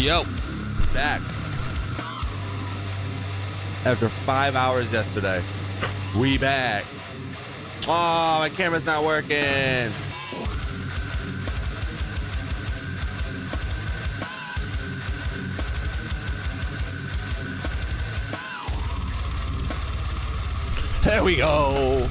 Yo, back. After 5 hours yesterday, we back. Oh, my camera's not working. There we go.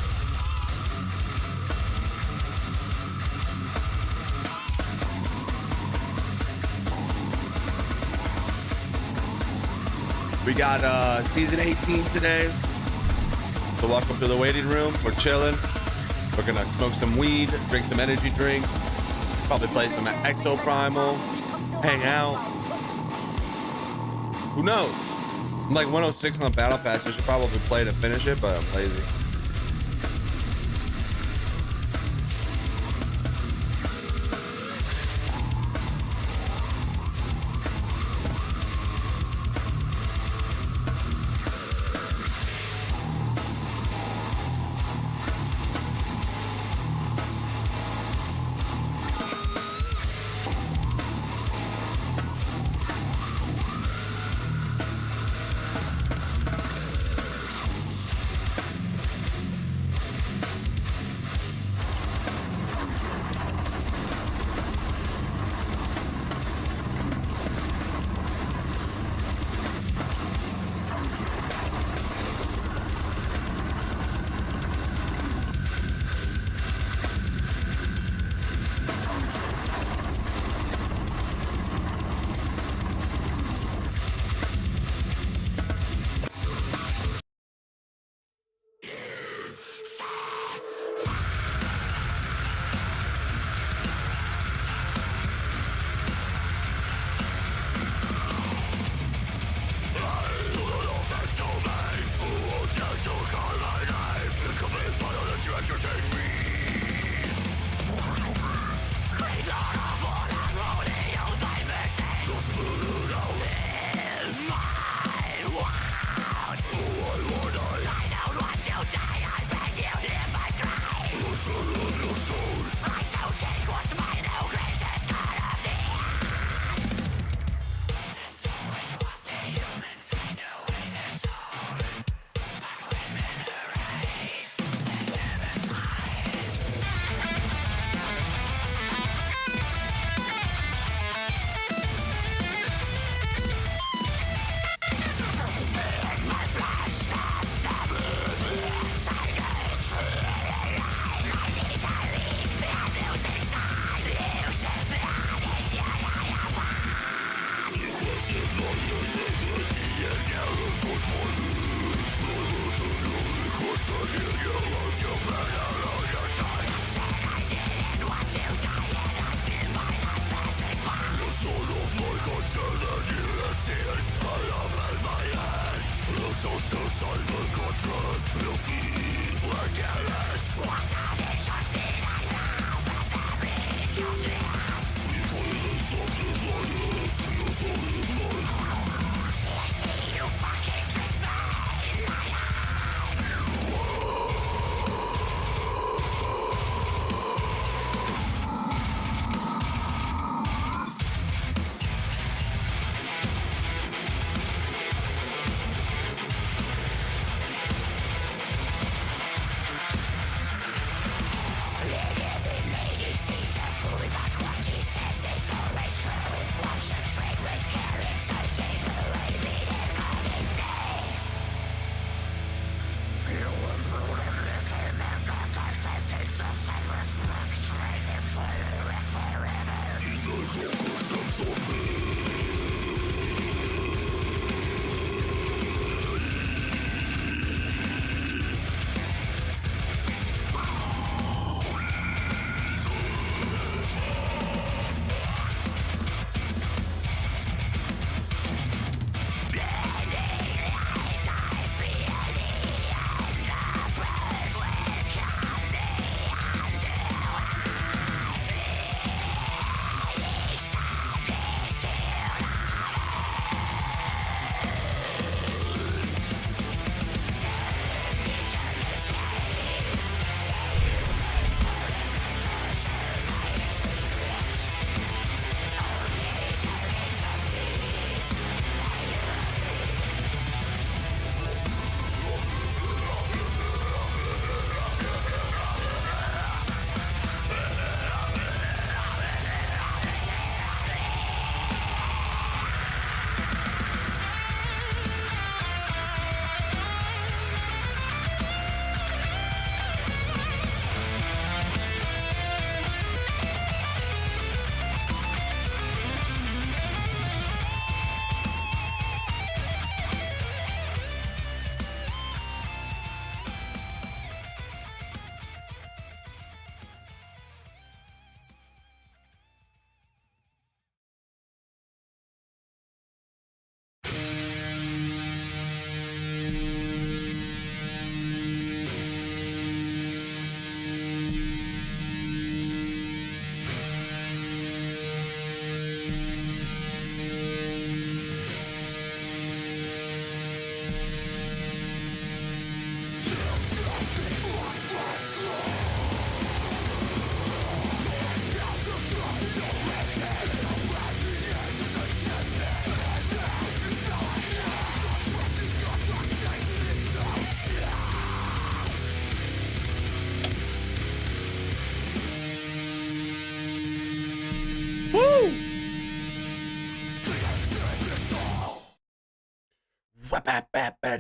We got season 18 today. So welcome to the waiting room. We're chilling. We're gonna smoke some weed, drink some energy drinks, probably play some Exo Primal, hang out. Who knows? I'm like 106 on the battle pass. I should probably play to finish it, but I'm lazy.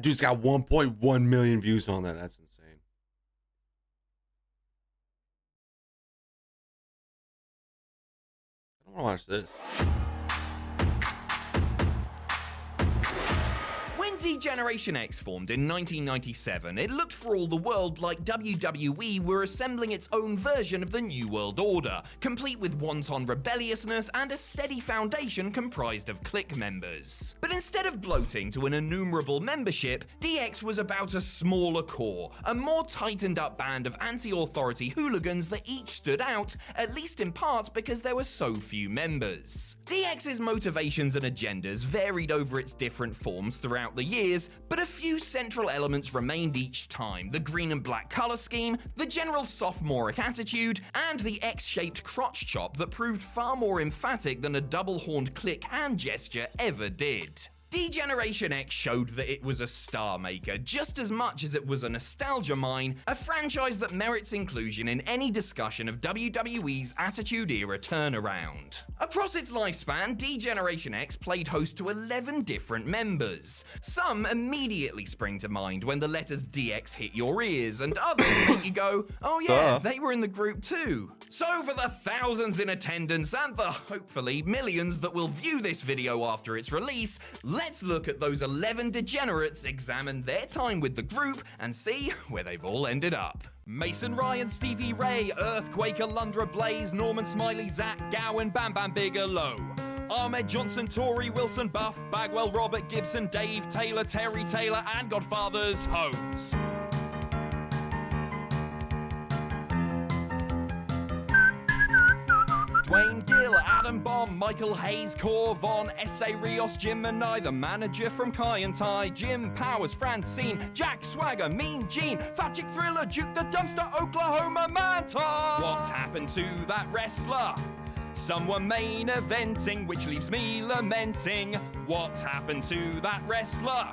Dude's got 1.1 million views on that. That's insane. I don't want to watch this. When D-Generation X formed in 1997, it looked for all the world like WWE were assembling its own version of the New World Order, complete with wanton rebelliousness and a steady foundation comprised of clique members. But instead of bloating to an innumerable membership, DX was about a smaller core, a more tightened up band of anti-authority hooligans that each stood out, at least in part because there were so few members. DX's motivations and agendas varied over its different forms throughout the years, but a few central elements remained each time: the green and black color scheme, the general sophomoric attitude, and the X-shaped crotch chop that proved far more emphatic than a double-horned click hand gesture ever did. D-Generation X showed that it was a star maker just as much as it was a nostalgia mine, a franchise that merits inclusion in any discussion of WWE's Attitude Era turnaround. Across its lifespan, D-Generation X played host to 11 different members. Some immediately spring to mind when the letters DX hit your ears, and others make you go, oh yeah, they were in the group too. So for the thousands in attendance and the hopefully millions that will view this video after its release, let's look at those 11 degenerates, examine their time with the group, and see where they've all ended up. Mason Ryan, Stevie Ray, Earthquake, Alundra Blaze, Norman Smiley, Zach Gowen, Bam Bam Bigelow, Ahmed Johnson, Tory Wilson, Buff, Bagwell, Robert Gibson, Dave Taylor, Terry Taylor, and Godfather's Holmes. Dwayne Gill, Adam Bomb, Michael Hayes, Cor Von, S.A. Rios, Jim Manai, the manager from Kai and Tai, Jim Powers, Francine, Jack Swagger, Mean Gene, Fat Chick Thriller, Duke the Dumpster, Oklahoma Manta. What happened to that wrestler? Someone main eventing, which leaves me lamenting. What happened to that wrestler?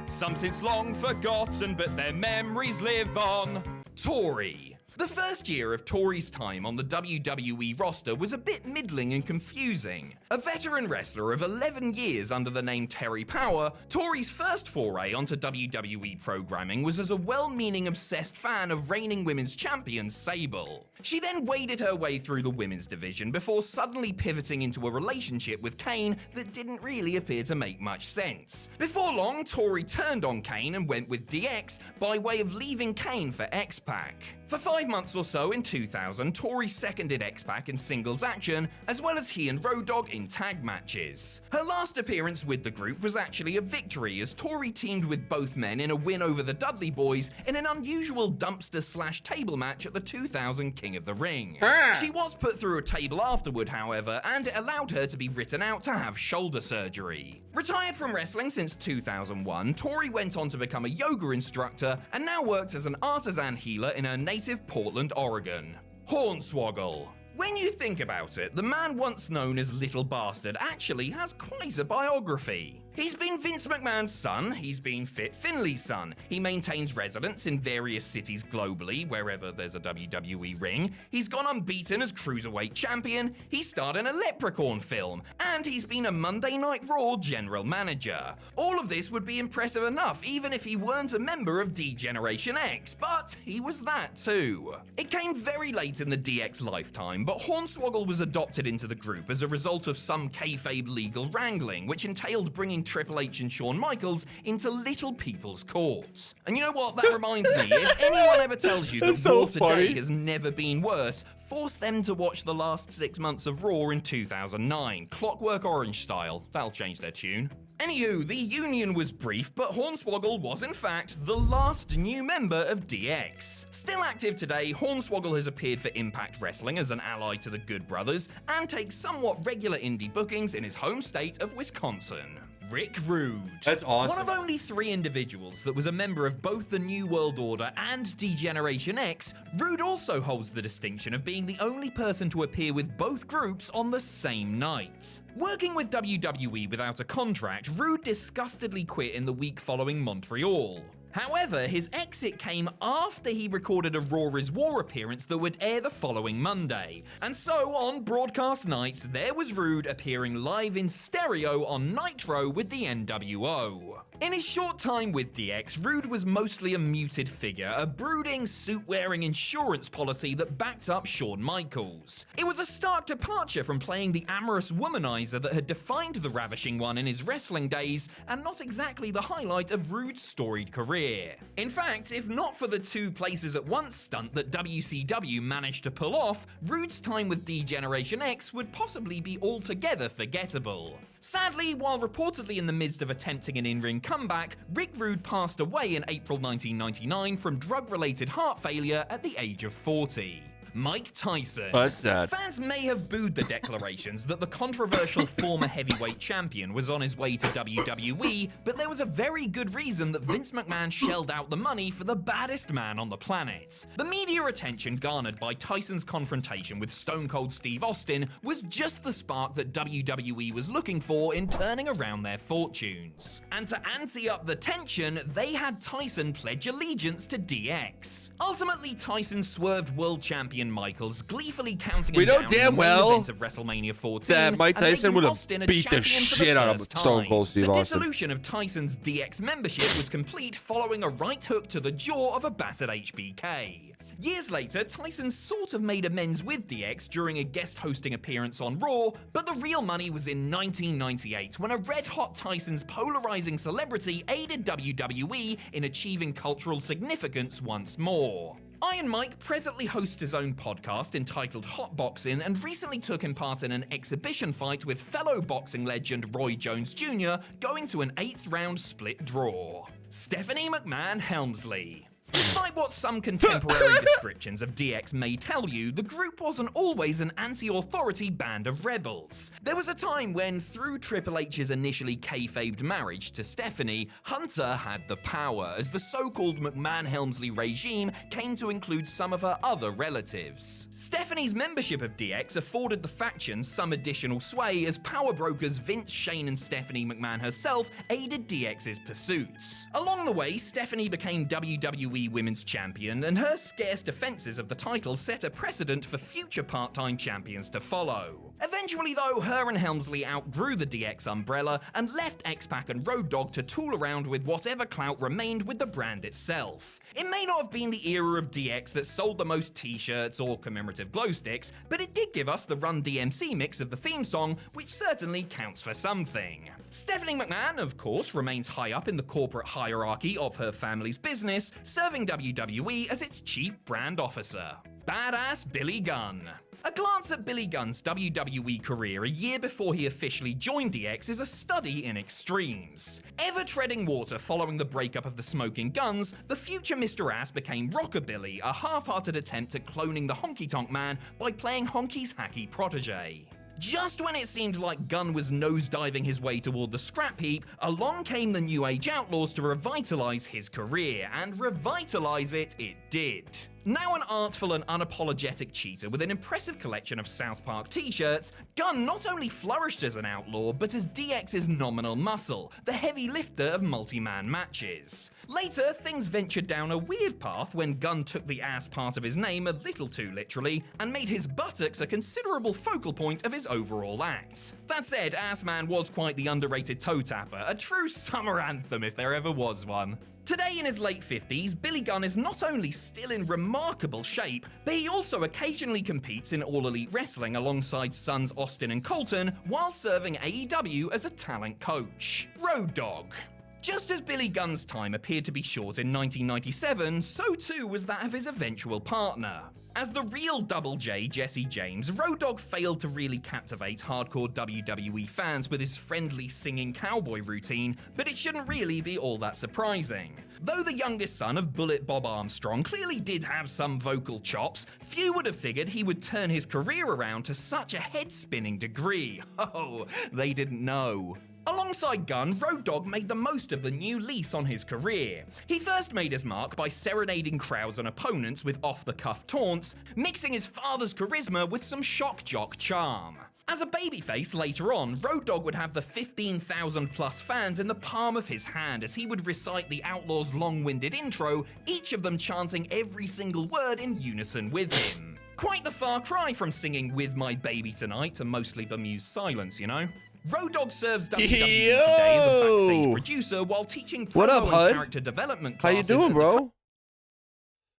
Some since long forgotten, but their memories live on. Tory. The first year of Tori's time on the WWE roster was a bit middling and confusing. A veteran wrestler of 11 years under the name Terry Power, Tori's first foray onto WWE programming was as a well-meaning obsessed fan of reigning women's champion Sable. She then waded her way through the women's division before suddenly pivoting into a relationship with Kane that didn't really appear to make much sense. Before long, Tori turned on Kane and went with DX by way of leaving Kane for X-Pac. For 5 months or so in 2000, Tori seconded X-Pac in singles action, as well as he and Road Dogg in tag matches. Her last appearance with the group was actually a victory, as Tori teamed with both men in a win over the Dudley Boys in an unusual dumpster/table match at the 2000 King of the Ring. She was put through a table afterward, however, and it allowed her to be written out to have shoulder surgery. Retired from wrestling since 2001, Tori went on to become a yoga instructor and now works as an artisan healer in her native Portland, Oregon. Hornswoggle. When you think about it, the man once known as Little Bastard actually has quite a biography. He's been Vince McMahon's son, he's been Fit Finley's son, he maintains residence in various cities globally, wherever there's a WWE ring, he's gone unbeaten as Cruiserweight Champion, he starred in a Leprechaun film, and he's been a Monday Night Raw general manager. All of this would be impressive enough, even if he weren't a member of D-Generation X, but he was that too. It came very late in the DX lifetime, but Hornswoggle was adopted into the group as a result of some kayfabe legal wrangling, which entailed bringing Triple H and Shawn Michaels into little people's courts. And you know what? That reminds me, if anyone ever tells you that Raw today has never been worse, force them to watch the last 6 months of Raw in 2009, Clockwork Orange style. That'll change their tune. Anywho, the union was brief, but Hornswoggle was in fact the last new member of DX. Still active today, Hornswoggle has appeared for Impact Wrestling as an ally to the Good Brothers, and takes somewhat regular indie bookings in his home state of Wisconsin. Rick Rude. That's awesome. One of only 3 individuals that was a member of both the New World Order and D-Generation X, Rude also holds the distinction of being the only person to appear with both groups on the same night. Working with WWE without a contract, Rude disgustedly quit in the week following Montreal. However, his exit came after he recorded a Raw is War appearance that would air the following Monday. And so, on broadcast nights, there was Rude appearing live in stereo on Nitro with the NWO. In his short time with DX, Rude was mostly a muted figure, a brooding, suit-wearing insurance policy that backed up Shawn Michaels. It was a stark departure from playing the amorous womanizer that had defined the Ravishing One in his wrestling days, and not exactly the highlight of Rude's storied career. In fact, if not for the 2 places at once stunt that WCW managed to pull off, Rude's time with D-Generation X would possibly be altogether forgettable. Sadly, while reportedly in the midst of attempting an in-ring comeback, Rick Rude passed away in April 1999 from drug-related heart failure at the age of 40. Mike Tyson. That's sad. Fans may have booed the declarations that the controversial former heavyweight champion was on his way to WWE, but there was a very good reason that Vince McMahon shelled out the money for the baddest man on the planet. The media attention garnered by Tyson's confrontation with Stone Cold Steve Austin was just the spark that WWE was looking for in turning around their fortunes. And to ante up the tension, they had Tyson pledge allegiance to DX. Ultimately, Tyson swerved world champion Michaels, gleefully counting him down in the main event of WrestleMania 14, that Mike Tyson would have Austin a beat the champion for shit out of first Stone time. Cold Steve The Austin. dissolution of Tyson's DX membership was complete following a right hook to the jaw of a battered HBK. Years later, Tyson sort of made amends with DX during a guest hosting appearance on Raw, but the real money was in 1998 when a red-hot Tyson's polarizing celebrity aided WWE in achieving cultural significance once more. Iron Mike presently hosts his own podcast entitled Hot Boxing and recently took in part in an exhibition fight with fellow boxing legend Roy Jones Jr., going to an 8th round split draw. Stephanie McMahon Helmsley. Despite what some contemporary descriptions of DX may tell you, the group wasn't always an anti-authority band of rebels. There was a time when, through Triple H's initially kayfabed marriage to Stephanie, Hunter had the power, as the so-called McMahon-Helmsley regime came to include some of her other relatives. Stephanie's membership of DX afforded the factions some additional sway, as power brokers Vince, Shane, and Stephanie McMahon herself aided DX's pursuits. Along the way, Stephanie became WWE Women's champion, and her scarce defenses of the title set a precedent for future part-time champions to follow. Eventually though, her and Helmsley outgrew the DX umbrella and left X-Pac and Road Dogg to tool around with whatever clout remained with the brand itself. It may not have been the era of DX that sold the most t-shirts or commemorative glow sticks, but it did give us the Run DMC mix of the theme song, which certainly counts for something. Stephanie McMahon, of course, remains high up in the corporate hierarchy of her family's business, serving WWE as its chief brand officer. Badass Billy Gunn. A glance at Billy Gunn's WWE career a year before he officially joined DX is a study in extremes. Ever treading water following the breakup of the Smoking Guns, the future Mr. Ass became Rockabilly, a half-hearted attempt at cloning the Honky Tonk Man by playing Honky's hacky protege. Just when it seemed like Gunn was nosediving his way toward the scrap heap, along came the New Age Outlaws to revitalize his career, and revitalize it did. Now an artful and unapologetic cheater with an impressive collection of South Park t-shirts, Gunn not only flourished as an outlaw, but as DX's nominal muscle, the heavy lifter of multi-man matches. Later, things ventured down a weird path when Gunn took the ass part of his name a little too literally, and made his buttocks a considerable focal point of his overall act. That said, Assman was quite the underrated toe tapper, a true summer anthem if there ever was one. Today in his late 50s, Billy Gunn is not only still in remarkable shape, but he also occasionally competes in All Elite Wrestling alongside sons Austin and Colton while serving AEW as a talent coach. Road Dogg. Just as Billy Gunn's time appeared to be short in 1997, so too was that of his eventual partner. As the real Double J, Jesse James, Road Dogg failed to really captivate hardcore WWE fans with his friendly singing cowboy routine, but it shouldn't really be all that surprising. Though the youngest son of Bullet Bob Armstrong clearly did have some vocal chops, few would have figured he would turn his career around to such a head-spinning degree. Oh, they didn't know. Alongside Gunn, Road Dogg made the most of the new lease on his career. He first made his mark by serenading crowds and opponents with off-the-cuff taunts, mixing his father's charisma with some shock-jock charm. As a babyface later on, Road Dogg would have the 15,000 plus fans in the palm of his hand as he would recite the Outlaws' long-winded intro, each of them chanting every single word in unison with him. Quite the far cry from singing With My Baby Tonight to mostly bemused silence, you know? Road Dogg serves WWE today as a backstage producer while teaching promo and character development classes. How you doing, bro?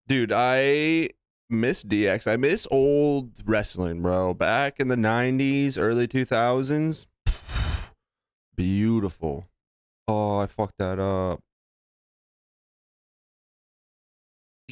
Dude, I miss DX. I miss old wrestling, bro. Back in the 90s, early 2000s. Beautiful. Oh, I fucked that up.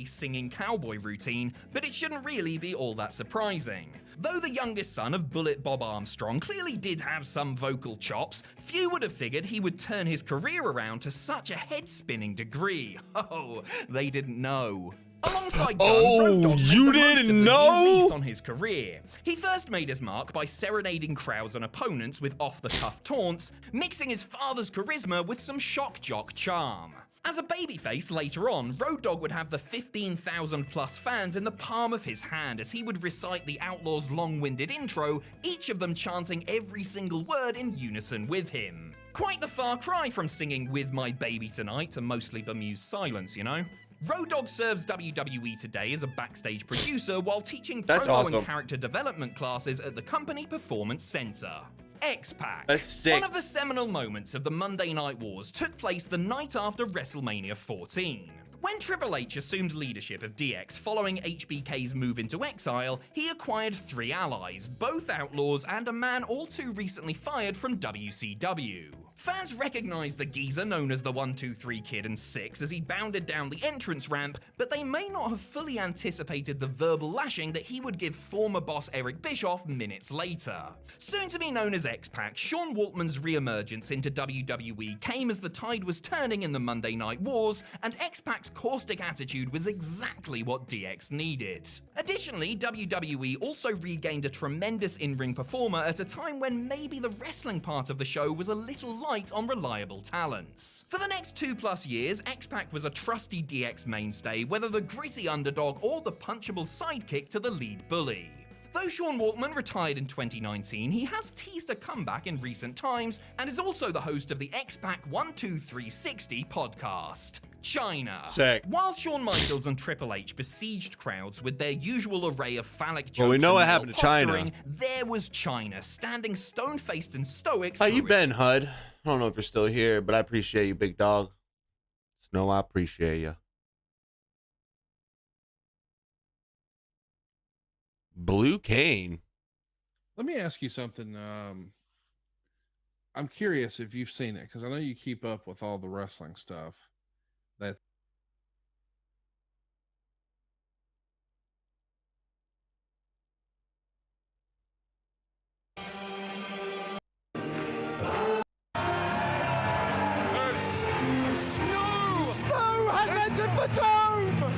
Singing cowboy routine, but it shouldn't really be all that surprising. Though the youngest son of Bullet Bob Armstrong clearly did have some vocal chops, few would have figured he would turn his career around to such a head-spinning degree. Oh, they didn't know. Alongside Gunn, Road Dogg made you the most didn't of the know? new lease on his career. He first made his mark by serenading crowds and opponents with off-the-cuff taunts, mixing his father's charisma with some shock-jock charm. As a babyface later on, Road Dogg would have the 15,000 plus fans in the palm of his hand as he would recite the Outlaws' long-winded intro, each of them chanting every single word in unison with him. Quite the far cry from singing With My Baby Tonight to mostly bemused silence, you know? Road Dogg serves WWE today as a backstage producer while teaching promo and character development classes at the company Performance Center. X-Pac. One of the seminal moments of the Monday Night Wars took place the night after WrestleMania 14. When Triple H assumed leadership of DX following HBK's move into exile, he acquired 3 allies, both outlaws and a man all too recently fired from WCW. Fans recognized the geezer known as the 1-2-3 Kid and Six as he bounded down the entrance ramp, but they may not have fully anticipated the verbal lashing that he would give former boss Eric Bischoff minutes later. Soon to be known as X-Pac, Sean Waltman's re-emergence into WWE came as the tide was turning in the Monday Night Wars, and X-Pac's caustic attitude was exactly what DX needed. Additionally, WWE also regained a tremendous in-ring performer at a time when maybe the wrestling part of the show was a little light on reliable talents. For the next 2+ years, X-Pac was a trusty DX mainstay, whether the gritty underdog or the punchable sidekick to the lead bully. Though Sean Waltman retired in 2019, he has teased a comeback in recent times and is also the host of the X-Pac 1-2-360 podcast. China. Sick. While Shawn Michaels and Triple H besieged crowds with their usual array of phallic jokes Well, we know and what happened to China. posturing, there was China, standing stone-faced and stoic. How you through it. been, Hud? I don't know if you're still here, but I appreciate you, big dog. Snow, I appreciate you. Blue Cane. Let me ask you something. I'm curious if you've seen it because I know you keep up with all the wrestling stuff. That Snow has entered the dome!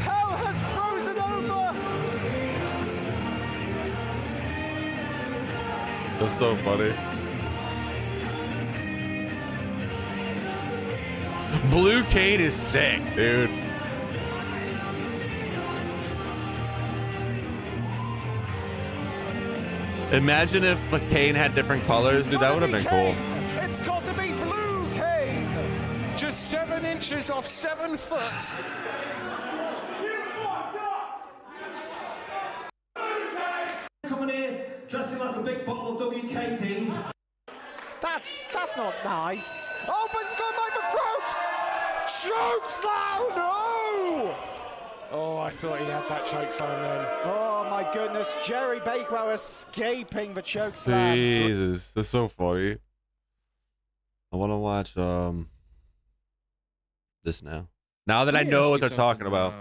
Hell has frozen over! That's so funny. Blue Cane is sick, dude. Imagine if the cane had different colors, dude. That would have been cool. It's got to be Blue Cane! Just 7 inches off 7 foot. Coming in, dressing like a big bottle of WKD. That's not nice. Oh, but it's gone by the throat! Chokes now! No! Oh, I thought he had that choke slam then. Oh my goodness, Jerry Bakewell escaping the choke slam. Jesus, that's so funny. I want to watch this now. Now that I Let me know ask what you they're talking something, about.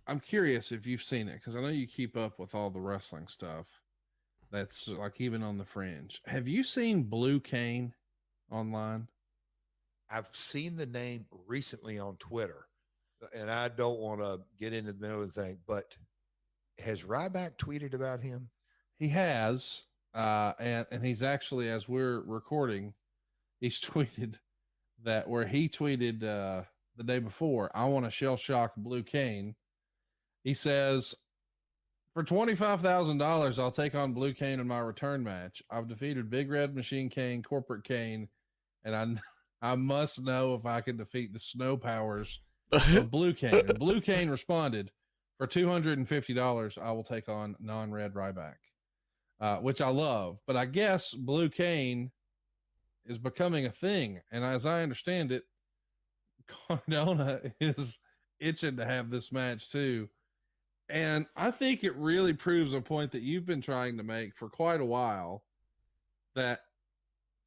I'm curious if you've seen it because I know you keep up with all the wrestling stuff. That's like even on the fringe. Have you seen Blue Cane online? I've seen the name recently on Twitter, and I don't want to get into the middle of the thing, but has Ryback tweeted about him? He has, and he's actually, as we're recording, he's tweeted that where he tweeted the day before, I want to shell shock Blue Cane. He says, for $25,000, I'll take on Blue Cane in my return match. I've defeated Big Red Machine Cane, Corporate Cane, and I must know if I can defeat the snow powers of Blue Cane. And Blue Cane responded, for $250, I will take on non-red Ryback, which I love. But I guess Blue Cane is becoming a thing. And as I understand it, Cardona is itching to have this match too. And I think it really proves a point that you've been trying to make for quite a while, that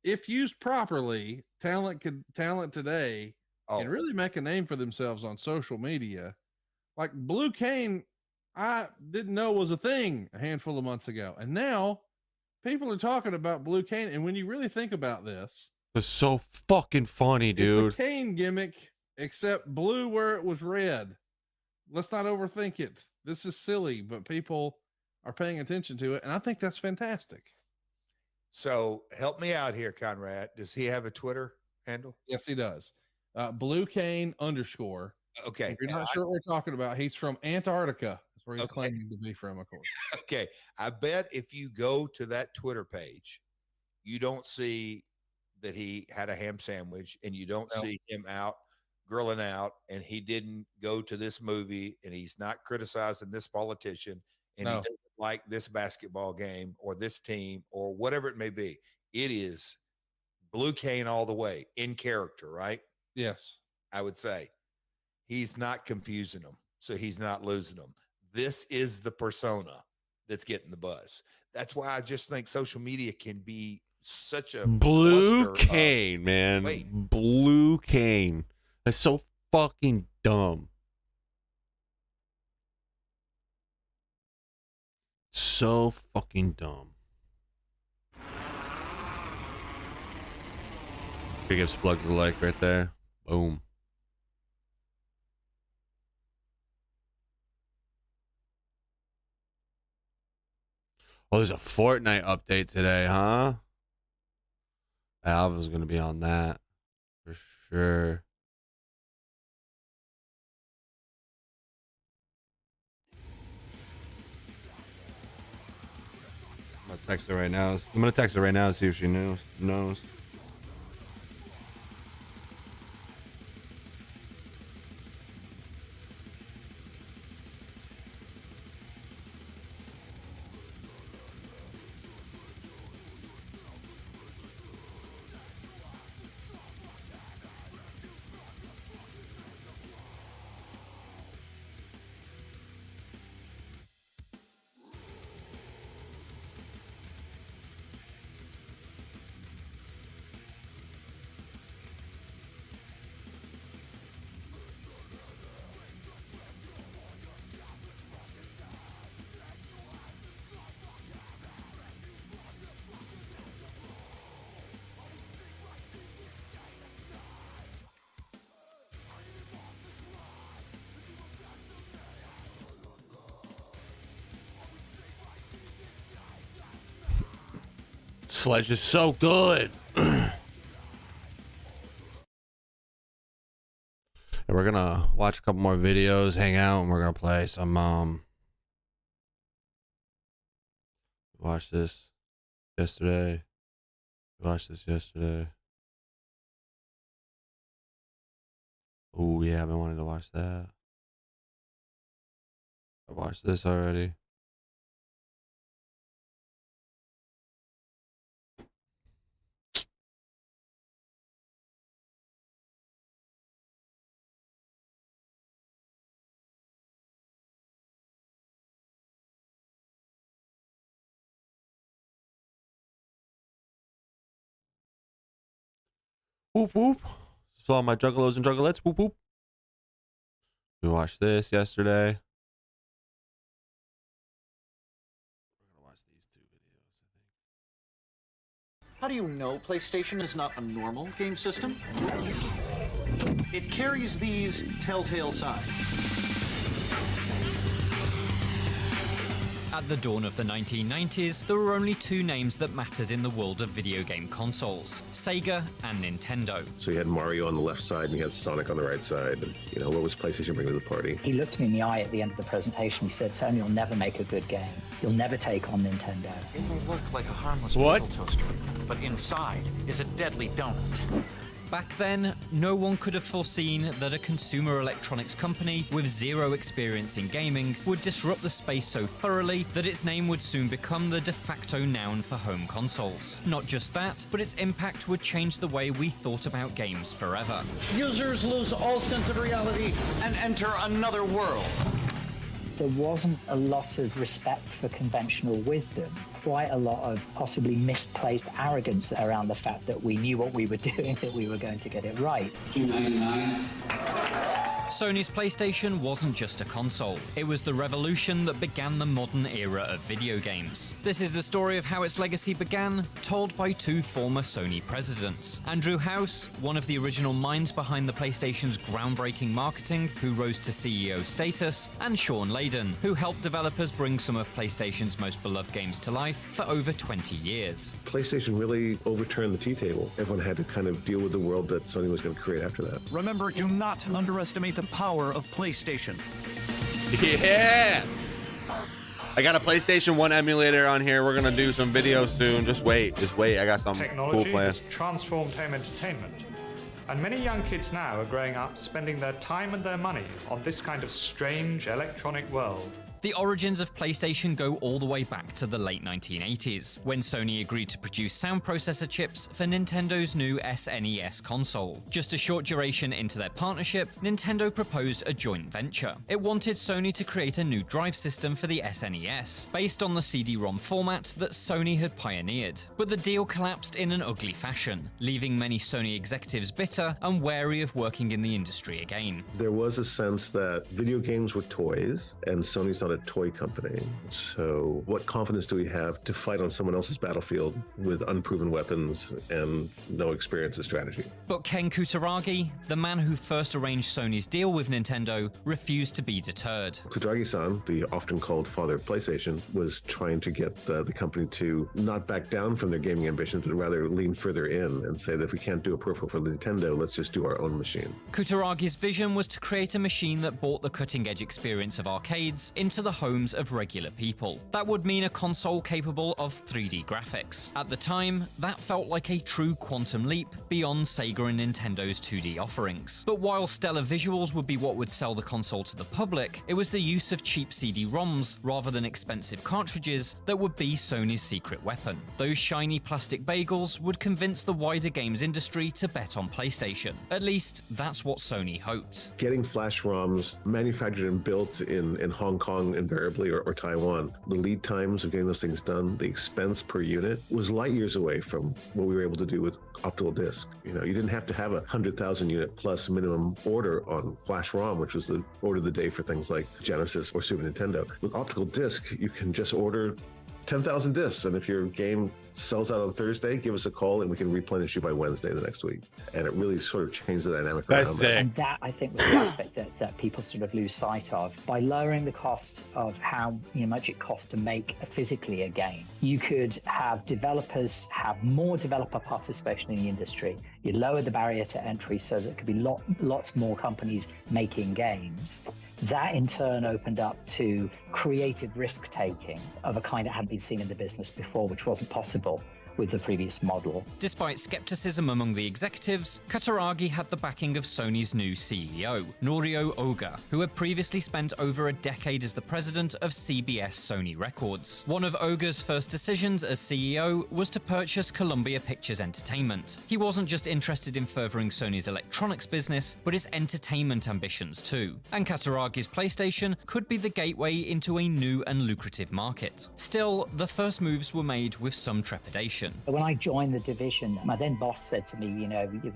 if used properly, talent today can really make a name for themselves on social media. Like Blue Cane, I didn't know was a thing a handful of months ago. And now people are talking about Blue Cane. And when you really think about this, It's so fucking funny, dude. it's a cane gimmick, except blue where it was red. Let's not overthink it. This is silly, but people are paying attention to it. And I think that's fantastic. So help me out here, Conrad. Does he have a Twitter handle? Yes, he does. Blue Cane _ Okay. If you're not sure what we're talking about, he's from Antarctica. That's where he's Okay. claiming to be from, of course. Okay. I bet if you go to that Twitter page, you don't see that he had a ham sandwich, and you don't No. see him out grilling out, and he didn't go to this movie, and he's not criticizing this politician, and No. he doesn't like this basketball game or this team or whatever it may be. It is Blue Cane all the way in character, right? Yes. I would say he's not confusing them, so he's not losing them. This is the persona that's getting the buzz. That's why I just think social media can be such a Blue cluster of- Cane, man. Wait. Blue Cane. That's so fucking dumb. So fucking dumb. He gives Plugs a like right there. Boom. Oh, there's a Fortnite update today, huh? Alvin's gonna be on that for sure. I'm gonna text her right now. I'm gonna text her right now to see if she knows. Sledge is so good. And we're gonna watch a couple more videos, hang out, and we're gonna play some watched this yesterday. Watched this yesterday. Oh yeah, I've been wanting to watch that. I watched this already. Whoop whoop. Saw my juggalos and juggalettes. Whoop whoop. We watched this yesterday. We're gonna watch these two videos, I think. How do you know PlayStation is not a normal game system? It carries these telltale signs. At the dawn of the 1990s, there were only two names that mattered in the world of video game consoles: Sega and Nintendo. So you had Mario on the left side and you had Sonic on the right side. And, you know, what was PlayStation bringing to the party? He looked me in the eye at the end of the presentation. He said, Sony will never make a good game. You'll never take on Nintendo. It may look like a harmless What? bagel toaster, but inside is a deadly donut. Back then, no one could have foreseen that a consumer electronics company with zero experience in gaming would disrupt the space so thoroughly that its name would soon become the de facto noun for home consoles. Not just that, but its impact would change the way we thought about games forever. Users lose all sense of reality and enter another world. There wasn't a lot of respect for conventional wisdom, quite a lot of possibly misplaced arrogance around the fact that we knew what we were doing, that we were going to get it right. Sony's PlayStation wasn't just a console. It was the revolution that began the modern era of video games. This is the story of how its legacy began, told by two former Sony presidents. Andrew House, one of the original minds behind the PlayStation's groundbreaking marketing, who rose to CEO status, and Sean Layden, who helped developers bring some of PlayStation's most beloved games to life for over 20 years. PlayStation really overturned the tea table. Everyone had to kind of deal with the world that Sony was going to create after that. Remember, do not underestimate the power of PlayStation. Yeah. I got a PlayStation 1 emulator on here. We're gonna do some videos soon. Just wait. I got some Technology cool plans. has transformed home entertainment, and many young kids now are growing up spending their time and their money on this kind of strange electronic world. The origins of PlayStation go all the way back to the late 1980s, when Sony agreed to produce sound processor chips for Nintendo's new SNES console. Just a short duration into their partnership, Nintendo proposed a joint venture. It wanted Sony to create a new drive system for the SNES, based on the CD-ROM format that Sony had pioneered. But the deal collapsed in an ugly fashion, leaving many Sony executives bitter and wary of working in the industry again. There was a sense that video games were toys, and Sony's not a toy company. So what confidence do we have to fight on someone else's battlefield with unproven weapons and no experience in strategy? But Ken Kutaragi, the man who first arranged Sony's deal with Nintendo, refused to be deterred. Kutaragi-san, the often called father of PlayStation, was trying to get the company to not back down from their gaming ambitions, but rather lean further in and say that if we can't do a peripheral for Nintendo, let's just do our own machine. Kutaragi's vision was to create a machine that brought the cutting-edge experience of arcades into the homes of regular people. That would mean a console capable of 3D graphics. At the time, that felt like a true quantum leap beyond Sega and Nintendo's 2D offerings. But while stellar visuals would be what would sell the console to the public, it was the use of cheap CD-ROMs rather than expensive cartridges that would be Sony's secret weapon. Those shiny plastic bagels would convince the wider games industry to bet on PlayStation. At least, that's what Sony hoped. Getting flash ROMs manufactured and built in Hong Kong invariably or Taiwan, the lead times of getting those things done, the expense per unit was light years away from what we were able to do with optical disc. You know, you didn't have to have 100,000 unit plus minimum order on flash ROM, which was the order of the day for things like Genesis or Super Nintendo. With optical disc, you can just order 10,000 discs. And if your game sells out on Thursday, give us a call and we can replenish you by Wednesday the next week. And it really sort of changed the dynamic. That's around sick. And that, I think, was the aspect that people sort of lose sight of. By lowering the cost of how much it costs to make physically a game, you could have developers have more developer participation in the industry. You lower the barrier to entry so there could be lots more companies making games. That in turn opened up to creative risk-taking of a kind that hadn't been seen in the business before, which wasn't possible with the previous model. Despite skepticism among the executives, Kutaragi had the backing of Sony's new CEO, Norio Oga, who had previously spent over a decade as the president of CBS Sony Records. One of Oga's first decisions as CEO was to purchase Columbia Pictures Entertainment. He wasn't just interested in furthering Sony's electronics business, but its entertainment ambitions too. And Kutaragi's PlayStation could be the gateway into a new and lucrative market. Still, the first moves were made with some trepidation. When I joined the division, my then boss said to me,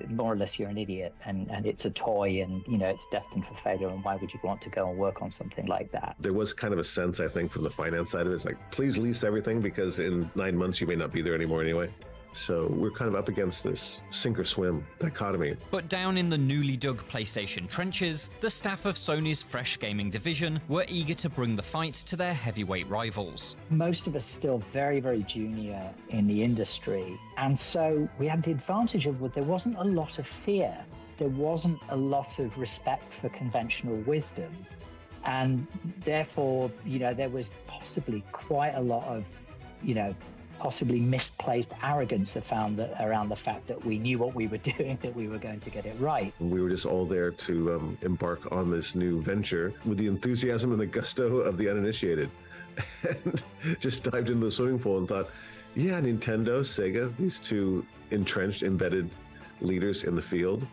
more or less you're an idiot and it's a toy and, it's destined for failure and why would you want to go and work on something like that? There was kind of a sense, I think, from the finance side of it. It's like, please lease everything because in 9 months you may not be there anymore anyway. So we're kind of up against this sink or swim dichotomy. But down in the newly dug PlayStation trenches, the staff of Sony's fresh gaming division were eager to bring the fight to their heavyweight rivals. Most of us still very, very junior in the industry. And so we had the advantage of there wasn't a lot of fear. There wasn't a lot of respect for conventional wisdom. And therefore, there was possibly quite a lot of, possibly misplaced arrogance around the fact that we knew what we were doing, that we were going to get it right. We were just all there to embark on this new venture with the enthusiasm and the gusto of the uninitiated. And just dived into the swimming pool and thought, yeah, Nintendo, Sega, these two entrenched, embedded leaders in the field.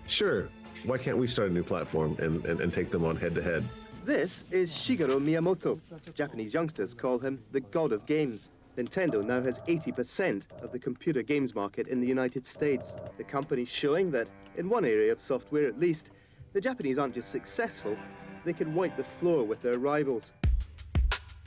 Sure, why can't we start a new platform and take them on head to head? This is Shigeru Miyamoto. Japanese youngsters call him the god of games. Nintendo now has 80% of the computer games market in the United States. The company's showing that, in one area of software at least, the Japanese aren't just successful, they can wipe the floor with their rivals.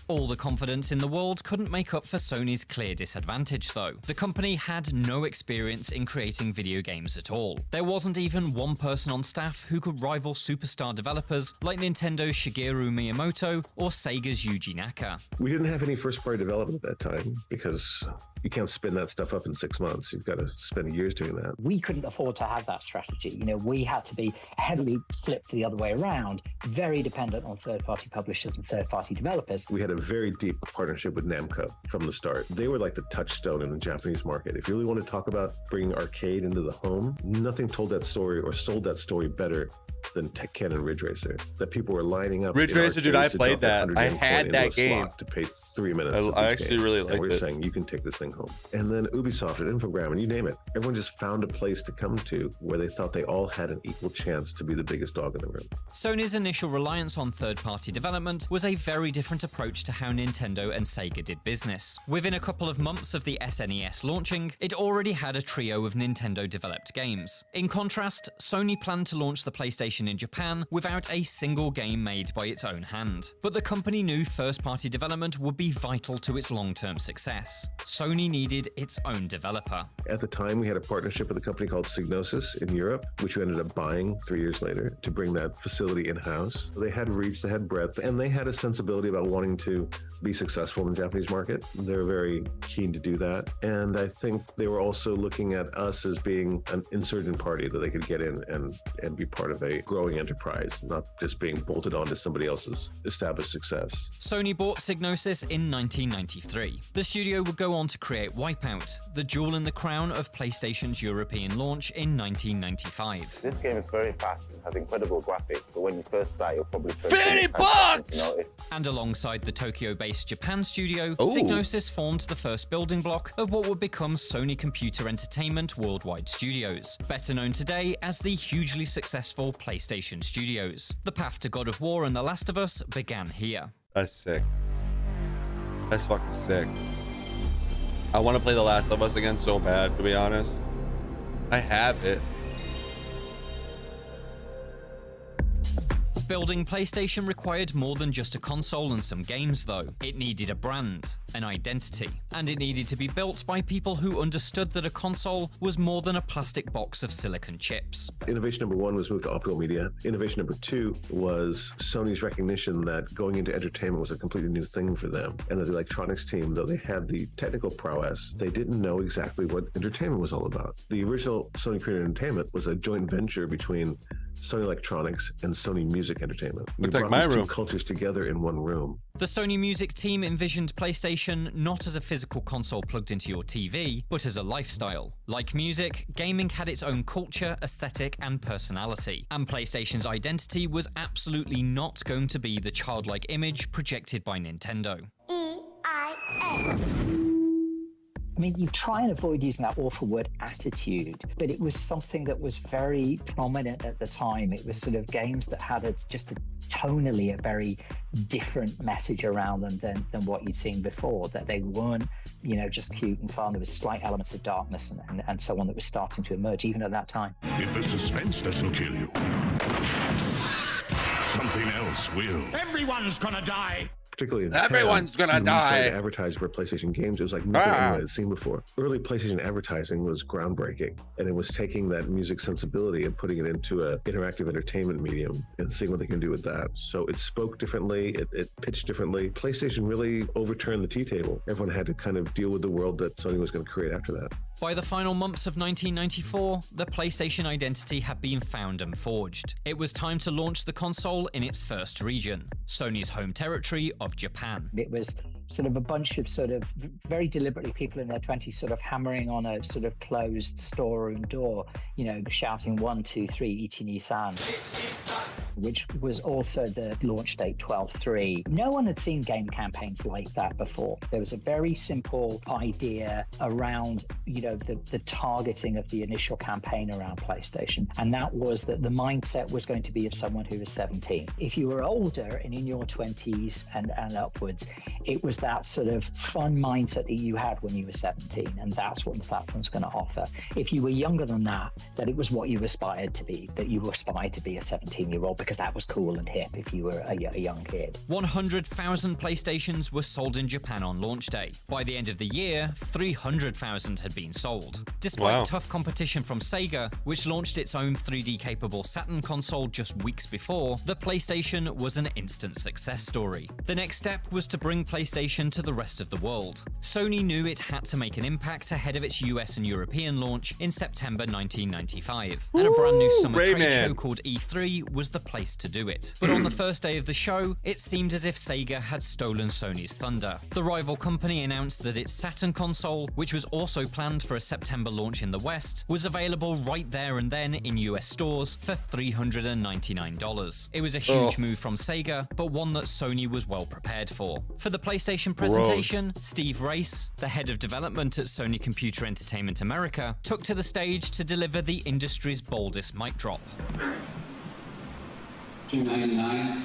All the confidence in the world couldn't make up for Sony's clear disadvantage, though. The company had no experience in creating video games at all. There wasn't even one person on staff who could rival superstar developers like Nintendo's Shigeru Miyamoto or Sega's Yuji Naka. We didn't have any first-party development at that time because you can't spin that stuff up in 6 months. You've got to spend years doing that. We couldn't afford to have that strategy. We had to be heavily flipped the other way around, very dependent on third-party publishers and third-party developers. We had a very deep partnership with Namco from the start. They were like the touchstone in the Japanese market. If you really want to talk about bringing arcade into the home, nothing told that story or sold that story better than Tekken and Ridge Racer. That people were lining up. Ridge Racer, dude, I played that. I had that game to pay 3 minutes. I actually really liked it. We're saying you can take this thing home. And then Ubisoft and Infogrames, and you name it. Everyone just found a place to come to where they thought they all had an equal chance to be the biggest dog in the room. Sony's initial reliance on third-party development was a very different approach to how Nintendo and Sega did business. Within a couple of months of the SNES launching, it already had a trio of Nintendo-developed games. In contrast, Sony planned to launch the PlayStation in Japan without a single game made by its own hand. But the company knew first-party development would be vital to its long-term success. Sony needed its own developer. At the time, we had a partnership with a company called Psygnosis in Europe, which we ended up buying 3 years later to bring that facility in-house. They had reach, they had breadth, and they had a sensibility about wanting to be successful in the Japanese market. They were very keen to do that. And I think they were also looking at us as being an insurgent party that they could get in and be part of a growing enterprise, not just being bolted onto somebody else's established success. Sony bought Psygnosis in 1993. The studio would go on to create Wipeout, the jewel in the crown of PlayStation's European launch in 1995. This game is very fast, it has incredible graphics, but when you first start, you'll probably $50! And alongside the Tokyo-based Japan studio, Psygnosis formed the first building block of what would become Sony Computer Entertainment Worldwide Studios, better known today as the hugely successful PlayStation Studios. The path to God of War and The Last of Us began here. That's sick. That's fucking sick. I want to play The Last of Us again so bad, to be honest. I have it. Building PlayStation required more than just a console and some games, though. It needed a brand, an identity, and it needed to be built by people who understood that a console was more than a plastic box of silicon chips. Innovation number one was move to optical media. Innovation number two was Sony's recognition that going into entertainment was a completely new thing for them, and that the electronics team, though they had the technical prowess, they didn't know exactly what entertainment was all about. The original Sony Creative Entertainment was a joint venture between Sony Electronics and Sony Music Entertainment. We brought these two cultures together in one room. The Sony Music team envisioned PlayStation not as a physical console plugged into your TV, but as a lifestyle. Like music, gaming had its own culture, aesthetic, and personality, and PlayStation's identity was absolutely not going to be the childlike image projected by Nintendo. I mean, you try and avoid using that awful word attitude, but it was something that was very prominent at the time. It was sort of games that had just tonally a very different message around them than what you'd seen before, that they weren't, just cute and fun. There was slight elements of darkness and so on that was starting to emerge even at that time. If the suspense doesn't kill you, something else will. Everyone's gonna die. Particularly everyone's gonna die. Advertise for PlayStation games. It was like nothing anyone had seen before. Early PlayStation advertising was groundbreaking, and it was taking that music sensibility and putting it into an interactive entertainment medium and seeing what they can do with that. So it spoke differently, it pitched differently. PlayStation really overturned the tea table. Everyone had to kind of deal with the world that Sony was going to create after that. By the final months of 1994, the PlayStation identity had been found and forged. It was time to launch the console in its first region, Sony's home territory of Japan. It was sort of a bunch of sort of very deliberately people in their 20s sort of hammering on a sort of closed storeroom door, shouting 1, 2, 3, Ichi-ni-san, which was also the launch date 12/3. No one had seen game campaigns like that before. There was a very simple idea around, the targeting of the initial campaign around PlayStation. And that was that the mindset was going to be of someone who was 17. If you were older and in your 20s and upwards, it was that sort of fun mindset that you had when you were 17. And that's what the platform's going to offer. If you were younger than that it was what you aspired to be, that you aspired to be a 17-year-old because that was cool and hip if you were a young kid. 100,000 PlayStations were sold in Japan on launch day. By the end of the year, 300,000 had been sold. Despite tough competition from Sega, which launched its own 3D-capable Saturn console just weeks before, the PlayStation was an instant success story. The next step was to bring PlayStation to the rest of the world. Sony knew it had to make an impact ahead of its US and European launch in September 1995, and a brand new summer trade show called E3 was the place to do it. But on the first day of the show, it seemed as if Sega had stolen Sony's thunder. The rival company announced that its Saturn console, which was also planned for a September launch in the West, was available right there and then in US stores for $399. It was a huge move from Sega, but one that Sony was well prepared for. For the PlayStation presentation, Steve Race, the head of development at Sony Computer Entertainment America, took to the stage to deliver the industry's boldest mic drop. $299.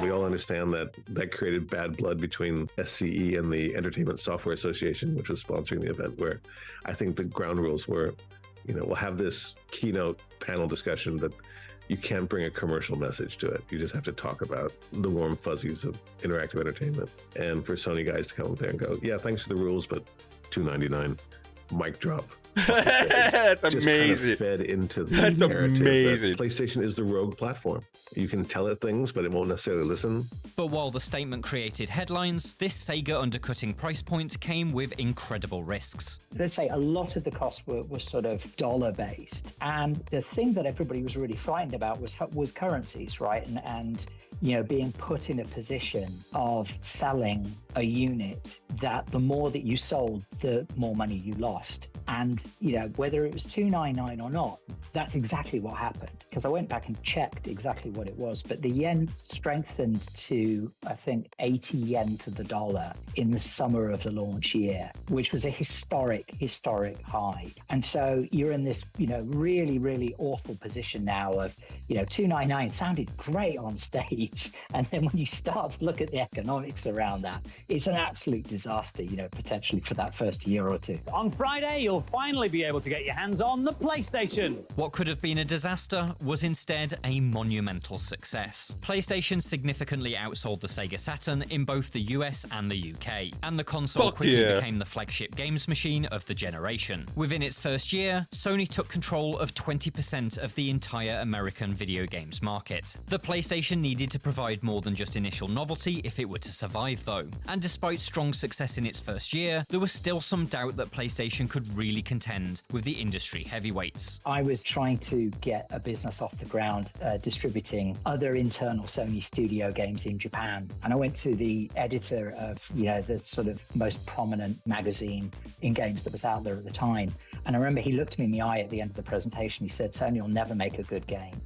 We all understand that created bad blood between SCE and the Entertainment Software Association, which was sponsoring the event, where I think the ground rules were, we'll have this keynote panel discussion, but you can't bring a commercial message to it. You just have to talk about the warm fuzzies of interactive entertainment. And for Sony guys to come up there and go, yeah, thanks for the rules, but $299, mic drop. That's just amazing. Kind of fed into the That's narrative amazing. that PlayStation is the rogue platform. You can tell it things, but it won't necessarily listen. But while the statement created headlines, this Sega undercutting price point came with incredible risks. Let's say a lot of the costs were sort of dollar-based. And the thing that everybody was really frightened about was currencies, right? And being put in a position of selling a unit that the more that you sold, the more money you lost. And, whether it was $299 or not, that's exactly what happened. Because I went back and checked exactly what it was. But the yen strengthened to, I think, 80 yen to the dollar in the summer of the launch year, which was a historic high. And so you're in this, really, really awful position now of, $299 sounded great on stage. And then when you start to look at the economics around that, it's an absolute disaster, potentially for that first year or two. On Friday, you'll you'll finally be able to get your hands on the PlayStation. What could have been a disaster was instead a monumental success. PlayStation significantly outsold the Sega Saturn in both the US and the UK, and the console quickly became the flagship games machine of the generation. Within its first year, Sony took control of 20% of the entire American video games market. The PlayStation needed to provide more than just initial novelty if it were to survive though, and despite strong success in its first year, there was still some doubt that PlayStation could really contend with the industry heavyweights. I was trying to get a business off the ground distributing other internal Sony studio games in Japan, and I went to the editor of the sort of most prominent magazine in games that was out there at the time, and I remember he looked me in the eye at the end of the presentation. He said, "Sony will never make a good game.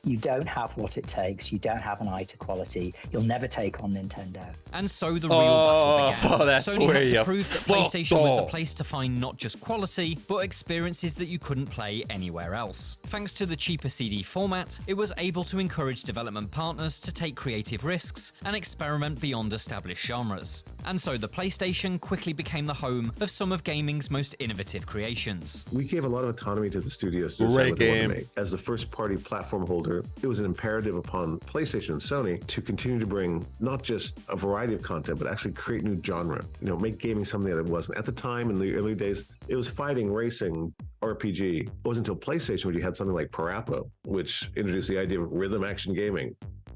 You don't have what it takes. You don't have an eye to quality. You'll never take on Nintendo." And so the real battle began. That's Sony where had to you prove that PlayStation was the place to find not just quality, but experiences that you couldn't play anywhere else. Thanks to the cheaper CD format, it was able to encourage development partners to take creative risks and experiment beyond established genres. And so the PlayStation quickly became the home of some of gaming's most innovative creations. We gave a lot of autonomy to the studios to decide what they wanted to make. As the first-party platform holder, it was an imperative upon PlayStation and Sony to continue to bring not just a variety of content, but actually create new genre. Make gaming something that it wasn't. At the time, in the early days, it was fighting, racing, RPG. It wasn't until PlayStation when you had something like Parappa, which introduced the idea of rhythm action gaming.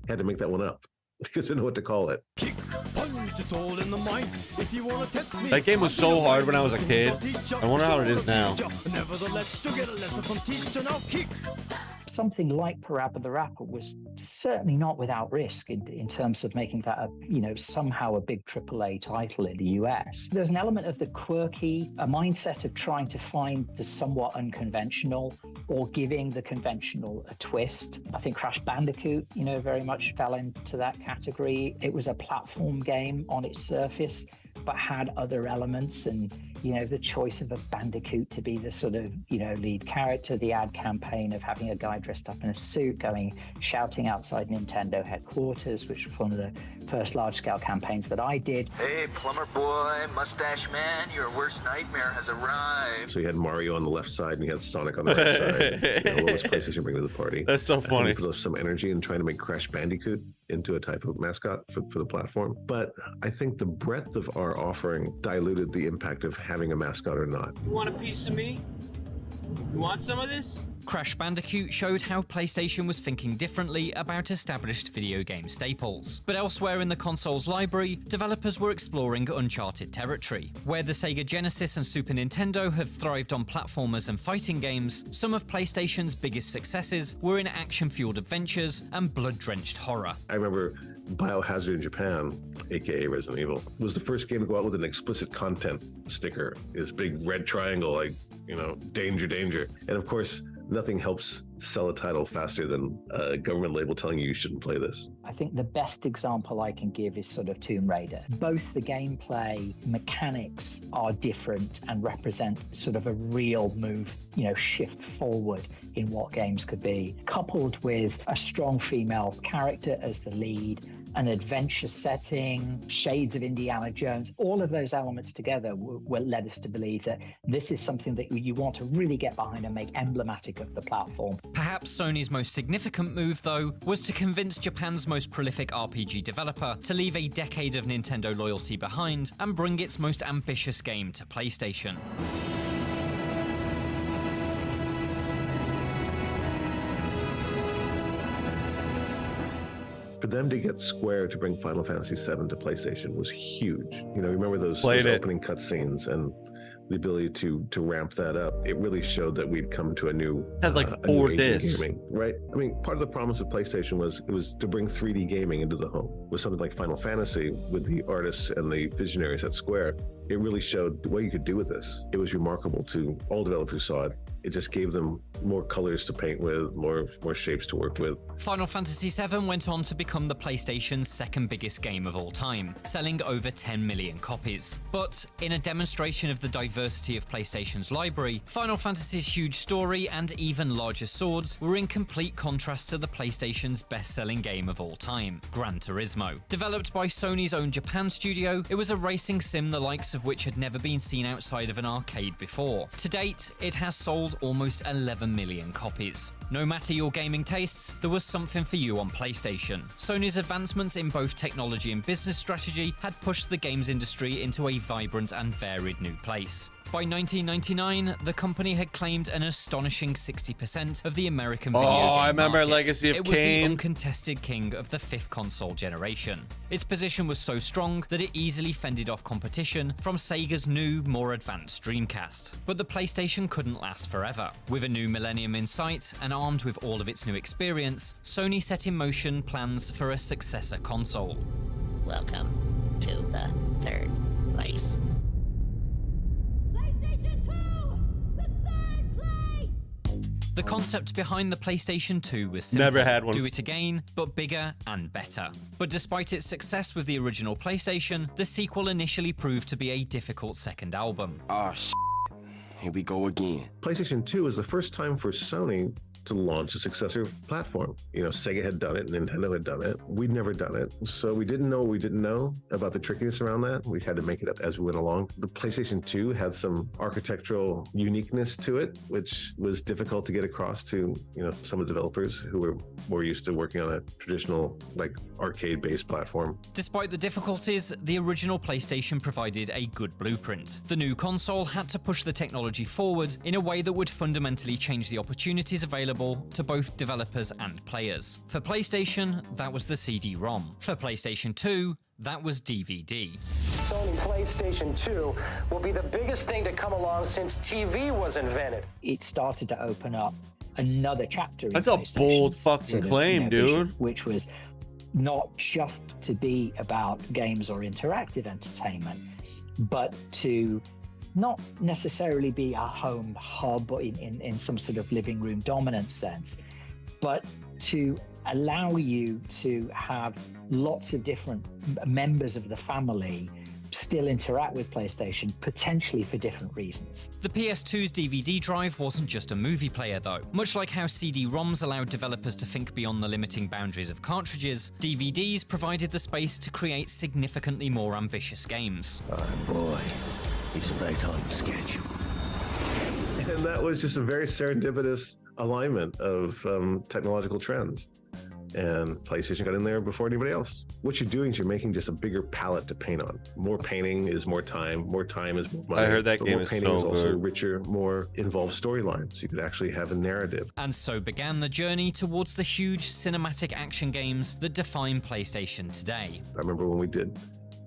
Had to make that one up because they didn't know what to call it. That game was so hard when I was a kid. I wonder how it is now. Something like Parappa the Rapper was certainly not without risk in terms of making that somehow a big AAA title in the US. There's an element of the quirky, a mindset of trying to find the somewhat unconventional or giving the conventional a twist. I think Crash Bandicoot, very much fell into that category. It was a platform game on its surface, but had other elements, and the choice of a Bandicoot to be the sort of lead character, the ad campaign of having a guy dressed up in a suit shouting outside Nintendo headquarters, which was one of the first large-scale campaigns that I did. Hey, plumber boy, mustache man, your worst nightmare has arrived. So you had Mario on the left side and you had Sonic on the right side. What was PlayStation bringing to the party? That's so funny. They put some energy in trying to make Crash Bandicoot into a type of mascot for the platform. But I think the breadth of our offering diluted the impact of having a mascot or not. You want a piece of me? You want some of this? Crash Bandicoot showed how PlayStation was thinking differently about established video game staples. But elsewhere in the console's library, developers were exploring uncharted territory. Where the Sega Genesis and Super Nintendo have thrived on platformers and fighting games, some of PlayStation's biggest successes were in action-fueled adventures and blood-drenched horror. I remember Biohazard in Japan, aka Resident Evil, was the first game to go out with an explicit content sticker. This big red triangle, danger, danger. And of course, nothing helps sell a title faster than a government label telling you shouldn't play this. I think the best example I can give is sort of Tomb Raider. Both the gameplay mechanics are different and represent sort of a real move, shift forward in what games could be, coupled with a strong female character as the lead, an adventure setting, shades of Indiana Jones. All of those elements together led us to believe that this is something that you want to really get behind and make emblematic of the platform. Perhaps Sony's most significant move, though, was to convince Japan's most prolific RPG developer to leave a decade of Nintendo loyalty behind and bring its most ambitious game to PlayStation. For them to get Square to bring Final Fantasy VII to PlayStation was huge. Remember those opening cutscenes and the ability to ramp that up. It really showed that we'd come to a new had like 4 discs, gaming, right? I mean, part of the promise of PlayStation was to bring 3D gaming into the home. With something like Final Fantasy, with the artists and the visionaries at Square, it really showed what you could do with this. It was remarkable to all developers who saw it. It just gave them more colors to paint with, more shapes to work with. Final Fantasy VII went on to become the PlayStation's second biggest game of all time, selling over 10 million copies. But in a demonstration of the diversity of PlayStation's library, Final Fantasy's huge story and even larger swords were in complete contrast to the PlayStation's best-selling game of all time, Gran Turismo. Developed by Sony's own Japan studio, it was a racing sim the likes of which had never been seen outside of an arcade before. To date, it has sold almost 11 million copies. No matter your gaming tastes, there was something for you on PlayStation. Sony's advancements in both technology and business strategy had pushed the games industry into a vibrant and varied new place. By 1999, the company had claimed an astonishing 60% of the American video game I remember market. Legacy of It was the Kain. uncontested king of the fifth console generation. Its position was so strong that it easily fended off competition from Sega's new, more advanced Dreamcast. But the PlayStation couldn't last forever. With a new millennium in sight and armed with all of its new experience, Sony set in motion plans for a successor console. Welcome to the third place. The concept behind the PlayStation 2 was simple. Never had one. Do it again, but bigger and better. But despite its success with the original PlayStation, the sequel initially proved to be a difficult second album. Here we go again. PlayStation 2 was the first time for Sony to launch a successor platform. You know, Sega had done it, Nintendo had done it. We'd never done it. So we didn't know what we didn't know about the trickiness around that. We had to make it up as we went along. The PlayStation 2 had some architectural uniqueness to it, which was difficult to get across to, you know, some of the developers who were more used to working on a traditional, like, arcade-based platform. Despite the difficulties, the original PlayStation provided a good blueprint. The new console had to push the technology forward in a way that would fundamentally change the opportunities available to both developers and players. For PlayStation, that was the CD-ROM. For PlayStation 2, that was DVD. Sony PlayStation 2 will be the biggest thing to come along since TV was invented. It started to open up another chapter. That's a bold fucking claim, dude. Which was not just to be about games or interactive entertainment, but to not necessarily be a home hub in some sort of living room dominant sense, but to allow you to have lots of different members of the family still interact with PlayStation, potentially for different reasons. The PS2's DVD drive wasn't just a movie player though. Much like how CD-ROMs allowed developers to think beyond the limiting boundaries of cartridges, DVDs provided the space to create significantly more ambitious games. Oh boy, it's a very tight schedule. And that was just a very serendipitous alignment of technological trends. And PlayStation got in there before anybody else. What you're doing is you're making just a bigger palette to paint on. More painting is more time is more money. I heard that but game more is painting so is also good. richer, more involved storylines. You could actually have a narrative. And so began the journey towards the huge cinematic action games that define PlayStation today. I remember when we did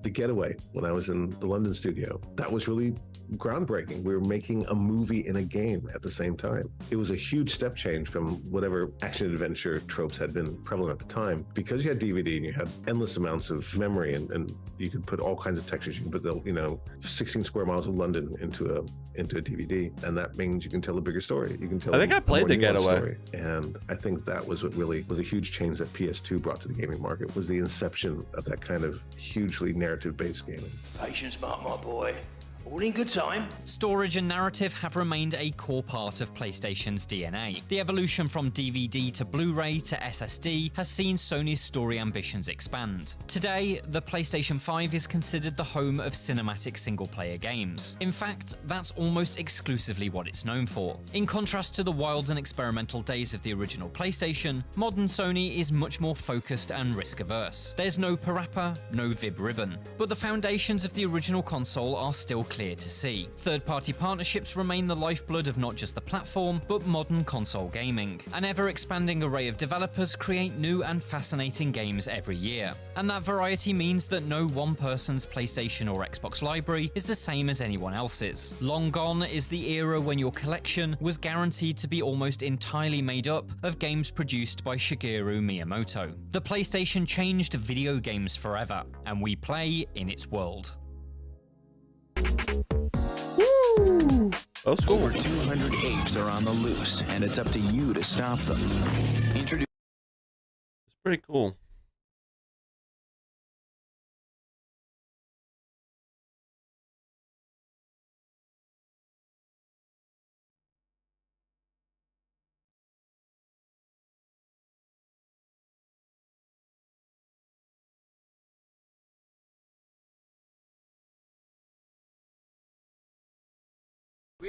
The Getaway, when I was in the London studio. That was really groundbreaking. We were making a movie in a game at the same time. It was a huge step change from whatever action adventure tropes had been prevalent at the time. Because you had DVD and you had endless amounts of memory and you could put all kinds of textures. You can put the 16 square miles of London into a DVD, and that means you can tell a bigger story. You can tell. I think I played more The nuanced Getaway. story. And I think that was what really was a huge change that PS2 brought to the gaming market, was the inception of that kind of hugely narrative-based gaming. Patience, Mark, my boy. All in good time. Storage and narrative have remained a core part of PlayStation's DNA. The evolution from DVD to Blu-ray to SSD has seen Sony's story ambitions expand. Today, the PlayStation 5 is considered the home of cinematic single-player games. In fact, that's almost exclusively what it's known for. In contrast to the wild and experimental days of the original PlayStation, modern Sony is much more focused and risk-averse. There's no parappa, no Vib ribbon, but the foundations of the original console are still clear to see. Third-party partnerships remain the lifeblood of not just the platform, but modern console gaming. An ever-expanding array of developers create new and fascinating games every year. And that variety means that no one person's PlayStation or Xbox library is the same as anyone else's. Long gone is the era when your collection was guaranteed to be almost entirely made up of games produced by Shigeru Miyamoto. The PlayStation changed video games forever, and we play in its world. Oh, school. Over 200 apes are on the loose, and it's up to you to stop them. Introduce. It's pretty cool.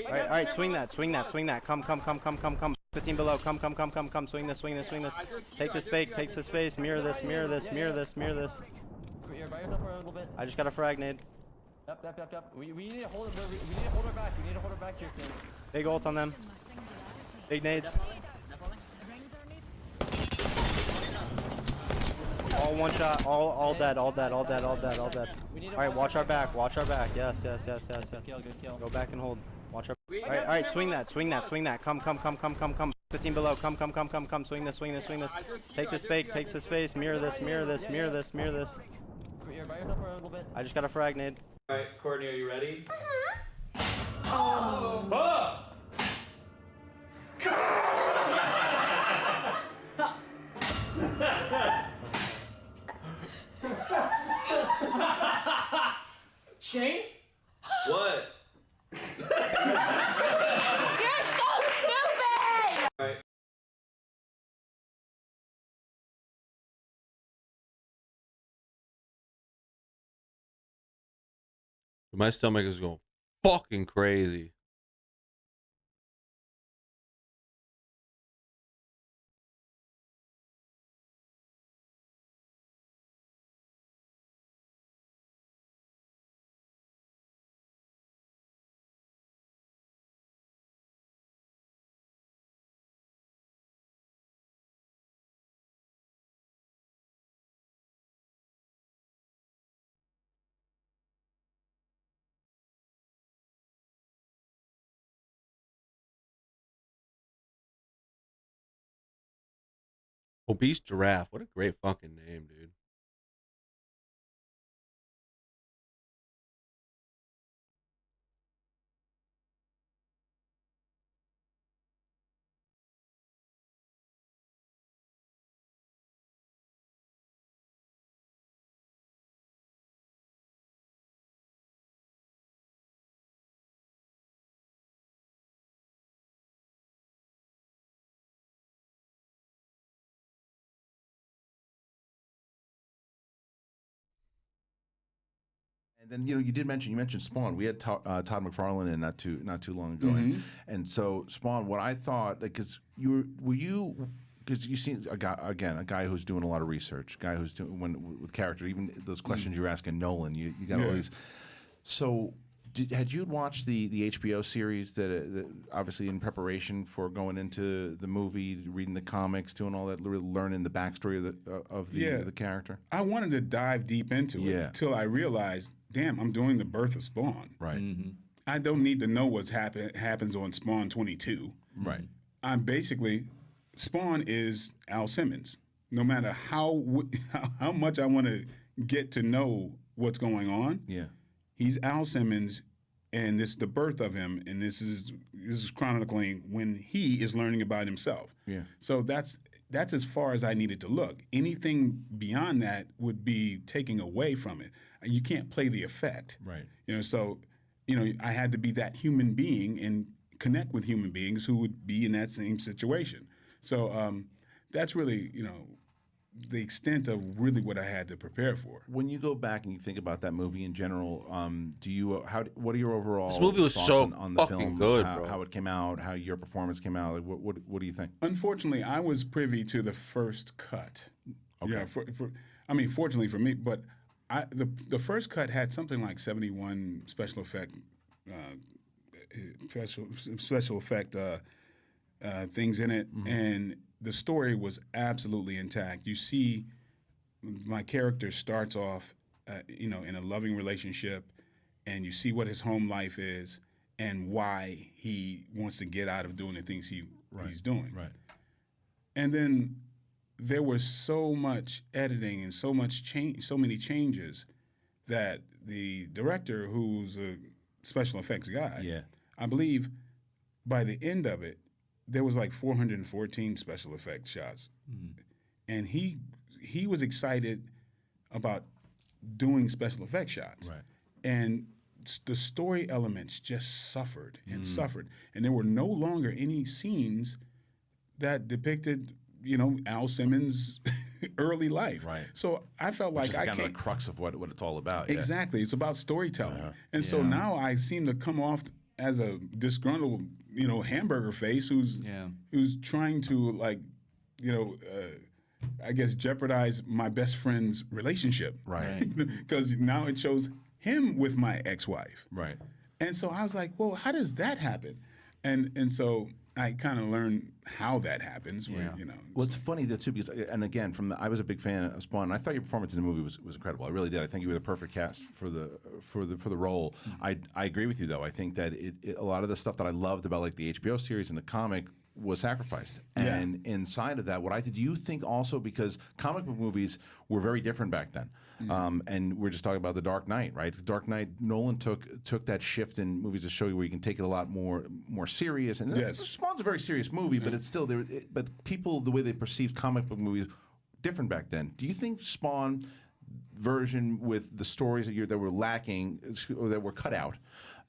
All right, swing that. Come. 15 below, come. Swing this. Take the space, mirror this. You're by yourself for a little bit. I just got a frag nade. Yep. We need to hold her back. Here soon. Big ult on them. Big nades. All one shot, all dead. All right, watch our back. Yes. Good kill. Go back and hold. Watch our. All right, swing that. Come. 15 below, come. Swing this. Take the space, mirror this. You're by yourself for a little bit. I just got a frag nade. All right, Courtney, are you ready? Oh! Shane? What? You're so stupid! All right. My stomach is going fucking crazy. Obese Giraffe. What a great fucking name, dude. And then you mentioned Spawn. We had Todd McFarlane in not too long ago, and so Spawn. What I thought, because because you see a guy who's doing a lot of research, guy who's doing with character. Even those questions you were asking Nolan, you got all these. So had you watched the HBO series that obviously in preparation for going into the movie, reading the comics, doing all that, learning the backstory of the character? I wanted to dive deep into it until I realized, damn, I'm doing the birth of Spawn. Right. Mm-hmm. I don't need to know what's happens on Spawn 22. Right. I'm basically, Spawn is Al Simmons. No matter how much I want to get to know what's going on, he's Al Simmons, and this is the birth of him, and this is chronicling when he is learning about himself. Yeah. So that's as far as I needed to look. Anything beyond that would be taking away from it. You can't play the effect. Right. So I had to be that human being and connect with human beings who would be in that same situation. So that's really, the extent of really what I had to prepare for. When you go back and you think about that movie in general, what are your overall This movie was thoughts so on the fucking film, good, how, bro. how it came out, how your performance came out? Like, what do you think? Unfortunately, I was privy to the first cut. Okay. Yeah, fortunately for me, but the first cut had something like 71 special effect things in it, and the story was absolutely intact. You see, my character starts off, in a loving relationship, and you see what his home life is and why he wants to get out of doing the things he's doing. Right. And then there was so much editing and so many changes that the director, who's a special effects guy, I believe by the end of it, there was like 414 special effects shots, and he was excited about doing special effects shots, Right. and the story elements just suffered and suffered, and there were no longer any scenes that depicted, Al Simmons' early life. Right. So I felt Which like is I kind of can't. the crux of what it's all about. Yeah. Exactly. It's about storytelling. And so Yeah. now I seem to come off as a disgruntled, hamburger face who's trying to I guess jeopardize my best friend's relationship. Right. Because now it shows him with my ex-wife. Right. And so I was like, well, how does that happen? And so I kind of learned how that happens. Where, Well, it's funny though too because, and again, I was a big fan of Spawn. And I thought your performance in the movie was incredible. I really did. I think you were the perfect cast for the role. I agree with you though. I think that a lot of the stuff that I loved about like the HBO series and the comic was sacrificed. Yeah. And inside of that, do you think also because comic book movies were very different back then? And we're just talking about The Dark Knight, right? The Dark Knight, Nolan took that shift in movies to show you where you can take it a lot more serious. And Yes. Spawn's a very serious movie, but it's still there. But people, the way they perceived comic book movies, different back then. Do you think Spawn version with the stories that were lacking or that were cut out?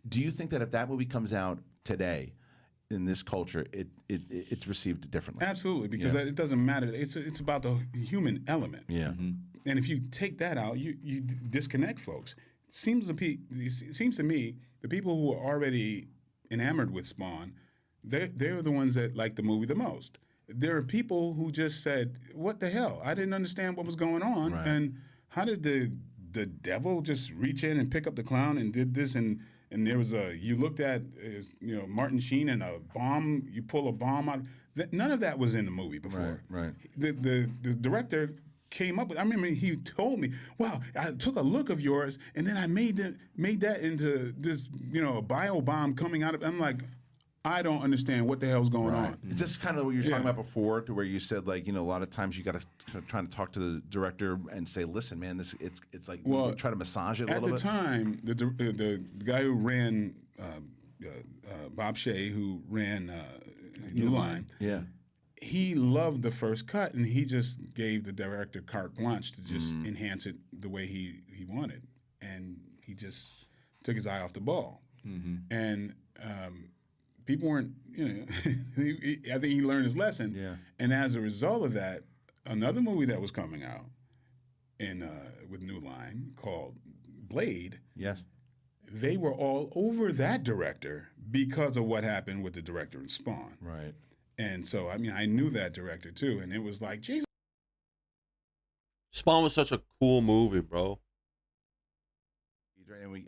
Do you think that if that movie comes out today, in this culture, it's received differently? Absolutely, because it doesn't matter. It's about the human element. Yeah. And if you take that out, you disconnect folks. Seems to me the people who are already enamored with Spawn, they're the ones that like the movie the most. There are people who just said, "What the hell? I didn't understand what was going on, and how did the devil just reach in and pick up the clown and did this and." And there was you looked at, Martin Sheen and a bomb, you pull a bomb out. None of that was in the movie before. Right. The director came up with, I remember he told me, wow, I took a look of yours and then I made that into this, a bio bomb coming out of, I'm like, I don't understand what the hell's going on. It's just kind of what you were talking about before, to where you said a lot of times you got to try to talk to the director and say, listen, man, it's like try to massage it a little bit. At the time, the guy who ran Bob Shea, who ran New Line, he loved the first cut, and he just gave the director carte blanche to just enhance it the way he wanted, and he just took his eye off the ball, and. People weren't, I think he learned his lesson. Yeah. And as a result of that, another movie that was coming out with New Line called Blade. Yes. They were all over that director because of what happened with the director in Spawn. Right. And so, I knew that director too. And it was like, Jesus. Spawn was such a cool movie, bro.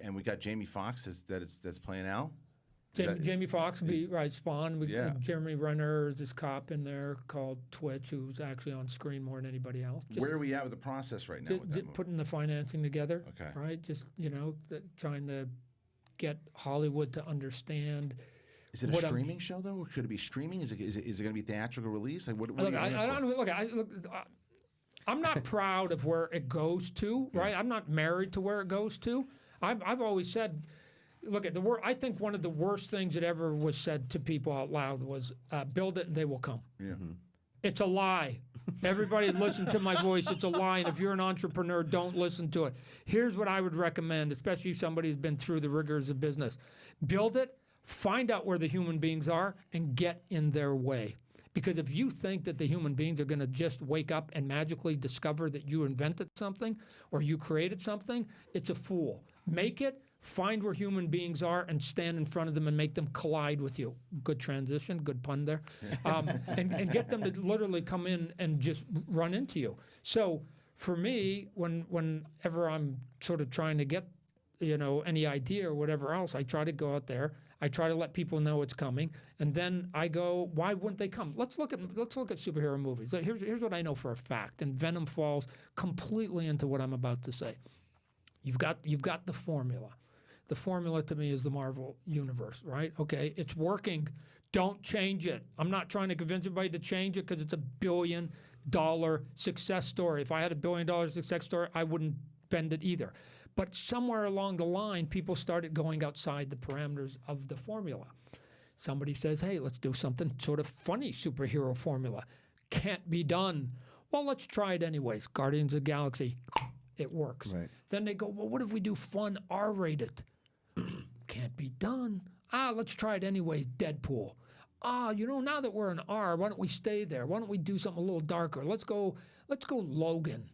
And we got Jamie Foxx that's playing Al. Jamie Foxx will be Spawn. Jeremy Renner, this cop in there called Twitch, who's actually on screen more than anybody else. Where are we at with the process right now? With that putting the financing together. Okay. Right. Just trying to get Hollywood to understand. Is it a streaming show though? Or could it be streaming? Is it going to be theatrical release? Like what I'm not proud of where it goes to. Right. I'm not married to where it goes to. I've always said. Look at the word. I think one of the worst things that ever was said to people out loud was, "Build it and they will come." Yeah. It's a lie. Everybody listen to my voice. It's a lie. And if you're an entrepreneur, don't listen to it. Here's what I would recommend, especially if somebody who's been through the rigors of business: build it, find out where the human beings are, and get in their way. Because if you think that the human beings are going to just wake up and magically discover that you invented something or you created something, it's a fool. Make it. Find where human beings are and stand in front of them and make them collide with you. Good transition, good pun there. And get them to literally come in and just run into you. So for me, whenever I'm sort of trying to get, any idea or whatever else, I try to go out there. I try to let people know it's coming, and then I go, why wouldn't they come? Let's look at superhero movies. Here's what I know for a fact, and Venom falls completely into what I'm about to say. You've got the formula. The formula to me is the Marvel Universe, right? Okay, it's working. Don't change it. I'm not trying to convince everybody to change it because it's $1 billion success story. If I had $1 billion success story, I wouldn't bend it either. But somewhere along the line, people started going outside the parameters of the formula. Somebody says, hey, let's do something sort of funny superhero formula. Can't be done. Well, let's try it anyways. Guardians of the Galaxy, it works. Right. Then they go, well, what if we do fun R-rated? Can't be done. Let's try it anyway. Deadpool. Now that we're in R, why don't we stay there? Why don't we do something a little darker? Let's go Logan.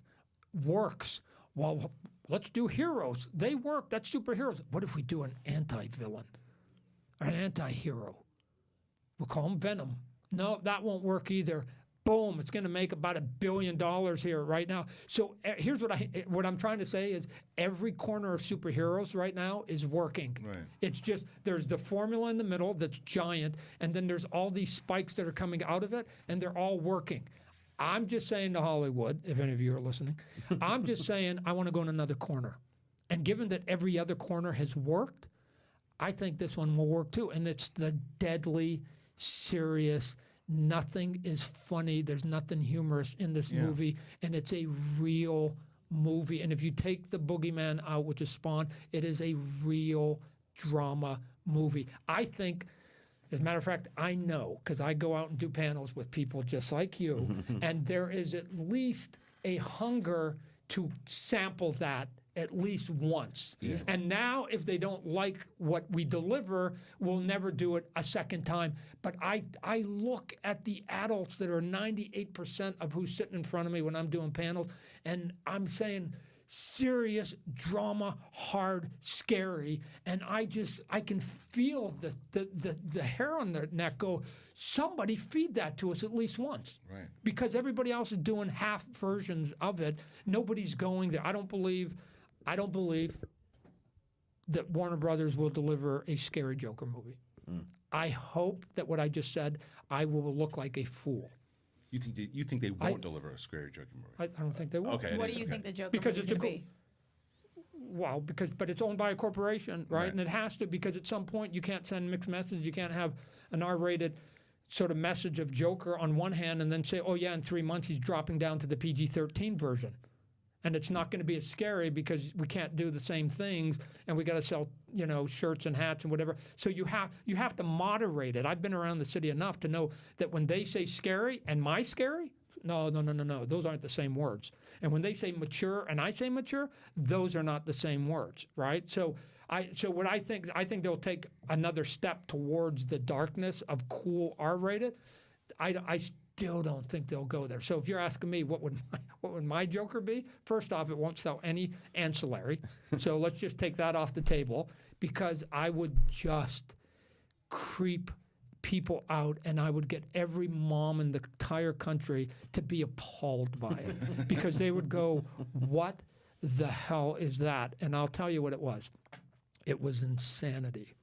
Works. Well, let's do heroes. They work. That's superheroes. What if we do an anti-villain? An anti-hero? We'll call him Venom. No, that won't work either. Boom, it's going to make about $1 billion here right now. So here's what I'm trying to say is every corner of superheroes right now is working. Right. It's just there's the formula in the middle that's giant, and then there's all these spikes that are coming out of it, and they're all working. I'm just saying to Hollywood, if any of you are listening, I'm just saying I want to go in another corner. And given that every other corner has worked, I think this one will work too. And it's the deadly, serious, nothing is funny. There's nothing humorous in this movie, and it's a real movie. And if you take the boogeyman out, which is Spawn, it is a real drama movie. I think, as a matter of fact, I know because I go out and do panels with people just like you, and there is at least a hunger to sample that at least once. Yeah. And now if they don't like what we deliver, we'll never do it a second time. But I look at the adults that are 98% of who's sitting in front of me when I'm doing panels, and I'm saying serious drama, hard, scary, and I can feel the hair on their neck go, somebody feed that to us at least once. Right. Because everybody else is doing half versions of it. Nobody's going there. I don't believe that Warner Brothers will deliver a scary Joker movie. I hope that what I just said, I will look like a fool. You think they won't deliver a scary Joker movie? I don't think they will. Okay. What do you think the Joker because movie's it's going to be? Well, but it's owned by a corporation, right? And it has to, because at some point you can't send mixed messages. You can't have an R-rated sort of message of Joker on one hand and then say, oh yeah, in 3 months he's dropping down to the PG-13 version. And it's not going to be as scary because we can't do the same things, and we got to sell, shirts and hats and whatever. So you have to moderate it. I've been around the city enough to know that when they say scary and my scary, no, those aren't the same words. And when they say mature and I say mature, those are not the same words, right? So I think they'll take another step towards the darkness of cool R-rated. I still don't think they'll go there. So if you're asking me what would my Joker be, first off, it won't sell any ancillary. So let's just take that off the table, because I would just creep people out, and I would get every mom in the entire country to be appalled by it, because they would go, what the hell is that? And I'll tell you what it was. It was insanity.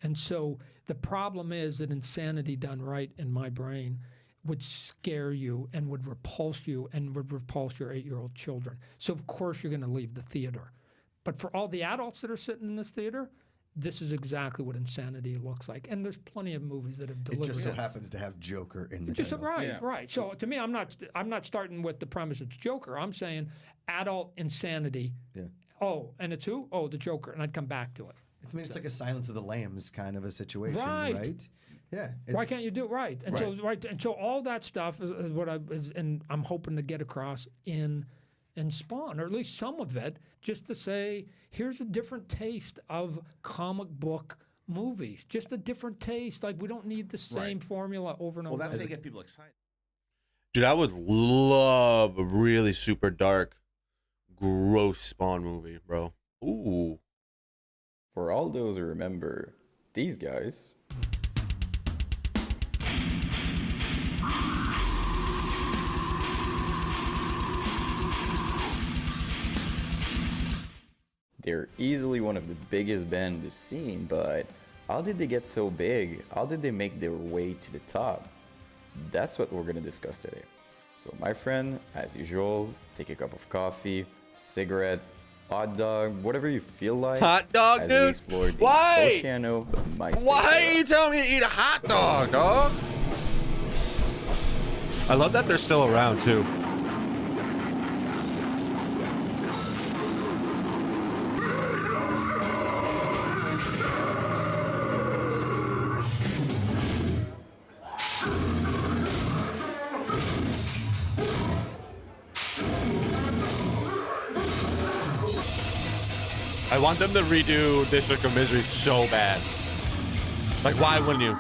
And so the problem is that insanity done right in my brain would scare you and would repulse you and would repulse your 8-year-old children. So of course you're going to leave the theater. But for all the adults that are sitting in this theater, this is exactly what insanity looks like. And there's plenty of movies that have delivered. It just so happens to have Joker in the just title. Right. So to me, I'm not starting with the premise it's Joker. I'm saying adult insanity. Yeah. Oh, and it's who? Oh, the Joker. And I'd come back to it. I mean, it's like a Silence of the Lambs kind of a situation, right? Yeah. Why can't you do it right? And so all that stuff is what and I'm hoping to get across in Spawn, or at least some of it, just to say, here's a different taste of comic book movies. Just a different taste. Like, we don't need the same formula over and over. Well, that's to get people excited. Dude, I would love a really super dark, gross Spawn movie, bro. Ooh. For all those who remember these guys. They're easily one of the biggest bands we've seen, but how did they get so big? How did they make their way to the top? That's what we're gonna discuss today. So my friend, as usual, take a cup of coffee, cigarette, hot dog, whatever you feel like. Hot dog, as dude? We explore the Why? Oceano Maestro. Why are you telling me to eat a hot dog, dog? I love that they're still around, too. I want them to redo District of Misery so bad. Like, why wouldn't you?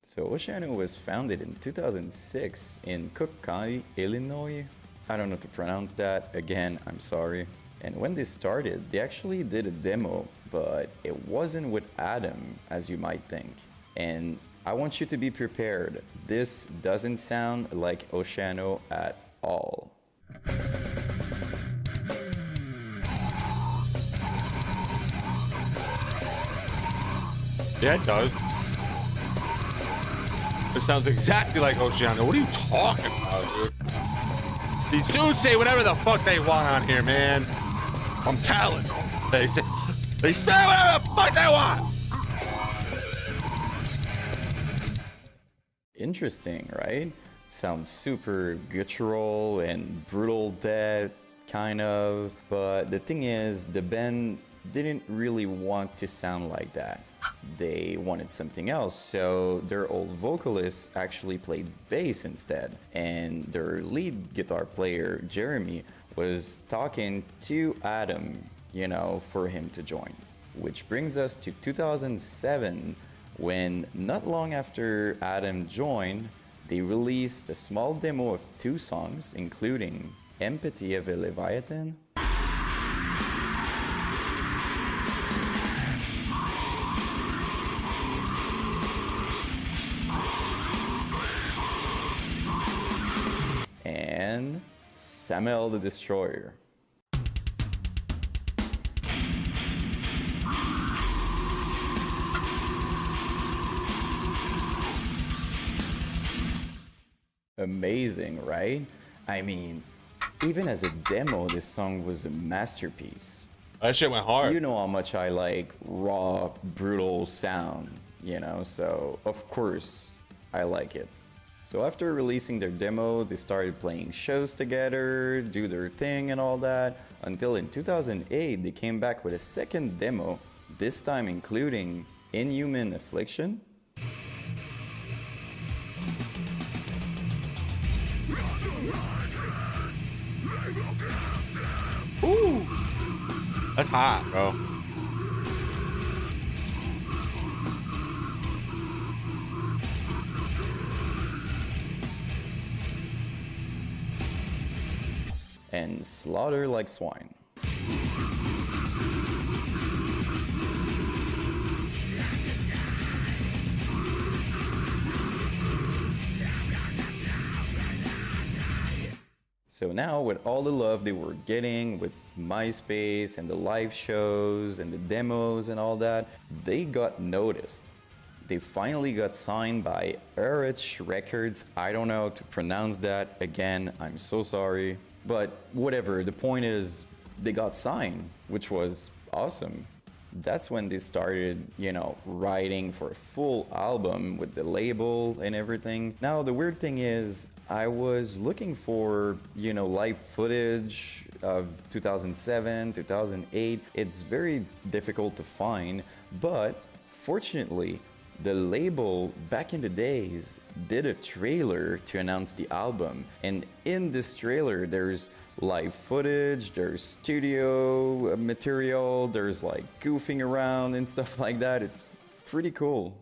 So Oceano was founded in 2006 in Cook County, Illinois. I don't know how to pronounce that. Again, I'm sorry. And when they started, they actually did a demo, but it wasn't with Adam, as you might think. And I want you to be prepared. This doesn't sound like Oceano at all. Yeah, it does. It sounds exactly like Oceano. What are you talking about, dude? These dudes say whatever the fuck they want on here, man. I'm telling you. They say whatever the fuck they want. Interesting, right? Sounds super guttural and brutal death, kind of. But the thing is, the band didn't really want to sound like that. They wanted something else, so their old vocalist actually played bass instead. And their lead guitar player, Jeremy, was talking to Adam, you know, for him to join. Which brings us to 2007, when not long after Adam joined, they released a small demo of 2 songs, including Empathy of a Leviathan and Samael the Destroyer. Amazing, right? I mean, even as a demo, this song was a masterpiece. That shit went hard. You know how much I like raw, brutal sound, you know, so of course I like it. So after releasing their demo, they started playing shows together, do their thing and all that, until in 2008 they came back with a second demo, this time including Inhuman Affliction, ooh, that's hot, bro. and Slaughter Like Swine. So now, with all the love they were getting with MySpace and the live shows and the demos and all that, they got noticed. They finally got signed by RH Records. I don't know how to pronounce that. Again, I'm so sorry. But whatever, the point is, they got signed, which was awesome. That's when they started, you know, writing for a full album with the label and everything. Now, the weird thing is, I was looking for, you know, live footage of 2007, 2008. It's very difficult to find, but fortunately, the label back in the days did a trailer to announce the album. And in this trailer, there's live footage, there's studio material, there's like goofing around and stuff like that. It's pretty cool.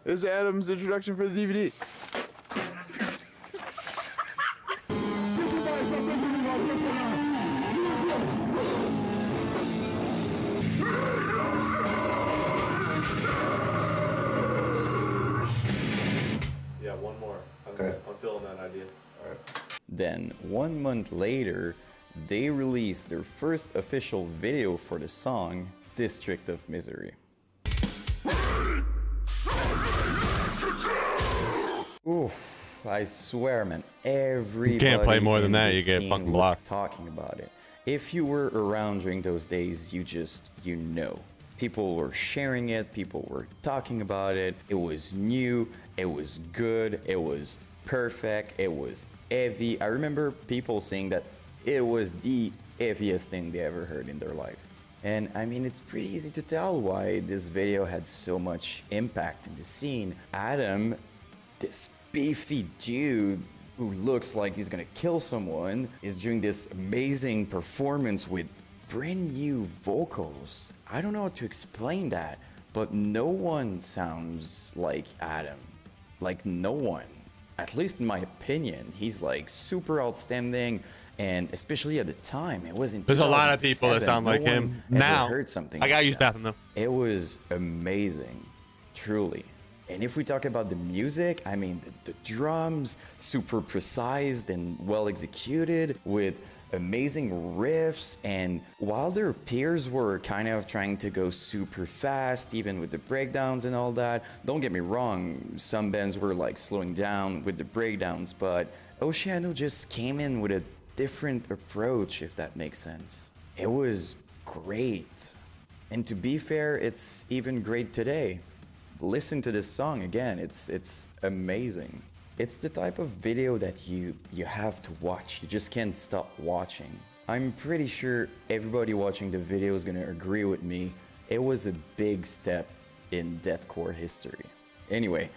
This is Adam's introduction for the DVD. Yeah, one more. I'm feeling that idea. All right. Then 1 month later, they released their first official video for the song, District of Misery. Oof, I swear, man, everybody You can't play more than in that, the you get scene fucking was blocked. talking about it. If you were around during those days, you know. People were sharing it, people were talking about it. It was new, it was good, it was perfect, it was heavy. I remember people saying that it was the heaviest thing they ever heard in their life. And I mean, it's pretty easy to tell why this video had so much impact in the scene. Adam, this beefy dude who looks like he's gonna kill someone, is doing this amazing performance with brand new vocals. I don't know how to explain that, but no one sounds like Adam. Like, no one. At least in my opinion, he's like super outstanding. And especially at the time, it wasn't. There's a lot of people that sound like him now. Heard something. I gotta use bathroom though. It was amazing, truly. And if we talk about the music, I mean, the drums, super precise and well executed with amazing riffs. And while their peers were kind of trying to go super fast, even with the breakdowns and all that, don't get me wrong, some bands were like slowing down with the breakdowns, but Oceano just came in with a different approach, if that makes sense. It was great. And to be fair, it's even great today. Listen to this song again, it's amazing. It's the type of video that you have to watch. You just can't stop watching. I'm pretty sure everybody watching the video is gonna agree with me. It was a big step in deathcore history. Anyway,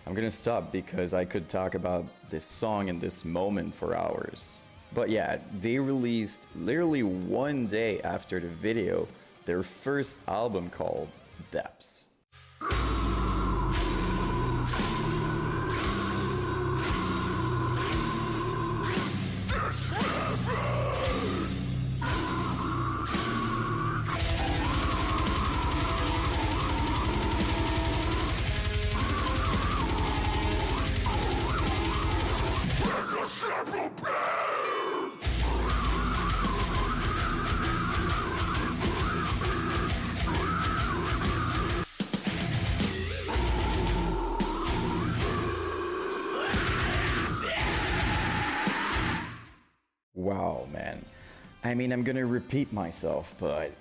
I'm gonna stop because I could talk about this song and this moment for hours. But yeah, they released literally one day after the video their first album called Depths. Wow, man. I mean, I'm gonna repeat myself, but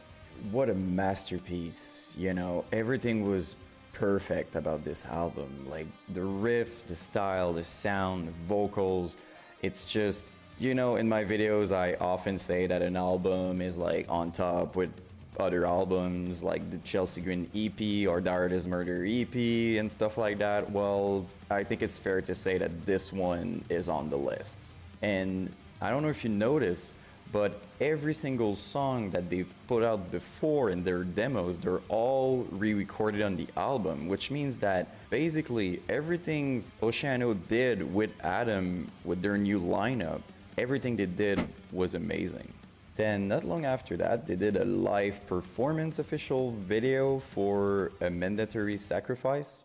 what a masterpiece, you know? Everything was perfect about this album. Like, the riff, the style, the sound, the vocals. It's just, you know, in my videos, I often say that an album is like on top with other albums, like the Chelsea Green EP or Dara Does Murder EP and stuff like that. Well, I think it's fair to say that this one is on the list. And I don't know if you noticed, but every single song that they've put out before in their demos, they're all re-recorded on the album, which means that basically everything Oceano did with Adam, with their new lineup, everything they did was amazing. Then not long after that, they did a live performance official video for A Mandatory Sacrifice.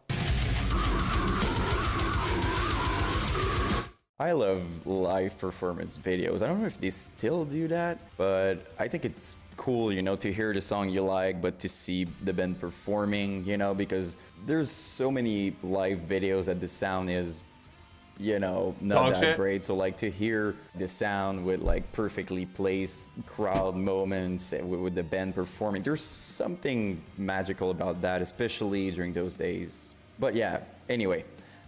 I love live performance videos. I don't know if they still do that, but I think it's cool, you know, to hear the song you like, but to see the band performing, you know, because there's so many live videos that the sound is, you know, not that great. So like to hear the sound with like perfectly placed crowd moments with the band performing, there's something magical about that, especially during those days. But yeah, anyway.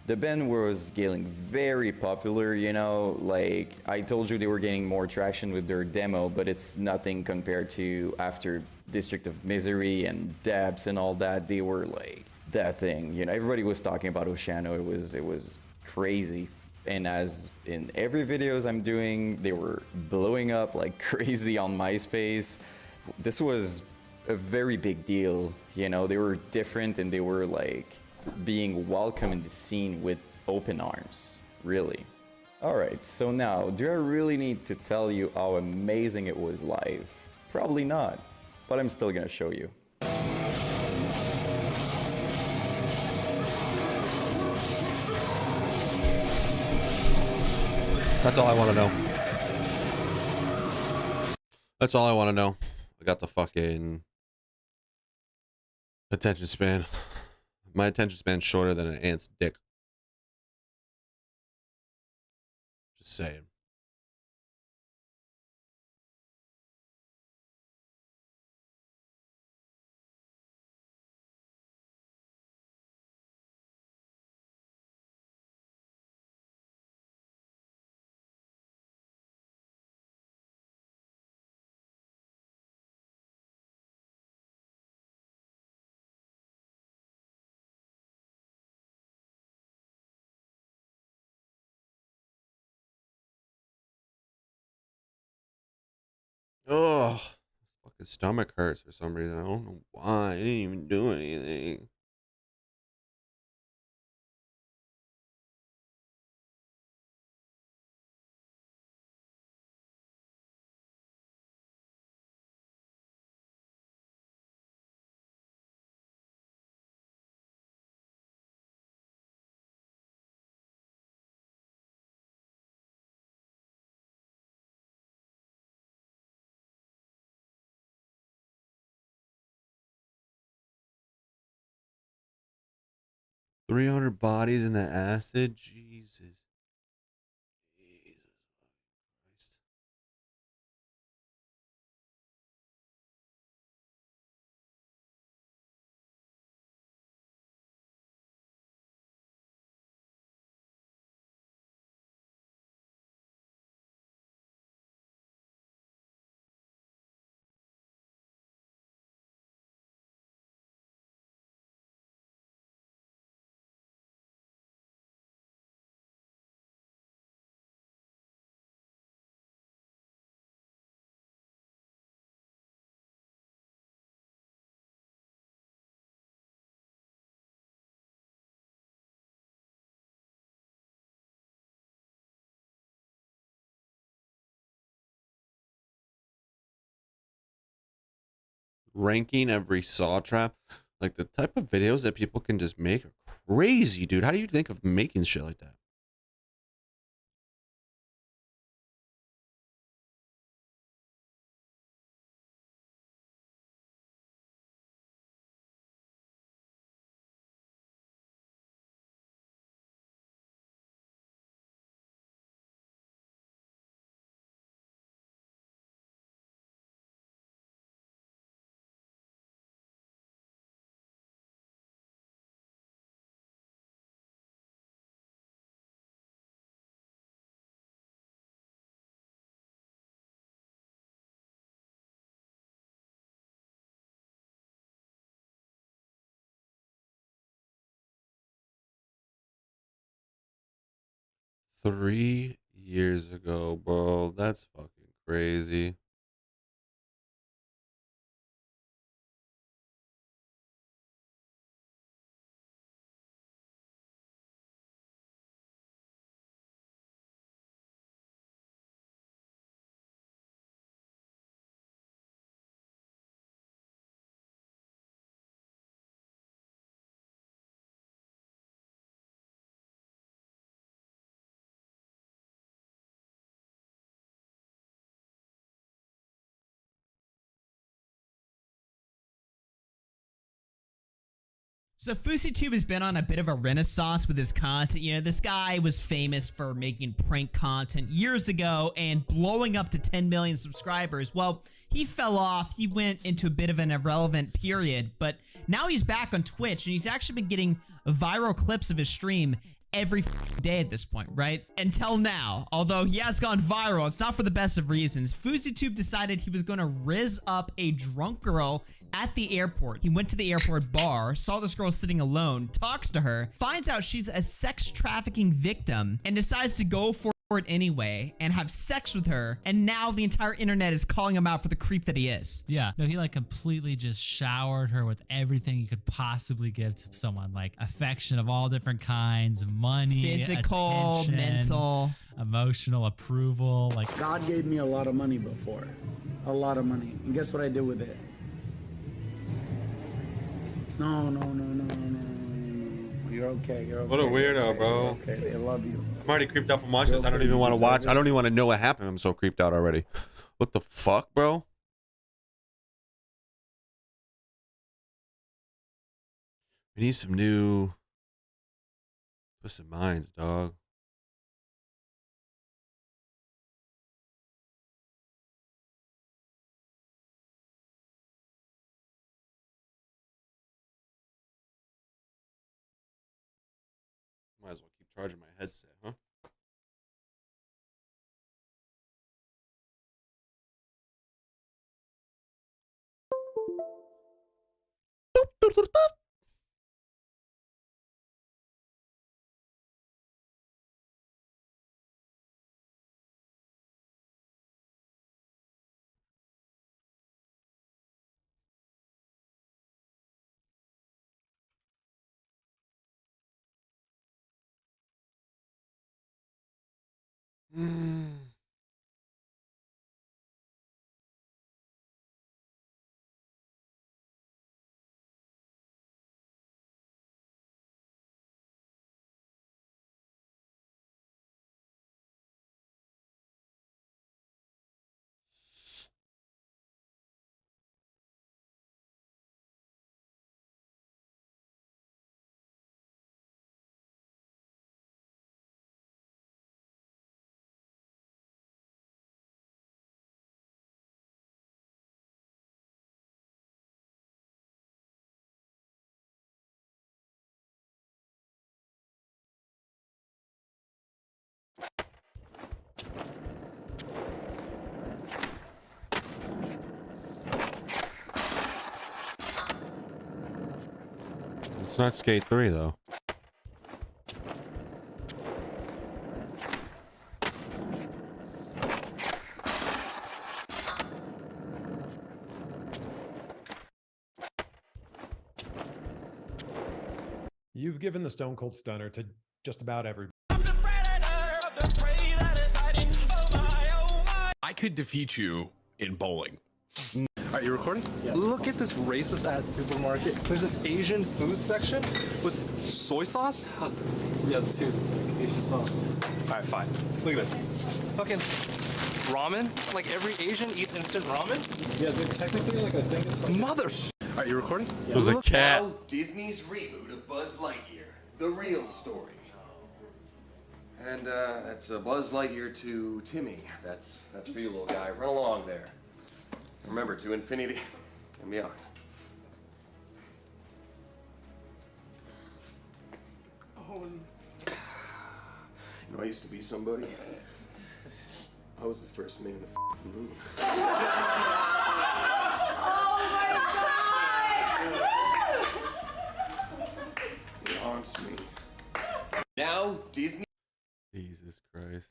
The band was getting very popular, you know, like I told you they were getting more traction with their demo, but it's nothing compared to after District of Misery and Depths and all that. They were like that thing, you know, everybody was talking about Oceano. It was crazy. And as in every videos I'm doing, they were blowing up like crazy on MySpace. This was a very big deal, you know, they were different and they were like being welcome in the scene with open arms, really. Alright, so now, do I really need to tell you how amazing it was live? Probably not, but I'm still gonna show you. That's all I want to know. That's all I want to know. I got the fucking attention span. My attention span's shorter than an ant's dick. Just saying. Oh, fucking stomach hurts for some reason. I don't know why. I didn't even do anything. $300 bodies in the acid? Jesus. Ranking every saw trap. Like the type of videos that people can just make are crazy, dude. How do you think of making shit like that? Three years ago, bro. That's fucking crazy. So FouseyTube has been on a bit of a renaissance with his content. You know, this guy was famous for making prank content years ago and blowing up to 10 million subscribers. Well, he fell off. He went into a bit of an irrelevant period, but now he's back on Twitch and he's actually been getting viral clips of his stream every day at this point, right? Until now, although he has gone viral, it's not for the best of reasons. FouseyTube decided he was going to rizz up a drunk girl at the airport. He went to the airport bar, saw this girl sitting alone, talks to her, finds out she's a sex trafficking victim, and decides to go for it anyway and have sex with her, and now the entire internet is calling him out for the creep that he is. Yeah, no, he like completely just showered her with everything you could possibly give to someone, like affection of all different kinds, money, physical, attention, mental, emotional approval. Like, God gave me a lot of money before, a lot of money, and guess what I did with it? No. You're okay. You're okay. What a weirdo, bro. Okay, they love you. I'm already creeped out from watching this. I don't even want to watch. I don't even want to know what happened. I'm so creeped out already. What the fuck, bro? We need some new Twisted Minds, dog. Might as well keep charging my headset, huh? It's not Skate 3 though. You've given the Stone Cold Stunner to just about everybody. I could defeat you in bowling. Are you recording? Yeah. Look at this racist ass supermarket. There's an Asian food section with soy sauce. Yeah, the two. It's like Asian sauce. All right, fine. Look at this. Fucking ramen. Like every Asian eats instant ramen. Yeah, dude. Technically, like I think it's like mother. Are you recording? Yeah. It was a cat. Now, Disney's reboot of Buzz Lightyear, the real story. And that's Buzz Lightyear to Timmy. That's for you, little guy. Run along there. Remember, to infinity and beyond. Oh, you know, I used to be somebody. I was the first man in the f***ing moon. It haunts me. Now, Disney. Jesus Christ.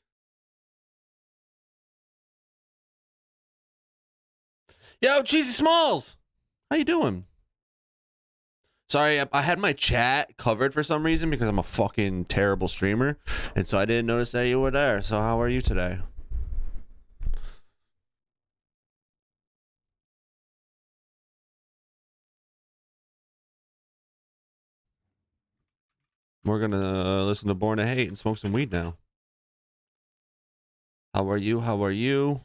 Yo, Cheesy Smalls! How you doing? Sorry, I had my chat covered for some reason because I'm a fucking terrible streamer. And so I didn't notice that you were there. So how are you today? We're gonna listen to Born to Hate and smoke some weed now. How are you? How are you?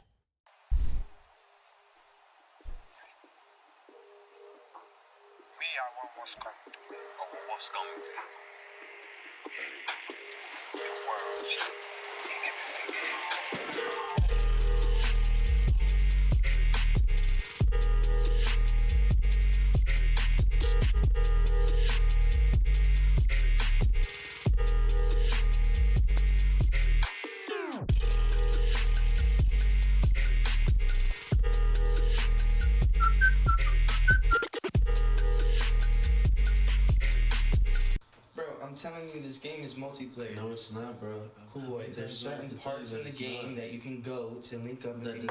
This game is multiplayer. No, it's not, bro. Cool. There's certain parts in the game that you can go to link up and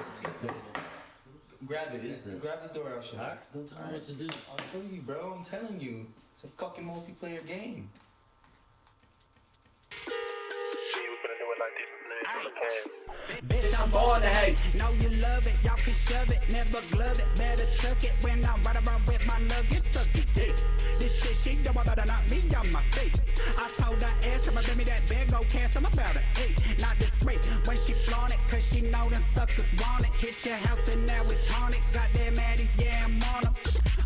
grab it. Grab the door, I'll show you. Alright, don't tell me what to do. I'll show you, bro. I'm telling you. It's a fucking multiplayer game. Bitch, I'm born to hate. Know you love it, y'all can shove it, never glove it. Better tuck it when I'm right around with my nuggets. Suck it, dick. This shit, she don't want to knock me on my face. I told her ass, come and bring me that bag, go cash, I'm about it. Hey, not discreet when she flaunt it, cause she know them suckers want it. Hit your house and now it's haunted. Got them addies, yeah, I'm on them.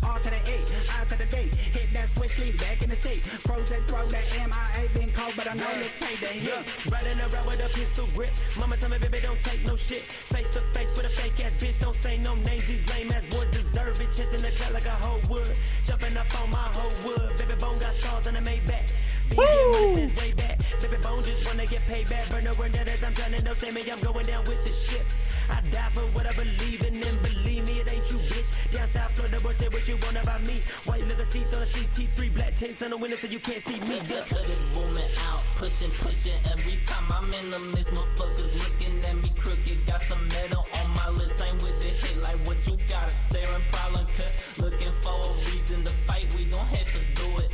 R to the A, I to the D. Hit that switch, lean back in the seat. Frozen throw that MIA, been cold, but I know you take the hit. Riding around with a pistol grip. Mama tell me, baby, don't take no shit. Face to face with a fake ass bitch, don't say no names. These lame ass boys deserve it. Chest in the cut like a whole wood. Jumping up on my whole wood. Baby Bone got scars on the Maybach. Been getting money since way back. Baby Bone just wanna get paid back. Burn over that as I'm trying to say me, I'm going down with the ship. I die for what I believe in, and believe me, it ain't you, bitch. Down south Florida, boy, say what you want about me. White leather seats on a CT3, black tints on the window so you can't see me. Yeah. Cut it booming out, pushing. Every time I'm in the midst, motherfuckers looking at me crooked. Got some metal on my list, ain't with the hit like what you got. A staring problem cut, looking for a reason to fight. We gon' have to do it.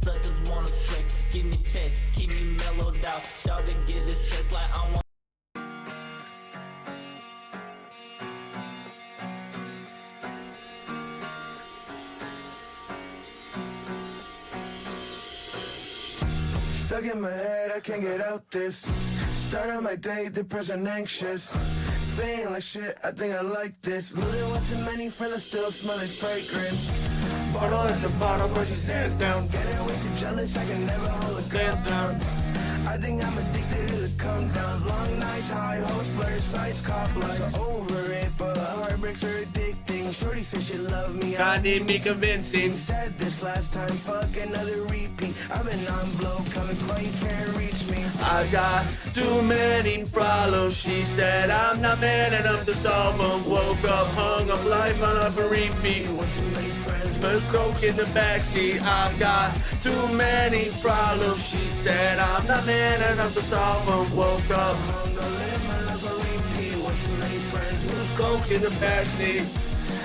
Suckers wanna flex, give me checks, keep me mellowed out. Shout to get it sex like I want. Stuck in my head, I can't get out this. Started my day depressed and anxious. Feeling like shit, I think I like this. Losing one too many friends, I still smell like fragrance. Bottle at the bottom, cause she's hands down. Getting way too jealous, I can never hold a gun down. I think I'm addicted to the come downs. Long nights, high hopes, blurred sights, cop lights. Over it, but heartbreaks are addicting. Shorty said she loved me, I need me convincing. Said this last time, fuck another repeat. I've been on blow, coming quiet, you can't reach me. I got too many problems. She said I'm not man enough to solve them. Woke up, hung up, life on up a repeat. First coke in the backseat. I've got too many problems. She said I'm not man enough to solve them. Woke up, hung up, live my life on repeat. One too many friends. First coke in the backseat.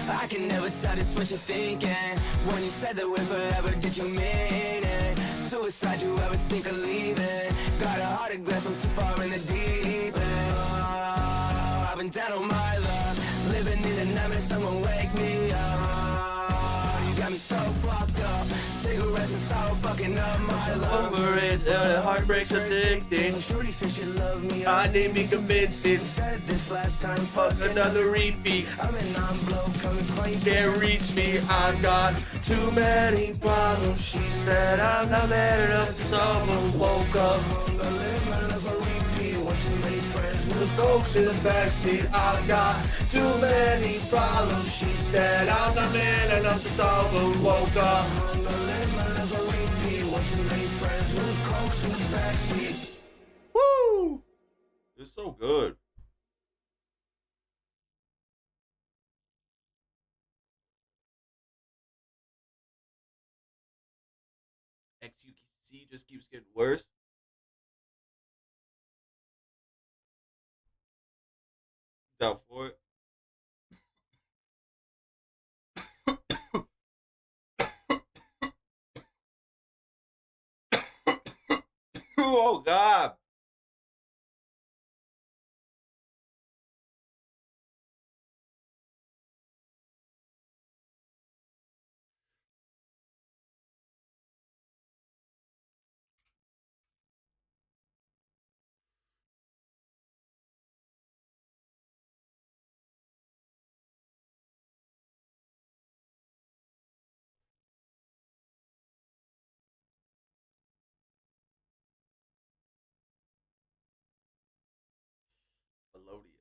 I can never tell just what you're thinking. When you said that we're forever, did you mean it? Suicide, you ever think of leaving? Got a heart of glass, I'm too far in the deep end. Oh, I've been down on my luck, living in the nightmare, someone wake me up. You got me so fucked up, cigarettes and sour fucking up my lungs. Over it, heartbreak's addicting. Shorty said she loved me, I need me convincing. Said this last time, fuck another repeat. I've been on blow, coming quiet, Can't reach me, I've got too many problems. She said I'm not man enough to solve them. Woke up, hung up, live my life on repeat. One too many friends, with folks in the backseat. I've got too many problems. She said I'm not man enough to solve them. Woke up, hung up, live my life on repeat. One too many friends, with folks in the backseat. Woo! It's so good. XQC just keeps getting worse. Down for it. Oh God. Melodious.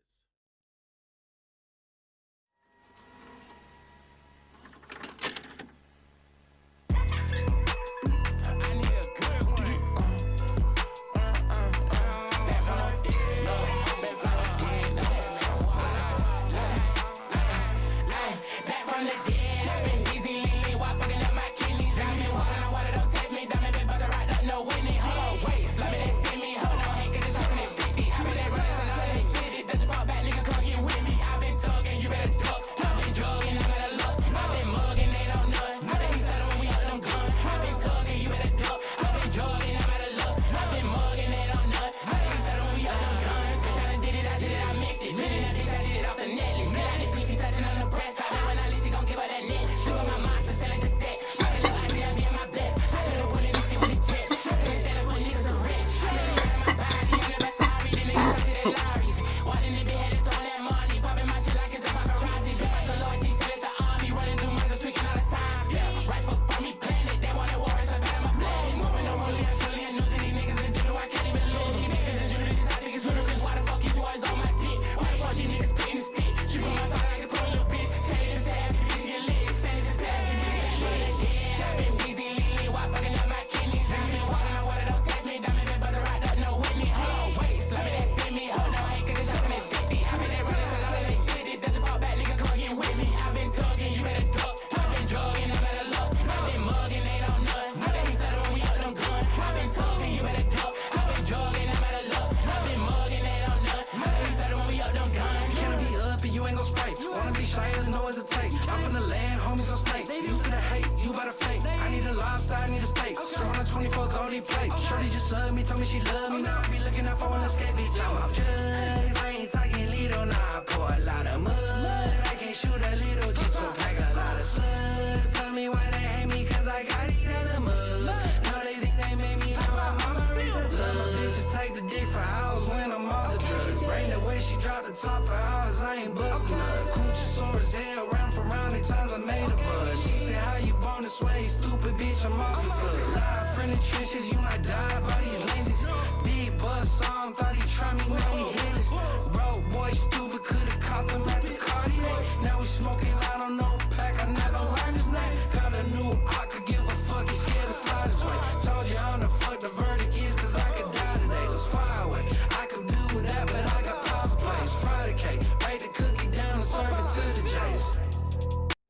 knows when I'm off the drugs. Brain the way she dropped the top for hours, I ain't busting her. Coochie sore as hell, round for round, the times I made a buzz. She said, how you born this way, stupid bitch, I'm officer. Live from the trenches, you might die by these lenses. Big buzz song, thought he tried me, now he hitless. Bro, boy, stupid, could've caught them at the Cartier. Now we smoking loud on no pack, I never learned his name. Got a new I could give a fuck, he's scared to slide his way. Told you I'm the fuck the verdict is, cause I could die today, let's fly away. I could do that, but I got pause plays. Fry the cake, break the cookie down and serve it to the J's.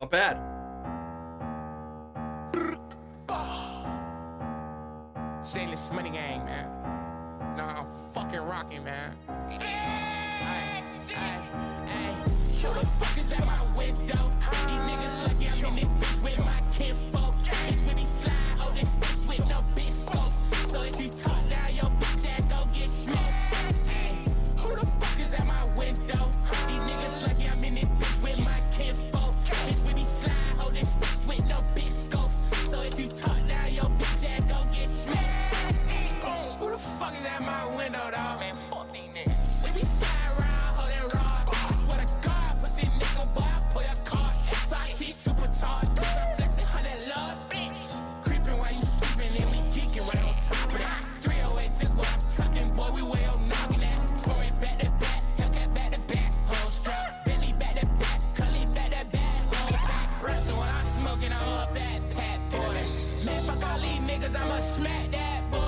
Not bad. Shameless money gang, man. Nah, I'm fucking rocking, man. Who the fuck is at my window? These niggas lucky I'm in this bitch with my kinfolk. Bitch with me slide, hold this bitch with no bitch scopes. So if you talk now, your bitch ass gon' get smoked. Ay, who the fuck is at my window? These niggas lucky I'm in this bitch with my kinfolk. Bitch with me slide, hold this bitch with no bitch scopes. So if you talk now, your bitch ass gon' get smoked. Who the fuck is at my window, dawg? Man, fuck these niggas. We be slide around, hold it raw. I swear to God, pussy nigga, boy, I pull your card. SIT super charged, I'm flexing 100 love, bitch. Creeping while you sleeping, and we geeking right on top of that. 308 is what I'm tucking, boy, we way on knocking that. Tory back to back, Hellcat back to back, whole strap. Bentley back to back, Cully back to back, whole back. Russell when I'm smoking, I'm a backpack, boy. Man, fuck all these niggas, I'ma smack that, boy.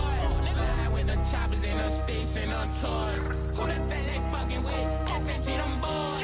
Lie with the choppers and the sticks and the toys. Who the think they fucking with? SNG them boys.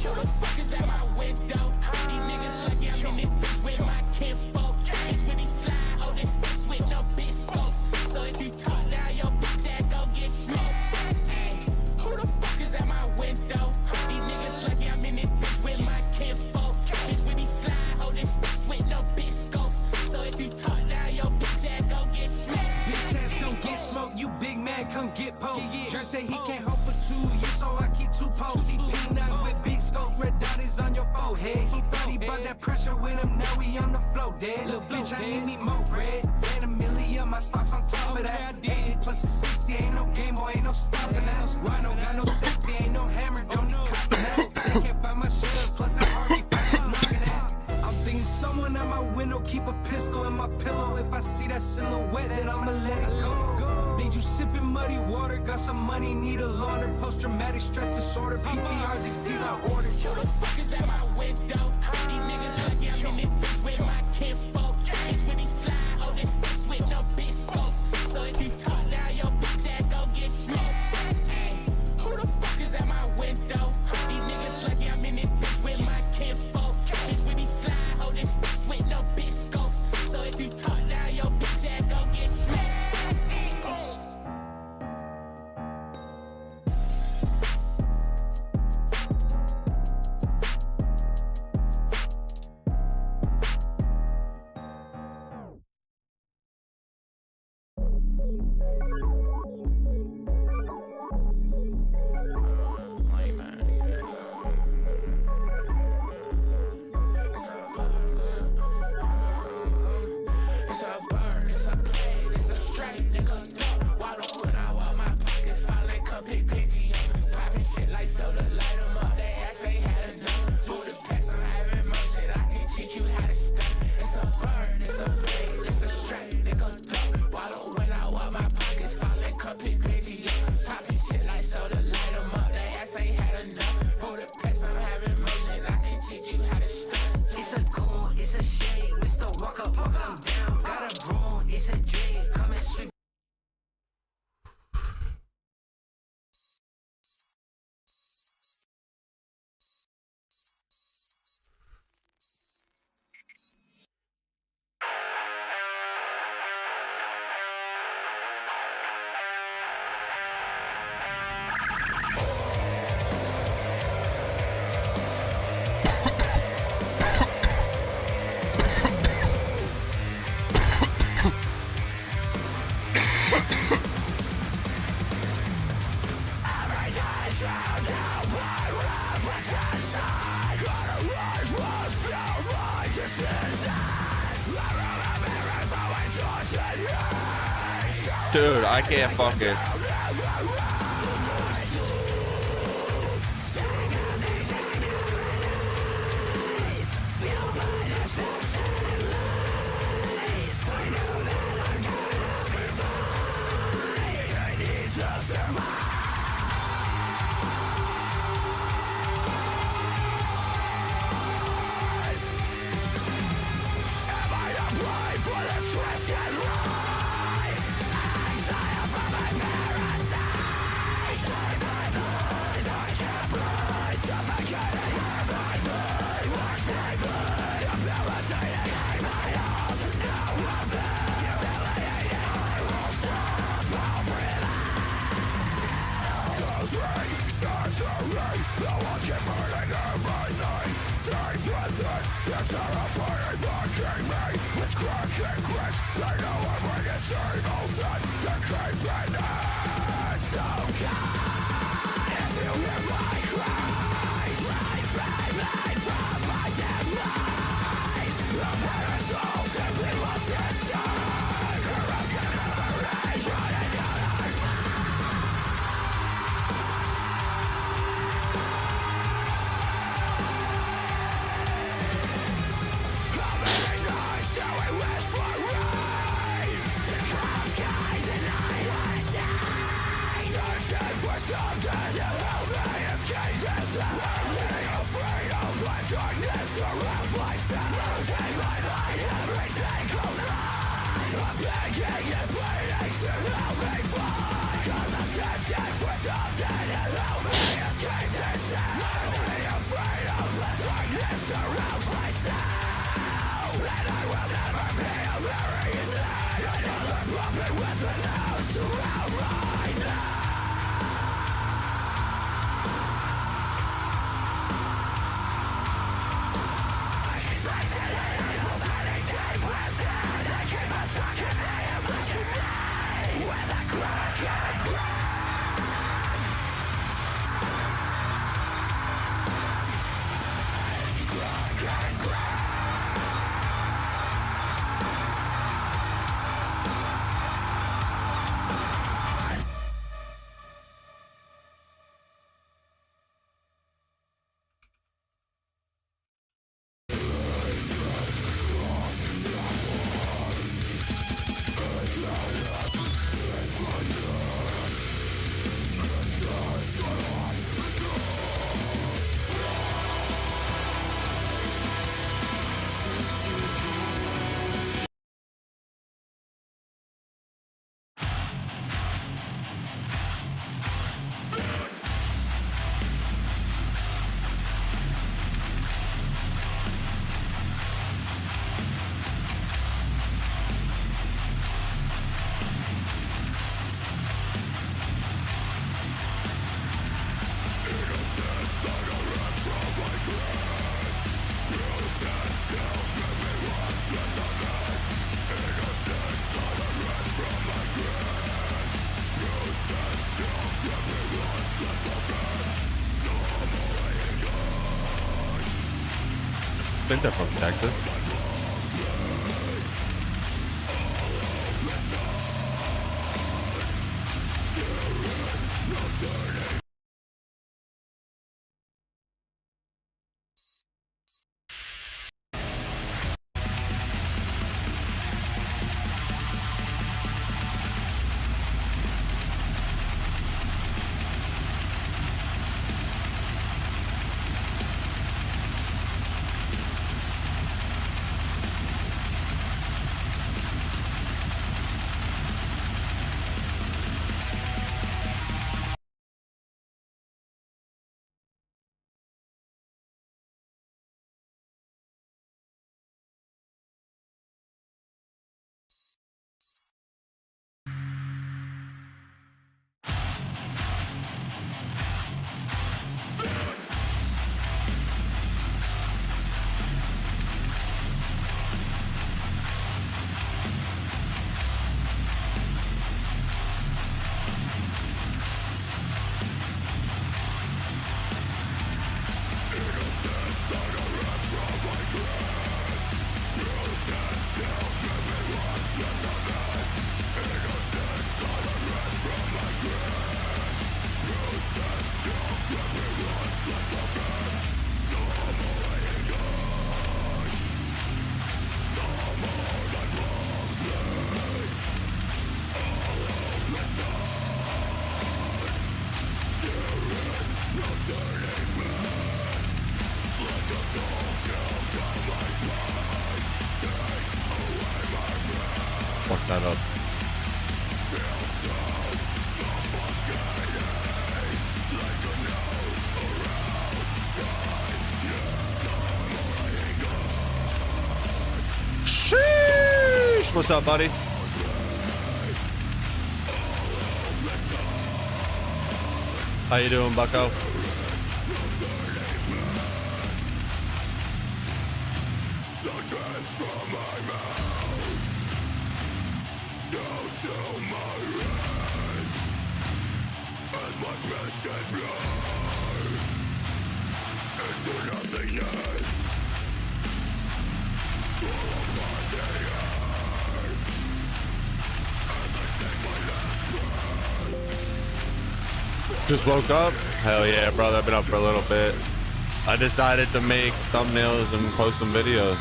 Who the fuck is at my window? These niggas lucky I'm in this bitch with my kinfolk. Bitch with me slide, hold this bitch with no bitch scopes. So if you talk now, your bitch ass gon' get smoked. Ay, who the fuck is at my window? These niggas lucky I'm in this bitch with my kinfolk. Bitch with me slide, hold this bitch with no bitch scopes. So if you talk now, your bitch ass gon' get smoked. Bitch ass don't get smoked, you big man, come get poked. Jerry say he can't hold for 2 years, so I keep 2 posts. He P9s with big scopes, red dot is on your forehead. He thought he brought that pressure with him, now we on the flow dead. Little bitch, I need me more bread. And a million, my stocks on top of that. 80 plus a 60, ain't no game boy, ain't no stopping that. Rhino got no safety, ain't no hammer, don't need cotton metal. They can't find my shit, plus I already found knocking that. I'm thinking someone at my window, keep a pistol in my pillow. If I see that silhouette, then I'ma let it go. Need you sipping muddy water, got some money, need a launder. Post-traumatic stress disorder, PTRs, XTs I ordered. Who the fuck is at my window? These niggas lucky I'm in this bitch with my kinfolk. Bitch with me slide, hold this bitch with no bitch scopes. So if you talk now, your bitch ass gon' get smoked. Ay, who the fuck is at my window? These niggas lucky I'm in this bitch with my kinfolk. Bitch with me slide, hold this bitch with no bitch scopes. So if you talk now, your bitch ass gon' get smoked. It's a bird, it's a plane, it's a straight nigga duck. Why don't when I walk my pockets falling, come pick piggy up. Popping shit like soda, light 'em up, they ass ain't had enough. Through the past, I'm having motion, I can teach you how to stop. It's a bird, it's a plane, it's a straight nigga duck. Why don't when I walk my pockets falling, come pick piggy up. Popping shit like soda, light 'em up, they ass ain't had enough. Through the past, I'm having motion, I can teach you how to stop. It's a goon, it's a shade, Mr. Walk up, I'm down. Got a broom, it's a dream, come and sweep. Dude, I can't fucking. I think they're from Texas. Fuck that up. Sheesh! What's up, buddy? How you doing, Bucko? Just woke up? Hell yeah, brother. I've been up for a little bit. I decided to make thumbnails and post some videos.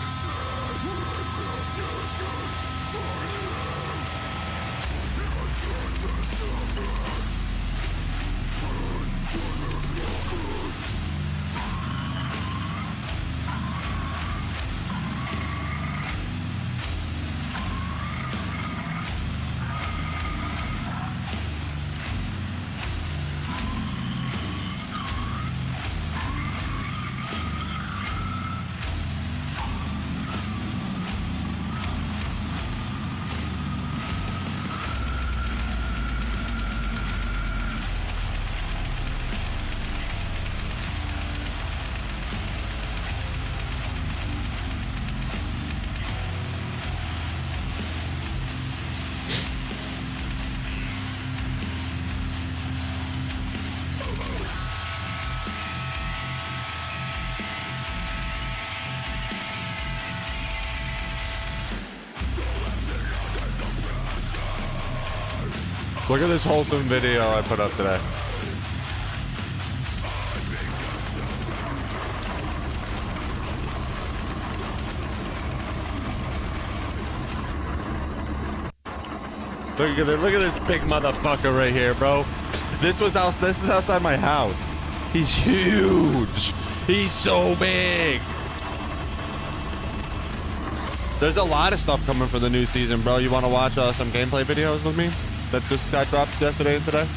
Look at this wholesome video I put up today. Look at this big motherfucker right here, bro. This is outside my house. He's huge. He's so big. There's a lot of stuff coming for the new season, bro. You want to watch some gameplay videos with me? That just got dropped yesterday and today.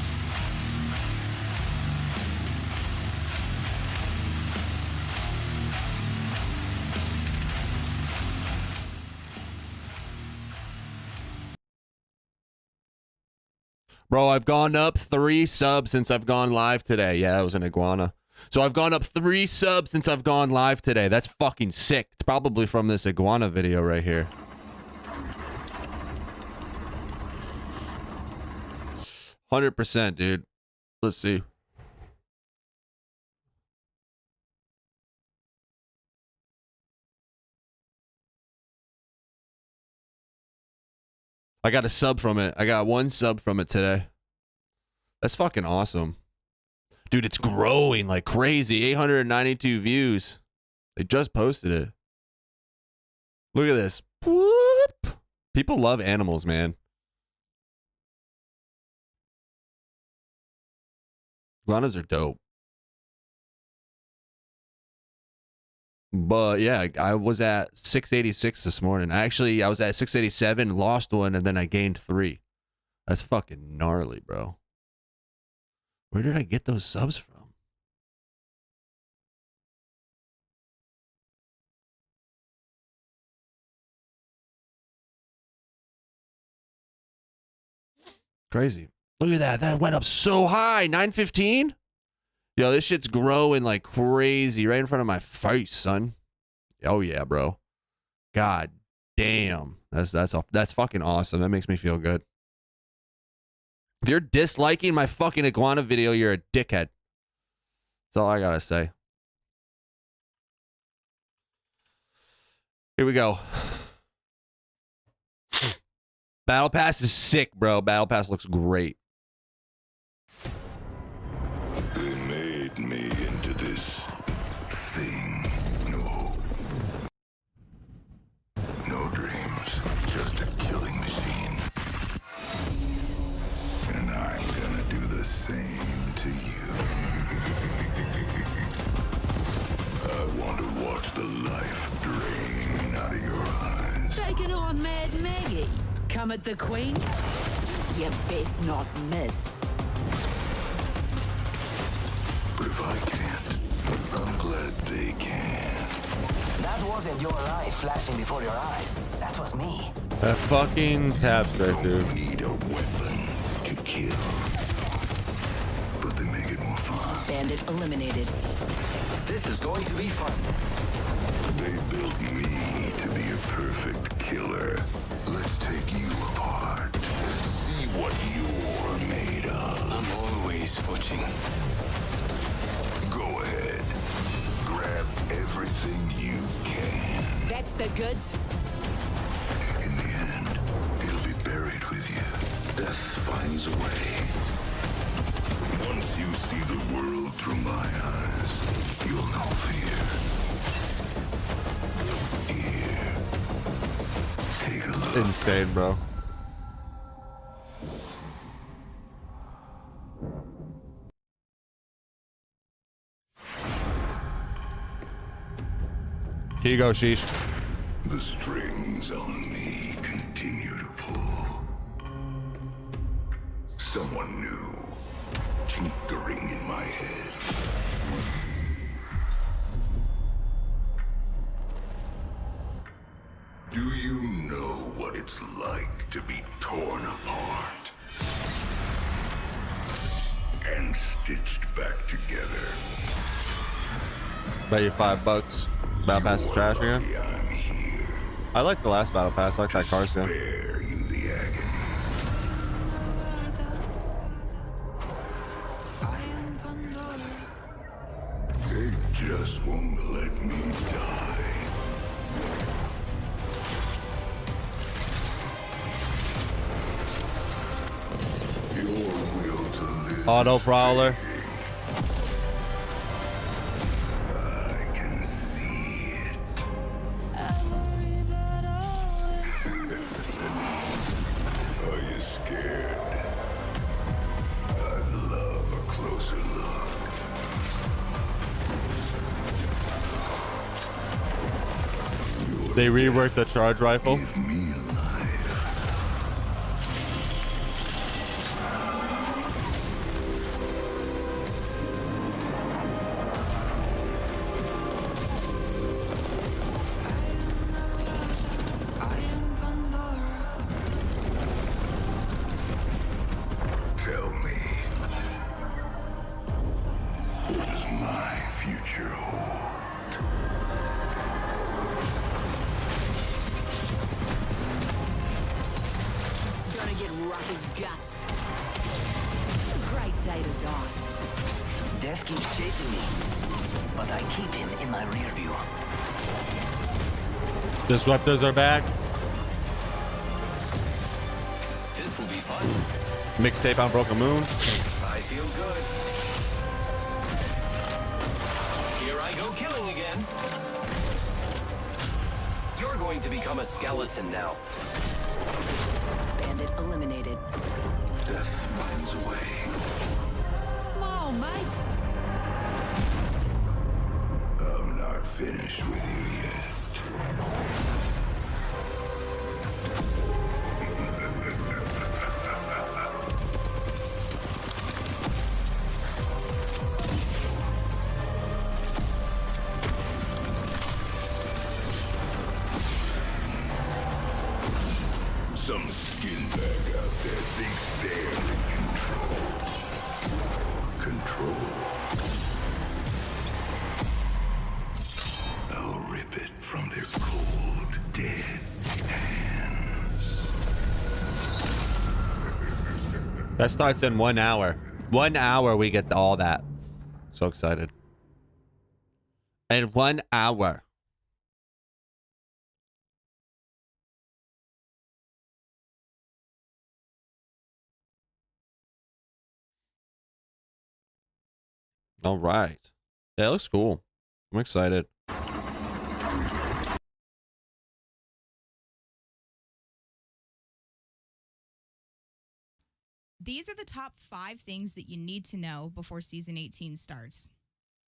Bro, I've gone up 3 subs since I've gone live today. Yeah, that was an iguana. So I've gone up 3 subs since I've gone live today. That's fucking sick. It's probably from this iguana video right here. 100%, dude. Let's see. I got a sub from it. I got 1 sub from it today. That's fucking awesome. Dude, it's growing like crazy. 892 views. They just posted it. Look at this. Whoop. People love animals, man. Iguanas are dope. But yeah, I was at 686 this morning. I was at 687, lost 1, and then I gained 3. That's fucking gnarly, bro. Where did I get those subs from? Crazy. Look at that. That went up so high. 915? Yo, this shit's growing like crazy right in front of my face, son. Oh yeah, bro. God damn. That's fucking awesome. That makes me feel good. If you're disliking my fucking iguana video, you're a dickhead. That's all I gotta say. Here we go. Battle Pass is sick, bro. Battle Pass looks great. They made me into this thing. No dreams, just a killing machine. And I'm gonna do the same to you. I want to watch the life drain out of your eyes. Taking on Mad Maggie. Come at the Queen? You best not miss. But if I can't, I'm glad they can. That wasn't your life flashing before your eyes. That was me. That fucking tap strike, dude. Need a weapon to kill, but they make it more Bandit eliminated. This is going to be fun. They built me to be a perfect killer. Let's take you apart and see what you're made of. I'm always watching. Go ahead. Grab everything you can. That's the goods. In the end, it'll be buried with you. Death finds a way. Once you see the world through my eyes, you'll know fear. Here. Take a look. Insane, bro. Here you go, Sheesh. The strings on me continue to pull. Someone new tinkering in my head. Do you know what it's like to be torn apart and stitched back together? Bet you $5. Battle Pass is trash again. I like the last Battle Pass. I like that car skin. Spare you the agony. They just won't let me die. Your will to live. Auto Prowler. I can see it. Are you scared? I'd love a closer look. They reworked the charge rifle. Give me life. Tell me, what does my future hold? Gonna get Rocky's guts. A great day to die. Death keeps chasing me, but I keep him in my rear view. Disruptors are back. This will be fun. Mixtape on Broken Moon. I feel good. Here I go killing again. You're going to become a skeleton now. Bandit eliminated. Death finds a way. Small, mate. I'm not finished with you yet. Some skinbag out there thinks they're in control. Control. I'll rip it from their cold, dead hands. That starts in 1 hour. 1 hour we get all that. So excited. In 1 hour. All right. Yeah, it looks cool. I'm excited. These are the top 5 things that you need to know before season 18 starts.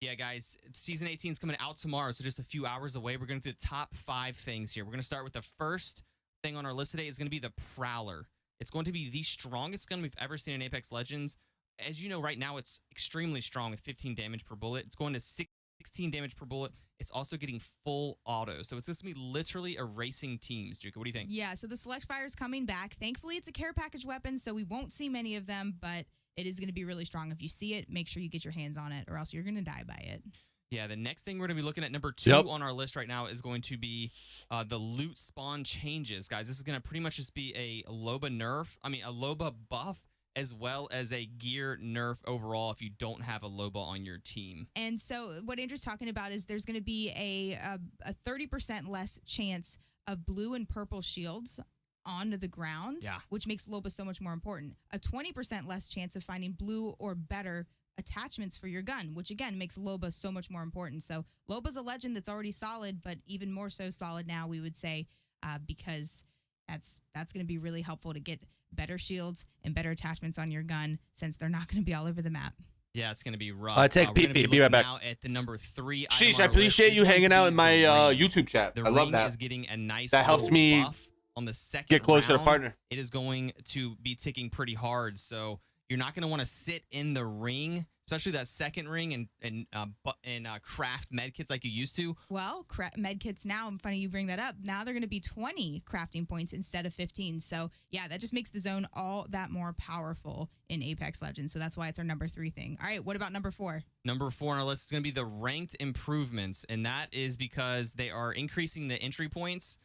Yeah, guys, season 18 is coming out tomorrow, so just a few hours away. We're going to do the top 5 things here. We're going to start with the first thing on our list today is going to be the Prowler. It's going to be the strongest gun we've ever seen in Apex Legends. As you know, right now, it's extremely strong with 15 damage per bullet. It's going to 16 damage per bullet. It's also getting full auto. So it's just going to be literally erasing teams. Juka, what do you think? Yeah, so the Select Fire is coming back. Thankfully, it's a care package weapon, so we won't see many of them, but it is going to be really strong. If you see it, make sure you get your hands on it, or else you're going to die by it. Yeah, the next thing we're going to be looking at, number 2 on our list right now, is going to be the loot spawn changes. Guys, this is going to pretty much just be a Loba buff, as well as a gear nerf overall if you don't have a Loba on your team. And so what Andrew's talking about is there's going to be a 30% less chance of blue and purple shields onto the ground, which makes Loba so much more important. A 20% less chance of finding blue or better attachments for your gun, which again makes Loba so much more important. So Loba's a legend that's already solid, but even more so solid now, we would say, because that's going to be really helpful to get better shields and better attachments on your gun, since they're not going to be all over the map. Yeah, it's going to be rough. I take PP. Be right back. Now at the number 3. Sheesh, I appreciate you hanging out in my YouTube chat. The I love ring that. is getting a nice That helps me buff on the second get closer to round. partner. It is going to be ticking pretty hard, so you're not going to want to sit in the ring, especially that second ring, and craft medkits like you used to. Well, medkits now, I'm funny you bring that up. Now they're going to be 20 crafting points instead of 15. So yeah, that just makes the zone all that more powerful in Apex Legends. So that's why it's our number 3 thing. All right, what about number 4? Number 4 on our list is going to be the ranked improvements, and that is because they are increasing the entry points,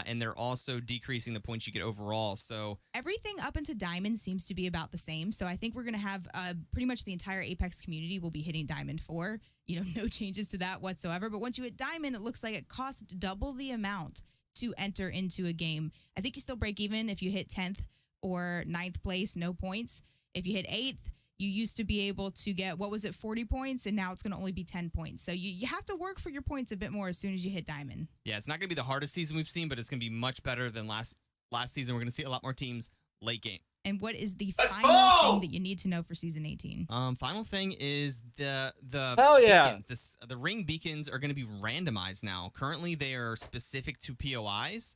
and they're also decreasing the points you get overall. So everything up into Diamond seems to be about the same. So I think we're going to have pretty much the entire Apex community will be hitting Diamond 4. No changes to that whatsoever. But once you hit Diamond, it looks like it costs double the amount to enter into a game. I think you still break even if you hit 10th or 9th place, no points. If you hit 8th, you used to be able to get, 40 points, and now it's going to only be 10 points. So you have to work for your points a bit more as soon as you hit Diamond. Yeah, it's not going to be the hardest season we've seen, but it's going to be much better than last season. We're going to see a lot more teams late game. And what is the final thing that you need to know for Season 18? Final thing is the Hell yeah. beacons. The ring beacons are going to be randomized now. Currently, they are specific to POIs.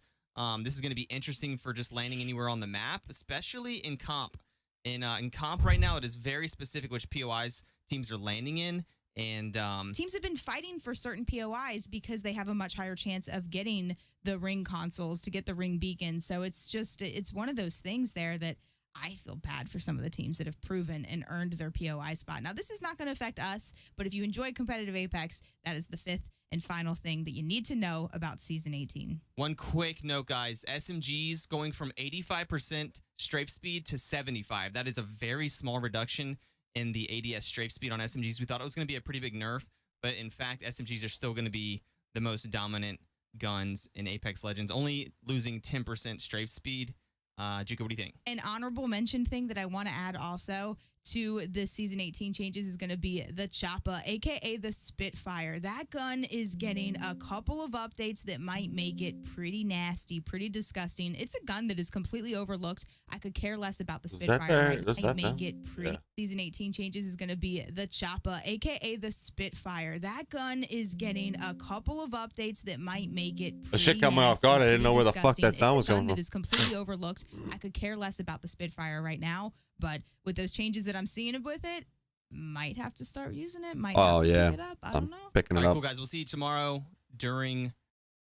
This is going to be interesting for just landing anywhere on the map, especially in comp. In comp right now, it is very specific which POIs teams are landing in. And teams have been fighting for certain POIs because they have a much higher chance of getting the ring consoles to get the ring beacons. So it's one of those things there that I feel bad for some of the teams that have proven and earned their POI spot. Now, this is not going to affect us, but if you enjoy competitive Apex, that is the 5th and final thing that you need to know about Season 18. One quick note, guys. SMGs going from 85% strafe speed to 75. That is a very small reduction in the ADS strafe speed on SMGs. We thought it was going to be a pretty big nerf, but in fact, SMGs are still going to be the most dominant guns in Apex Legends, only losing 10% strafe speed. Juka, what do you think? An honorable mention thing that I want to add also to the Season 18 changes is going to be the Choppa, aka the Spitfire. That gun is getting a couple of updates that might make it pretty nasty, pretty disgusting. It's a gun that is completely overlooked. I could care less about the Spitfire. I make it pretty. Yeah. Season 18 changes is going to be the Choppa, aka the Spitfire. That gun is getting a couple of updates that might make it pretty. The shit caught me off guard. I didn't know where the fuck that sound was coming from. That is completely overlooked. I could care less about the Spitfire right now. But with those changes that I'm seeing with it, might have to start using it. Might have to pick it up. I don't know. Picking it All right, up. cool, guys. We'll see you tomorrow during.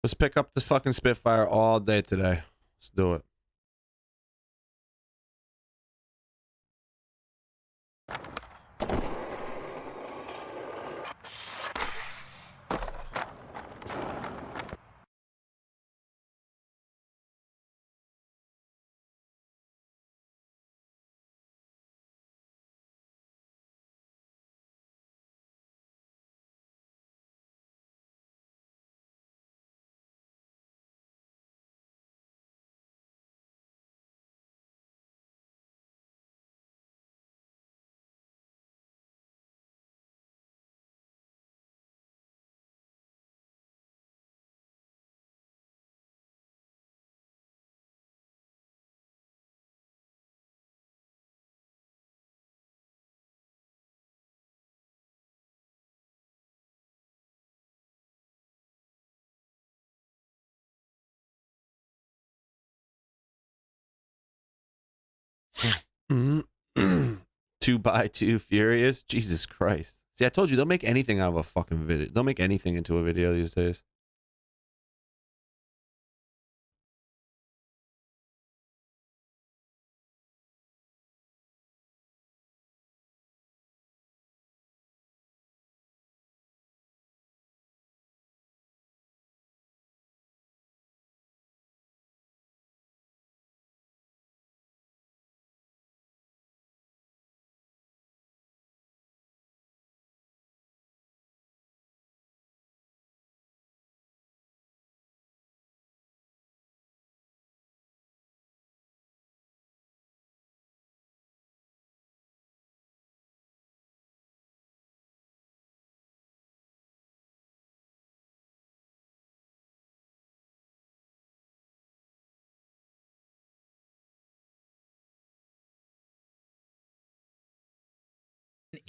Let's pick up this fucking Spitfire all day today. Let's do it. Mm-hmm. 2x2 Furious. Jesus Christ. See, I told you they'll make anything out of a fucking video. They'll make anything into a video these days.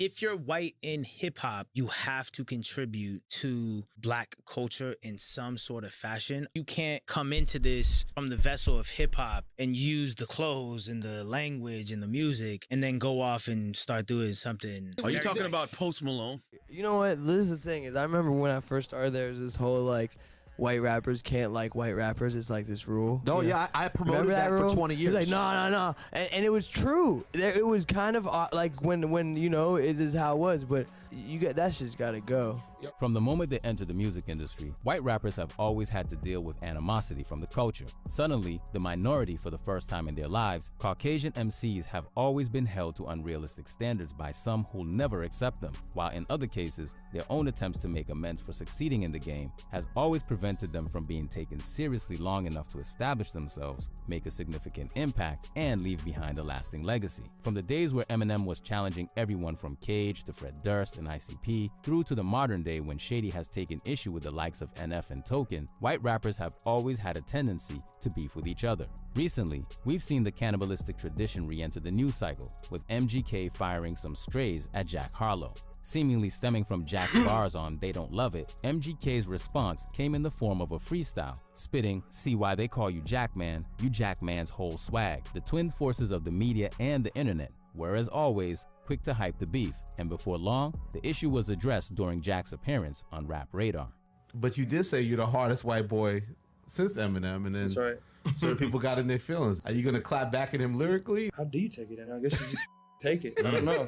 if you're white in hip hop, you have to contribute to black culture in some sort of fashion. You can't come into this from the vessel of hip hop and use the clothes and the language and the music and then go off and start doing something. Are you talking about Post Malone? You know what? This is the thing is I remember when I first started, there was this whole like white rappers can't like white rappers. It's like this rule. Oh, you know? yeah, I promoted Remember that for rule? 20 years. It's like, no. And it was true. It was kind of like when you know, it is how it was, but that's just got to go. From the moment they entered the music industry, white rappers have always had to deal with animosity from the culture. Suddenly, the minority for the first time in their lives, Caucasian MCs have always been held to unrealistic standards by some who'll never accept them, while in other cases, their own attempts to make amends for succeeding in the game has always prevented them from being taken seriously long enough to establish themselves, make a significant impact, and leave behind a lasting legacy. From the days where Eminem was challenging everyone from Cage to Fred Durst and ICP, through to the modern day when Shady has taken issue with the likes of NF and Token, white rappers have always had a tendency to beef with each other. Recently, we've seen the cannibalistic tradition re-enter the news cycle, with MGK firing some strays at Jack Harlow. Seemingly stemming from Jack's bars on They Don't Love It, MGK's response came in the form of a freestyle, spitting, "See why they call you Jackman, you Jackman's whole swag." The twin forces of the media and the internet were, as always, quick to hype the beef, and before long, the issue was addressed during Jack's appearance on Rap Radar. But you did say you're the hardest white boy since Eminem, and then That's right. certain people got in their feelings. Are you gonna clap back at him lyrically? How do you take it? And I guess you just take it. I don't know.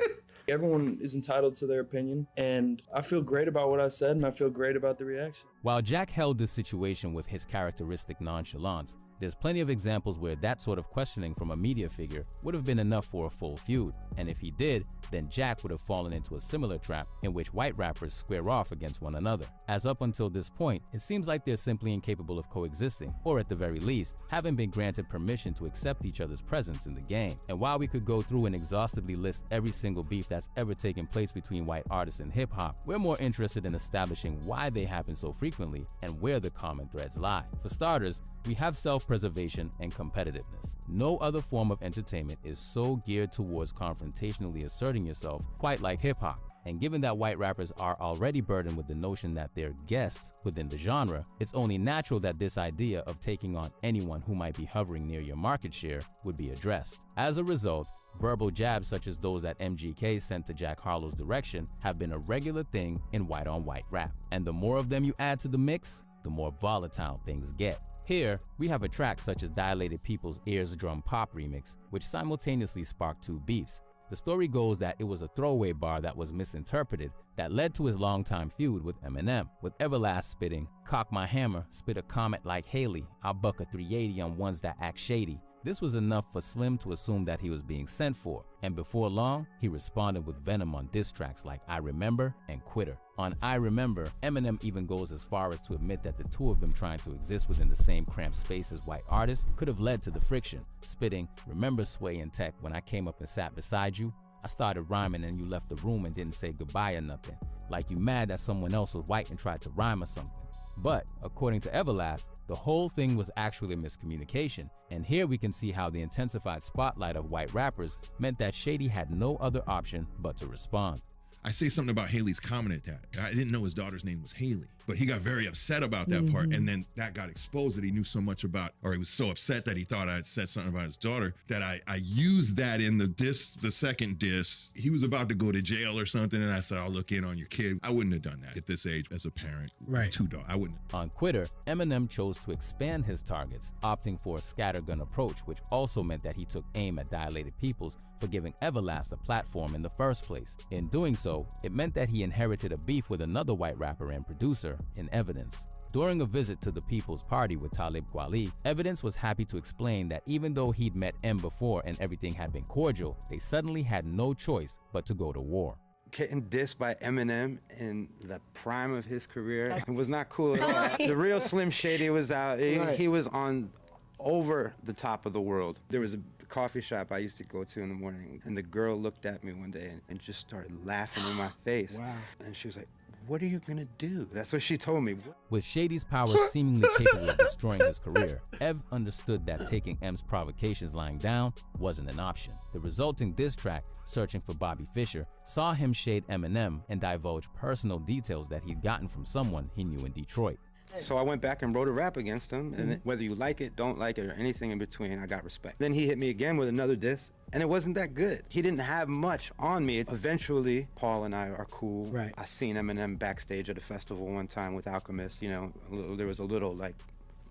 Everyone is entitled to their opinion, and I feel great about what I said, and I feel great about the reaction. While Jack held this situation with his characteristic nonchalance, there's plenty of examples where that sort of questioning from a media figure would have been enough for a full feud, and if he did, then Jack would have fallen into a similar trap in which white rappers square off against one another. As up until this point, it seems like they're simply incapable of coexisting, or at the very least, haven't been granted permission to accept each other's presence in the game. And while we could go through and exhaustively list every single beef that's ever taken place between white artists and hip-hop, we're more interested in establishing why they happen so frequently and where the common threads lie. For starters, we have self-preservation and competitiveness. No other form of entertainment is so geared towards confrontationally asserting yourself quite like hip-hop. And given that white rappers are already burdened with the notion that they're guests within the genre, it's only natural that this idea of taking on anyone who might be hovering near your market share would be addressed. As a result, verbal jabs such as those that MGK sent to Jack Harlow's direction have been a regular thing in white-on-white rap. And the more of them you add to the mix, the more volatile things get. Here, we have a track such as Dilated People's Ears Drum Pop remix, which simultaneously sparked two beefs. The story goes that it was a throwaway bar that was misinterpreted that led to his longtime feud with Eminem, with Everlast spitting, "Cock my hammer, spit a comet like Haley, I'll buck a 380 on ones that act shady." This was enough for Slim to assume that he was being sent for, and before long, he responded with venom on diss tracks like I Remember and Quitter. On I Remember, Eminem even goes as far as to admit that the two of them trying to exist within the same cramped space as white artists could have led to the friction, spitting, "Remember Sway and Tech when I came up and sat beside you? I started rhyming and you left the room and didn't say goodbye or nothing. Like you mad that someone else was white and tried to rhyme or something." But, according to Everlast, the whole thing was actually a miscommunication, and here we can see how the intensified spotlight of white rappers meant that Shady had no other option but to respond. I say something about Haley's comment at that. I didn't know his daughter's name was Haley, but he got very upset about that part. And then that got exposed that he knew so much about, or he was so upset that he thought I had said something about his daughter that I used that in the diss, the second diss. He was about to go to jail or something. And I said, I'll look in on your kid. I wouldn't have done that at this age as a parent. Right. Two daughters. I wouldn't. On Quitter, Eminem chose to expand his targets, opting for a scattergun approach, which also meant that he took aim at Dilated Peoples for giving Everlast a platform in the first place. In doing so, it meant that he inherited a beef with another white rapper and producer in Evidence. During a visit to the People's Party with Talib Kweli, Evidence was happy to explain that even though he'd met M before and everything had been cordial, they suddenly had no choice but to go to war. Getting dissed by Eminem in the prime of his career, it was not cool at all. The real Slim Shady was out. He was on over the top of the world. There was a coffee shop I used to go to in the morning, and the girl looked at me one day and just started laughing in my face. Wow. And she was like, "What are you gonna do?" That's what she told me. With Shady's powers seemingly capable of destroying his career, Ev understood that taking M's provocations lying down wasn't an option. The resulting diss track, Searching for Bobby Fischer, saw him shade Eminem and divulge personal details that he'd gotten from someone he knew in Detroit. So I went back and wrote a rap against him, and whether you like it, don't like it, or anything in between, I got respect. Then he hit me again with another diss, and it wasn't that good. He didn't have much on me. Eventually, Paul and I are cool. Right. I seen Eminem backstage at a festival one time with Alchemist. You know, there was a little like,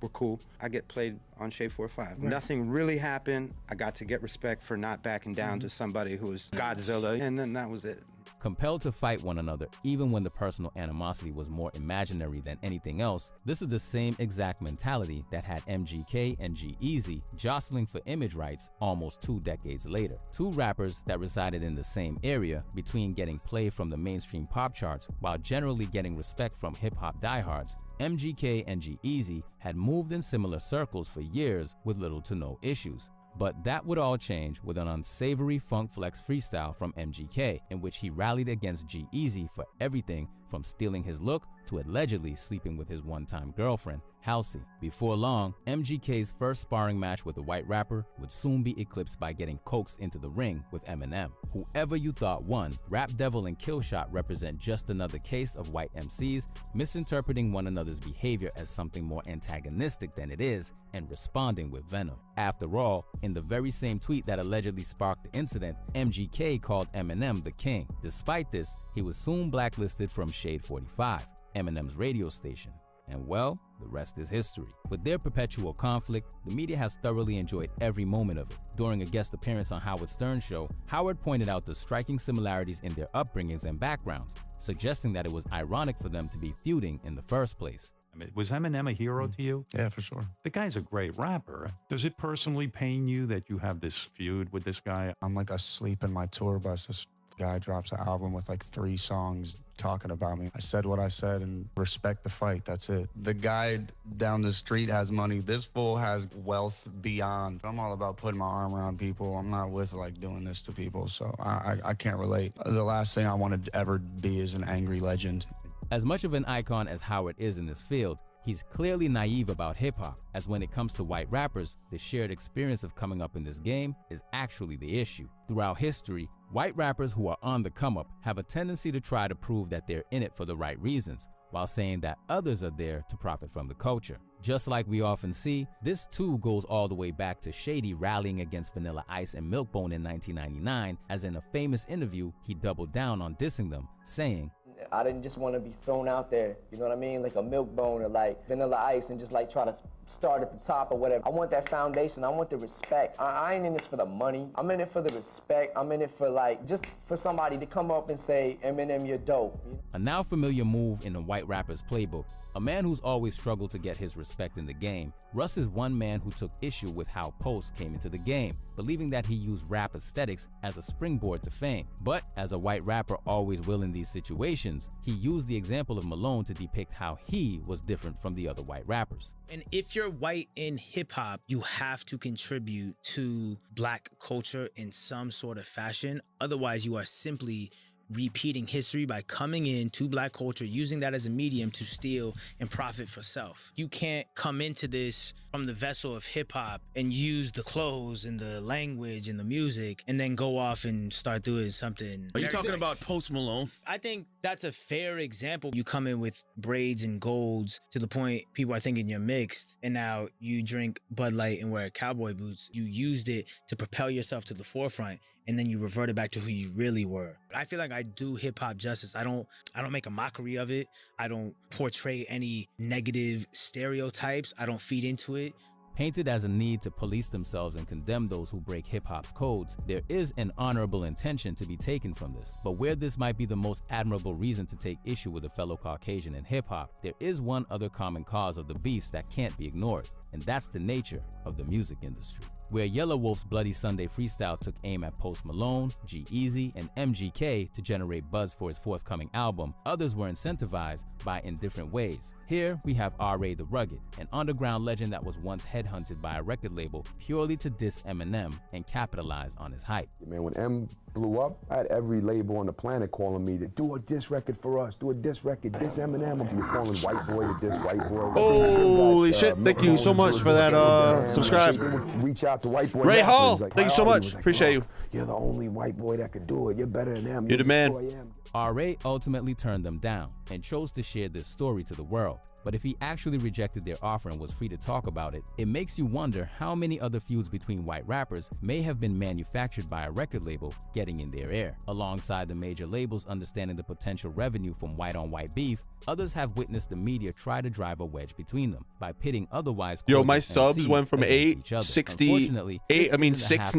we're cool. I get played on Shade 4-5. Right. Nothing really happened. I got to get respect for not backing down to somebody who was Godzilla, and then that was it. Compelled to fight one another even when the personal animosity was more imaginary than anything else, this is the same exact mentality that had MGK and G-Eazy jostling for image rights almost 2 decades later. Two rappers that resided in the same area, between getting play from the mainstream pop charts while generally getting respect from hip-hop diehards. MGK and G-Eazy had moved in similar circles for years with little to no issues. But that would all change with an unsavory Funk Flex freestyle from MGK, in which he rallied against G-Eazy for everything from stealing his look to allegedly sleeping with his one-time girlfriend, Halsey. Before long, MGK's first sparring match with the white rapper would soon be eclipsed by getting coaxed into the ring with Eminem. Whoever you thought won, Rap Devil and Killshot represent just another case of white MCs misinterpreting one another's behavior as something more antagonistic than it is and responding with venom. After all, in the very same tweet that allegedly sparked the incident, MGK called Eminem the king. Despite this, he was soon blacklisted from Shade 45, Eminem's radio station. And well, the rest is history. With their perpetual conflict, the media has thoroughly enjoyed every moment of it. During a guest appearance on Howard Stern's show, Howard pointed out the striking similarities in their upbringings and backgrounds, suggesting that it was ironic for them to be feuding in the first place. I mean, was Eminem a hero to you? Yeah, for sure. The guy's a great rapper. Does it personally pain you that you have this feud with this guy? I'm like asleep in my tour bus. This guy drops an album with like 3 songs talking about me. I said what I said and respect the fight. That's it. The guy down the street has money. This fool has wealth beyond. I'm all about putting my arm around people. I'm not with like doing this to people, so I can't relate. The last thing I want to ever be is an angry legend. As much of an icon as Howard is in this field, he's clearly naive about hip-hop, as when it comes to white rappers, the shared experience of coming up in this game is actually the issue. Throughout history, white rappers who are on the come-up have a tendency to try to prove that they're in it for the right reasons, while saying that others are there to profit from the culture. Just like we often see, this too goes all the way back to Shady rallying against Vanilla Ice and Milkbone in 1999, as in a famous interview, he doubled down on dissing them, saying, I didn't just want to be thrown out there, you know what I mean? Like a Milkbone or like Vanilla Ice and just like try to start at the top or whatever. I want that foundation. I want the respect. I ain't in this for the money. I'm in it for the respect. I'm in it for like, just for somebody to come up and say, Eminem, you're dope. A now familiar move in the white rapper's playbook, a man who's always struggled to get his respect in the game, Russ is one man who took issue with how Post came into the game, believing that he used rap aesthetics as a springboard to fame. But as a white rapper always will in these situations, he used the example of Malone to depict how he was different from the other white rappers. And if you're white in hip hop, you have to contribute to black culture in some sort of fashion. Otherwise, you are simply repeating history by coming in to black culture, using that as a medium to steal and profit for self. You can't come into this from the vessel of hip hop and use the clothes and the language and the music and then go off and start doing something. Are you talking about Post Malone? I think that's a fair example. You come in with braids and golds to the point people are thinking you're mixed, and now you drink Bud Light and wear cowboy boots. You used it to propel yourself to the forefront, and then you reverted back to who you really were. I feel like I do hip hop justice. I don't make a mockery of it. I don't portray any negative stereotypes. I don't feed into it. Painted as a need to police themselves and condemn those who break hip-hop's codes, there is an honorable intention to be taken from this. But where this might be the most admirable reason to take issue with a fellow Caucasian in hip-hop, there is one other common cause of the beefs that can't be ignored, and that's the nature of the music industry. Where Yellow Wolf's Bloody Sunday freestyle took aim at Post Malone, G-Eazy, and MGK to generate buzz for his forthcoming album, others were incentivized by in different ways. Here we have R.A. the Rugged, an underground legend that was once headhunted by a record label purely to diss Eminem and capitalize on his hype. Man, when M blew up, I had every label on the planet calling me to do a diss record for us, do a diss record, diss Eminem. You're calling white boy to diss white boy. Holy shit, thank you so much for that subscribe. Reach out to white boy. Ray rappers, Hall, like, thank you so much. like, Appreciate you. You're the only white boy that could do it. You're better than them. You're the man. R.A. ultimately turned them down and chose to share this story to the world. But if he actually rejected their offer and was free to talk about it, it makes you wonder how many other feuds between white rappers may have been manufactured by a record label getting in their ear. Alongside the major labels understanding the potential revenue from white-on-white beef, others have witnessed the media try to drive a wedge between them by pitting otherwise. Yo, my cordial subs MCs went from against each other. 686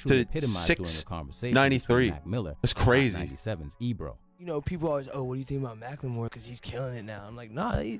to 693. That's crazy. 97's Ebro. You know, people always, oh, what do you think about Macklemore? Because he's killing it now. I'm like, nah, he's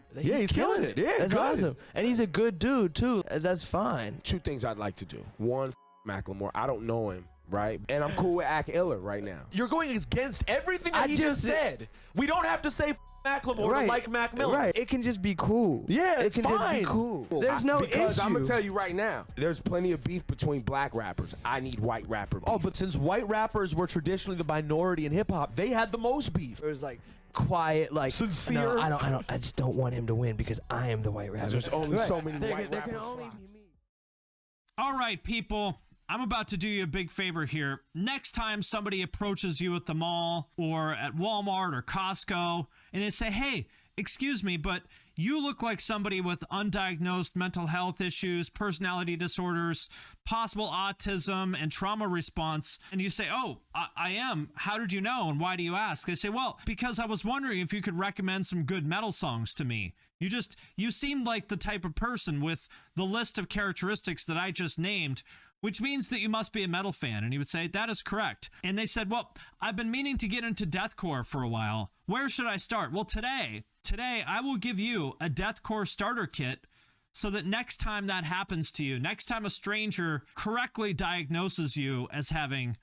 killing it. Yeah, that's good. awesome. And he's a good dude, too. That's fine. Two things I'd like to do. One, Macklemore. I don't know him, right? And I'm cool with Ak Iller right now. You're going against everything that he just said. We don't have to say Macklemore to like Mac Miller. Right. It can just be cool. Yeah, it can fine. just be cool. There's no because issue. I'm gonna tell you right now, there's plenty of beef between black rappers. I need white rapper beef. Oh, but since white rappers were traditionally the minority in hip hop, they had the most beef. It was like quiet, like sincere. No, I just don't want him to win because I am the white rapper. There's only so many There white can rappers. only be me. All right, people. I'm about to do you a big favor here. Next time somebody approaches you at the mall or at Walmart or Costco and they say, hey, excuse me, but you look like somebody with undiagnosed mental health issues, personality disorders, possible autism, and trauma response. And you say, oh, I am. How did you know? And why do you ask? They say, well, because I was wondering if you could recommend some good metal songs to me. You seemed like the type of person with the list of characteristics that I just named, which means that you must be a metal fan. And he would say, that is correct. And they said, well, I've been meaning to get into deathcore for a while. Where should I start? Well, today I will give you a deathcore starter kit so that next time that happens to you, next time a stranger correctly diagnoses you as having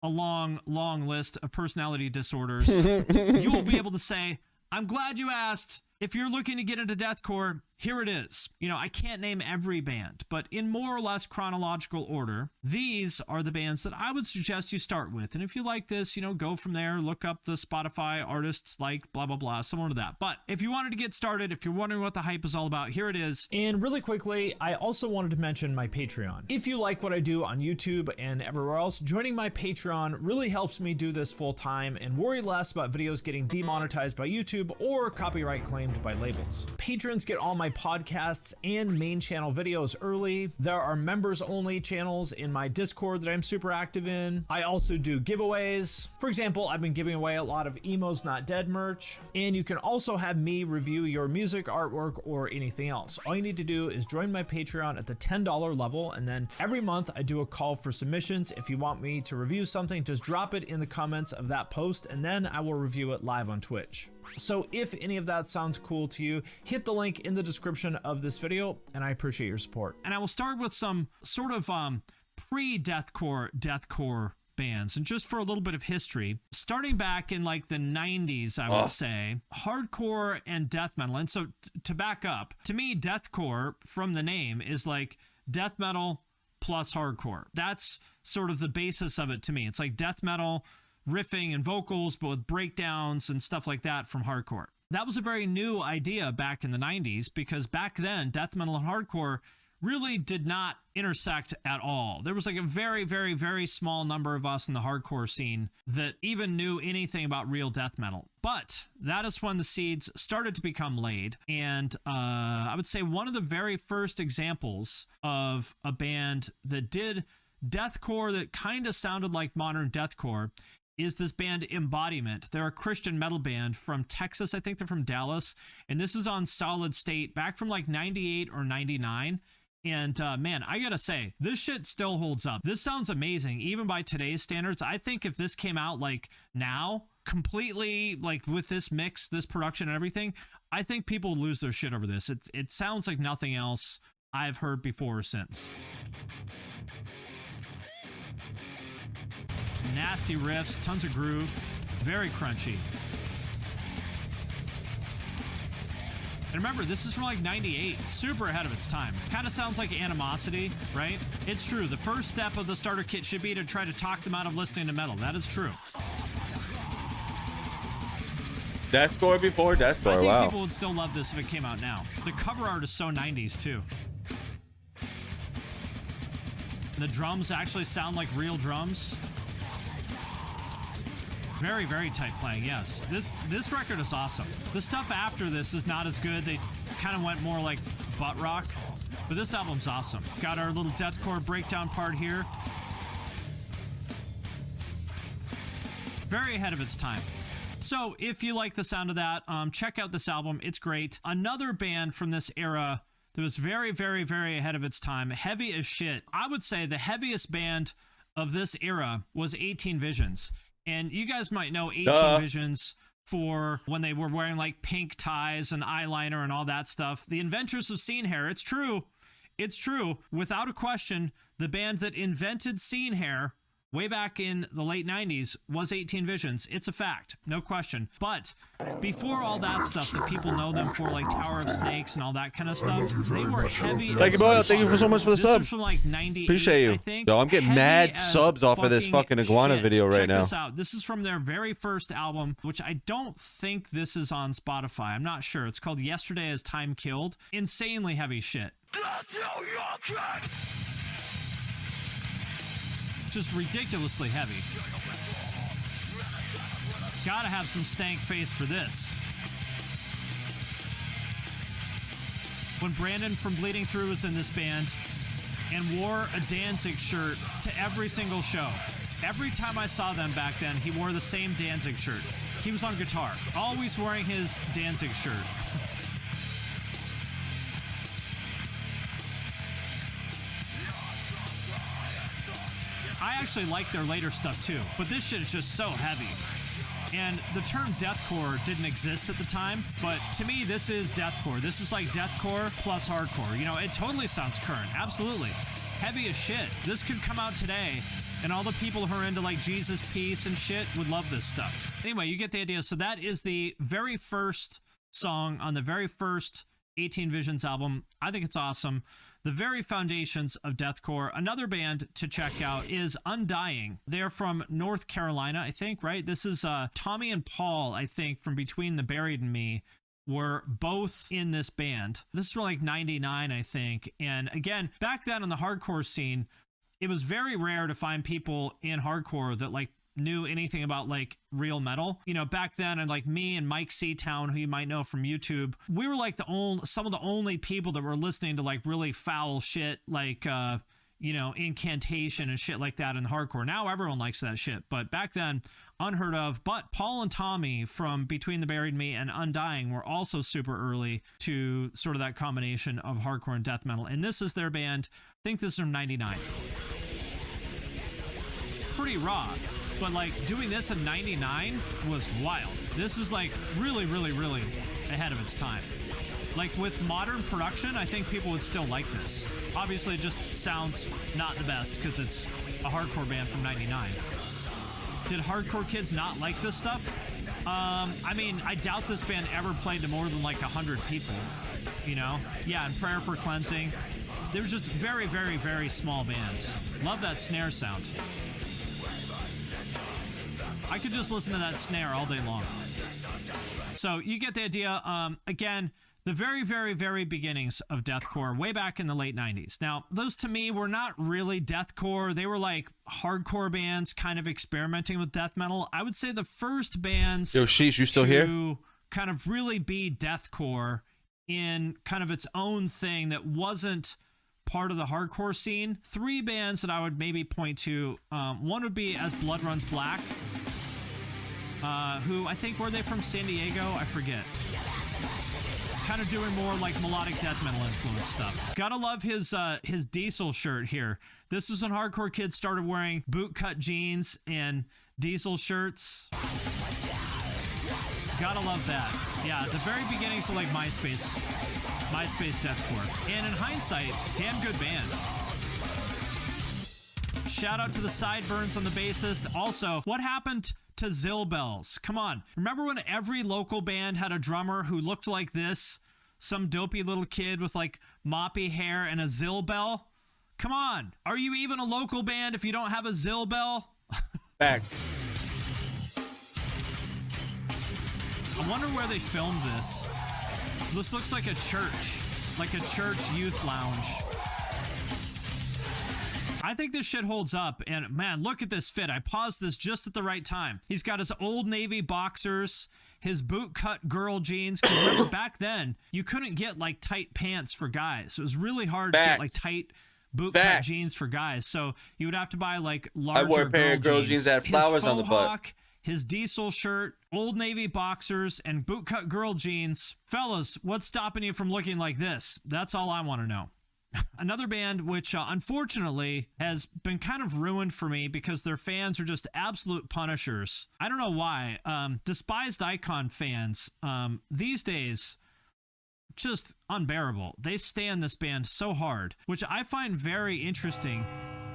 a long, long list of personality disorders, you will be able to say, I'm glad you asked. If you're looking to get into deathcore, here it is. You know, I can't name every band, but in more or less chronological order, these are the bands that I would suggest you start with. And if you like this, you know, go from there, look up the Spotify artists like blah, blah, blah, similar to that. But if you wanted to get started, if you're wondering what the hype is all about, here it is. And really quickly, I also wanted to mention my Patreon. If you like what I do on YouTube and everywhere else, joining my Patreon really helps me do this full time and worry less about videos getting demonetized by YouTube or copyright claimed by labels. Patrons get all my podcasts and main channel videos early. There are members only channels in my Discord that I'm super active in. I also do giveaways. For example, I've been giving away a lot of Emo's Not Dead merch, and you can also have me review your music, artwork, or anything else. All you need to do is join my Patreon at the $10 level, and then every month I do a call for submissions. If you want me to review something, just drop it in the comments of that post, and then I will review it live on Twitch. So if any of that sounds cool to you, hit the link in the description of this video, and I appreciate your support. And I will start with some sort of pre-deathcore bands. And just for a little bit of history, starting back in like the 90s, I would say, hardcore and death metal. And so to back up, to me, deathcore from the name is like death metal plus hardcore. That's sort of the basis of it to me. It's like death metal riffing and vocals, but with breakdowns and stuff like that from hardcore. That was a very new idea back in the 90s because back then, death metal and hardcore really did not intersect at all. There was like a very, very, very small number of us in the hardcore scene that even knew anything about real death metal. But that is when the seeds started to become laid. And I would say one of the very first examples of a band that did deathcore that kind of sounded like modern deathcore is this band Embodiment. They're a Christian metal band from Texas. I think they're from Dallas. And this is on Solid State back from like 98 or 99. And man, I gotta say, this shit still holds up. This sounds amazing, even by today's standards. I think if this came out like now, completely like with this mix, this production and everything, I think people would lose their shit over this. It sounds like nothing else. I've heard before or since. Nasty riffs, tons of groove, very crunchy. And remember, this is from like 98, super ahead of its time. Kind of sounds like Animosity, right? It's true. The first step of the starter kit should be to try to talk them out of listening to metal. That is true. Deathcore before I Deathcore, think wow. people would still love this if it came out now. The cover art is so 90s too. The drums actually sound like real drums. Very, very tight playing, yes. This record is awesome. The stuff after this is not as good. They kind of went more like butt rock. But this album's awesome. Got our little deathcore breakdown part here. Very ahead of its time. So if you like the sound of that, check out this album. It's great. Another band from this era that was very, very, very ahead of its time. Heavy as shit. I would say the heaviest band of this era was 18 Visions. And you guys might know 18 Visions for when they were wearing like pink ties and eyeliner and all that stuff. The inventors of scene hair. It's true. It's true. Without a question, the band that invented scene hair way back in the late 90s was 18 Visions. It's a fact. No question. But before all that stuff that people know them for, like Tower of Snakes and all that kind of stuff, they were heavy. Thank you, boy. Thank you so much for the This sub. was from like 98, Appreciate you. I think. Yo, I'm getting Heavy mad as subs off of this fucking iguana shit. video right Check now. This out. This is from their very first album, which I don't think this is on Spotify. I'm not sure. It's called Yesterday as Time Killed. Insanely heavy shit. Just ridiculously heavy. Gotta have some stank face for this. When Brandon from Bleeding Through was in this band and wore a Danzig shirt to every single show. Every time I saw them back then, he wore the same Danzig shirt. He was on guitar, always wearing his Danzig shirt. I actually like their later stuff too, but this shit is just so heavy. And the term deathcore didn't exist at the time, but to me, this is deathcore. This is like deathcore plus hardcore. You know, it totally sounds current. Absolutely. Heavy as shit. This could come out today, and all the people who are into like Jesus Peace and shit would love this stuff. Anyway, you get the idea. So that is the very first song on the very first 18 Visions album. I think it's awesome. The very foundations of deathcore. Another band to check out is Undying. They're from North Carolina, I think, right? This is Tommy and Paul, I think, from Between the Buried and Me, were both in this band. This is like 99, I think. And again, back then on the hardcore scene, it was very rare to find people in hardcore that like knew anything about like real metal. You know, back then, and like me and Mike Seatown, who you might know from YouTube, we were like some of the only people that were listening to like really foul shit, like you know, Incantation and shit like that in hardcore. Now everyone likes that shit, but back then, unheard of. But Paul and Tommy from Between the Buried and Me and Undying were also super early to sort of that combination of hardcore and death metal. And this is their band. I think this is from 99. Pretty raw. But like doing this in 99 was wild. This is like really, really, really ahead of its time. Like with modern production, I think people would still like this. Obviously, it just sounds not the best because it's a hardcore band from 99. Did hardcore kids not like this stuff? I mean, I doubt this band ever played to more than like 100 people, you know? Yeah, and Prayer for Cleansing. They were just very, very, very small bands. Love that snare sound. I could just listen to that snare all day long. So you get the idea. Again, the very, very, very beginnings of deathcore way back in the late 90s. Now, those to me were not really deathcore. They were like hardcore bands kind of experimenting with death metal. I would say the first bands Yo, Sheesh, you still here? to kind of really be deathcore in kind of its own thing that wasn't part of the hardcore scene. Three bands that I would maybe point to. One would be As Blood Runs Black, who I think, were they from San Diego? I forget. Kind of doing more like melodic death metal influence stuff. Gotta love his Diesel shirt here. This is when hardcore kids started wearing bootcut jeans and Diesel shirts. Gotta love that. Yeah, the very beginnings of like MySpace deathcore. And in hindsight, damn good band. Shout out to the Sideburns on the bassist. Also, what happened to Zilbells? Come on. Remember when every local band had a drummer who looked like this? Some dopey little kid with like moppy hair and a Zilbell? Come on. Are you even a local band if you don't have a Zilbell? Back. I wonder where they filmed this. This looks like a church youth lounge. I think this shit holds up, and man, look at this fit. I paused this just at the right time. He's got his Old Navy boxers, his boot-cut girl jeans. 'Cause remember, back then, you couldn't get like tight pants for guys. It was really hard to get like tight boot-cut jeans for guys. So you would have to buy like larger I wore a pair of girl jeans that had flowers on the butt. His Diesel shirt, Old Navy boxers, and bootcut girl jeans. Fellas, what's stopping you from looking like this? That's all I want to know. Another band which unfortunately has been kind of ruined for me because their fans are just absolute punishers. I don't know why. Despised Icon fans these days, just unbearable. They stand this band so hard, which I find very interesting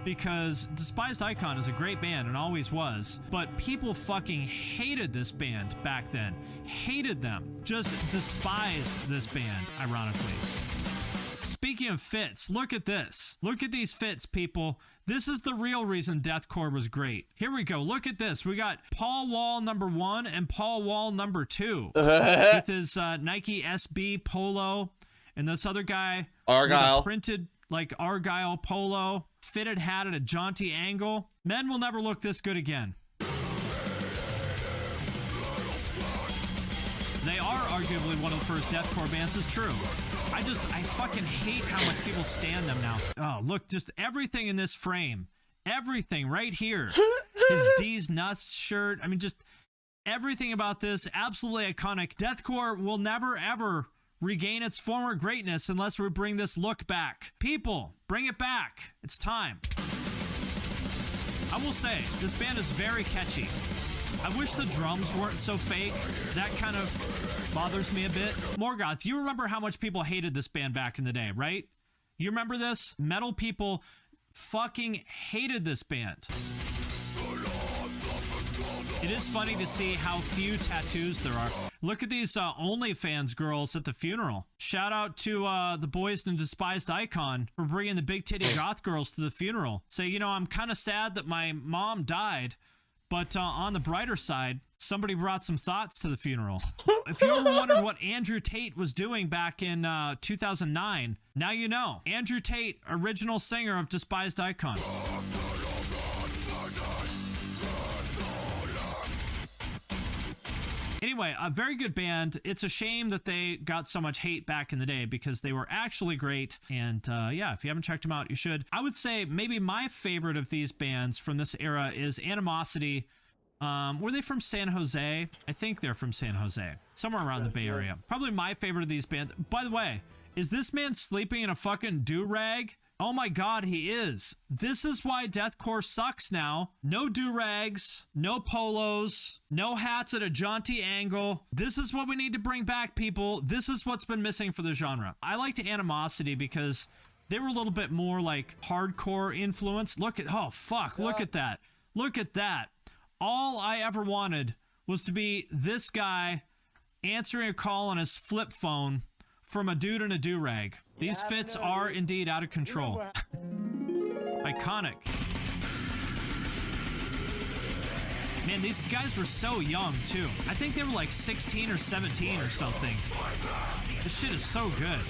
because Despised Icon is a great band and always was, but people fucking hated this band back then. Hated them. Just despised this band, ironically. Speaking of fits, look at this. Look at these fits, people. This is the real reason deathcore was great. Here we go. Look at this. We got Paul Wall #1 and Paul Wall #2 with his Nike SB polo, and this other guy Argyle with a printed like Argyle polo, fitted hat at a jaunty angle. Men will never look this good again. They are arguably one of the first deathcore bands. It's true. I fucking hate how much people stand them now. Oh, look, just everything in this frame. Everything right here. His D's Nuts shirt. I mean, just everything about this. Absolutely iconic. Deathcore will never, ever regain its former greatness unless we bring this look back. People, bring it back. It's time. I will say, this band is very catchy. I wish the drums weren't so fake. That kind of bothers me a bit. Morgoth, you remember how much people hated this band back in the day, right? You remember this? Metal people fucking hated this band. It is funny to see how few tattoos there are. Look at these OnlyFans girls at the funeral. Shout out to the boys in Despised Icon for bringing the big titty goth girls to the funeral. Say, you know, I'm kind of sad that my mom died, but on the brighter side, somebody brought some thoughts to the funeral. If you ever wondered what Andrew Tate was doing back in 2009, now you know. Andrew Tate, original singer of Despised Icon. Anyway, a very good band. It's a shame that they got so much hate back in the day because they were actually great. And yeah, if you haven't checked them out, you should. I would say maybe my favorite of these bands from this era is Animosity. Were they from San Jose? I think they're from San Jose. Somewhere around the Bay Area. Probably my favorite of these bands. By the way, is this man sleeping in a fucking do-rag? Oh my god, he is. This is why deathcore sucks now. No do-rags, no polos, no hats at a jaunty angle. This is what we need to bring back, people. This is what's been missing for the genre. I liked Animosity because they were a little bit more like hardcore influence. Look at, oh fuck, look at that. Look at that. All I ever wanted was to be this guy answering a call on his flip phone from a dude in a do-rag. These fits are indeed out of control. Iconic. Man, these guys were so young, too. I think they were like 16 or 17 or something. This shit is so good.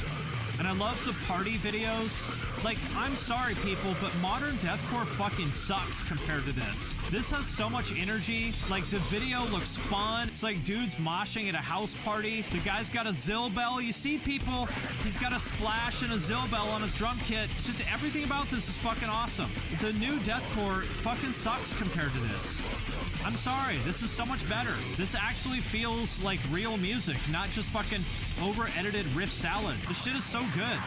And I love the party videos. Like, I'm sorry, people, but modern deathcore fucking sucks compared to this. This has so much energy. Like, the video looks fun. It's like dudes moshing at a house party. The guy's got a Zilbell. You see, people, he's got a splash and a Zilbell on his drum kit. Just everything about this is fucking awesome. The new deathcore fucking sucks compared to this. I'm sorry, this is so much better. This actually feels like real music, not just fucking over-edited riff salad. This shit is so good.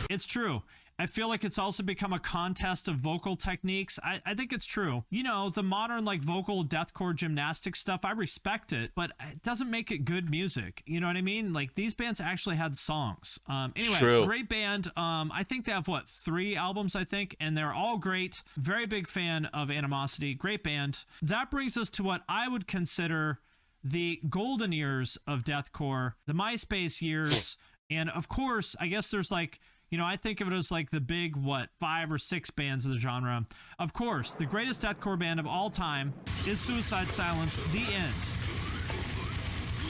It's true. I feel like it's also become a contest of vocal techniques. I think it's true. You know, the modern like vocal deathcore gymnastic stuff, I respect it, but it doesn't make it good music. You know what I mean? Like these bands actually had songs. Anyway, True. great band. I think they have what, 3 albums, I think, and they're all great. Very big fan of Animosity. Great band. That brings us to what I would consider the golden years of deathcore, the MySpace years. And of course, I guess there's like, you know, I think of it as like the big, 5 or 6 bands of the genre. Of course, the greatest deathcore band of all time is Suicide Silence, The End.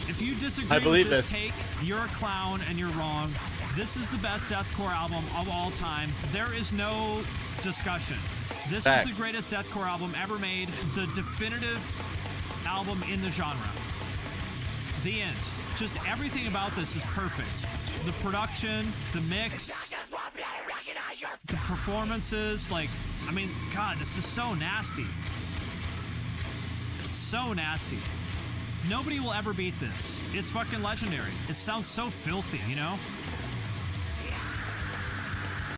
If you disagree with this take, you're a clown and you're wrong. This is the best deathcore album of all time. There is no discussion. This is the greatest deathcore album ever made. The definitive album in the genre. The End. Just everything about this is perfect. The production, the mix, the performances, like, I mean, God, this is so nasty. So nasty. Nobody will ever beat this. It's fucking legendary. It sounds so filthy, you know?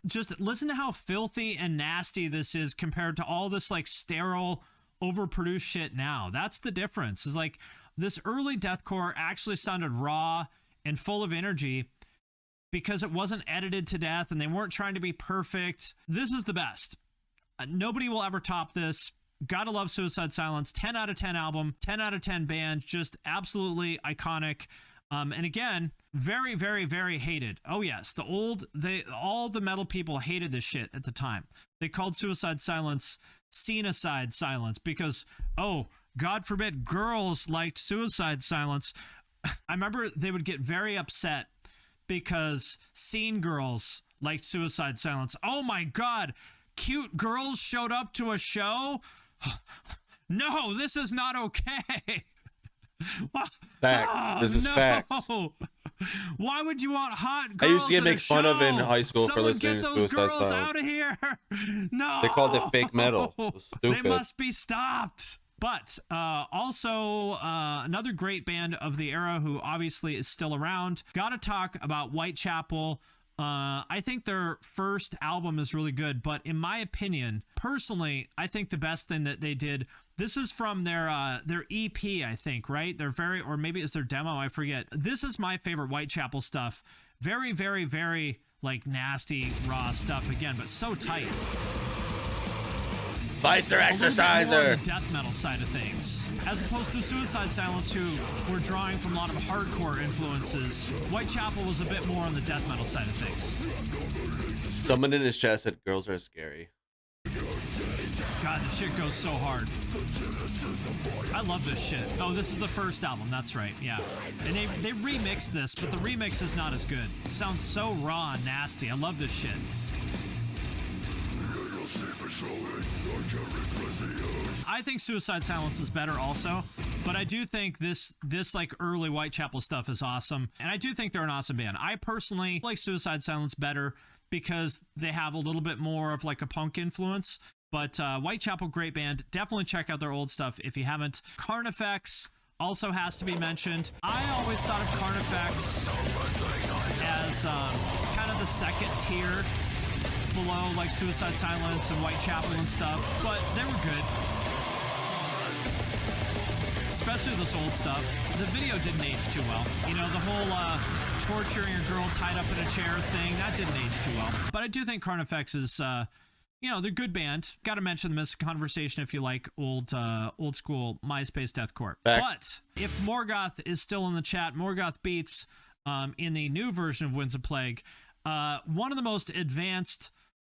Just listen to how filthy and nasty this is compared to all this like sterile, overproduced shit now. That's the difference. Is like this early deathcore actually sounded raw and full of energy because it wasn't edited to death and they weren't trying to be perfect. This is the best. Nobody will ever top this. Gotta love Suicide Silence. 10 out of 10 album, 10 out of 10 band, just absolutely iconic. And again, very, very, very hated. Oh yes, all the metal people hated this shit at the time. They called Suicide Silence Scenecide Silence because, oh, God forbid girls liked Suicide Silence. I remember they would get very upset because scene girls liked Suicide Silence. Oh my God, cute girls showed up to a show? No, this is not okay. Fact. This is facts. Why would you want hot girls? I used to get in a made fun of in high school for Someone listening get to those Suicide girls Silence. out of here. No. They called it fake metal. It was They stupid. must be stopped. But also another great band of the era who obviously is still around. Gotta talk about Whitechapel. I think their first album is really good, but in my opinion, personally, I think the best thing that they did, this is from their EP, I think, right? Or maybe it's their demo, I forget. This is my favorite Whitechapel stuff. Very, very, very like nasty, raw stuff again, but so tight. Vicer Exerciser. The death metal side of things, as opposed to Suicide Silence, who were drawing from a lot of hardcore influences. Whitechapel was a bit more on the death metal side of things. Someone in his chat said girls are scary. God, the shit goes so hard. I love this shit. Oh, this is the first album. That's right. Yeah. And they remixed this, but the remix is not as good. It sounds so raw and nasty. I love this shit. I think Suicide Silence is better also, but I do think this like early Whitechapel stuff is awesome, and I do think they're an awesome band. I personally like Suicide Silence better because they have a little bit more of like a punk influence, but Whitechapel, great band. Definitely check out their old stuff if you haven't. Carnifex also has to be mentioned. I always thought of Carnifex as kind of the second tier below like Suicide Silence and Whitechapel and stuff, but they were good. Especially this old stuff. The video didn't age too well. You know, the whole torturing a girl tied up in a chair thing, that didn't age too well. But I do think Carnifex is, you know, they're a good band. Got to mention them as a conversation if you like old school MySpace deathcore. But if Morgoth is still in the chat, Morgoth Beats in the new version of Winds of Plague, one of the most advanced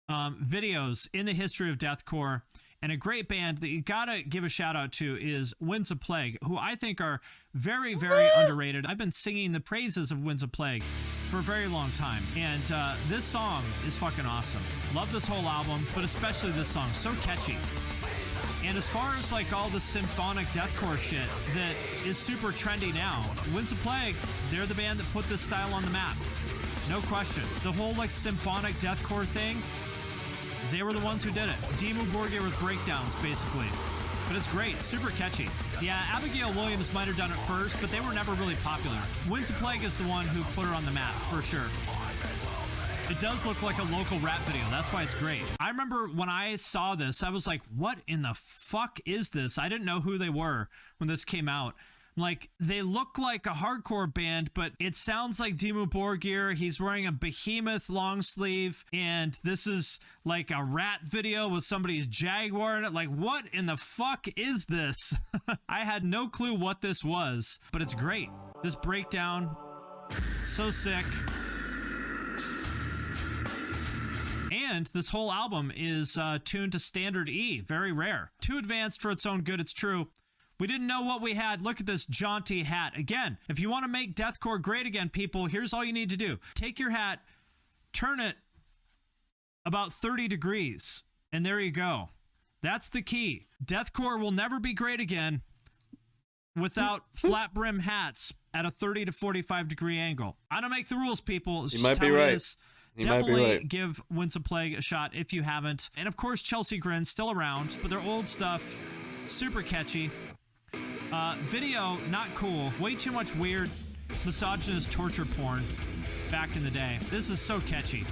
videos in the history of deathcore, and a great band that you gotta give a shout out to is Winds of Plague, who I think are very, very underrated. I've been singing the praises of Winds of Plague for a very long time, and this song is fucking awesome. Love this whole album, but especially this song, so catchy. And as far as like all the symphonic deathcore shit that is super trendy now, Winds of Plague, they're the band that put this style on the map. No question. The whole like symphonic deathcore thing, they were the ones who did it. Dimmu Borgir with breakdowns, basically. But it's great, super catchy. Yeah, Abigail Williams might have done it first, but they were never really popular. Winds of Plague is the one who put her on the map, for sure. It does look like a local rap video. That's why it's great. I remember when I saw this, I was like, what in the fuck is this? I didn't know who they were when this came out. Like, they look like a hardcore band, but it sounds like Dimmu Borgir. He's wearing a Behemoth long sleeve, and this is like a rat video with somebody's Jaguar in it. Like, what in the fuck is this? I had no clue what this was, but it's great. This breakdown, so sick. And this whole album is tuned to standard E, very rare. Too advanced for its own good, it's true. We didn't know what we had. Look at this jaunty hat. Again, if you want to make deathcore great again, people, here's all you need to do. Take your hat, turn it about 30 degrees, and there you go. That's the key. Deathcore will never be great again without flat brim hats at a 30 to 45 degree angle. I don't make the rules, people. It's You just might be how it right. is. You might be Definitely right. give Winds of Plague a shot if you haven't. And of course, Chelsea Grin still around, but their old stuff, super catchy. Video, not cool. Way too much weird misogynist torture porn back in the day. This is so catchy.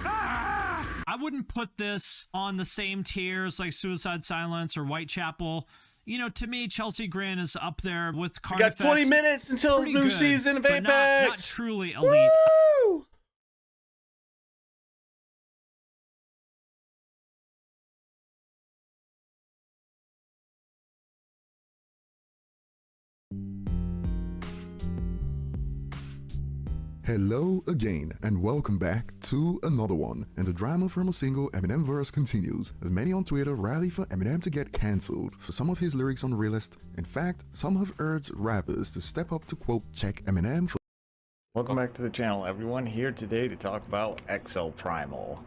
I wouldn't put this on the same tiers like Suicide Silence or Whitechapel. You know, to me, Chelsea Grin is up there with We Carnifex. got 20 minutes until Pretty new good, season of but Apex. not truly elite. Woo! Hello again, and welcome back to another one. And the drama from a single Eminem verse continues, as many on Twitter rally for Eminem to get cancelled for some of his lyrics on Realist. In fact, some have urged rappers to step up to quote check Eminem for. Welcome back to the channel, everyone. Here today to talk about Exo Primal.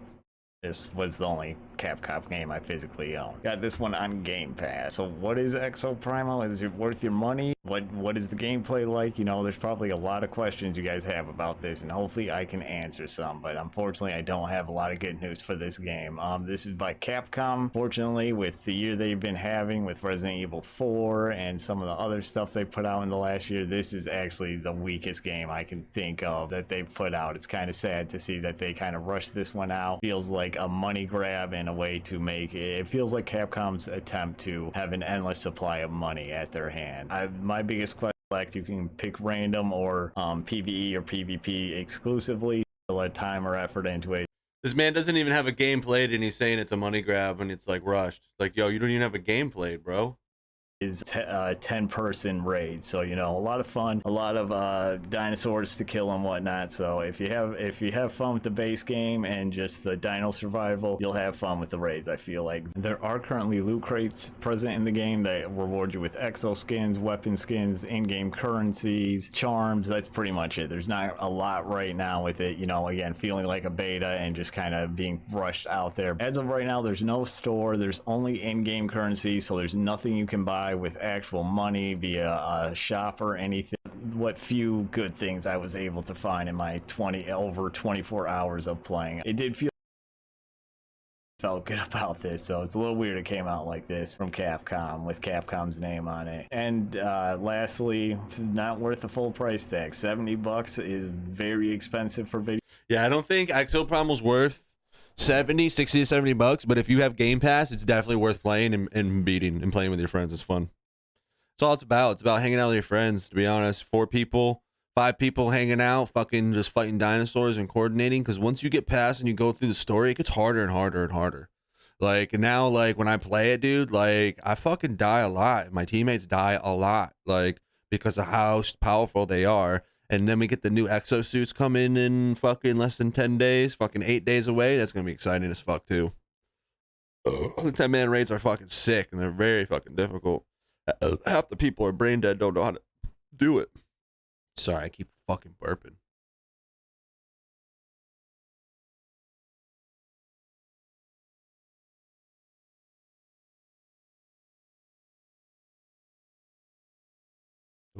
This was the only Capcom game I physically own. Got this one on Game Pass. So what is Exo Primal? Is it worth your money? What is the gameplay like? You know, there's probably a lot of questions you guys have about this, and hopefully I can answer some, but unfortunately I don't have a lot of good news for this game. This is by Capcom. Fortunately, with the year they've been having with Resident Evil 4 and some of the other stuff they put out in the last year, this is actually the weakest game I can think of that they've put out. It's kind of sad to see that they kind of rushed this one out. Feels like a money grab and a way to make it feels like Capcom's attempt to have an endless supply of money at their hand. My biggest question, like, you can pick random or PvE or PvP exclusively, let time or effort into it. This man doesn't even have a game played, and he's saying it's a money grab, and it's like rushed. Like, yo, you don't even have a game played, bro. Is 10-person raid, so you know, a lot of fun, a lot of dinosaurs to kill and whatnot. So if you have fun with the base game and just the dino survival, you'll have fun with the raids. I feel like there are currently loot crates present in the game that reward you with exo skins, weapon skins, in-game currencies, charms. That's pretty much it. There's not a lot right now with it, you know, again, feeling like a beta and just kind of being rushed out there. As of right now, there's no store, there's only in-game currency, so there's nothing you can buy with actual money via a shop or anything. What few good things I was able to find in my over 24 hours of playing, it did felt good about this. So it's a little weird it came out like this from Capcom with Capcom's name on it. And lastly, it's not worth the full price tag. $70 is very expensive for video. Yeah, I don't think Exo Primal's worth 60 to 70 bucks, but if you have Game Pass, it's definitely worth playing and beating and playing with your friends. It's fun. That's all it's about. It's about hanging out with your friends, to be honest. 4 people, 5 people hanging out, fucking just fighting dinosaurs and coordinating, because once you get past and you go through the story, it gets harder and harder and harder. Like, now, like, when I play it, dude, like, I fucking die a lot. My teammates die a lot, like, because of how powerful they are. And then we get the new exosuits come in fucking less than 10 days, fucking 8 days away. That's going to be exciting as fuck, too. The 10-man raids are fucking sick, and they're very fucking difficult. Half the people are brain dead, don't know how to do it. Sorry, I keep fucking burping.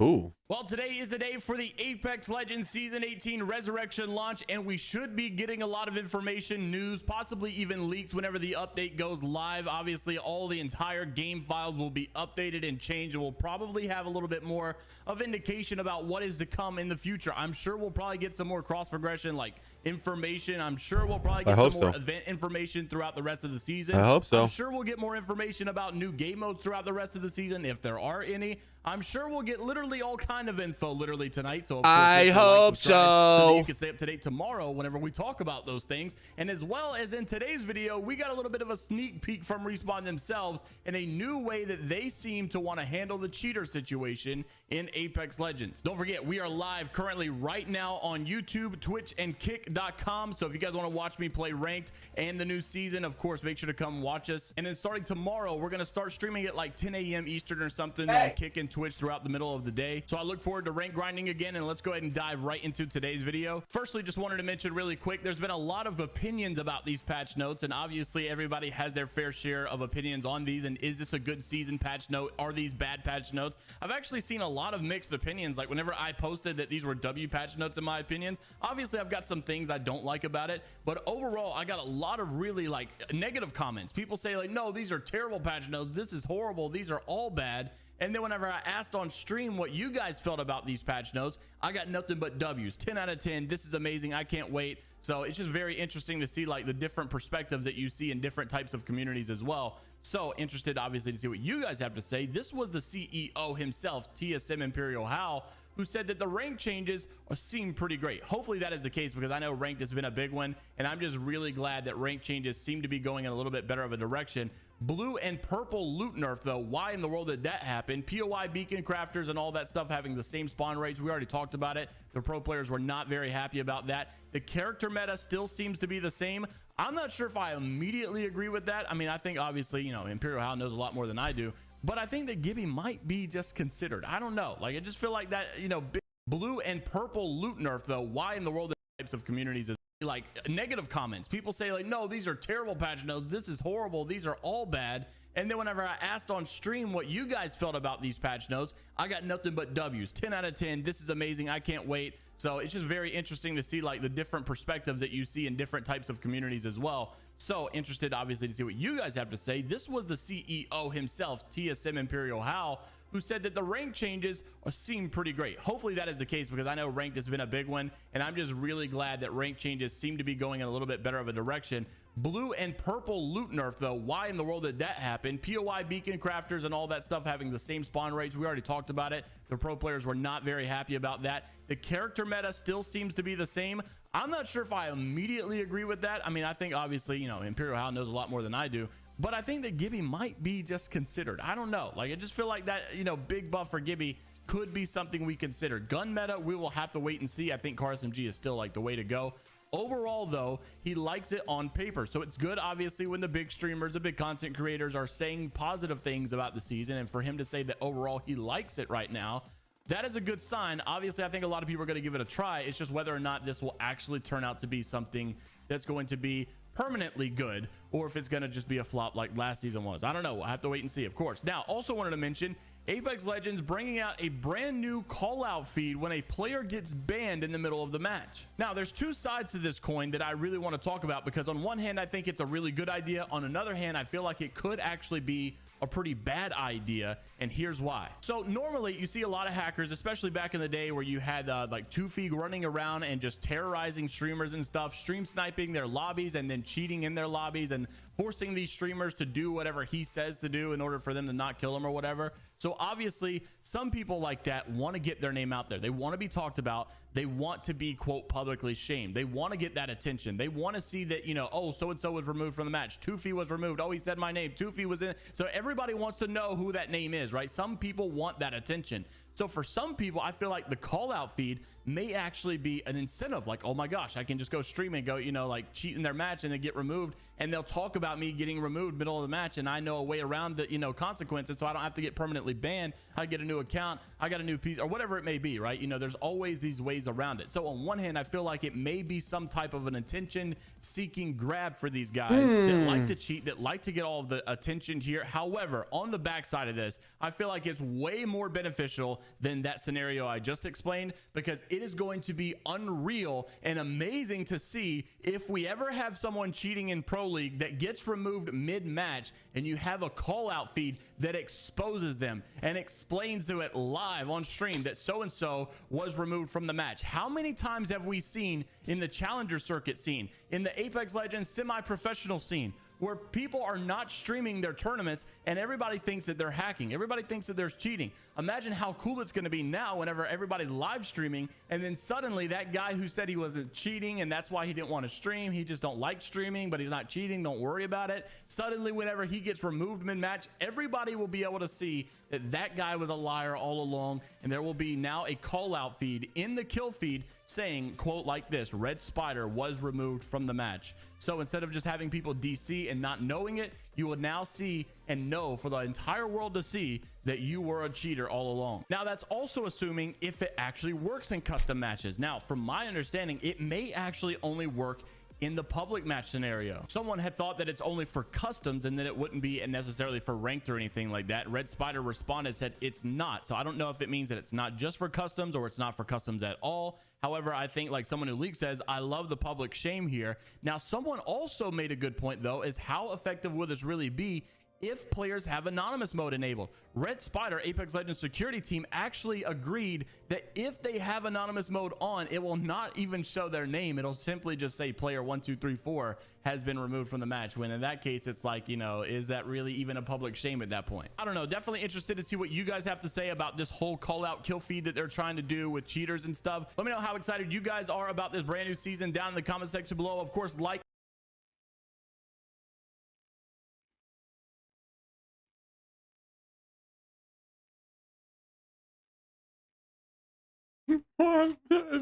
Ooh, Well, today is the day for the Apex Legends Season 18 Resurrection launch, and we should be getting a lot of information, news, possibly even leaks whenever the update goes live. Obviously, all the entire game files will be updated and changed, and we'll probably have a little bit more of indication about what is to come in the future. I'm sure we'll probably get some more cross progression like information. I'm sure we'll probably get some more event information throughout the rest of the season. I hope so. I'm sure we'll get more information about new game modes throughout the rest of the season, if there are any. I'm sure we'll get literally all kind of info literally tonight. So of course, I hope so. So that you can stay up to date tomorrow whenever we talk about those things. And as well as in today's video, we got a little bit of a sneak peek from Respawn themselves in a new way that they seem to want to handle the cheater situation in Apex Legends. Don't forget, we are live currently right now on YouTube, Twitch, and Kick.com. So if you guys want to watch me play ranked and the new season, of course, make sure to come watch us. And then starting tomorrow, we're going to start streaming at like 10 a.m. Eastern or something on Kick and Twitch throughout the middle of the day. So I look forward to rank grinding again, and let's go ahead and dive right into today's video. Firstly, just wanted to mention really quick, there's been a lot of opinions about these patch notes, and obviously everybody has their fair share of opinions on these. And is this a good season patch note? Are these bad patch notes? I've actually seen a lot of mixed opinions. Like whenever I posted that these were W patch notes, in my opinions, obviously I've got some things I don't like about it, but overall I got a lot of really like negative comments. People say like, no, these are terrible patch notes, this is horrible, these are all bad. And then whenever I asked on stream what you guys felt about these patch notes, I got nothing but W's. 10 out of 10. This is amazing. I can't wait. So it's just very interesting to see like the different perspectives that you see in different types of communities as well. So interested obviously to see what you guys have to say. This was the CEO himself, TSM Imperial Hal, who said that the rank changes seem pretty great. Hopefully that is the case, because I know ranked has been a big one, and I'm just really glad that rank changes seem to be going in a little bit better of a direction. Blue and purple loot nerf though, why in the world did that happen? POI beacon crafters and all that stuff having the same spawn rates, we already talked about it. The pro players were not very happy about that. The character meta still seems to be the same. I'm not sure if I immediately agree with that. I mean, I think obviously, you know, Imperial Hal knows a lot more than I do, but I think that Gibby might be just considered. I don't know, like I just feel like that, you know, blue and purple loot nerf though, why in the world types of communities is like negative comments. People say like, no, these are terrible patch notes, this is horrible, these are all bad. And then whenever I asked on stream what you guys felt about these patch notes, I got nothing but W's. 10 out of 10. This is amazing. I can't wait. So it's just very interesting to see like the different perspectives that you see in different types of communities as well. So interested obviously to see what you guys have to say. This was the CEO himself, TSM Imperial Hal, who said that the rank changes seem pretty great. Hopefully that is the case, because I know ranked has been a big one, and I'm just really glad that rank changes seem to be going in a little bit better of a direction. Blue and purple loot nerf though, why in the world did that happen? POI beacon crafters and all that stuff having the same spawn rates, we already talked about it. The pro players were not very happy about that. The character meta still seems to be the same. I'm not sure if I immediately agree with that. I mean, I think obviously, you know, Imperial Hal knows a lot more than I do, but I think that Gibby might be just considered. I don't know, like I just feel like that, you know, big buff for Gibby could be something we consider. Gun meta, we will have to wait and see. I think CarSMG is still like the way to go. Overall though, he likes it on paper, so it's good obviously when the big streamers, the big content creators are saying positive things about the season, and for him to say that overall he likes it right now, that is a good sign. Obviously I think a lot of people are going to give it a try. It's just whether or not this will actually turn out to be something that's going to be permanently good, or if it's going to just be a flop like last season was. I don't know, we'll have to wait and see, of course. Now also wanted to mention Apex Legends bringing out a brand new call out feed when a player gets banned in the middle of the match. Now there's two sides to this coin that I really want to talk about, because on one hand I think it's a really good idea, on another hand I feel like it could actually be a pretty bad idea, and here's why. So normally you see a lot of hackers, especially back in the day where you had like 2Feed running around and just terrorizing streamers and stuff, stream sniping their lobbies and then cheating in their lobbies and forcing these streamers to do whatever he says to do in order for them to not kill him or whatever. So obviously some people like that want to get their name out there. They want to be talked about. They want to be, quote, publicly shamed. They want to get that attention. They want to see that, you know, oh, so-and-so was removed from the match. 2Feed was removed. Oh, he said my name. 2Feed was in. So everybody wants to know who that name is, right? Some people want that attention. So for some people, I feel like the call out feed may actually be an incentive. Like, oh my gosh, I can just go stream and go, you know, like cheat in their match and they get removed, and they'll talk about me getting removed middle of the match, and I know a way around the, you know, consequences, so I don't have to get permanently banned. I get a new account, I got a new piece, or whatever it may be, right? You know, there's always these ways around it. So on one hand, I feel like it may be some type of an attention seeking grab for these guys that like to cheat, that like to get all of the attention here. However, on the backside of this, I feel like it's way more beneficial than that scenario I just explained, because it is going to be unreal and amazing to see if we ever have someone cheating in Pro League that gets removed mid-match and you have a call-out feed that exposes them and explains to it live on stream that so-and-so was removed from the match. How many times have we seen in the Challenger circuit scene, in the Apex Legends semi-professional scene, where people are not streaming their tournaments and everybody thinks that they're hacking, everybody thinks that there's cheating? Imagine how cool it's going to be now whenever everybody's live streaming and then suddenly that guy who said he wasn't cheating and that's why he didn't want to stream, he just don't like streaming, but he's not cheating, don't worry about it. Suddenly whenever he gets removed mid-match, everybody will be able to see that that guy was a liar all along, and there will be now a call out feed in the kill feed saying, quote, like this: Red Spider was removed from the match. So instead of just having people DC and not knowing it, you will now see and know for the entire world to see that you were a cheater all along. Now, that's also assuming if it actually works in custom matches. Now, from my understanding, it may actually only work in the public match scenario. Someone had thought that it's only for customs and that it wouldn't be necessarily for ranked or anything like that. Red Spider responded, said it's not. So I don't know if it means that it's not just for customs or it's not for customs at all. However, I think, like someone who leaks says, I love the public shame here. Now, someone also made a good point though, is how effective will this really be if players have anonymous mode enabled? Red Spider, Apex Legends security team, actually agreed that if they have anonymous mode on, it will not even show their name. It'll simply just say player 1234 has been removed from the match, when in that case it's like, you know, is that really even a public shame at that point? I don't know. Definitely interested to see what you guys have to say about this whole call out kill feed that they're trying to do with cheaters and stuff. Let me know how excited you guys are about this brand new season down in the comment section below. Of course, like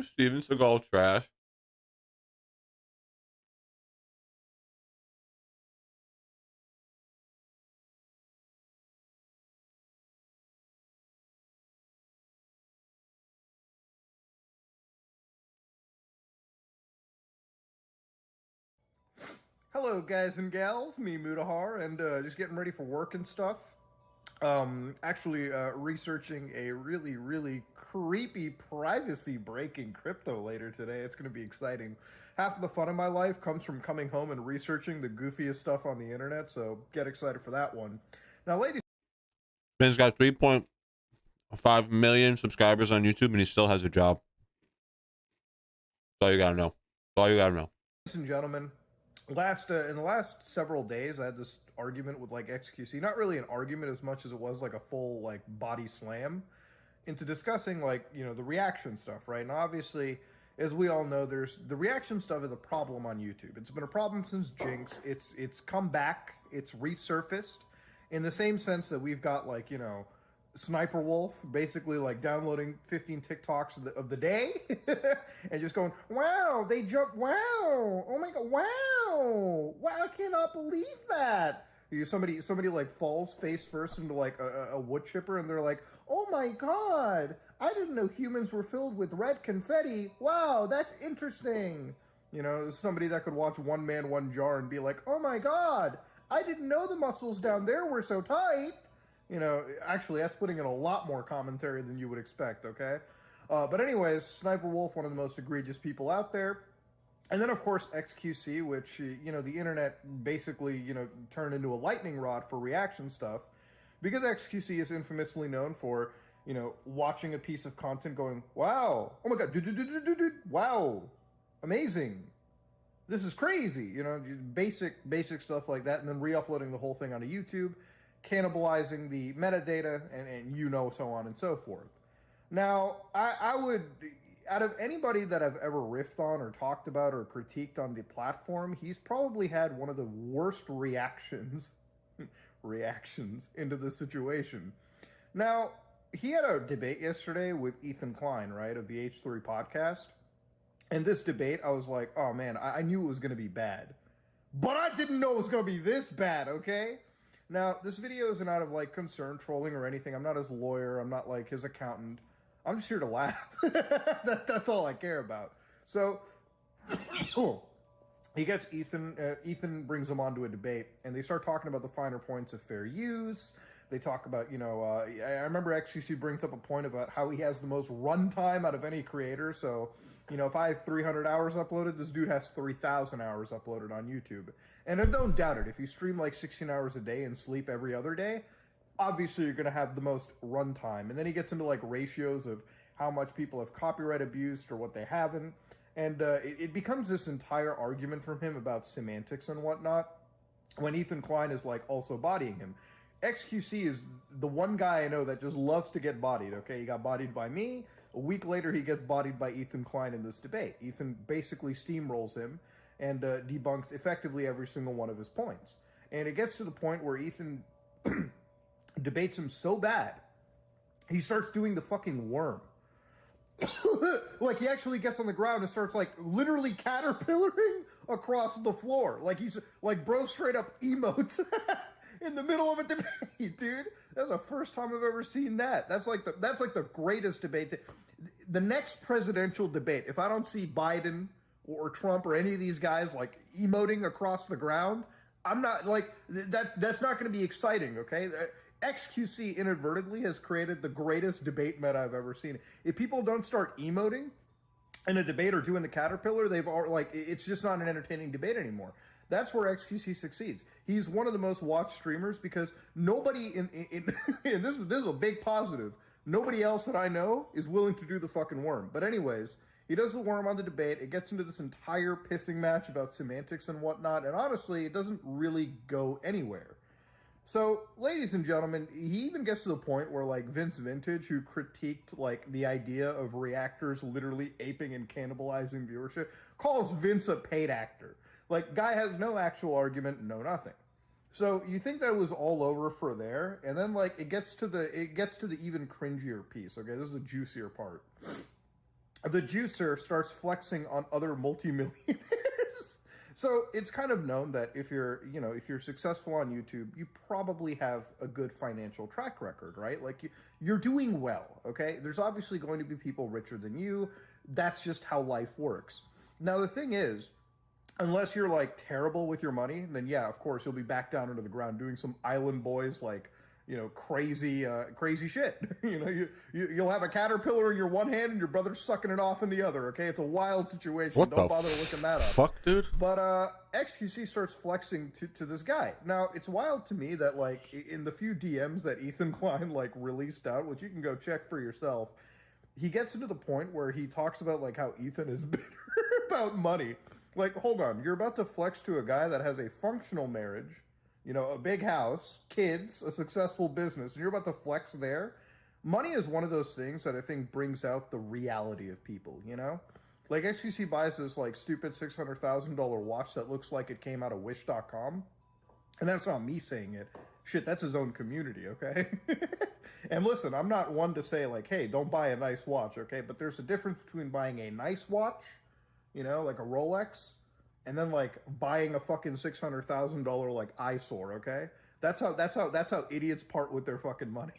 Steven Seagal trash. Hello, guys and gals. Me, Mutahar, and just getting ready for work and stuff. Actually, researching a really creepy privacy-breaking crypto later today. It's going to be exciting. Half of the fun of my life comes from coming home and researching the goofiest stuff on the internet, so get excited for that one. Now, ladies... Ben's got 3.5 million subscribers on YouTube, and he still has a job. That's all you gotta know. That's all you gotta know. Ladies and gentlemen, in the last several days, I had this argument with like XQC. Not really an argument as much as it was like a full like body slam into discussing like, you know, the reaction stuff, right? And obviously, as we all know, the reaction stuff is a problem on YouTube. It's been a problem since Jinx. It's come back. It's resurfaced in the same sense that we've got like, you know, Sniper Wolf basically like downloading 15 TikToks of the day and just going, wow, they jumped, wow, oh my god, wow, I cannot believe that. Somebody like falls face first into like a wood chipper and they're like, oh my god, I didn't know humans were filled with red confetti. Wow, that's interesting. You know, somebody that could watch One Man, One Jar and be like, oh my god, I didn't know the muscles down there were so tight. You know, actually, that's putting in a lot more commentary than you would expect, okay? But anyways, Sniper Wolf, one of the most egregious people out there. And then, of course, XQC, which, you know, the internet basically, you know, turned into a lightning rod for reaction stuff. Because XQC is infamously known for, you know, watching a piece of content going, wow, oh my god, wow, amazing. This is crazy, you know, basic stuff like that, and then re-uploading the whole thing onto YouTube, cannibalizing the metadata, and you know, so on and so forth. Now, I would, out of anybody that I've ever riffed on or talked about or critiqued on the platform, he's probably had one of the worst reactions into the situation. Now, he had a debate yesterday with Ethan Klein, right, of the H3 podcast. And this debate, I was like, oh man, I knew it was going to be bad. But I didn't know it was going to be this bad, okay? Now, this video isn't out of, like, concern, trolling, or anything. I'm not his lawyer. I'm not, like, his accountant. I'm just here to laugh. That's all I care about. So, he gets Ethan. Ethan brings him onto a debate, and they start talking about the finer points of fair use, they talk about, I remember XQC brings up a point about how he has the most runtime out of any creator. So, if I have 300 hours uploaded, this dude has 3,000 hours uploaded on YouTube. And I don't doubt it. If you stream like 16 hours a day and sleep every other day, obviously you're going to have the most runtime. And then he gets into like ratios of how much people have copyright abused or what they haven't. And it becomes this entire argument from him about semantics and whatnot, when Ethan Klein is like also bodying him. XQC is the one guy I know that just loves to get bodied, okay? He got bodied by me. A week later, he gets bodied by Ethan Klein in this debate. Ethan basically steamrolls him and debunks effectively every single one of his points. And it gets to the point where Ethan debates him so bad, he starts doing the fucking worm. Like, he actually gets on the ground and starts, like, literally caterpillaring across the floor. Like, he's, like, bro straight up emotes in the middle of a debate, dude. That's the first time I've ever seen that. That's like the greatest debate. The next presidential debate, if I don't see Biden or Trump or any of these guys, like, emoting across the ground, I'm not, like, that's not going to be exciting, okay? XQC inadvertently has created the greatest debate meta I've ever seen. If people don't start emoting in a debate or doing the caterpillar, it's just not an entertaining debate anymore. That's where XQC succeeds. He's one of the most watched streamers because nobody in this is a big positive. Nobody else that I know is willing to do the fucking worm. But anyways, he does the worm on the debate. It gets into this entire pissing match about semantics and whatnot. And honestly, it doesn't really go anywhere. So, ladies and gentlemen, he even gets to the point where, like, Vince Vintage, who critiqued, like, the idea of reactors literally aping and cannibalizing viewership, calls Vince a paid actor. Like, guy has no actual argument, no nothing. So, you think that was all over for there, and then, like, it gets to the even cringier piece, okay? This is the juicier part. The juicer starts flexing on other multimillionaires. So it's kind of known that if you're successful on YouTube, you probably have a good financial track record, right? Like you're doing well, okay? There's obviously going to be people richer than you. That's just how life works. Now, the thing is, unless you're like terrible with your money, then yeah, of course, you'll be back down into the ground doing some Island Boys, like, crazy shit. You'll have a caterpillar in your one hand and your brother's sucking it off in the other, okay? It's a wild situation. What Don't the bother looking that up. Fuck, dude? But XQC starts flexing to this guy. Now, it's wild to me that, like, in the few DMs that Ethan Klein, like, released out, which you can go check for yourself, he gets into the point where he talks about, like, how Ethan is bitter about money. Like, hold on. You're about to flex to a guy that has a functional marriage, a big house, kids, a successful business, and you're about to flex there. Money is one of those things that I think brings out the reality of people, Like, XQC buys this, like, stupid $600,000 watch that looks like it came out of Wish.com. And that's not me saying it. Shit, that's his own community, okay? And listen, I'm not one to say, like, hey, don't buy a nice watch, okay? But there's a difference between buying a nice watch, like a Rolex, and then, like, buying a fucking $600,000 like eyesore, okay? That's how idiots part with their fucking money.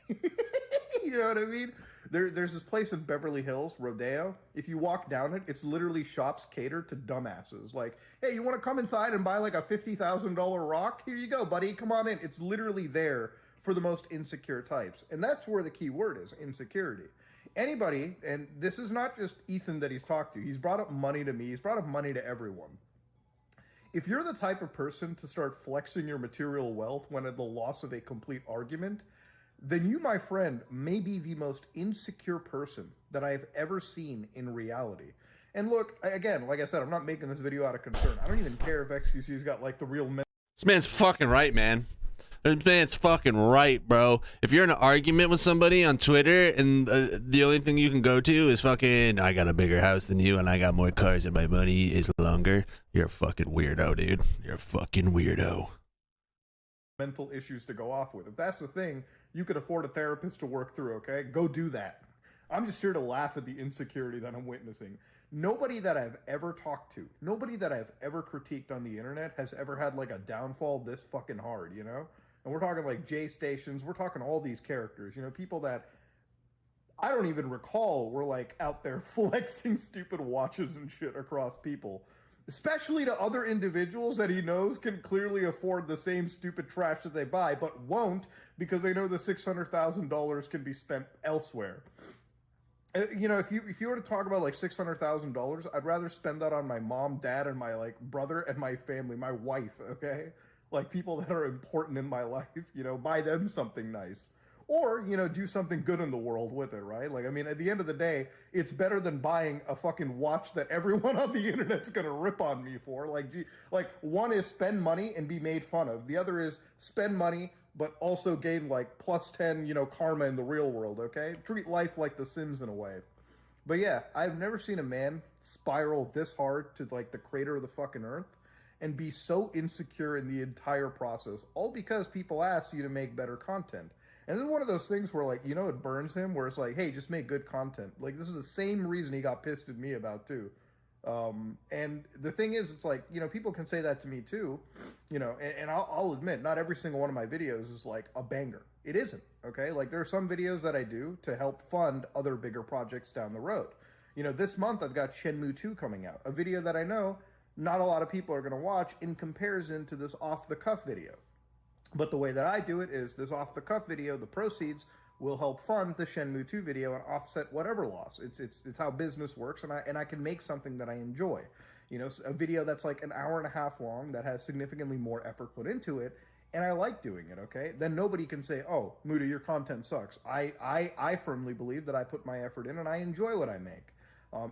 You know what I mean? There's this place in Beverly Hills, Rodeo. If you walk down it, it's literally shops catered to dumbasses. Like, hey, you want to come inside and buy like a $50,000 rock? Here you go, buddy. Come on in. It's literally there for the most insecure types. And that's where the key word is, insecurity. Anybody, and this is not just Ethan that he's talked to. He's brought up money to me. He's brought up money to everyone. If you're the type of person to start flexing your material wealth when at the loss of a complete argument, then you, my friend, may be the most insecure person that I've ever seen in reality. And look, again, like I said, I'm not making this video out of concern. I don't even care if XQC's got, like, the real... This man's fucking right, man. This man's fucking right, bro. If you're in an argument with somebody on Twitter and the only thing you can go to is fucking, I got a bigger house than you and I got more cars and my money is longer, you're a fucking weirdo, dude. You're a fucking weirdo. Mental issues to go off with. If that's the thing, you could afford a therapist to work through, okay? Go do that. I'm just here to laugh at the insecurity that I'm witnessing. Nobody that I've ever talked to, nobody that I've ever critiqued on the internet has ever had, like, a downfall this fucking hard, And we're talking, like, J Stations, we're talking all these characters, people that I don't even recall were, like, out there flexing stupid watches and shit across people. especially to other individuals that he knows can clearly afford the same stupid trash that they buy, but won't because they know the $600,000 can be spent elsewhere. You know, if you were to talk about like $600,000, I'd rather spend that on my mom, dad, and my like brother and my family, my wife. Okay, like people that are important in my life. You know, buy them something nice, or you know, do something good in the world with it, right? Like, I mean, at the end of the day, it's better than buying a fucking watch that everyone on the internet's gonna rip on me for. Like, one is spend money and be made fun of. The other is spend money but also gain like plus 10, you know, karma in the real world, okay? Treat life like The Sims in a way. But yeah, I've never seen a man spiral this hard to like the creator of the fucking earth and be so insecure in the entire process, all because people asked you to make better content. And this is one of those things where like, you know, it burns him where it's like, hey, just make good content. Like, this is the same reason he got pissed at me about too. And the thing is, it's like, you know, people can say that to me too, you know, and I'll admit, not every single one of my videos is like a banger. It isn't, okay? Like, there are some videos that I do to help fund other bigger projects down the road. You know, this month I've got Shenmue 2 coming out, a video that I know not a lot of people are going to watch in comparison to this off-the-cuff video. But the way that I do it is this off-the-cuff video, the proceeds will help fund the Shenmue 2 video and offset whatever loss. It's how business works, and I can make something that I enjoy. You know, a video that's like an hour and a half long that has significantly more effort put into it, and I like doing it, okay? Then nobody can say, oh, Muda, your content sucks. I firmly believe that I put my effort in and I enjoy what I make.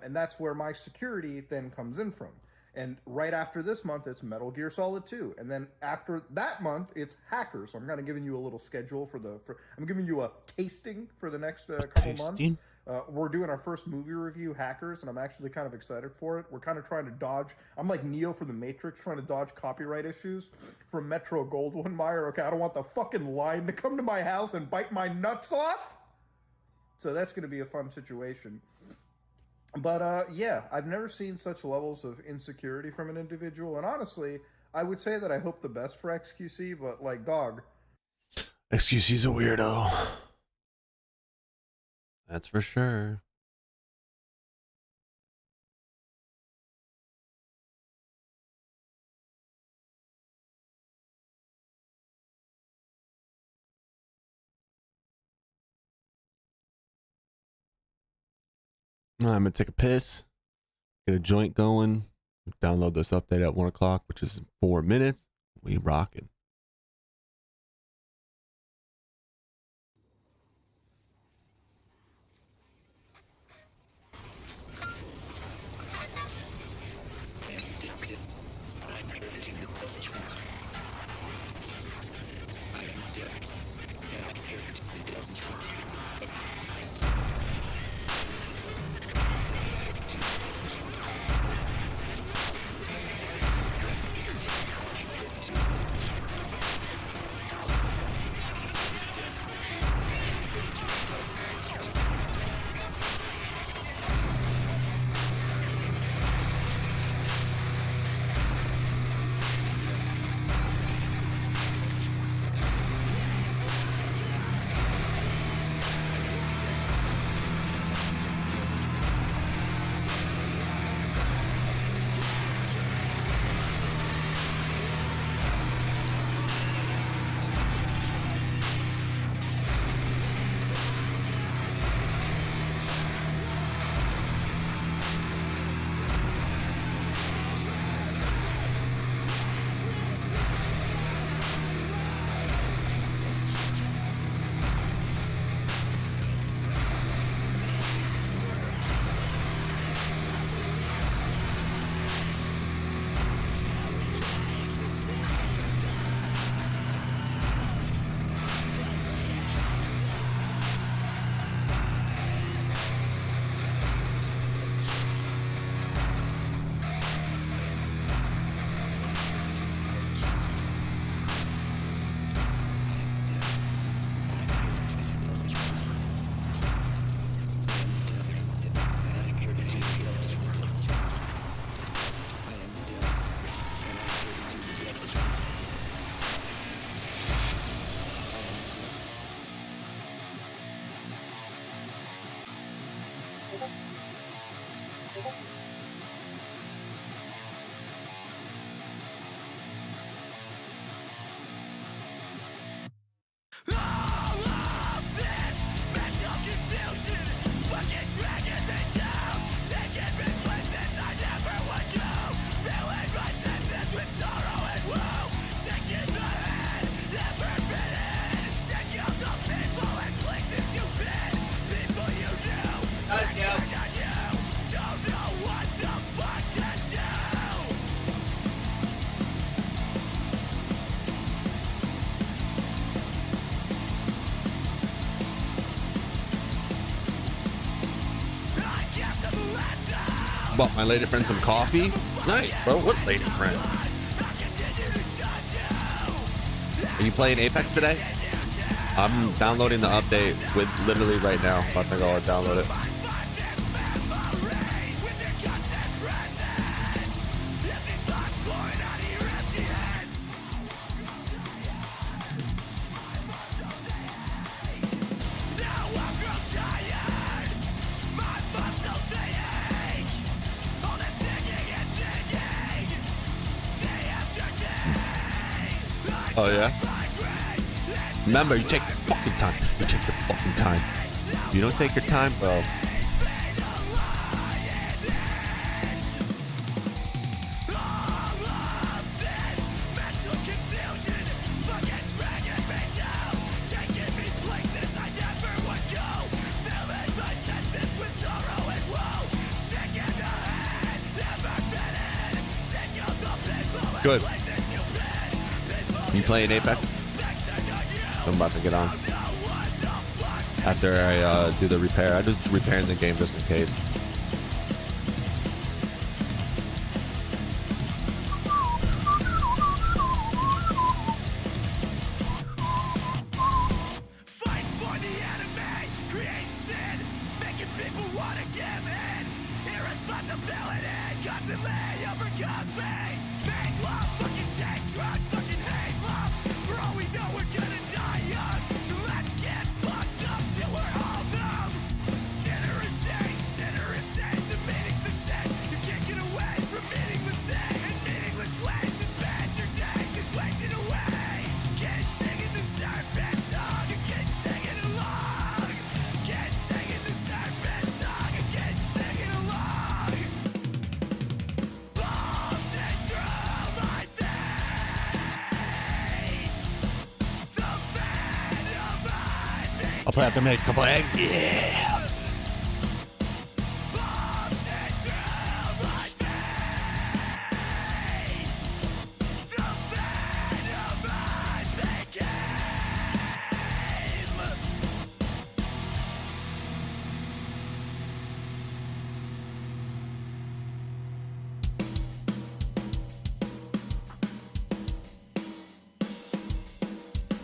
And that's where my security then comes in from. And right after this month, it's Metal Gear Solid 2. And then after that month, it's Hackers. So I'm kind of giving you a little schedule I'm giving you a tasting for the next couple months. We're doing our first movie review, Hackers, and I'm actually kind of excited for it. We're kind of trying to dodge, I'm like Neo from the Matrix, trying to dodge copyright issues from Metro-Goldwyn-Mayer. Okay, I don't want the fucking line to come to my house and bite my nuts off. So that's going to be a fun situation. But yeah, I've never seen such levels of insecurity from an individual. And honestly, I would say that I hope the best for XQC, but like, dog. XQC's a weirdo. That's for sure. I'm gonna take a piss, get a joint going, download this update at 1 o'clock, which is 4 minutes. We rocking. Bought my lady friend some coffee. Nice, bro. What lady friend? Are you playing Apex today? I'm downloading the update with literally right now. I think I'll download it. Oh yeah. Remember, you take your fucking time. You take your fucking time. If you don't take your time, bro. Good. You playing Apex? I'm about to get on. After I do the repair. I just repairing the game just in case. I'll probably have to make a couple eggs. Yeah.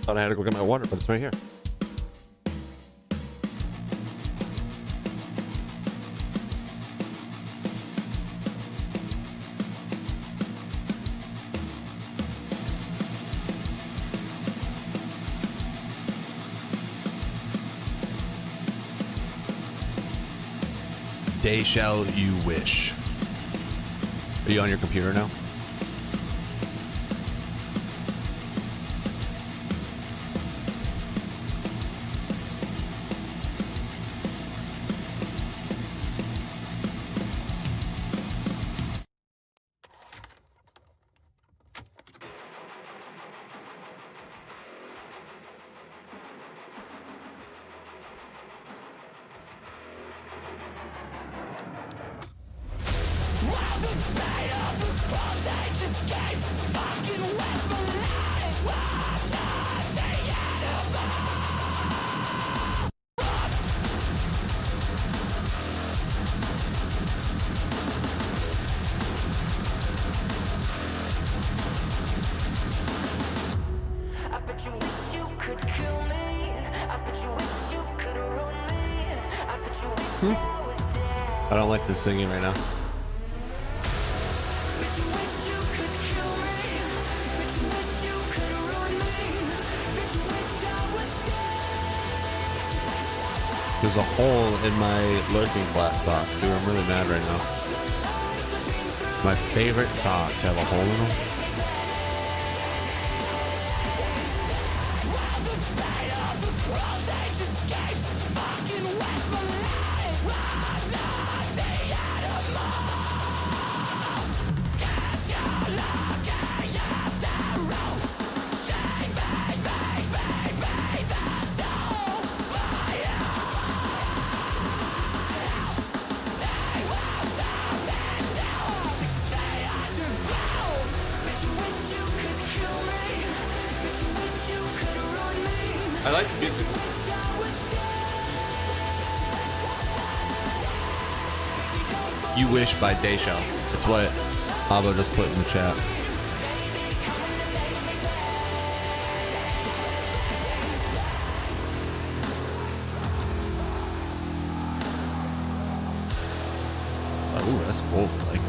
Thought I had to go get my water, but it's right here. Day shall you wish. Are you on your computer now? I don't like this singing right now. There's a hole in my lurking glass sock. Dude, I'm really mad right now. My favorite socks have a hole in them. I like the music. You Wish by Dayshawn. It's what Abo just put in the chat. Ooh, that's cool. I like it.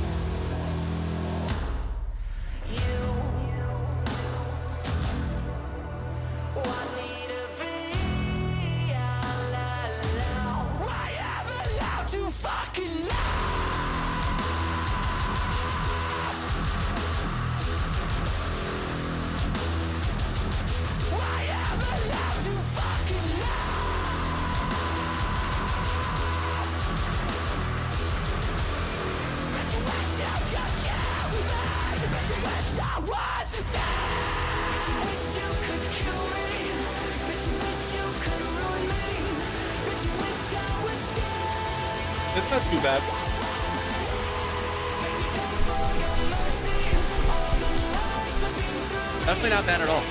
It's not too bad. Definitely not bad at all.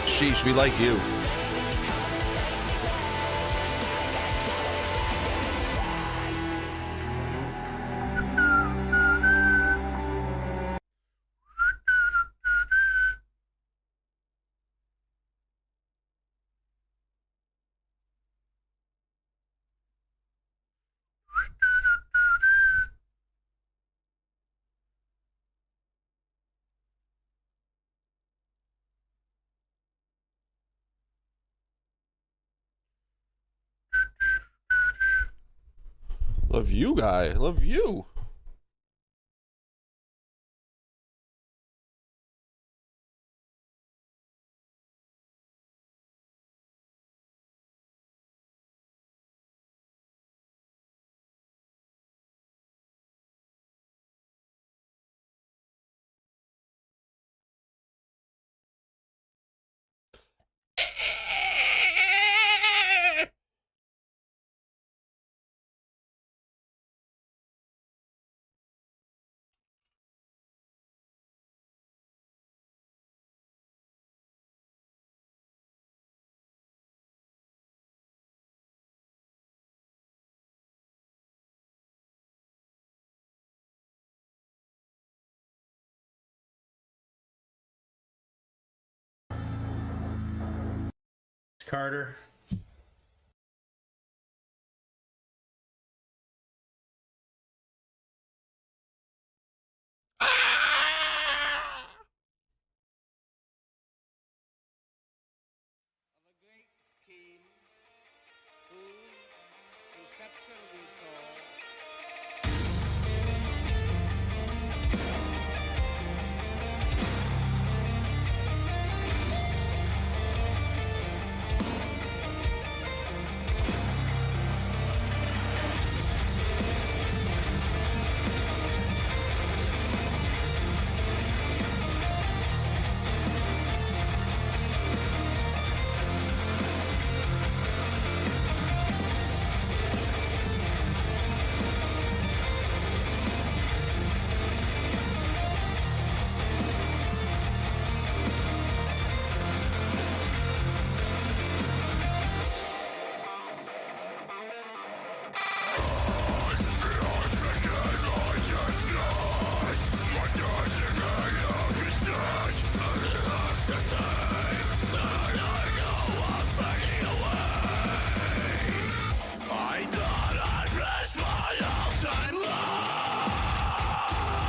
Sheesh, we like you. Love you, guy. Love you. Carter.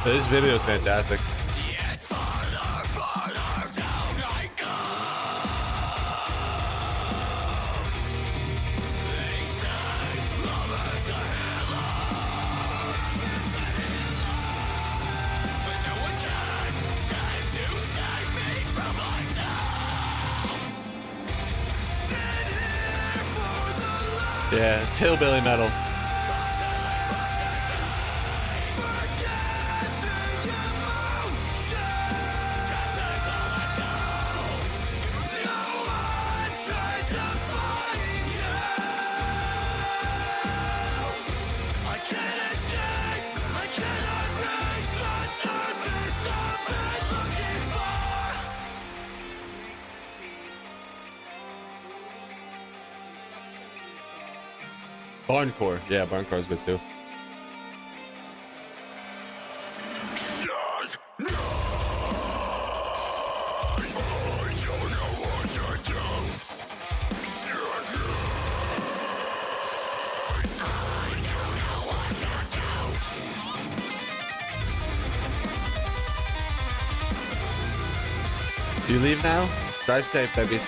This video is fantastic. Yeah, it's hillbilly metal. Barncore. Yeah, Barncore is good too. Do you leave now? Drive safe, babies.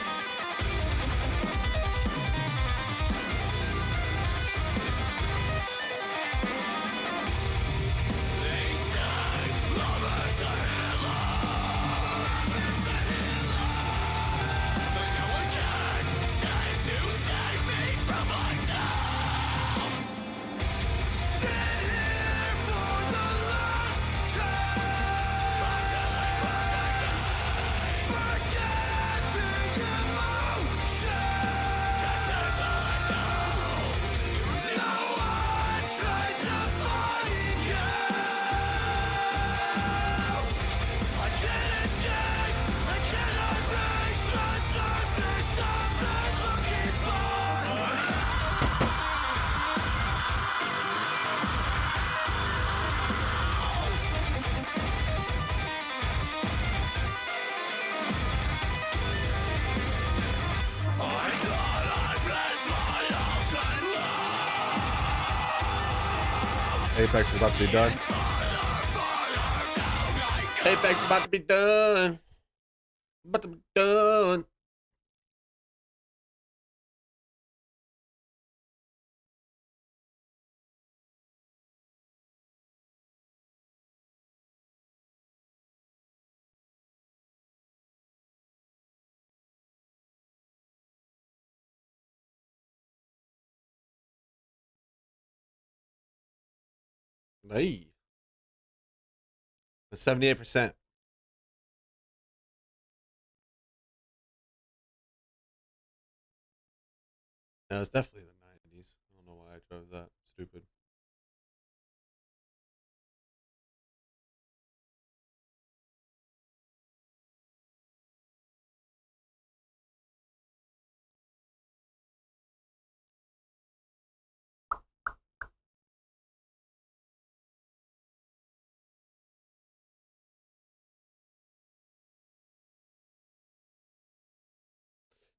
Apex is about to be done. Apex is about to be done. About to be done. Hey. 78%. No, it's definitely the 90s. I don't know why I drove that. Stupid.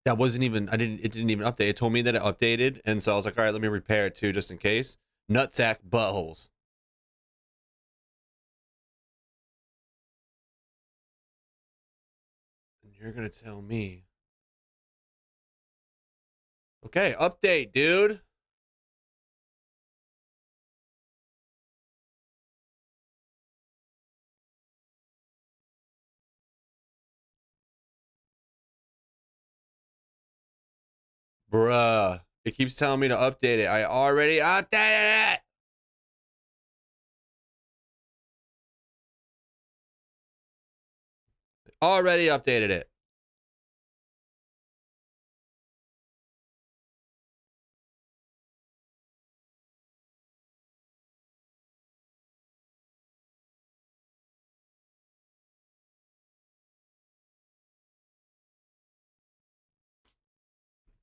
That wasn't even, it didn't even update. It told me that it updated. And so I was like, all right, let me repair it too, just in case. Nutsack buttholes. And you're going to tell me. Okay, update, dude. Bruh. It keeps telling me to update it. I already updated it. Already updated it.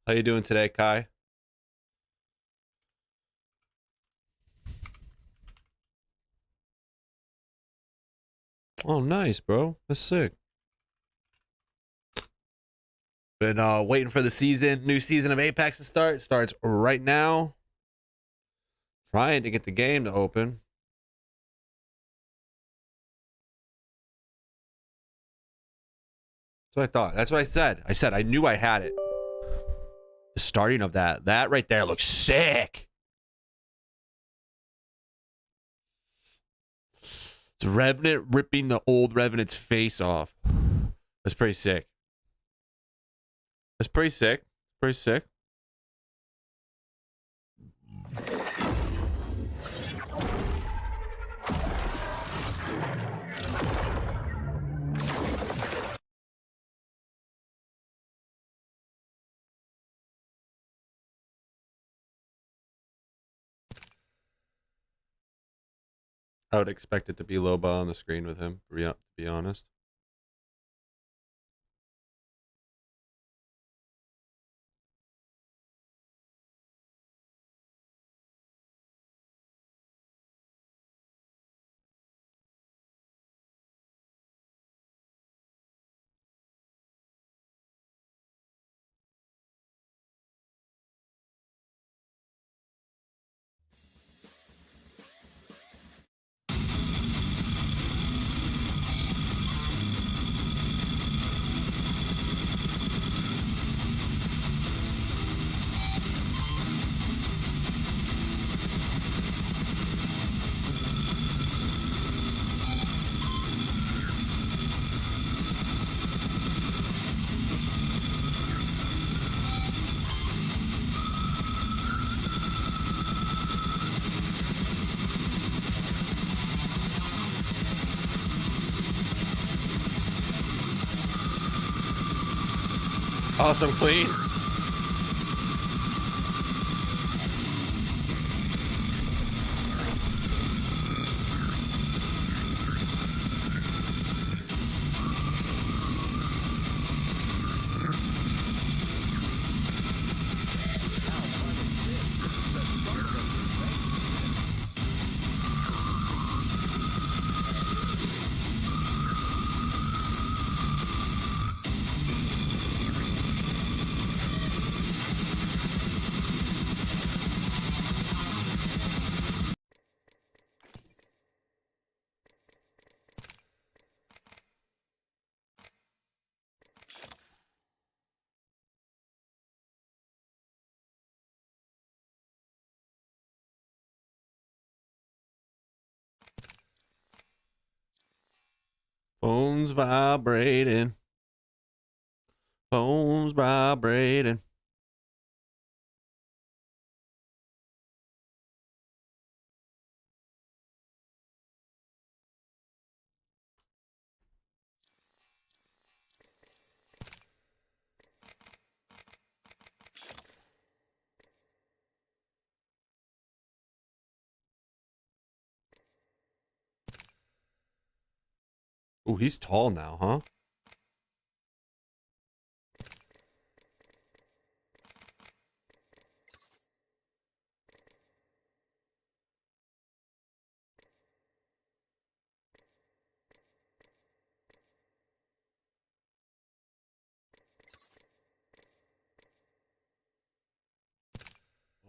How you doing today, Kai? Oh, nice, bro. That's sick. Been waiting for the new season of Apex to start. It starts right now. Trying to get the game to open. That's what I thought. That's what I said. I said I knew I had it. The starting of that right there looks sick. It's Revenant ripping the old Revenant's face off. That's pretty sick. That's pretty sick. Pretty sick. I would expect it to be Loba on the screen with him, to be honest. Awesome clean. Phone's vibrating. Phone's vibrating. Oh, he's tall now, huh?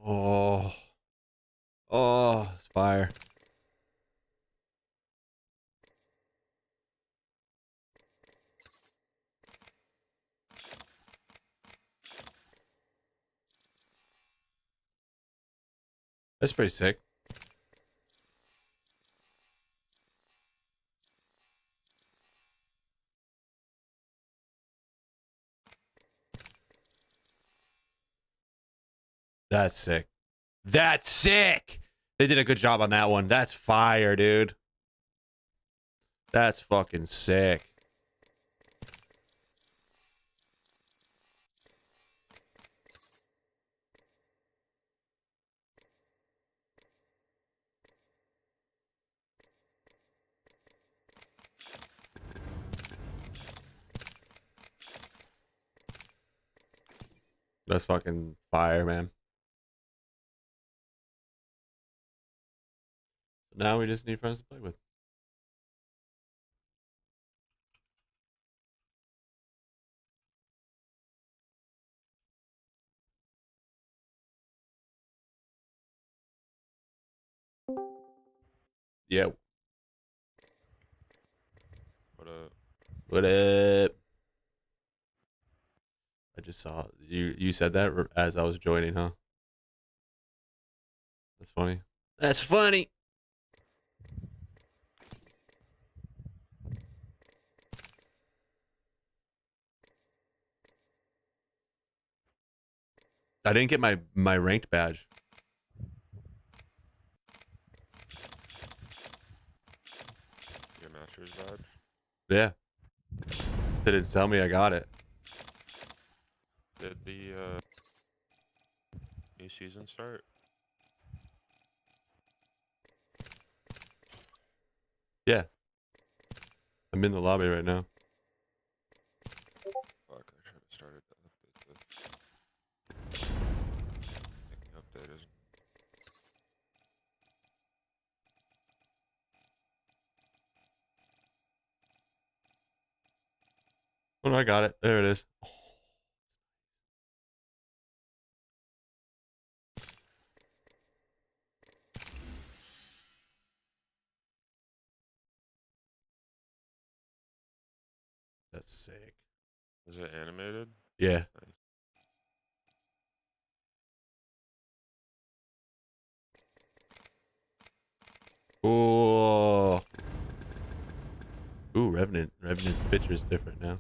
Oh. Oh, it's fire. That's pretty sick. That's sick. That's sick. They did a good job on that one. That's fire, dude. That's fucking sick. That's fucking fire, man. Now we just need friends to play with. Yeah. What up? What up? I just saw you said that as I was joining, huh? That's funny. That's funny. I didn't get my ranked badge. Your master's badge? Yeah. They didn't tell me I got it. Did the new season start? Yeah. I'm in the lobby right now. Fuck, I should have started that update. Think the update is. Oh, I got it. There it is. That's sick. Is it animated? Yeah. Nice. Oh. Ooh, Revenant. Revenant's picture is different now.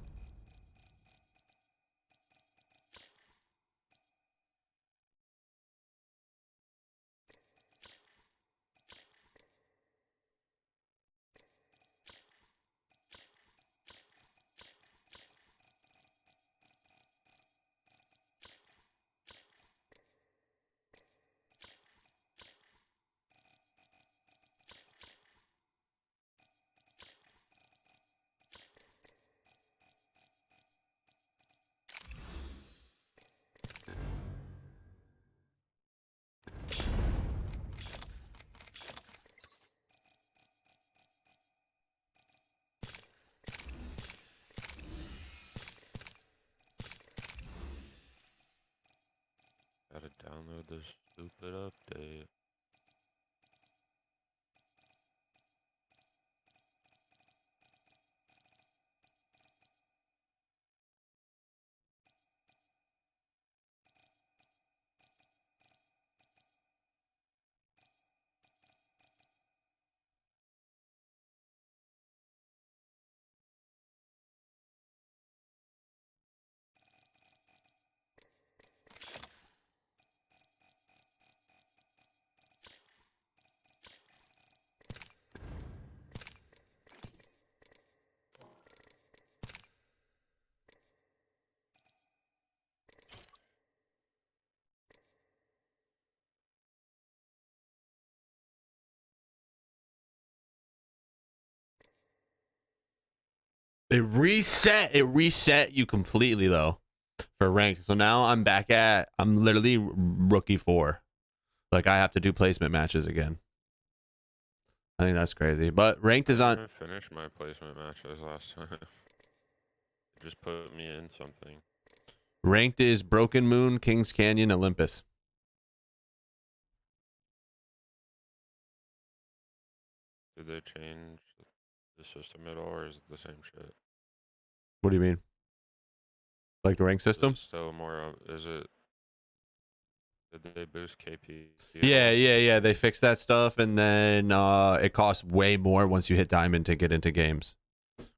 It reset you completely though for ranked. So now I'm literally rookie 4. Like I have to do placement matches again. I think that's crazy. But ranked is on. I finished my placement matches last time. It just put me in something. Ranked is Broken Moon, Kings Canyon, Olympus. Did they change the system at all, or is it the same shit? What do you mean? Like the rank system? Is it still more? Is it? Did they boost KP? Yeah. They fixed that stuff, and then it costs way more once you hit diamond to get into games.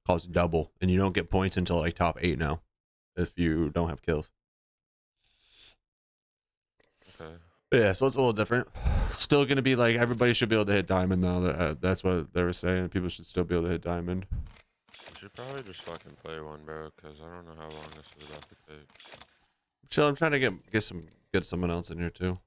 Costs double, and you don't get points until like top 8 now, if you don't have kills. Okay. Yeah, so it's a little different. Still gonna be like everybody should be able to hit diamond though. That's what they were saying. People should still be able to hit diamond. You should probably just fucking play one, bro, because I don't know how long this is about to take. Chill. I'm trying to get someone else in here too.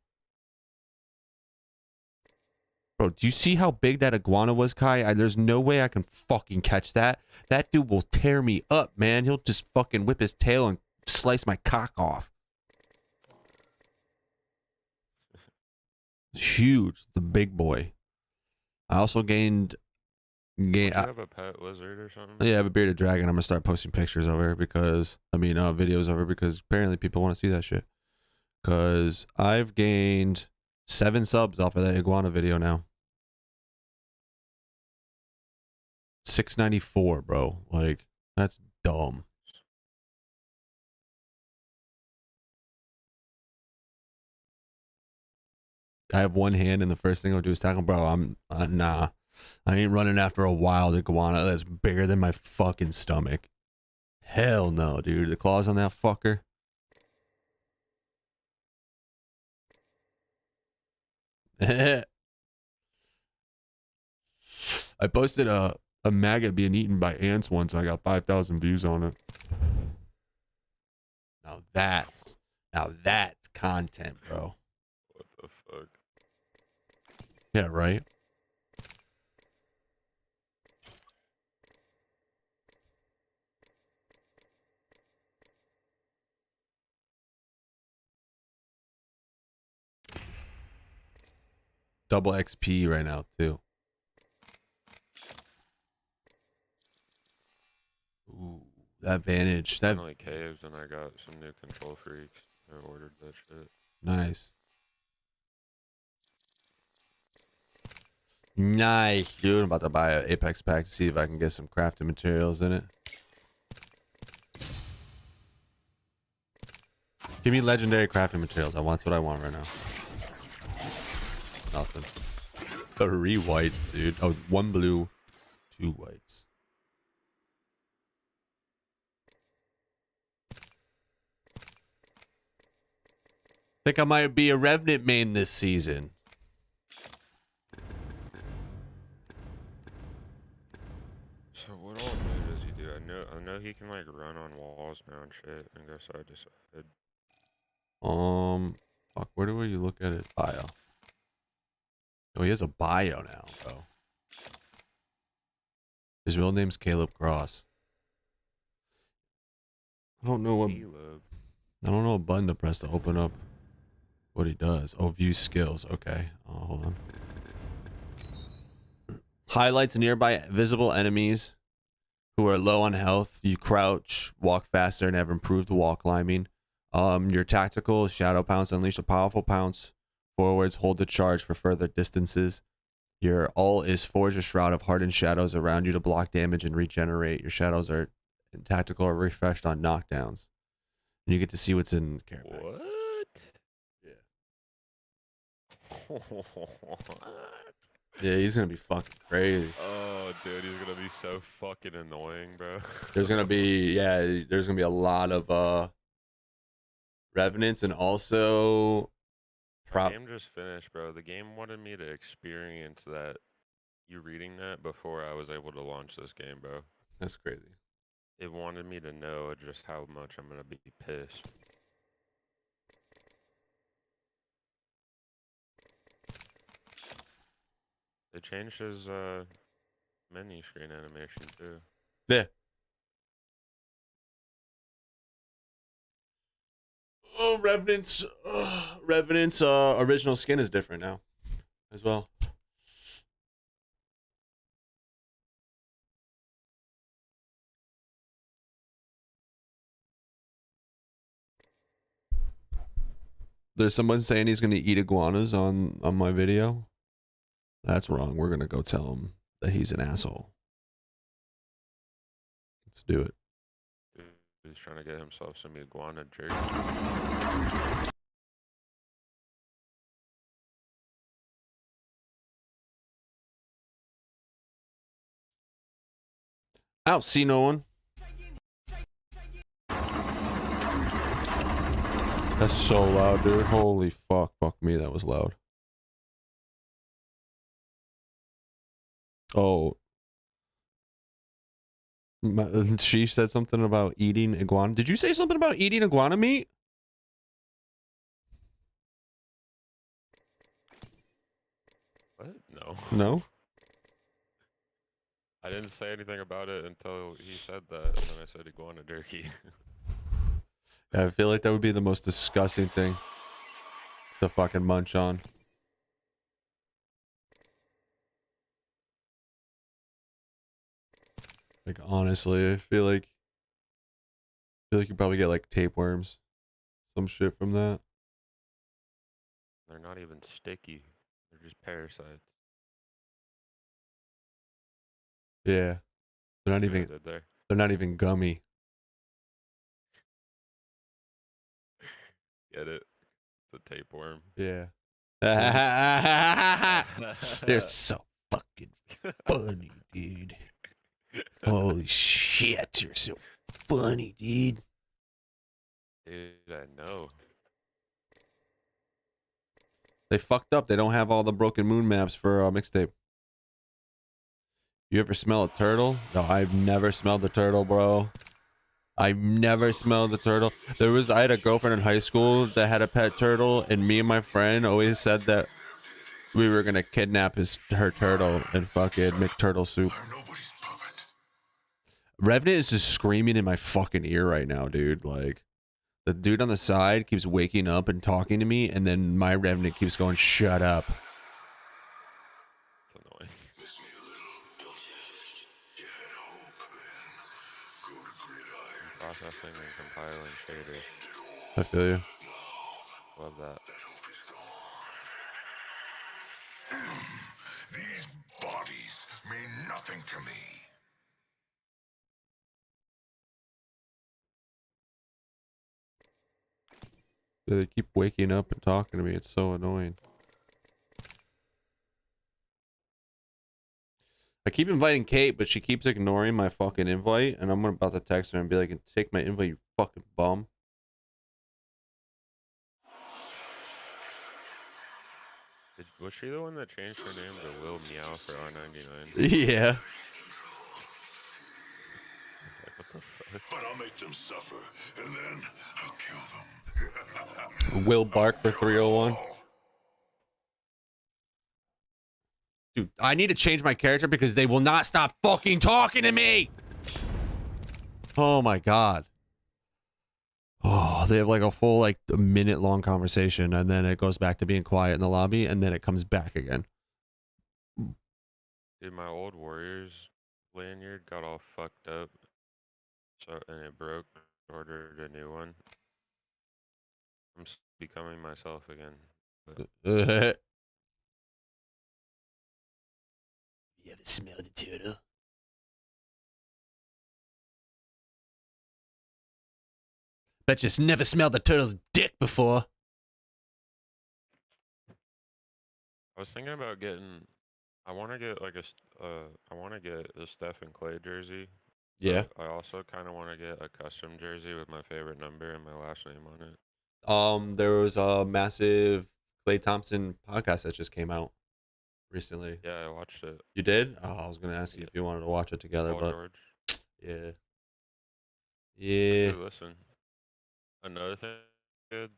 Bro, do you see how big that iguana was, Kai? There's no way I can fucking catch that. That dude will tear me up, man. He'll just fucking whip his tail and slice my cock off. It's huge, the big boy. I also gained. Do you have a pet lizard or something? Yeah, I have a bearded dragon. I'm gonna start posting pictures of her because videos of her because apparently people want to see that shit. Cause I've gained 7 subs off of that iguana video now. 694, bro. Like that's dumb. I have one hand, and the first thing I'll do is tackle, bro. I'm nah. I ain't running after a wild iguana that's bigger than my fucking stomach. Hell no, dude. The claws on that fucker. I posted a maggot being eaten by ants once. I got 5,000 views on it. Now that's content, bro. What the fuck? Yeah, right. Double XP right now too. Ooh, that Vantage. That Finally caved, and I got some new control freaks. I ordered that shit. nice. Nice, dude. I'm about to buy an Apex pack to see if I can get some crafting materials in it. Give me legendary crafting materials. That's what I want right now. Nothing. 3 whites, dude. Oh, 1 blue, 2 whites. Think I might be a Revenant main this season. So what all move does he do? I know he can like run on walls now and shit. I guess I decided. Fuck, where do you look at his bio? Oh, he has a bio now, bro. His real name's Caleb Cross. I don't know what button to press to open up what he does. Oh, view skills. Okay. Oh, hold on. Highlights nearby visible enemies who are low on health. You crouch, walk faster, and have improved wall climbing. Your tactical shadow pounce unleash a powerful pounce forwards. Hold the charge for further distances. Your ult is forge a shroud of hardened shadows around you to block damage and regenerate. Your shadows are tactical or refreshed on knockdowns. And you get to see what's in care pack. What? Yeah, he's gonna be fucking crazy. Oh, dude, he's gonna be so fucking annoying, bro. There's gonna be a lot of revenants and also The game just finished, bro. The game wanted me to experience that. You reading that before I was able to launch this game, bro. That's crazy. It wanted me to know just how much I'm gonna be pissed. They changed his menu screen animation too. Yeah. Revenant's original skin is different now as well. There's someone saying he's gonna eat iguanas on my video. That's wrong. We're gonna go tell him that he's an asshole. Let's do it. He's trying to get himself some iguana jerky. I don't see no one. That's so loud, dude. Holy fuck. Fuck me, that was loud. Oh. She said something about eating iguana. Did you say something about eating iguana meat? What? No. No? I didn't say anything about it until he said that, and then I said iguana jerky. I feel like that would be the most disgusting thing to fucking munch on. Like, honestly, I feel like you probably get like tapeworms, some shit from that. They're not even sticky. They're just parasites. Yeah, they're not even. Good there. They're not even gummy. Get it? It's a tapeworm. Yeah. They're so fucking funny, dude. Holy shit, you're so funny, dude. Dude, I know. They fucked up. They don't have all the Broken Moon maps for mixtape. You ever smell a turtle? No, I've never smelled a turtle, bro. I've never smelled the turtle. I had a girlfriend in high school that had a pet turtle, and me and my friend always said that we were gonna kidnap her turtle and fucking make turtle soup. Revenant is just screaming in my fucking ear right now, dude. Like, the dude on the side keeps waking up and talking to me, and then my Revenant keeps going, shut up. It's annoying. Processing and compiling shaders. I feel you. Love that. These bodies mean nothing to me. They keep waking up and talking to me. It's so annoying. I keep inviting Kate, but she keeps ignoring my fucking invite, and I'm about to text her and be like, take my invite, you fucking bum. Was she the one that changed her name to Lil Meow for R99? Yeah. But I'll make them suffer, and then I'll kill them. Will Bark for 301. Dude, I need to change my character because they will not stop fucking talking to me. Oh my god. Oh, they have like a full like a minute long conversation, and then it goes back to being quiet in the lobby, and then it comes back again. Dude, my old Warriors lanyard got all fucked up, and it broke. Ordered a new one. I'm becoming myself again. But... You ever smelled a turtle? Bet you never smelled a turtle's dick before. I was thinking about getting. I want to get like I want to get a Steph and Clay jersey. Yeah. I also kind of want to get a custom jersey with my favorite number and my last name on it. There was a massive Klay Thompson podcast that just came out recently. Yeah, I watched it. You did? Oh, I was gonna ask you if you wanted to watch it together, Paul but George. yeah, yeah. Hey, listen, another thing good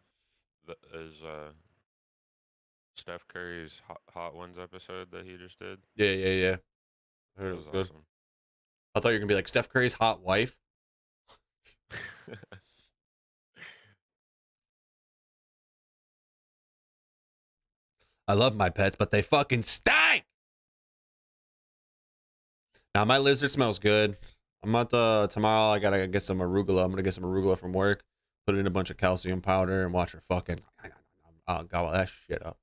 is Steph Curry's Hot Ones episode that he just did. Yeah. I heard it was good. Awesome. I thought you were gonna be like Steph Curry's hot wife. I love my pets, but they fucking stink. Now my lizard smells good. I'm about to, tomorrow I gotta get some arugula. I'm gonna get some arugula from work, put it in a bunch of calcium powder and watch her fucking gobble that shit up.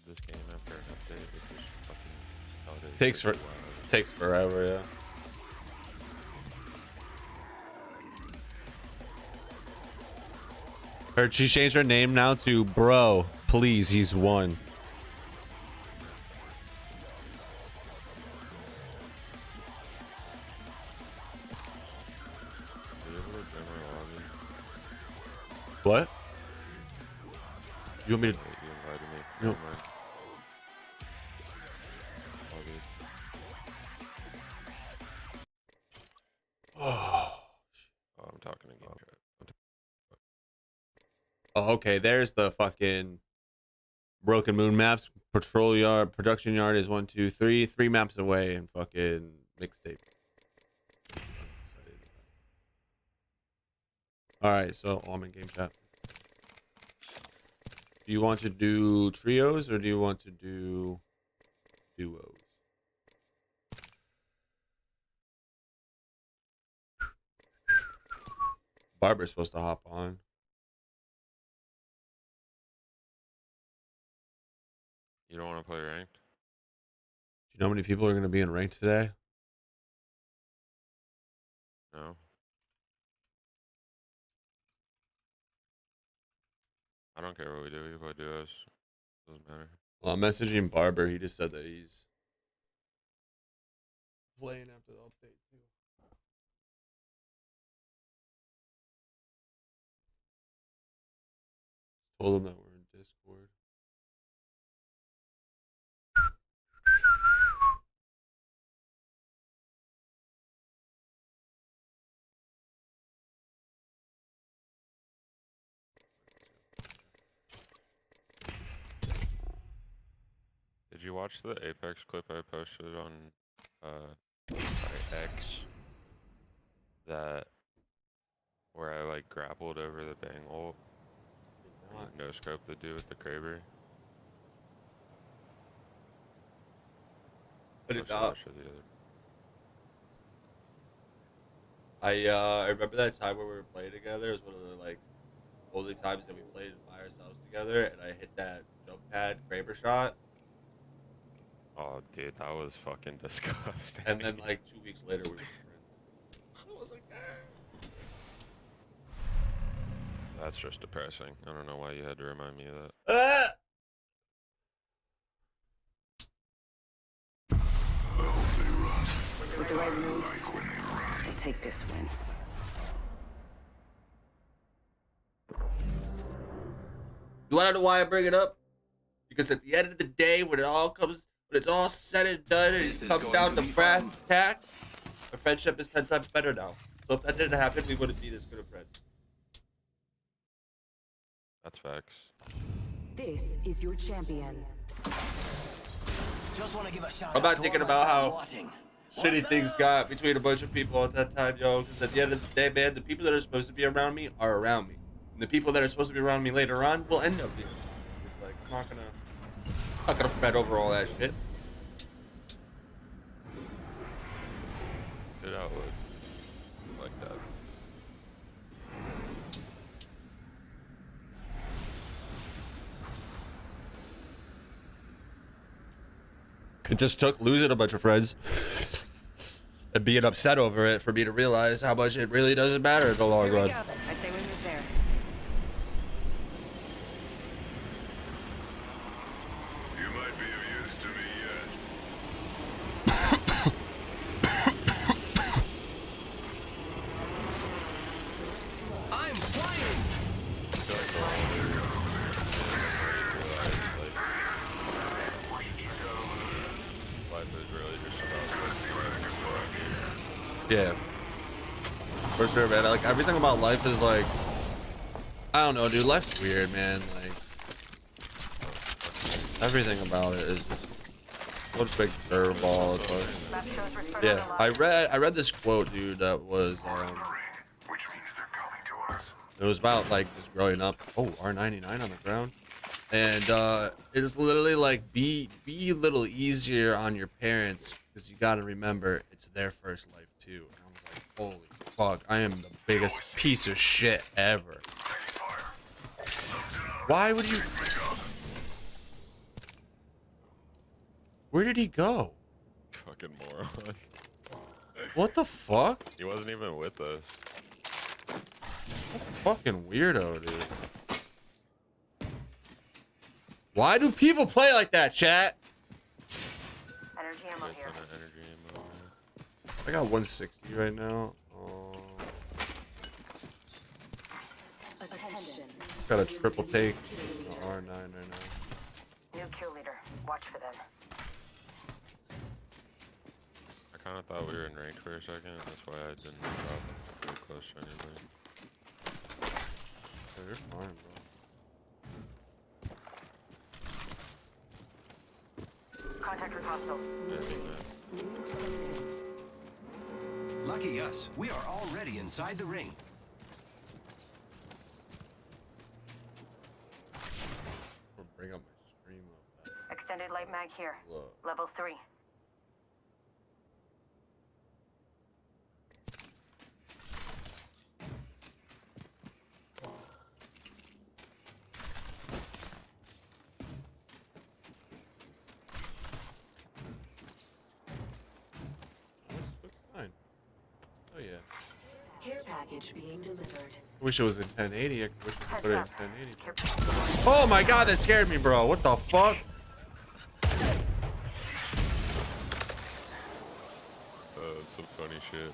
This game after an update, it just fucking Takes forever, yeah. Heard she changed her name now to Bro. Please, he's one. What? You want me to? No. Oh, I'm talking again. Oh, okay. There's the fucking Broken Moon maps. Patrol yard, production yard is 1, 2, 3, 3 maps away, and fucking mixtape. All right, so I'm in game chat. Do you want to do trios or do you want to do duos? Barbara's supposed to hop on. You don't want to play ranked? Do you know how many people are going to be in ranked today? No. I don't care what we do. We play duos. Doesn't matter. Well, I'm messaging Barber. He just said that he's playing after the update too. Told him that we're in Discord. Did you watch the Apex clip I posted on X? That where I like grappled over the bang ult. No scope to do with the Kraber. Put it Must have up. watched it the other- I remember that time where we were playing together. It was one of the like only times that we played by ourselves together, and I hit that jump pad Kraber shot. Oh, dude, that was fucking disgusting. And then like 2 weeks later, we were friends. I was like, That's just depressing. I don't know why you had to remind me of that. With the right moves, we'll take this win. You want to know why I bring it up? Because at the end of the day, when it's all said and done, and it comes down to brass tacks, our friendship is 10 times better now. So if that didn't happen, we wouldn't be this good of friends. That's facts. This is your champion. Just want to give a shout I'm not thinking about how watching. shitty things got between a bunch of people at that time, yo. Because at the end of the day, man, the people that are supposed to be around me are around me. And the people that are supposed to be around me later on will end up being. It's like, I'm not gonna fret over all that shit. Good outlook. Like that. It just took losing a bunch of friends and being upset over it for me to realize how much it really doesn't matter in the long run. I say we move there. You might be of use to me yet. I'm flying. Life is really just about Yeah. For sure, man. Like, everything about life is like, I don't know, dude. Life's weird, man. Like, everything about it is just We'll just make curveballs. Yeah, I read this quote, dude. That was it was about like just growing up. Oh, R99 on the ground, and it is literally like be a little easier on your parents because you got to remember it's their first life too. And I was like, holy fuck, I am the biggest piece of shit ever. Why would you? Where did he go? Fucking moron. What the fuck? He wasn't even with us. Fucking weirdo, dude. Why do people play like that, chat? Energy ammo here. I got 160 right now. Got a triple take. R9 right now. New kill leader. Watch for them. I kind of thought we were in rank for a second. That's why I didn't drop too close to anybody. Yeah, you're fine, bro. Contact with hostile. Lucky us, we are already inside the ring. Bring up my stream up. Extended light mag here. Whoa. Level 3. Looks fine. Oh yeah. Care package being delivered. Wish it was in 1080. I wish we could put it in 1080. Oh my god, that scared me, bro. What the fuck? Some funny shit.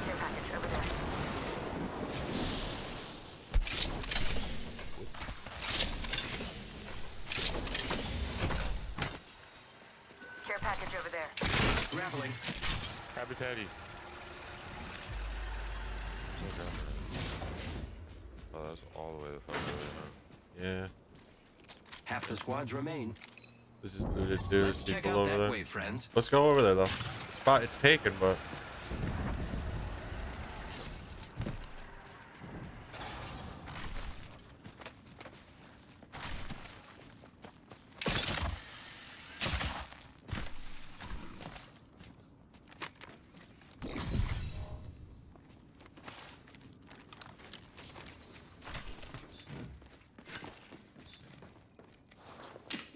Care package over there. Care package over there. Grappling. Happy Teddy. Oh, that's all the way the fuck over, huh? Yeah. Half the squads remain. This is looted, dude. Let's check People out over that there. way, friends. Let's go over there, though. Spot, it's taken, but.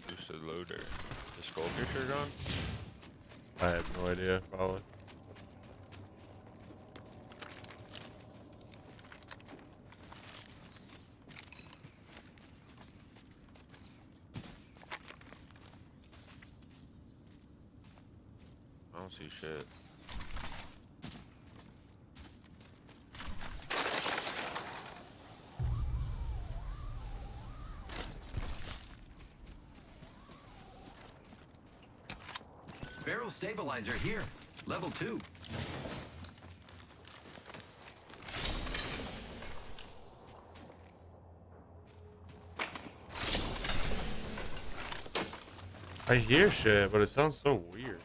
Boosted loader. Is Skull Piercer gone? I have no idea, probably. I don't see shit. Barrel stabilizer here. Level 2. I hear shit, but it sounds so weird.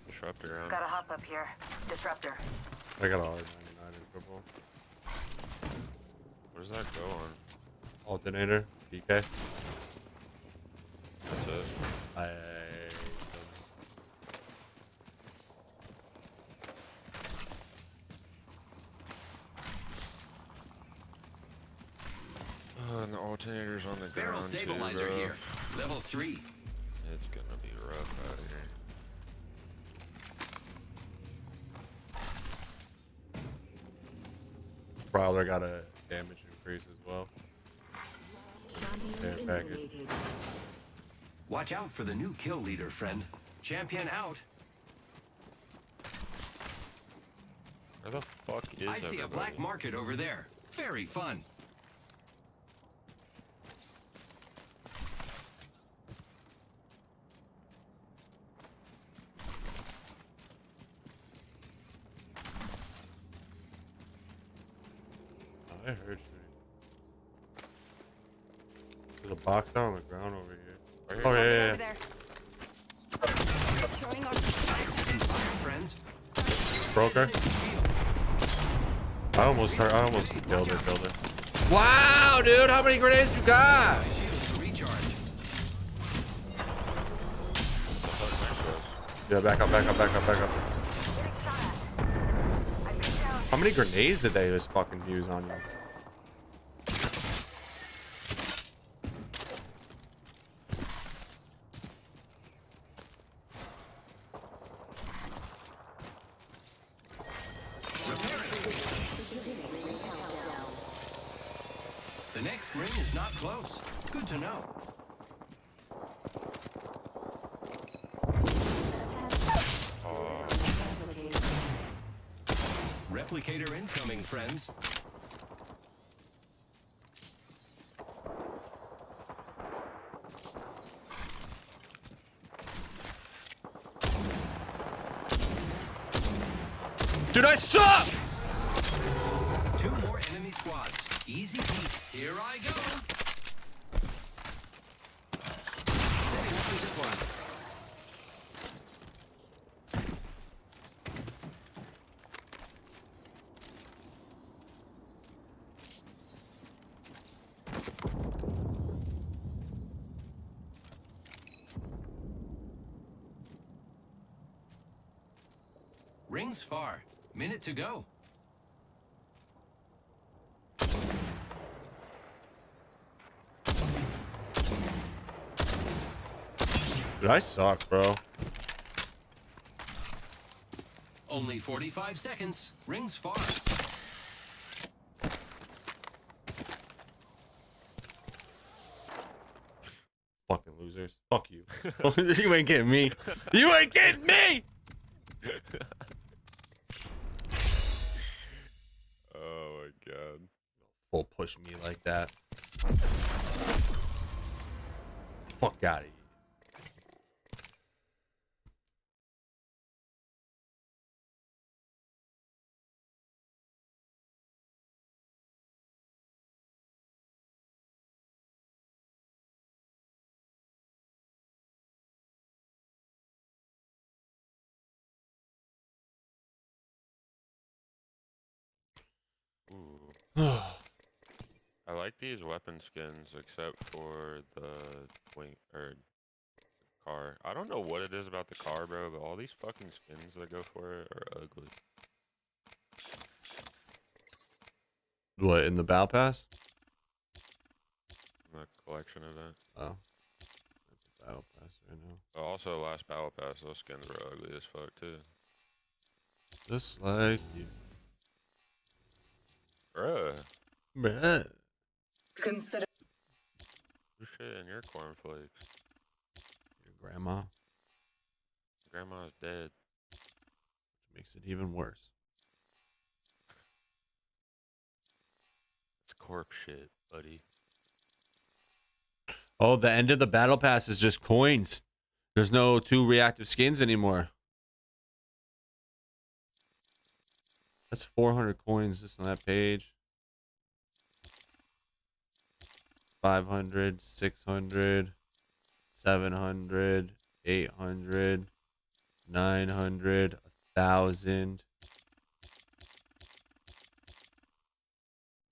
Disruptor on. Got a hop up here. Disruptor. I got a R99 in football. Where does that go on? Alternator, PK. That's it. And the alternator's on the Barrel ground stabilizer too, bro. here. Level 3. It's gonna be rough out here. Prowler got a damage increase as well. Yeah, package. Watch out for the new kill leader, friend. Champion out. Where the fuck is I see a everybody? black market over there. Very fun. I heard shooting. There's a box down on the ground over here. Right Oh, here. yeah, Over there. Throwing our Friends, Broke her. I almost killed her. Wow, dude, how many grenades you got? shields to recharge. Yeah, back up. How many grenades did they just fucking use on you? The next ring is not close. Good to know. Replicator incoming, friends. Dude, I suck! 2 more enemy squads. Easy peasy. Here I go. Setting up the zip line. Rings far. Minute to go. Dude, I suck, bro. Only 45 seconds. Rings far. Fucking losers. Fuck you. You ain't getting me. You ain't getting me! Oh my god. Full push me like that. Fuck out of here. Ooh. I like these weapon skins except for the wing or car. I don't know what it is about the car, bro, but all these fucking skins that go for it are ugly. What, in the Battle Pass? The collection event. Oh. Battle Pass right now. But also last Battle Pass, those skins were ugly as fuck too. Just like you. Bruh. Consider. Shit in your cornflakes. Your grandma. Grandma's dead. Which makes it even worse. It's corpse shit, buddy. Oh, the end of the Battle Pass is just coins. There's no 2 reactive skins anymore. That's 400 coins just on that page. 500, 600, 700, 800, 900, 1,000,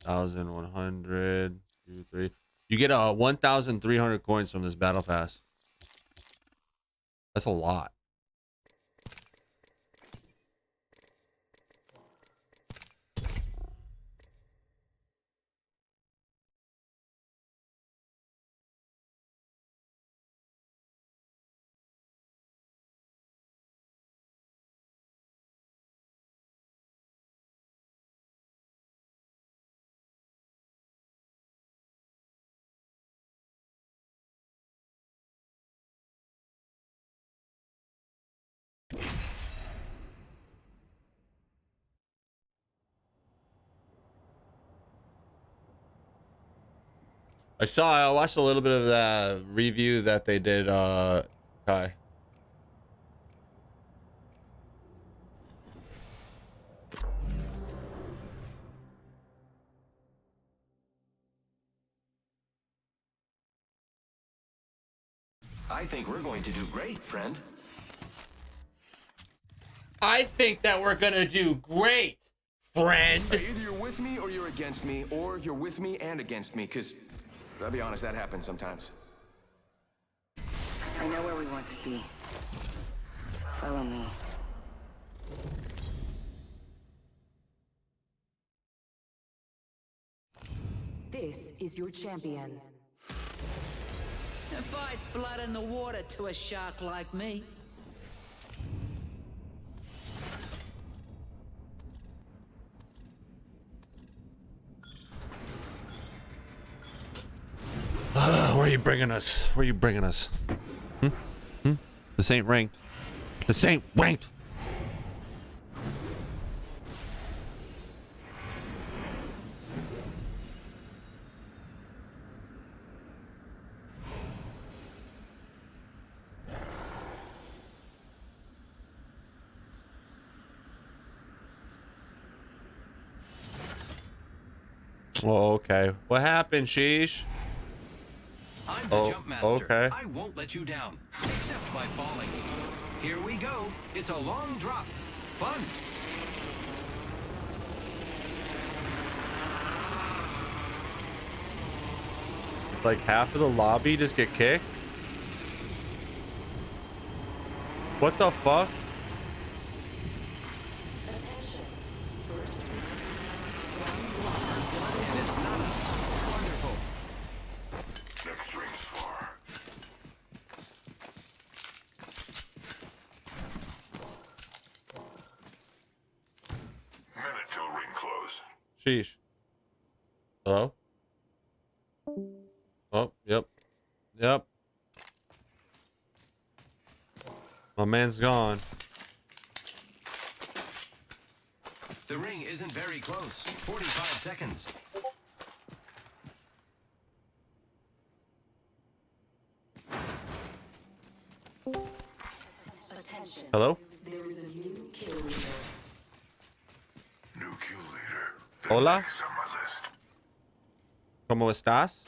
1,100, 2, 3. You get 1,300 coins from this Battle Pass. That's a lot. I watched a little bit of that review that they did, Kai. I think we're going to do great, friend. I think that we're gonna do great, friend. Either you're with me or you're against me, or you're with me and against me, because, I'll be honest, that happens sometimes. I know where we want to be. Follow me. This is your champion. It fights blood in the water to a shark like me. Where are you bringing us? Where are you bringing us? This ain't ranked. This ain't ranked. Oh, okay. What happened, Sheesh? I'm the jump master. Okay. I won't let you down, except by falling. Here we go. It's a long drop. Fun. Like half of the lobby just get kicked? What the fuck? Next ring's far. Minute till ring close. Sheesh. Hello? Oh, yep. Yep. My man's gone. The ring isn't very close. 45 seconds. Hello? There is a new kill leader. New kill leader. Hola? Next on my list. ¿Cómo estás?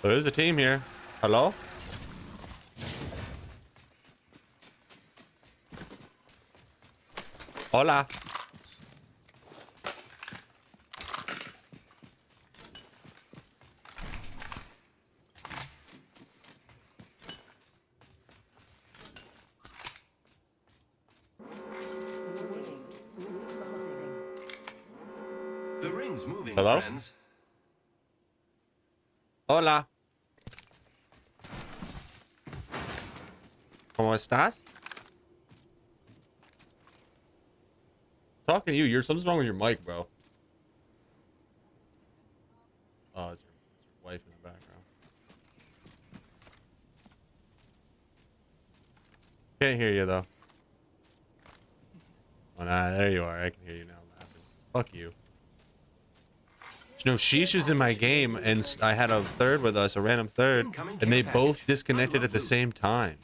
There's a team here. Hello? Hola. The ring's moving, Hello? friends. Hola. ¿Cómo estás? Talking to you, something's wrong with your mic, bro. Oh, it's your wife in the background. Can't hear you though. Oh, nah, there you are. I can hear you now laughing. Fuck you. No, Sheesh is in my game, and I had a third with us, a random third, and they both disconnected at the same time.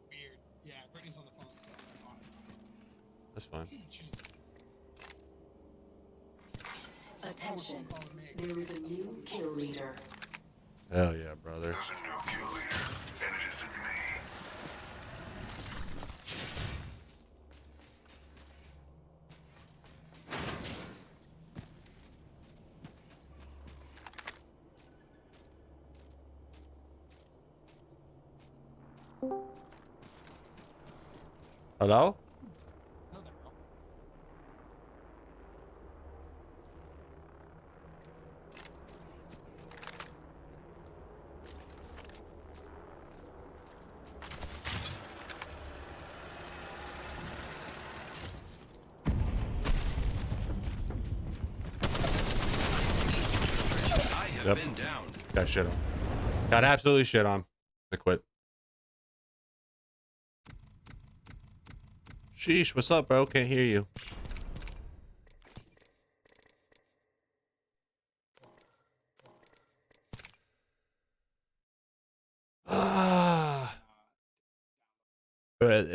Weird. Yeah, Brittany's on the phone, so I'm on it. That's fine. Attention. There is a new kill leader. Hell yeah, brother. There's a new kill leader, and it isn't me. Hello? Yep. Been down. Got shit on. Got absolutely shit on. I quit. Sheesh, what's up, bro? Can't hear you.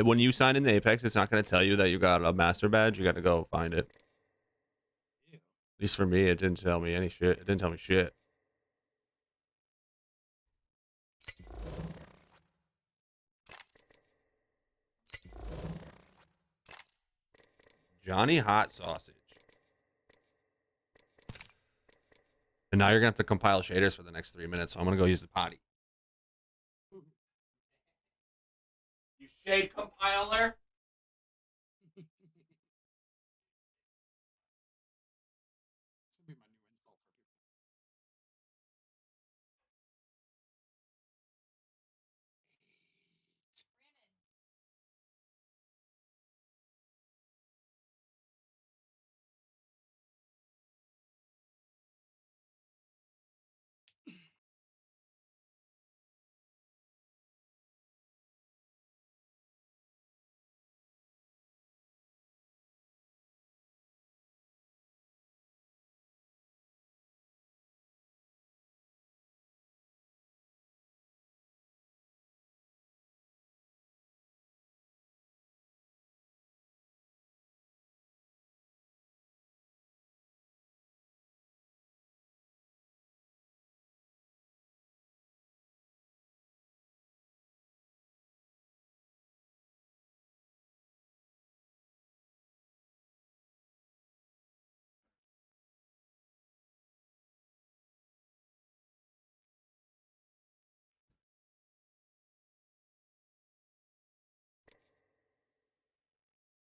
when you sign in Apex, it's not going to tell you that you got a master badge. You got to go find it. At least for me, it didn't tell me any shit. It didn't tell me shit. Johnny Hot Sausage. And now you're gonna have to compile shaders for the next 3 minutes, so I'm gonna go use the potty. You shade compiler?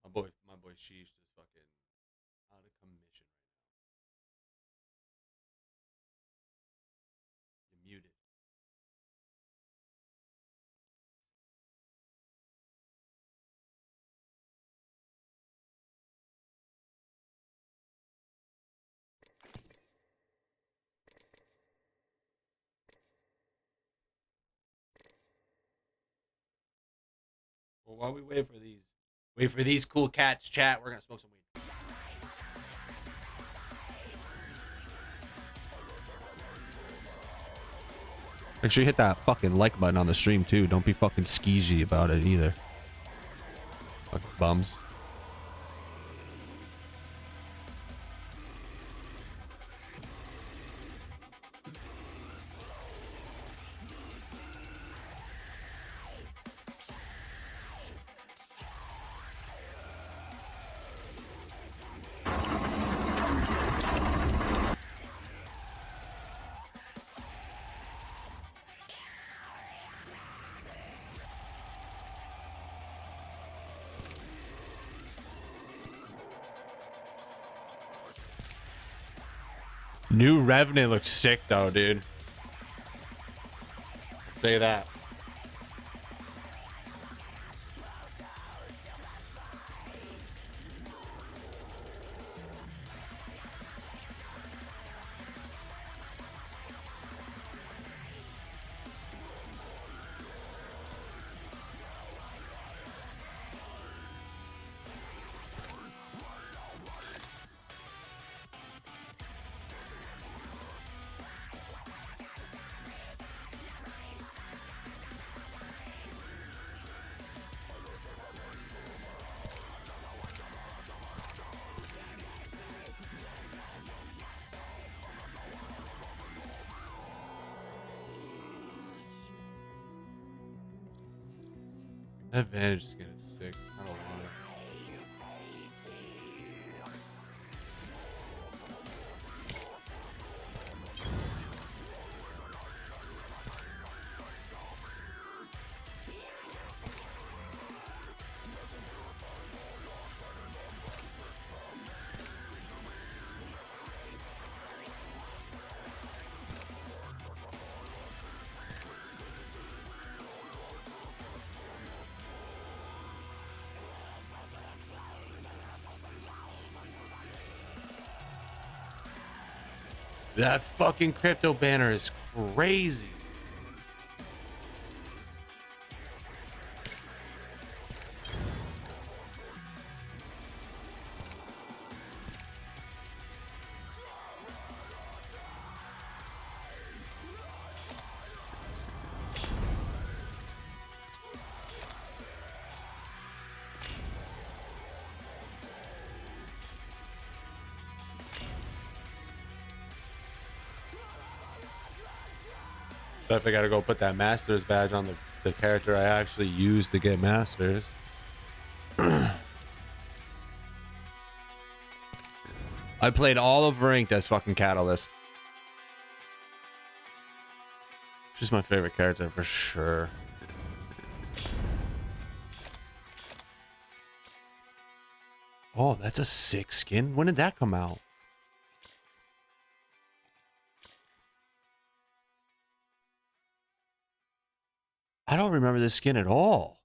My boy Sheesh is fucking out of commission right now. You're muted. Well, while we wait for these cool cats chat, we're gonna smoke some weed. Make sure you hit that fucking like button on the stream too. Don't be fucking skeezy about it either. Fucking bums. New Revenant looks sick though, dude. I'll say that. That Vantage skin is sick. I don't want it. That fucking crypto banner is crazy. Definitely got to go put that Masters badge on the character I actually used to get Masters. I played all of Ranked as fucking Catalyst. She's my favorite character for sure. Oh, that's a sick skin. When did that come out? I don't remember this skin at all.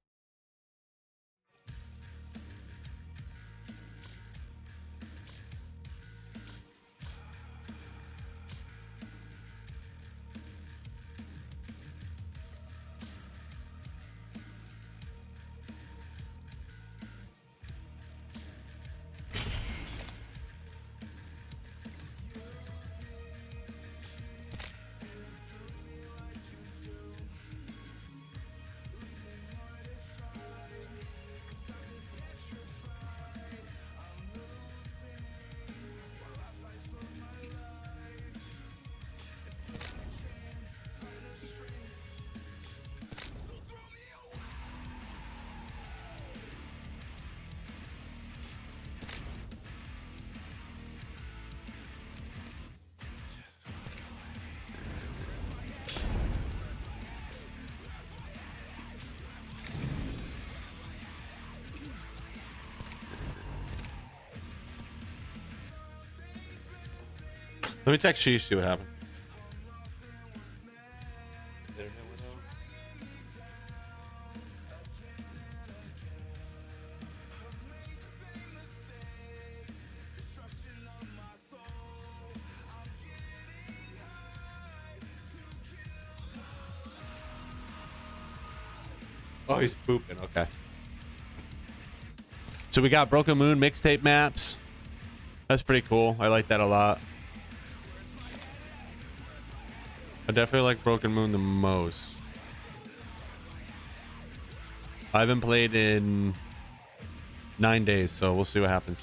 Let me text Sheesh, see what happened. Oh, he's pooping. Okay. So we got Broken Moon mixtape maps. That's pretty cool. I like that a lot. I definitely like Broken Moon the most. I haven't played in 9 days, so we'll see what happens.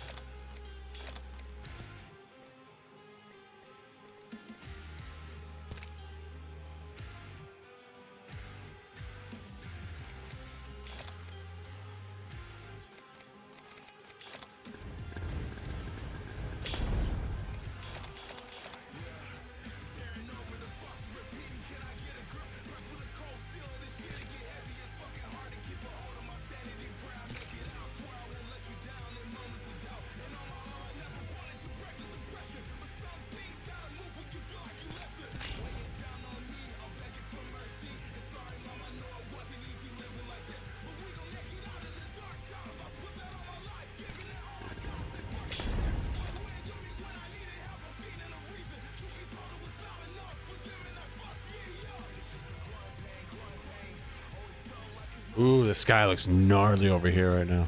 Ooh, the sky looks gnarly over here right now.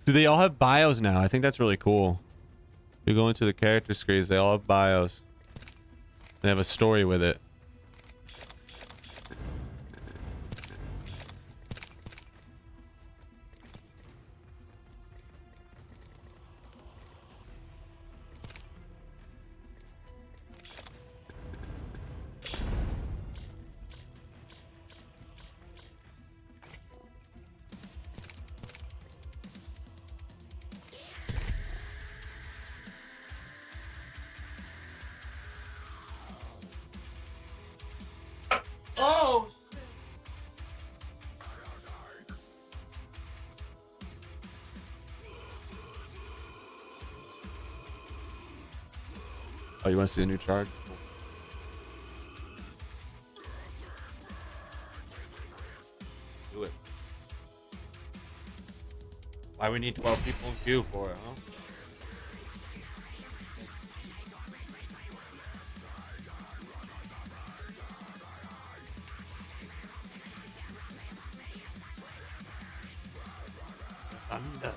Do they all have bios now? I think that's really cool. You go into the character screens, they all have bios. They have a story with it. Oh, you want to see a new charge? Do it. Why we need 12 people in queue for it, huh? Thunder.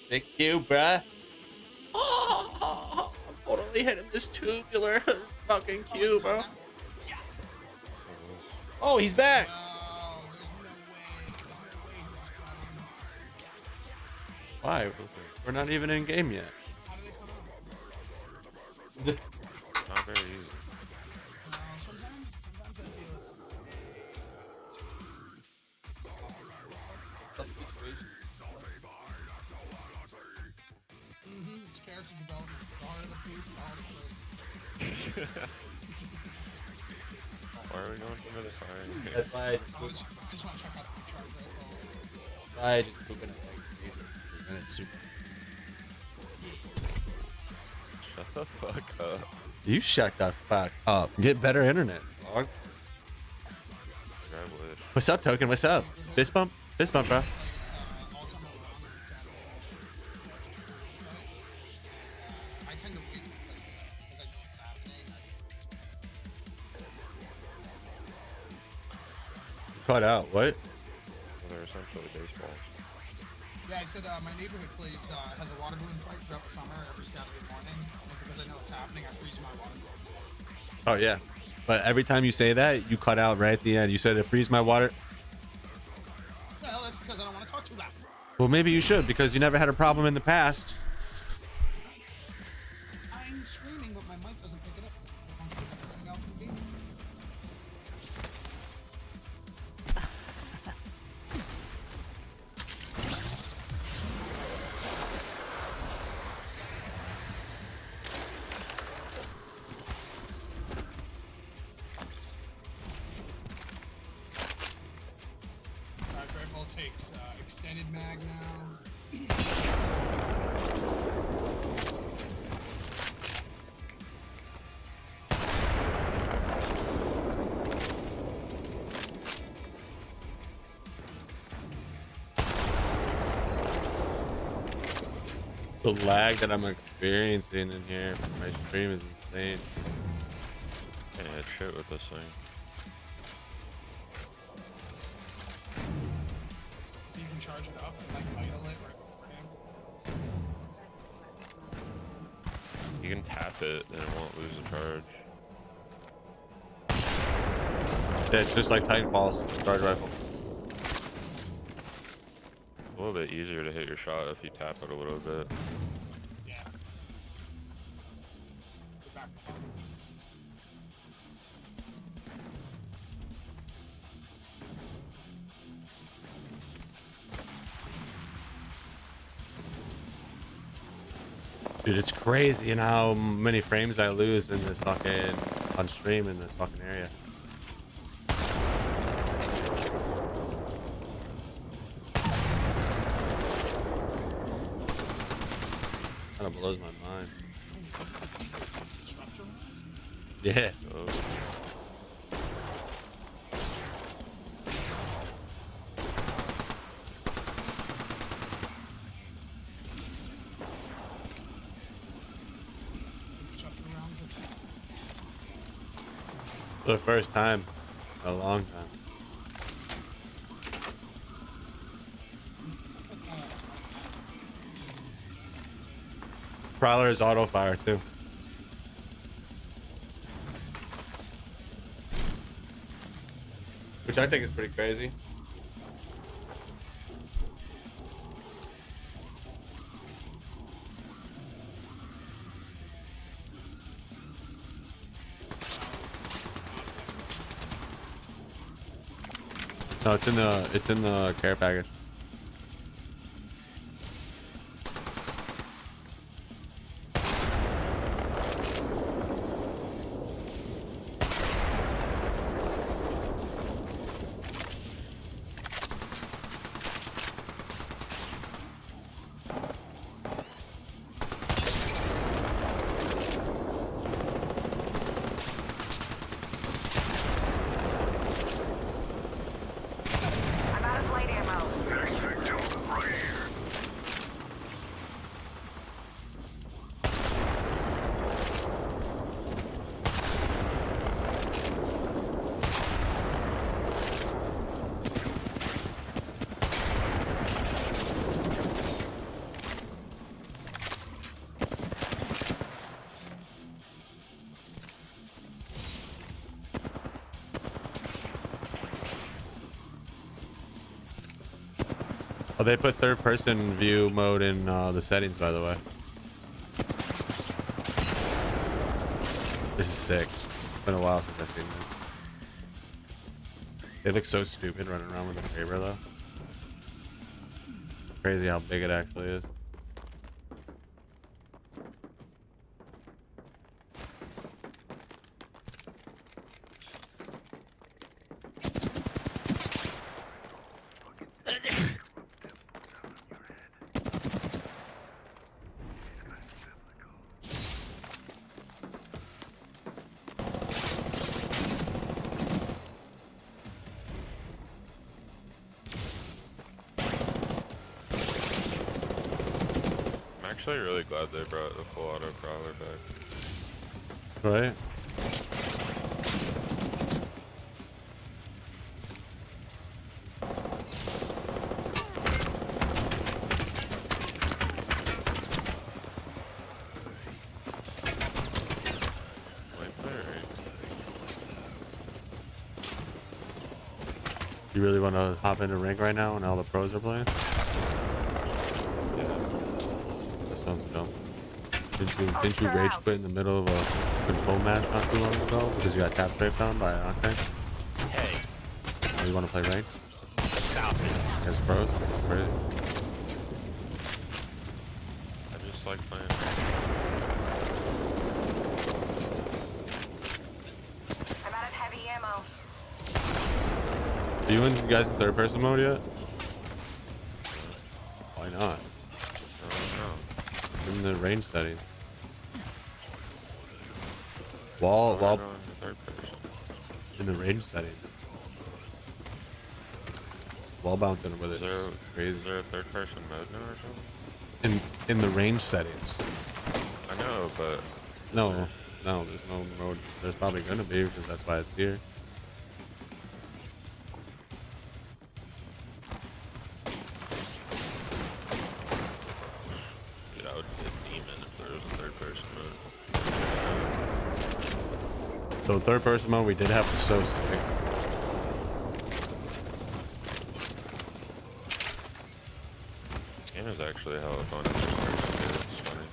Thank you, bruh. Oh, I'm totally hitting this tubular fucking cube, bro. Oh, he's back. Why? We're not even in game yet. Not very easy. It's character development. The harder the food, the harder it goes. Why are we going into the fire? That's why I just want to check out the chart real quick. I just pooping it like and it's super. Shut the fuck up. You shut the fuck up. Get better internet, dog. I would. What's up, Token? What's up? Fist bump? Fist bump, bro. Cut out. What? They're essentially baseballs. Yeah, I said my neighborhood plays has a water balloon fight throughout the summer every Saturday morning. And because I know it's happening, I freeze my water balloon. Oh yeah. But every time you say that, you cut out right at the end. You said to freeze my water. Well, that's because I don't want to talk too loud. Well, maybe you should because you never had a problem in the past. I'm screaming, but my mic doesn't pick it up. Everything else in the game. Great Ball takes extended mag now. The lag that I'm experiencing in here from my stream is insane. Can't hit shit with this thing. You can charge it up and like idle it right beforehand. You can tap it and it won't lose a charge. Yeah, it's just like Titanfall's charge rifle. A little bit easier to hit your shot if you tap it a little bit. Yeah. Go back to hard. Dude, it's crazy and how many frames I lose in this fucking on stream in this fucking area. Kind of blows my mind. Yeah. Oh. For the first time in a long time. Prowler is auto fire too. Which I think is pretty crazy. No, it's in the care package. Oh, they put third-person view mode in the settings, by the way. This is sick. It's been a while since I've seen this. They look so stupid running around with a saber, though. Crazy how big it actually is. I'm actually really glad they brought the full auto crawler back. Right? You really want to hop into rank right now when all the pros are playing? That sounds dumb. Didn't you rage quit in the middle of a control match not too long ago because you got tap straight down by Ante? Hey. Oh, you want to play rank? Stop it. As pros? Crazy. I just like playing. I'm out of heavy ammo. Are you guys in third person mode yet? Why not? In the range setting. Wall. In the range settings. Wall bouncing with it. Is there a third person mode now or something? In the range settings. I know, but No, there's no mode. There's probably gonna be because that's why it's here. dude, I would hit demon if there was a third person mode. So third person mode, we did have to so sick. This game is actually hella fun. It's funny.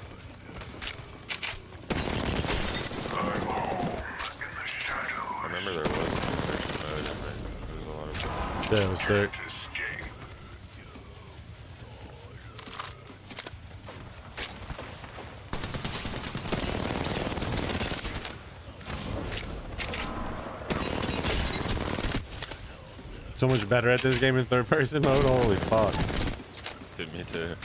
I remember there was a third person mode and there was a lot of fun. Yeah, it was sick. So much better at this game in third person mode. Holy fuck. Dude, me too.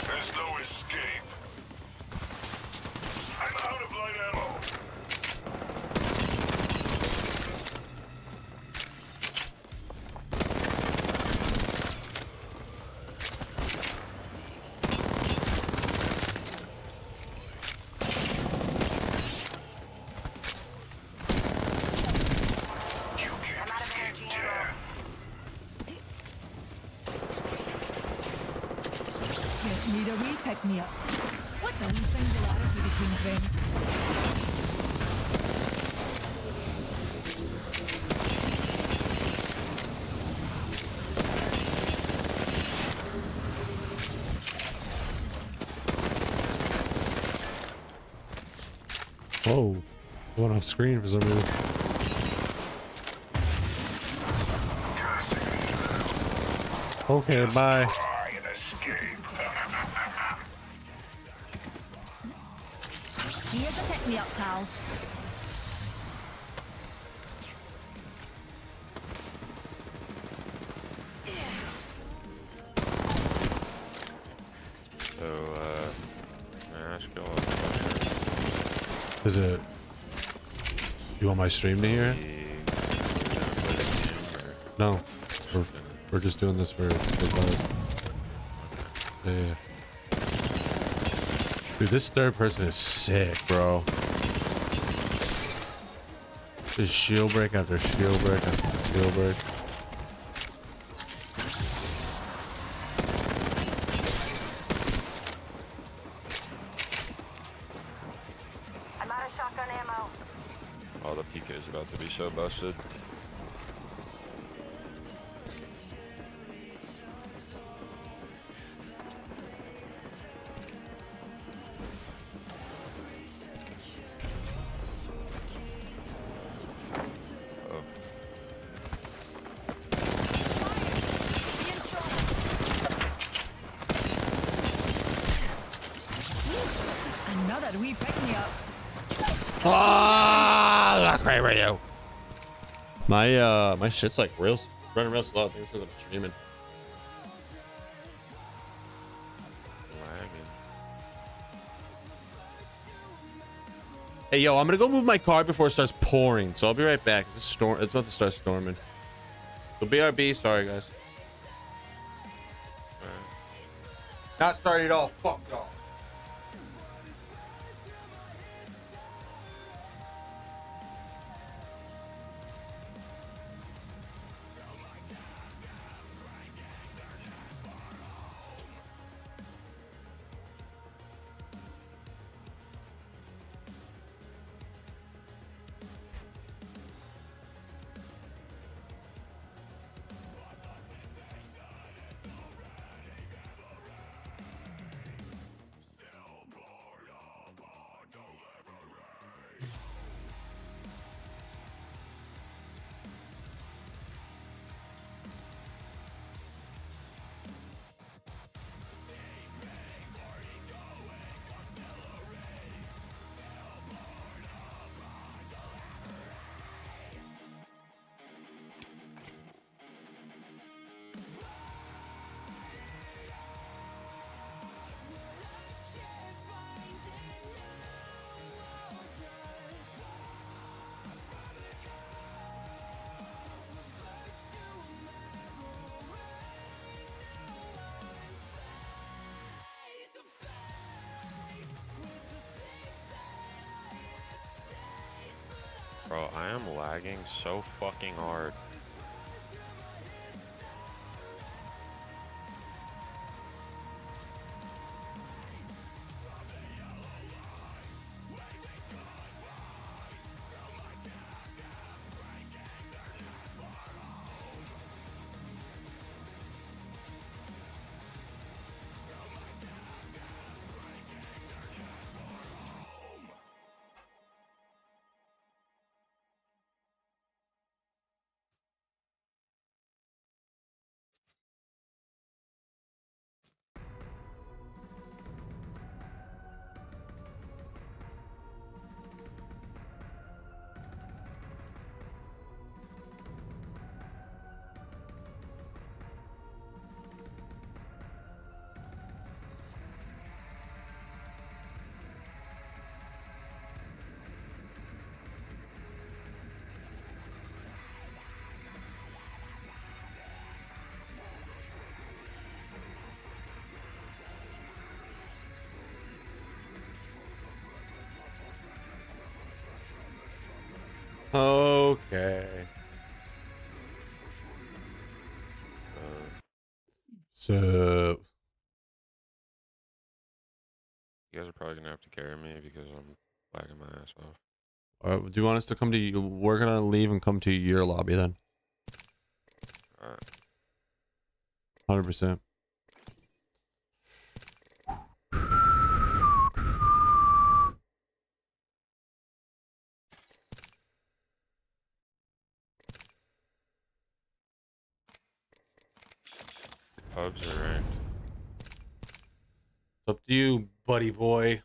There's no escape. I'm out of light ammo. I'm out of energy ammo. Just need a wee pick me up. What's a wee singularity between friends? Whoa. Going off screen for some reason. Okay, bye. Here's a pick me up, pals. So Is it? You want my stream to hear it? No. We're just doing this for buzz. Yeah. Dude, this third person is sick, bro. Just shield break after shield break after shield break. I'm out of shotgun ammo. Oh, the PK is about to be so busted. Another wee pick-me-up. Ah, cray for you. My shit's like running real slow. I think it's because I'm streaming. Hey, yo, I'm gonna go move my car before it starts pouring, so I'll be right back. It's about to start storming. So BRB, sorry guys. Not started at all. Fuck y'all. Bro, I am lagging so fucking hard. Okay. So You guys are probably gonna have to carry me because I'm lagging my ass off. all right, do you want us to come to you? We're gonna leave and come to your lobby then. Alright. 100%. Pubs are ranked. It's up to you, buddy boy.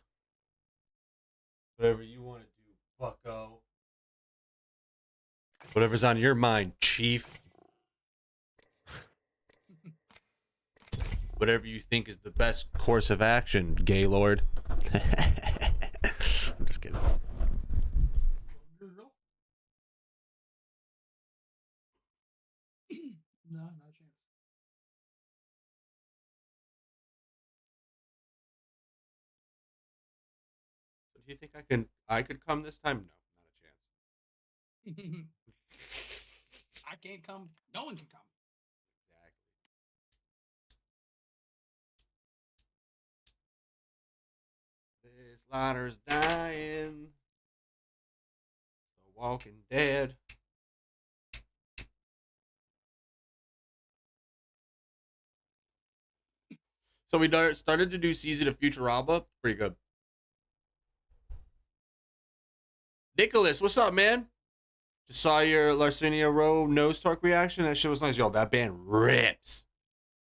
Whatever you want to do, bucko. Whatever's on your mind, chief. Whatever you think is the best course of action, Gaylord. I'm just kidding. No, not a chance. Do you think I could come this time? No, not a chance. I can't come. No one can come. This liner's dying. The Walking Dead. So we started to do season of Futurama. Pretty good. Nicholas, what's up, man? Just saw your Larcinia Row nose talk reaction. That shit was nice. Yo, that band rips.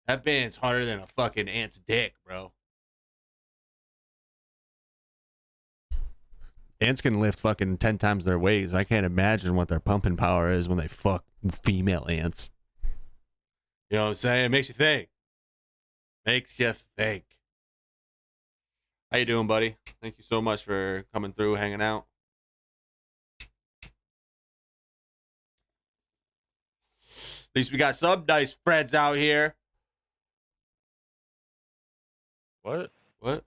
That band's harder than a fucking ant's dick, bro. Ants can lift fucking 10 times their weight. I can't imagine what their pumping power is when they fuck female ants. You know what I'm saying? It makes you think. Makes you think. How you doing, buddy? Thank you so much for coming through, hanging out. At least we got some nice friends out here. What? What?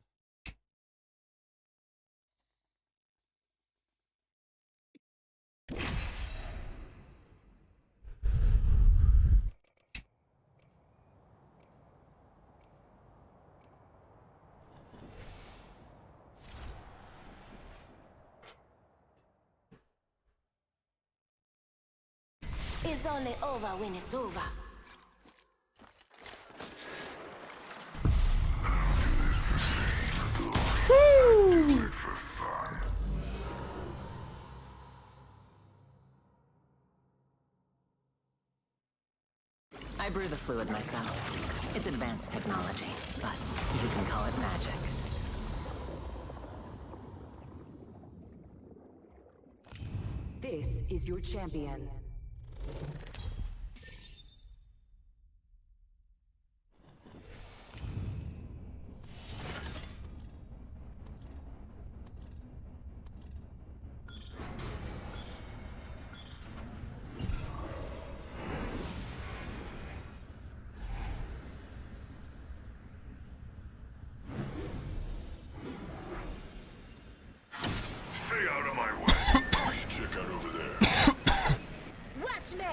It's only over when it's over. Do it for fun. I brew the fluid myself. It's advanced technology, but you can call it magic. This is your champion. Stay out of my way. Check out over there. Watch me.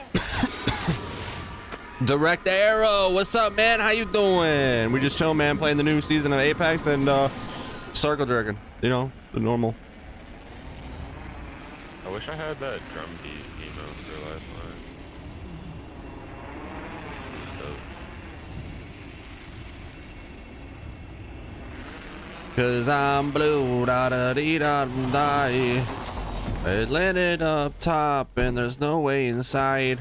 Direct Arrow, what's up, man? How you doing? We just chill, man, playing the new season of Apex and Circle Jerking. You know, the normal. I wish I had that drum beat emote for Lifeline. Dope. Cause I'm blue, da da dee da die. It landed up top and there's no way inside.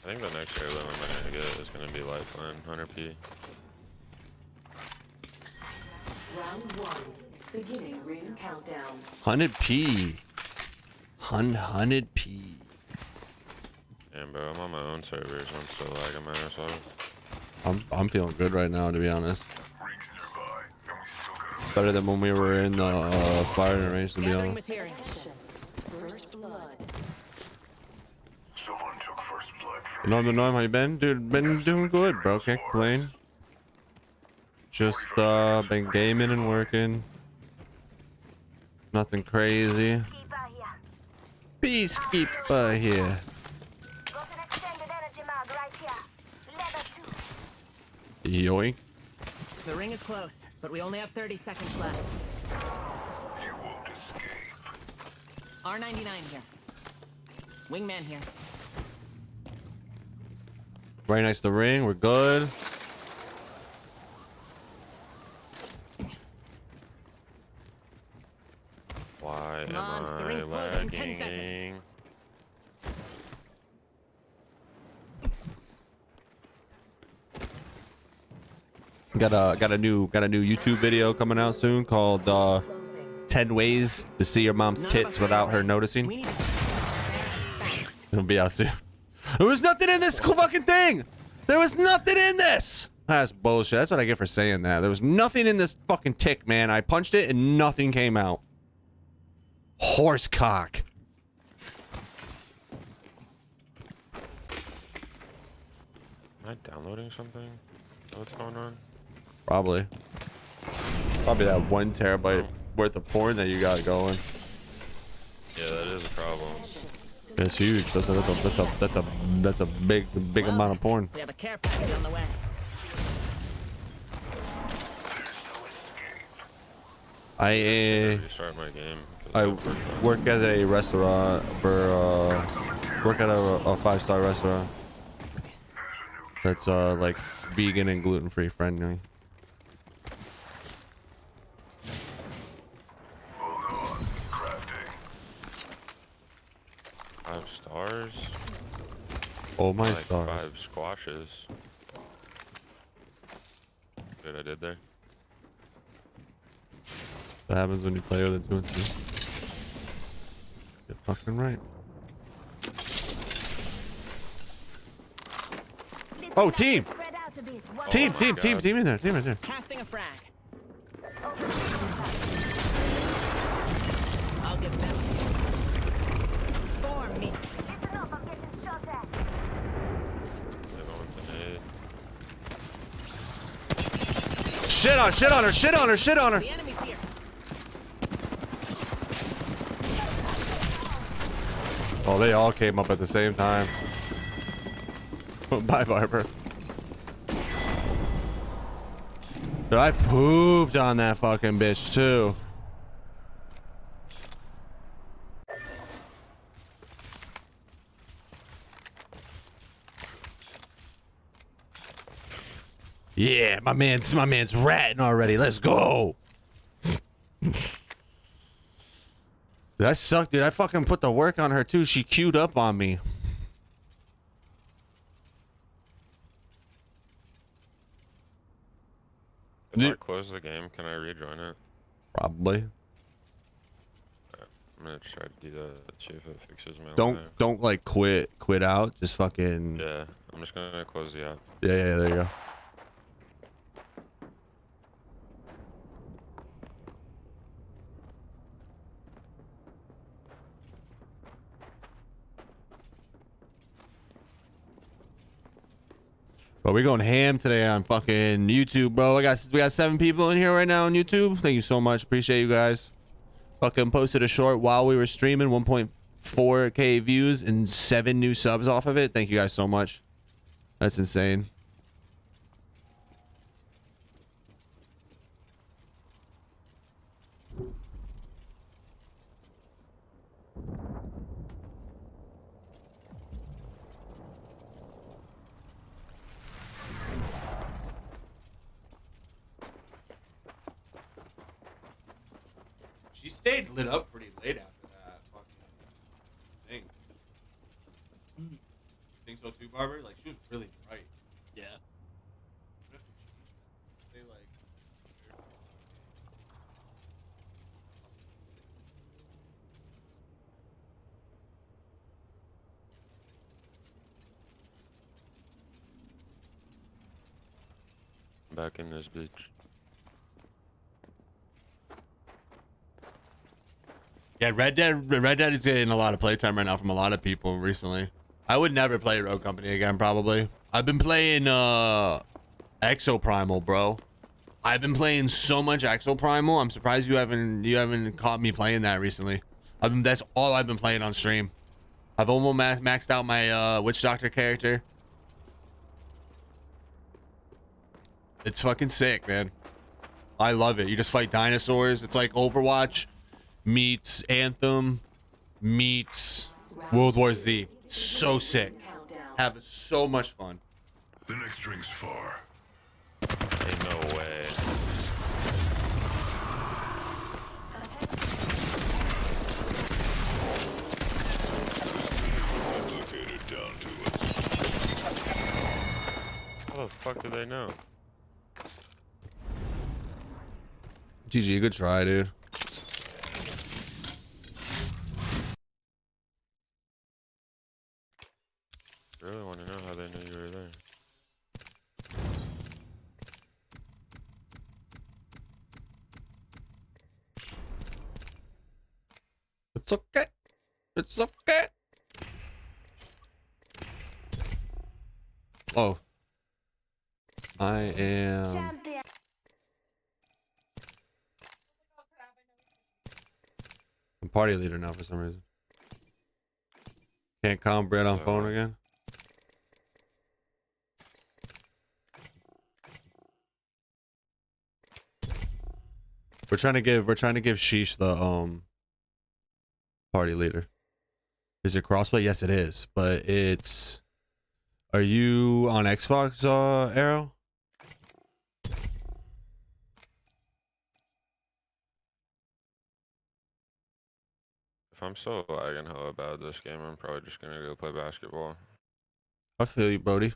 I think the next heirloom I'm gonna get is gonna be Lifeline, 100p. Round 1. Beginning ring countdown. 100p. 100p. Damn, bro, I'm on my own server, so I'm still lagging my ass off. I'm feeling good right now, to be honest. Better than when we were in the firing range, to be honest. First blood. Someone took first blood. Norm, how you been? Dude, been doing good, bro. Can't complain. Just been gaming and working. Nothing crazy. Peacekeeper here. Yoink. The ring is close, but we only have 30 seconds left. You won't escape. R99 here. Wingman here. Right next to the ring. We're good. Why Come am on, the I ring's closing in 10 lagging? seconds. Got a new YouTube video coming out soon called 10 Ways to See Your Mom's Tits Without Her Noticing. It'll be out soon. There was nothing in this fucking thing. There was nothing in this. That's bullshit. That's what I get for saying that. There was nothing in this fucking tick, man. I punched it and nothing came out. horse cock. Am I downloading something? What's going on? Probably that 1 terabyte worth of porn that you got going. Yeah, that is a problem. It's huge. That's a big amount of porn. We have a care package on the way. I work at a restaurant work at a 5-star restaurant that's like vegan and gluten-free friendly. Five stars. Oh my Like stars. 5 squashes. Good, I did there. What happens when you play with a 2 and 2? You're fucking right. Oh, team! Team in there. Team right there. Casting a frag. I'll give them. For me. Shit on her. The enemy's here. Oh, they all came up at the same time. Bye, Barber. Dude, I pooped on that fucking bitch too. Yeah, my man's ratting already. Let's go. That sucked, dude. I fucking put the work on her too. She queued up on me. If I close the game, can I rejoin it? Probably. I'm gonna try to do that. See if it fixes my. Don't like quit out. Just fucking. Yeah, I'm just gonna close the app. Yeah. There you go. But we're going ham today on fucking YouTube, bro. We got 7 people in here right now on YouTube. Thank you so much. Appreciate you guys. Fucking posted a short while we were streaming, 1.4K views and 7 new subs off of it. Thank you guys so much. That's insane. She stayed lit up pretty late after that fucking thing. Think so too, Barber? Like, she was really bright. Yeah. They like. Back in this bitch. Yeah, Red Dead is getting a lot of playtime right now from a lot of people recently. I would never play Rogue Company again, probably. I've been playing Exoprimal, bro. I've been playing so much Exoprimal. I'm surprised you haven't caught me playing that recently. That's all I've been playing on stream. I've almost maxed out my Witch Doctor character. It's fucking sick, man. I love it. You just fight dinosaurs. It's like Overwatch meets Anthem meets World War Z. So sick. Have so much fun. The next ring's far. Ain't no way. Complicated down to it. How the fuck do they know? GG, good try, dude. I really want to know how they knew you were there. It's okay. It's okay. Oh. I am... I'm party leader now for some reason. Can't calm Brett on phone again. We're trying to give Sheesh the party leader. Is it crossplay? Yes, it is. But it's... Are you on Xbox, Arrow? If I'm so lagging hell about this game, I'm probably just gonna go play basketball. I feel you, Brody.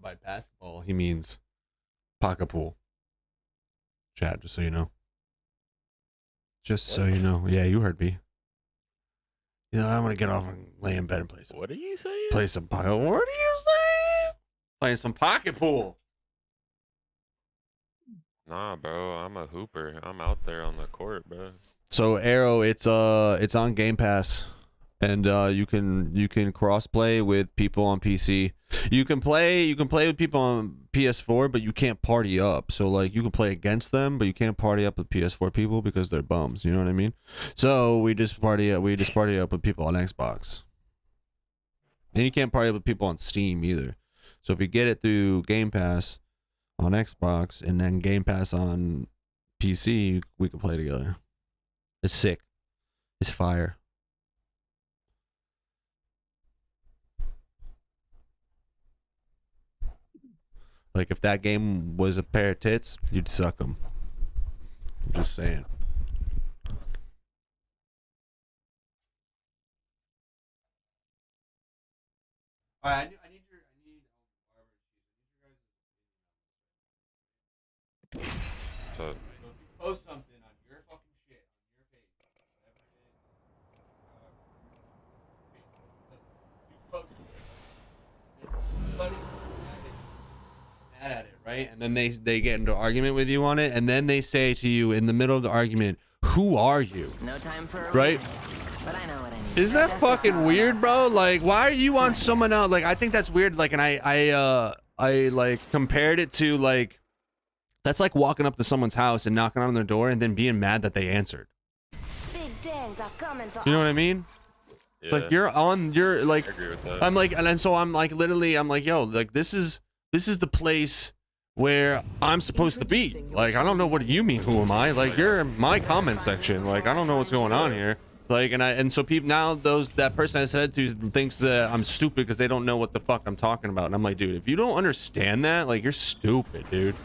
By basketball, he means pocket pool. Chat, just so you know. Just so you know. Yeah, you heard me. You know, I'm gonna get off and lay in bed and play some. What are you saying? Play some pocket. What are you saying? Playing some pocket pool. Nah, bro, I'm a hooper. I'm out there on the court, bro. So Arrow, it's on Game Pass, and you can cross play with people on PC. You can play with people on PS4, but you can't party up. So like you can play against them, but you can't party up with PS4 people because they're bums. You know what I mean? So we just party up with people on Xbox. And you can't party up with people on Steam either. So if you get it through Game Pass on Xbox and then Game Pass on PC, we can play together. It's sick. It's fire. Like if that game was a pair of tits, you'd suck them. I'm just saying. All right, I need So, post something on your fucking shit on your page, whatever it is, you post it. Mad at it, right? And then they get into an argument with you on it, and then they say to you in the middle of the argument, "Who are you?" No time for right? But I know what I need. Isn't that fucking weird, bro? Like, why are you on someone else? Like, I think that's weird. Like, and I like compared it to like. That's like walking up to someone's house and knocking on their door and then being mad that they answered. Big things are coming for You know what I mean? yeah. Like you're like I agree with that. I'm like, and then so I'm like literally I'm like, yo, like this is the place where I'm supposed to be. Like I don't know what you mean, who am I? Like you're in my comment section. Like I don't know what's going on here. Like and so people now that person I said it to thinks that I'm stupid because they don't know what the fuck I'm talking about. And I'm like, dude, if you don't understand that, like you're stupid, dude.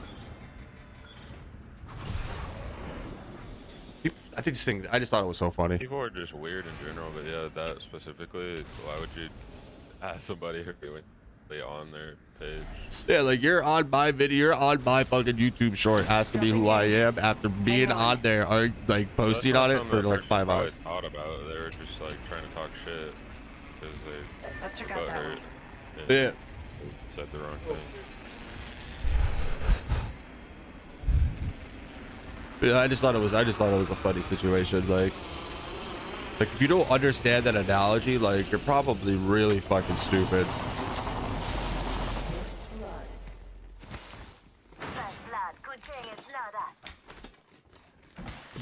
I think this thing. I just thought it was so funny. People are just weird in general, but yeah, that specifically. Why would you ask somebody who would be on their page? Yeah, like you're on my video, you're on my fucking YouTube short, asking me who I am after being on there, or like posting on it for like 5 hours. Thought about it. They were just like trying to talk shit because they Let's check out that hurt. one. Yeah. Said the wrong thing. Yeah, I just thought it was a funny situation. Like if you don't understand that analogy, like you're probably really fucking stupid.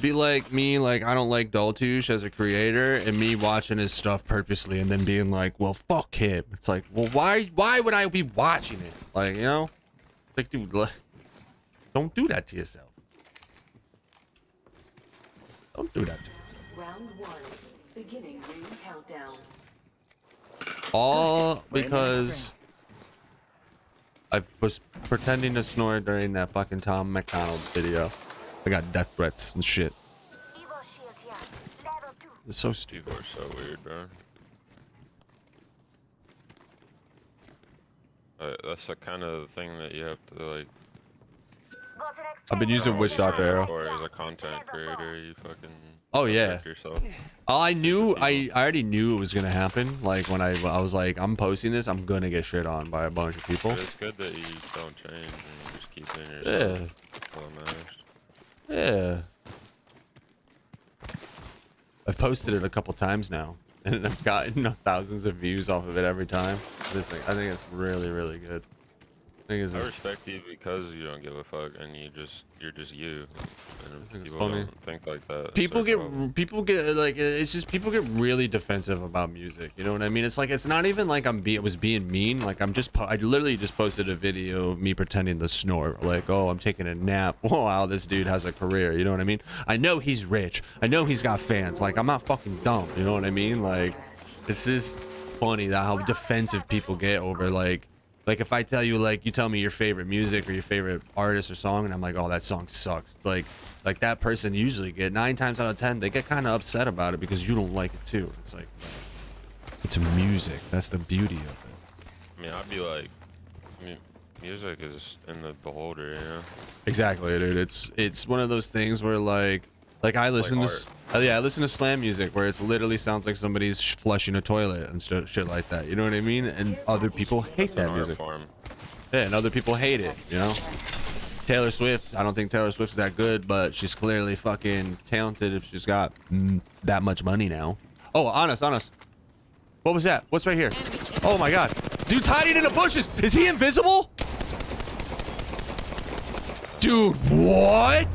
Be like me, like I don't like Daltouche as a creator, and me watching his stuff purposely, and then being like, "Well, fuck him." It's like, well, why would I be watching it? Like, you know, like, dude, don't do that to yourself. Don't do that to yourself. Round 1, beginning ring countdown. All because I was pretending to snore during that fucking Tom McDonald's video. I got death threats and shit. It's so stupid. People are so weird, bro. That's the kind of thing that you have to like. I've been using Witch Doctor Arrow. Or as a content creator, you fucking. Oh yeah. Yourself. I knew. I already knew it was gonna happen. Like when I was like, I'm posting this, I'm gonna get shit on by a bunch of people. But it's good that you don't change and you just keep doing yourself. Yeah. Yeah. posted it a couple times now, and I've gotten thousands of views off of it every time. This thing, I think it's really, really good. I respect you because you don't give a fuck and you're just you. And people funny. don't think like that. People get like, it's just people get really defensive about music. You know what I mean? It's like, it's not even like was being mean. Like I literally just posted a video of me pretending to snore. Like, oh, I'm taking a nap. Oh, wow, this dude has a career. You know what I mean? I know he's rich. I know he's got fans. Like, I'm not fucking dumb. You know what I mean? Like, it's just funny that how defensive people get over like if I tell you, like, you tell me your favorite music or your favorite artist or song, and I'm like, oh, that song sucks. It's like that person usually get 9 times out of 10, they get kind of upset about it because you don't like it too. It's like, it's music. That's the beauty of it. I mean, I'd be like, music is in the beholder, you know? Exactly, dude. It's one of those things where like I listen to I listen to slam music where it literally sounds like somebody's flushing a toilet and shit like that. You know what I mean? And other people hate that music. Yeah, and other people hate it. You know. Taylor Swift. I don't think Taylor Swift's that good, but she's clearly fucking talented if she's got that much money now. Oh, honest. What was that? What's right here? Oh my God, dude's hiding in the bushes. Is he invisible? Dude, what?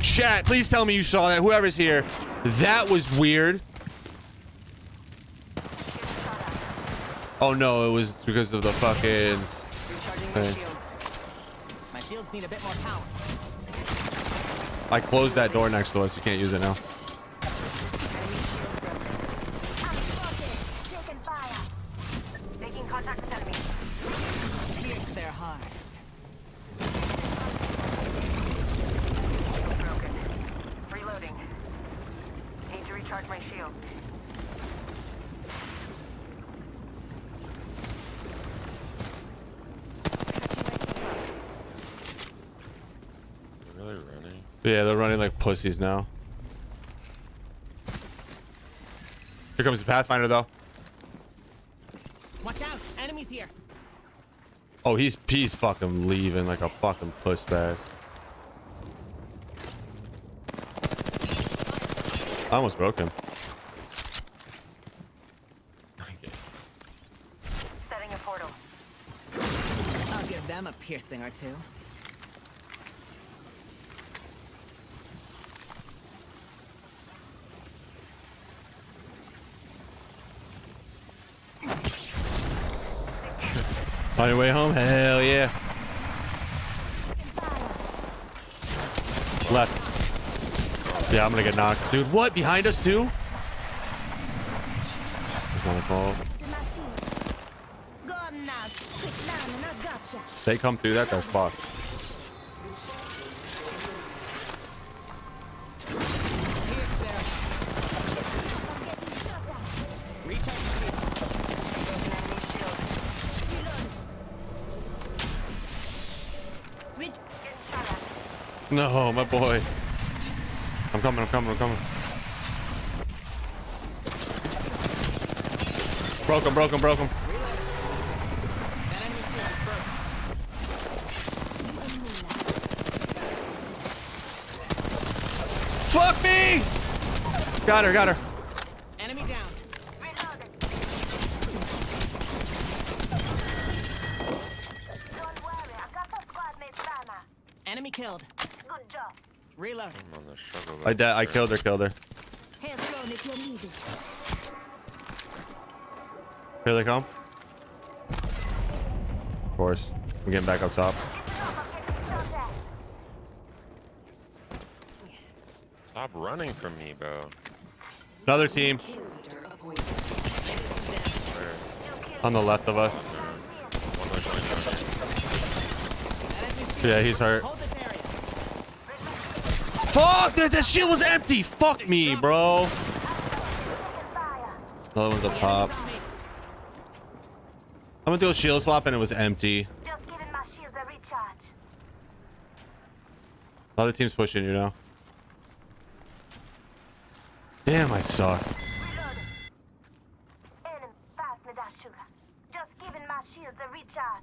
Chat, please tell me you saw that. Whoever's here, that was weird. Oh no, it was because of the fucking thing. My shields need a bit more power. I closed that door next to us. You can't use it now. Making contact with enemy. Pierce their hearts. Reloading. Need to recharge my shields. They're really running. Yeah, they're running like pussies now. Here comes the Pathfinder though. Watch out! Enemies here. Oh, he's fucking leaving like a fucking puss bag. I almost broke him. Setting a portal. I'll give them a piercing or two. On your way home? Hell yeah. Left. Yeah, I'm gonna get knocked. Dude, what? Behind us too? They come through that, they're fucked. No, my boy. I'm coming. Broke him. Fuck me! Got her. Enemy down. Enemy killed. Good job. Reload. I killed her. Hands thrown if you're needed. Here they come. Of course. I'm getting back up top. Stop running from me, bro. Another team. On the left of us. Yeah, he's hurt. Fuck! That shield was empty! Fuck me, bro. Another one's up top. I'm gonna do a shield swap and it was empty. Just giving my shields a recharge. Other team's pushing you now. Damn, I suck. Enemy, pass me that sugar. Just giving my shields a recharge.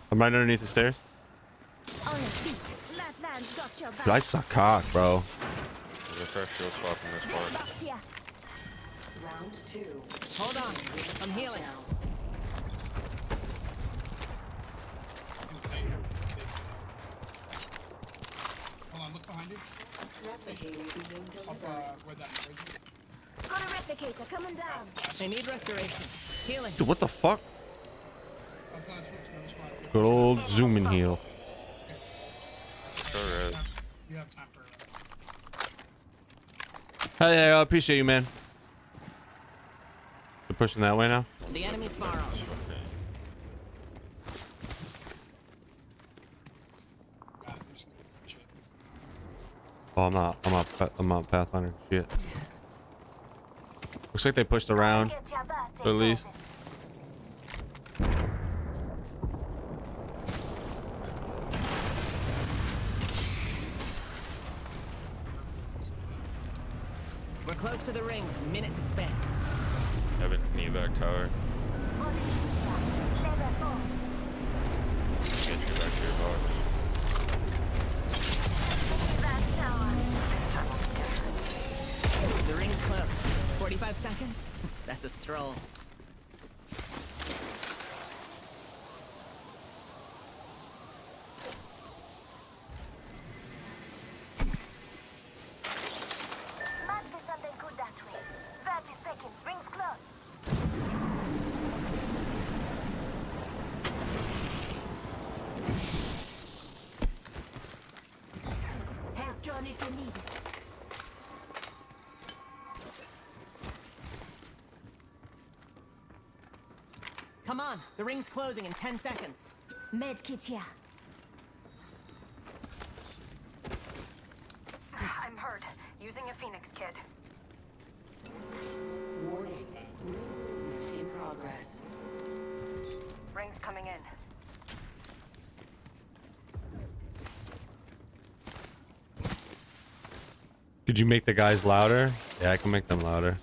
I'm right underneath the stairs. On your feet. Left. man's got your back. Dude, I suck cock, bro. There's a fresh shield spot from this part. Yeah. Round 2. Hold on. I'm healing. Hold on, look behind you. Replicator being Up, delivered. where that is. Got a replicator coming down. I need restoration. Healing. Dude, what the fuck? I was gonna switch to this one. Good old zoom and heal. Alright. You have time for Hey, I appreciate you, man. They're pushing that way now. The enemy's far off. Oh, I'm not Pathfinder. Shit. Looks like they pushed around. At least. We're close to the ring. Minute to spare. Have an evac tower. Get you back to your box. The ring's close. 45 seconds? That's a stroll. Might be something good that way. 30 seconds. Rings close. Help John if you need it. Come on. The ring's closing in 10 seconds. Med kit here. I'm hurt. Using a Phoenix kit. Warning. Movement in progress. Rings coming in. Could you make the guys louder? Yeah, I can make them louder.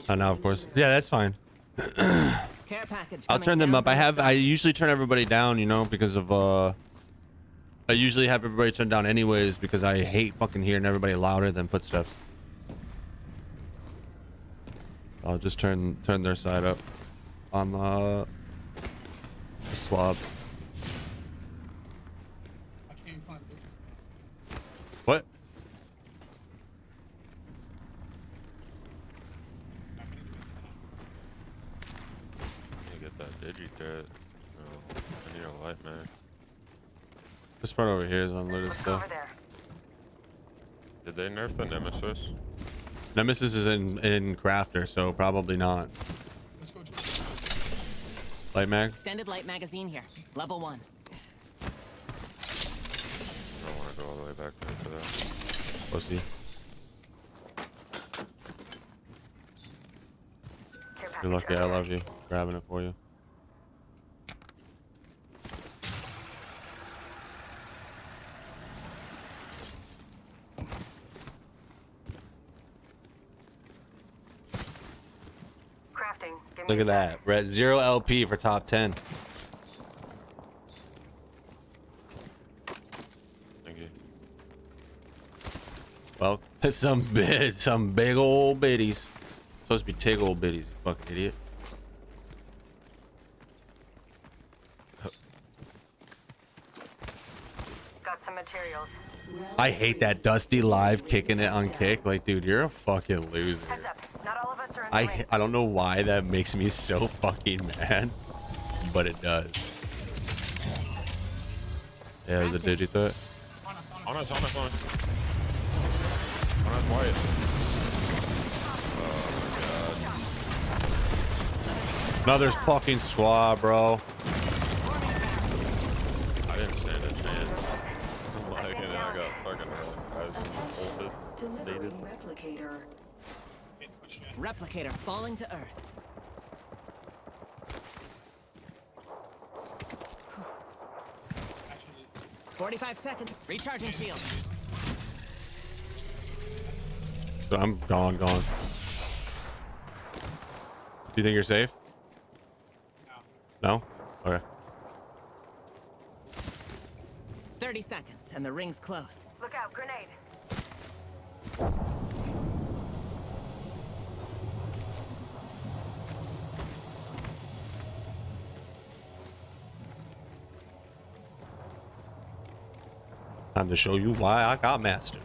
Oh, now of course. Yeah, that's fine. Care package. I'll turn them up. I usually turn everybody down, you know, because of I usually have everybody turned down anyways because I hate fucking hearing everybody louder than footsteps. I'll just turn their side up on the slob. What? You get that digi threat. Oh, I need a light man. This part over here is unlooted still. Did they nerf the Nemesis? Nemesis is in Crafter, so probably not. Light mag? Extended light magazine here. Level 1. I don't want to go all the way back there for that. Pussy. You're lucky I love you. Grabbing it for you. Crafting. Give me Look at that. We're at 0 LP for top 10. Thank you. Well, some big old biddies. Supposed to be tig old biddies, you fucking idiot. Got some materials. I hate that Dusty live kicking it on kick. Like, dude, you're a fucking loser. Heads up. Not all of us are in the ring. I don't know why that makes me so fucking mad, but it does. Yeah, there's a digi threat. On us, on us, on us. On us, Wyatt. Oh Another fucking squad, bro. I didn't stand a chance. Like, and I got fucking ulted. Delivering replicator. Replicator falling to Earth. Whew. 45 seconds. Recharging shield. So I'm gone. Do you think you're safe? No? Okay. 30 seconds, and the ring's closed. Look out, grenade. Time to show you why I got masters.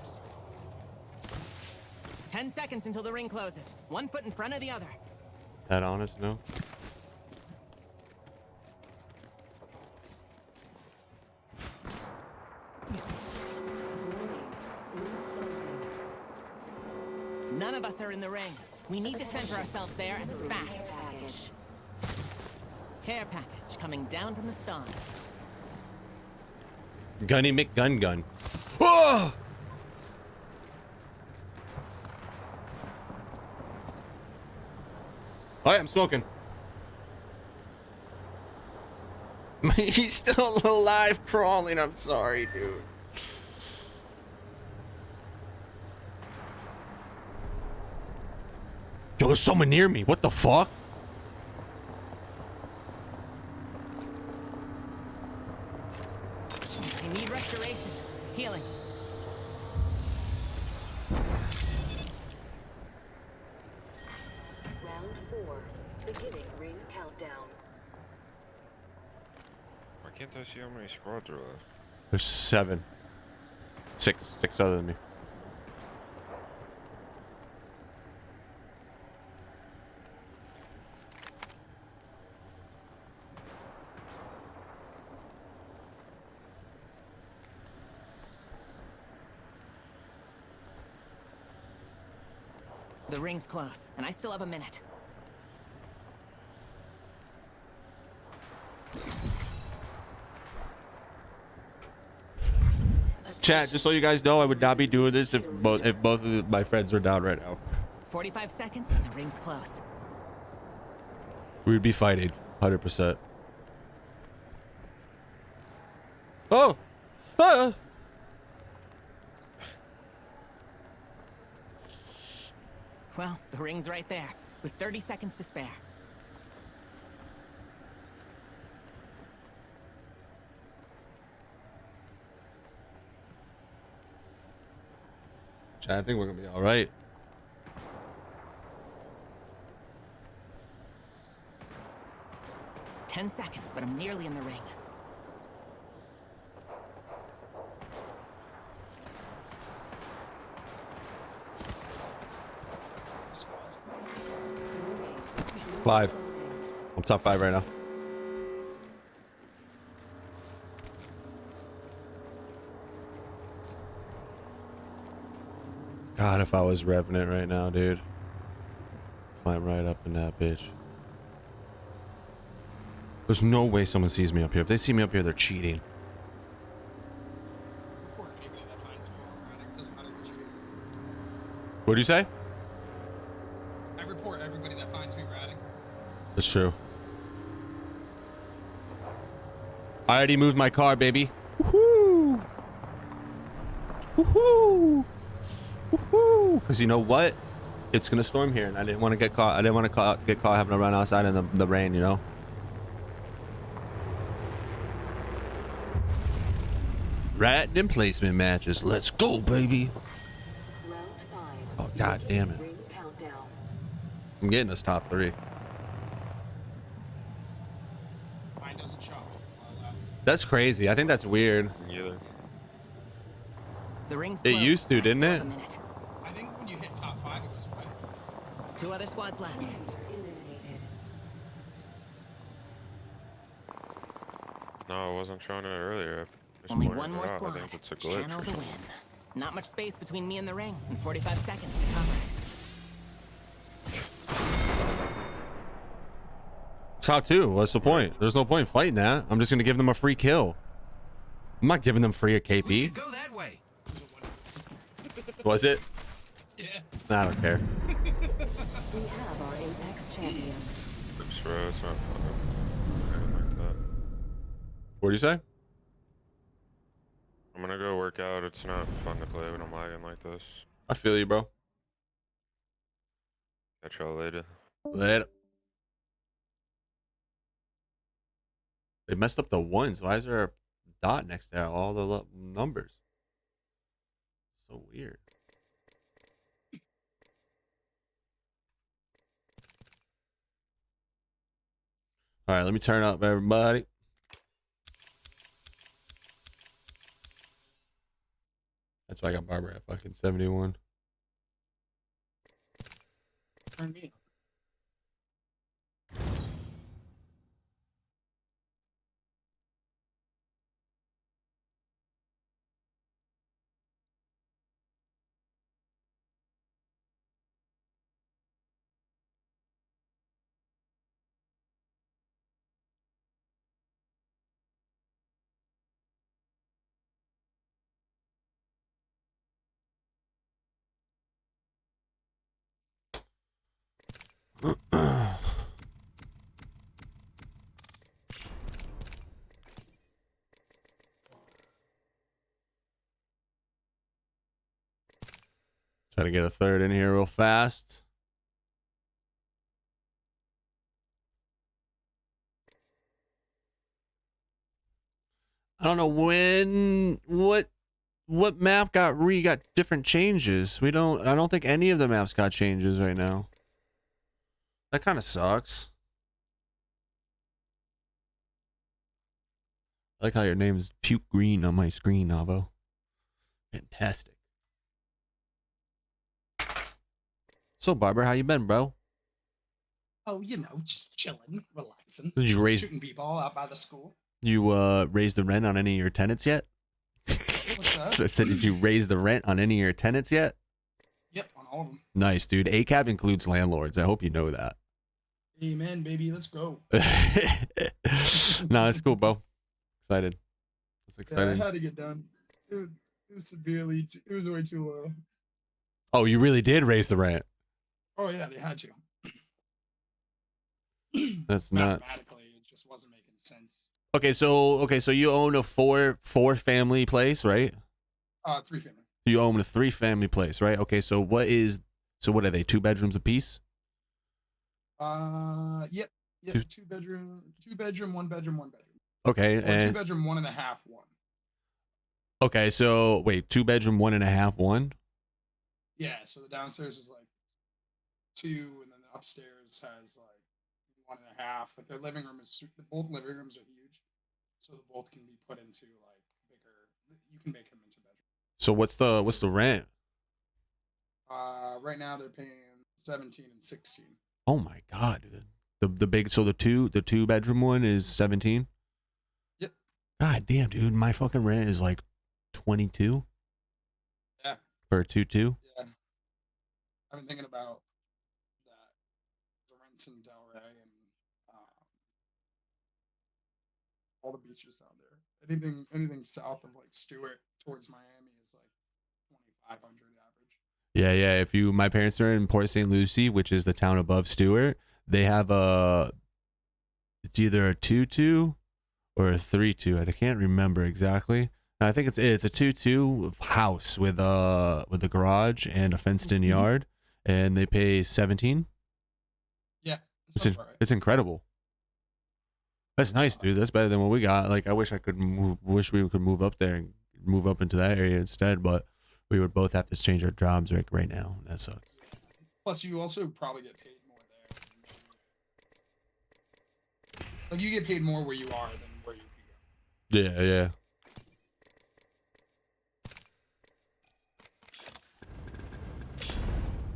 10 seconds until the ring closes. 1 foot in front of the other. That honest, no? None of us are in the ring. We need to center ourselves there and fast. Care package coming down from the stars. Gunny McGun. Whoa! All right, I'm smoking. He's still alive, crawling. I'm sorry, dude. Yo, there's someone near me. What the fuck? I need restoration. Healing. Round 4. Beginning ring countdown. Why can't I see how many squads are left? There's 7. 6 other than me. The ring's close, and I still have a minute. Chat, just so you guys know, I would not be doing this if both of my friends were down right now. 45 seconds, and the ring's close. We would be fighting, 100%. Oh! Ah! Well, the ring's right there, with 30 seconds to spare. Chat, I think we're gonna be all right. Ten seconds, but I'm nearly in the ring. Five. I'm top 5 right now. God, if I was Revenant right now, dude. Climb right up in that bitch. There's no way someone sees me up here. If they see me up here, they're cheating. What'd you say? I report everybody that finds me ratting. That's true. I already moved my car, baby. Woohoo! Woohoo! Woohoo! Because you know what? It's gonna storm here, and I didn't want to get caught. I didn't want to get caught having to run outside in the rain, you know. Rat and placement matches. Let's go, baby. Oh, god damn it. I'm getting us top 3. Mine doesn't show. That's crazy. I think that's weird. Neither. The ring's It close. used to, didn't it? I think when you hit top 5, it was white. 2 other squads left. No, I wasn't showing it earlier. Just Only pointed one it more out. squad. I think it's a glitch. Channel or the something. win. Not much space between me and the ring, and 45 seconds to cover it. Top 2. What's the point? There's no point in fighting that. I'm just gonna give them a free kill. I'm not giving them free a KP. Go that way. Was it? Yeah. Nah, I don't care. We have our Apex champions. It's true, it's not fun. Like that. What do you say? I'm gonna go work out. It's not fun to play when I'm lagging like this. I feel you, bro. Catch y'all later. Later. They messed up the ones. Why is there a dot next to all the numbers? So weird. All right, let me turn up, everybody. That's why I got Barber at fucking 71. Turn me. Try to get a third in here real fast. I don't know what map got different changes. I don't think any of the maps got changes right now. That kind of sucks. I like how your name is Puke Green on my screen, Navo. Fantastic. So, Barber, how you been, bro? Oh, you know, just chilling, relaxing. Did you raise- shooting b-ball out by the school? You raised the rent on any of your tenants yet? What's that? I said, did you raise the rent on any of your tenants yet? Yep, on all of them. Nice, dude. ACAB includes landlords. I hope you know that. Amen, baby. Let's go. Nah, it's cool, bro. Excited. It's Yeah, exciting. I had to get done. It was severely. It was way too low. Oh, you really did raise the rent. Oh yeah, they had to. That's nuts. Mathematically, it just wasn't making sense. Okay, so you own a four family place, right? 3 family. You own a 3 family place, right? Okay, so what are they? 2 bedrooms apiece? Yep. Two- 2 bedroom, 1 bedroom, 1 bedroom. Okay, Or 2 and bedroom, 1.5, 1. okay, so wait, 2 bedroom, 1.5, 1. Yeah, so the downstairs is like 2, and then the upstairs has like 1.5. But their living room is both living rooms are huge, so the both can be put into like bigger. You can make them into bedrooms. So what's the rent? Right now they're paying 17 and 16. Oh my god, dude. The 2 bedroom one is 17. Yep. God damn, dude, my fucking rent is like 22. Yeah. For a 2-2. Yeah. I've been thinking about that. The rents in Delray and all the beaches down there. Anything south of like Stewart towards Miami is like 2,500 average. Yeah. My parents are in Port St. Lucie, which is the town above Stewart. They have it's either a 2-2 or a 3-2. I can't remember exactly. I think it's a 2-2 house with a garage and a fenced-in yard, and they pay 17. Yeah, it's incredible. That's nice, dude. That's better than what we got. Like, I wish we could move up there and move up into that area instead, but we would both have to change our jobs right now. That sucks. Plus, you also probably get paid more there. Like, you get paid more where you are than where you could go. Yeah.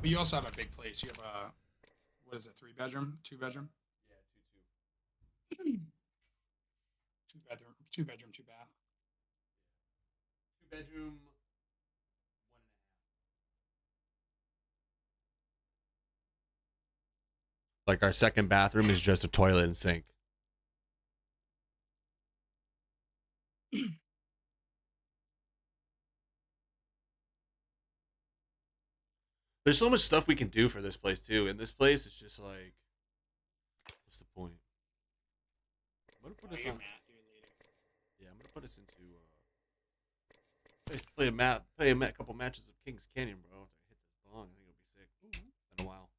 But you also have a big place. You have a, what is it, 3 bedroom, 2 bedroom? Yeah, 2 bedroom, 2 bedroom, 2 bath. 2 bedroom. Like, our second bathroom is just a toilet and sink. There's so much stuff we can do for this place too, and this place is just like, what's the point? I'm gonna put us on. Yeah, I'm gonna put us into play a couple matches of Kings Canyon, bro. If I hit this bong, I think it'll be sick. In a while.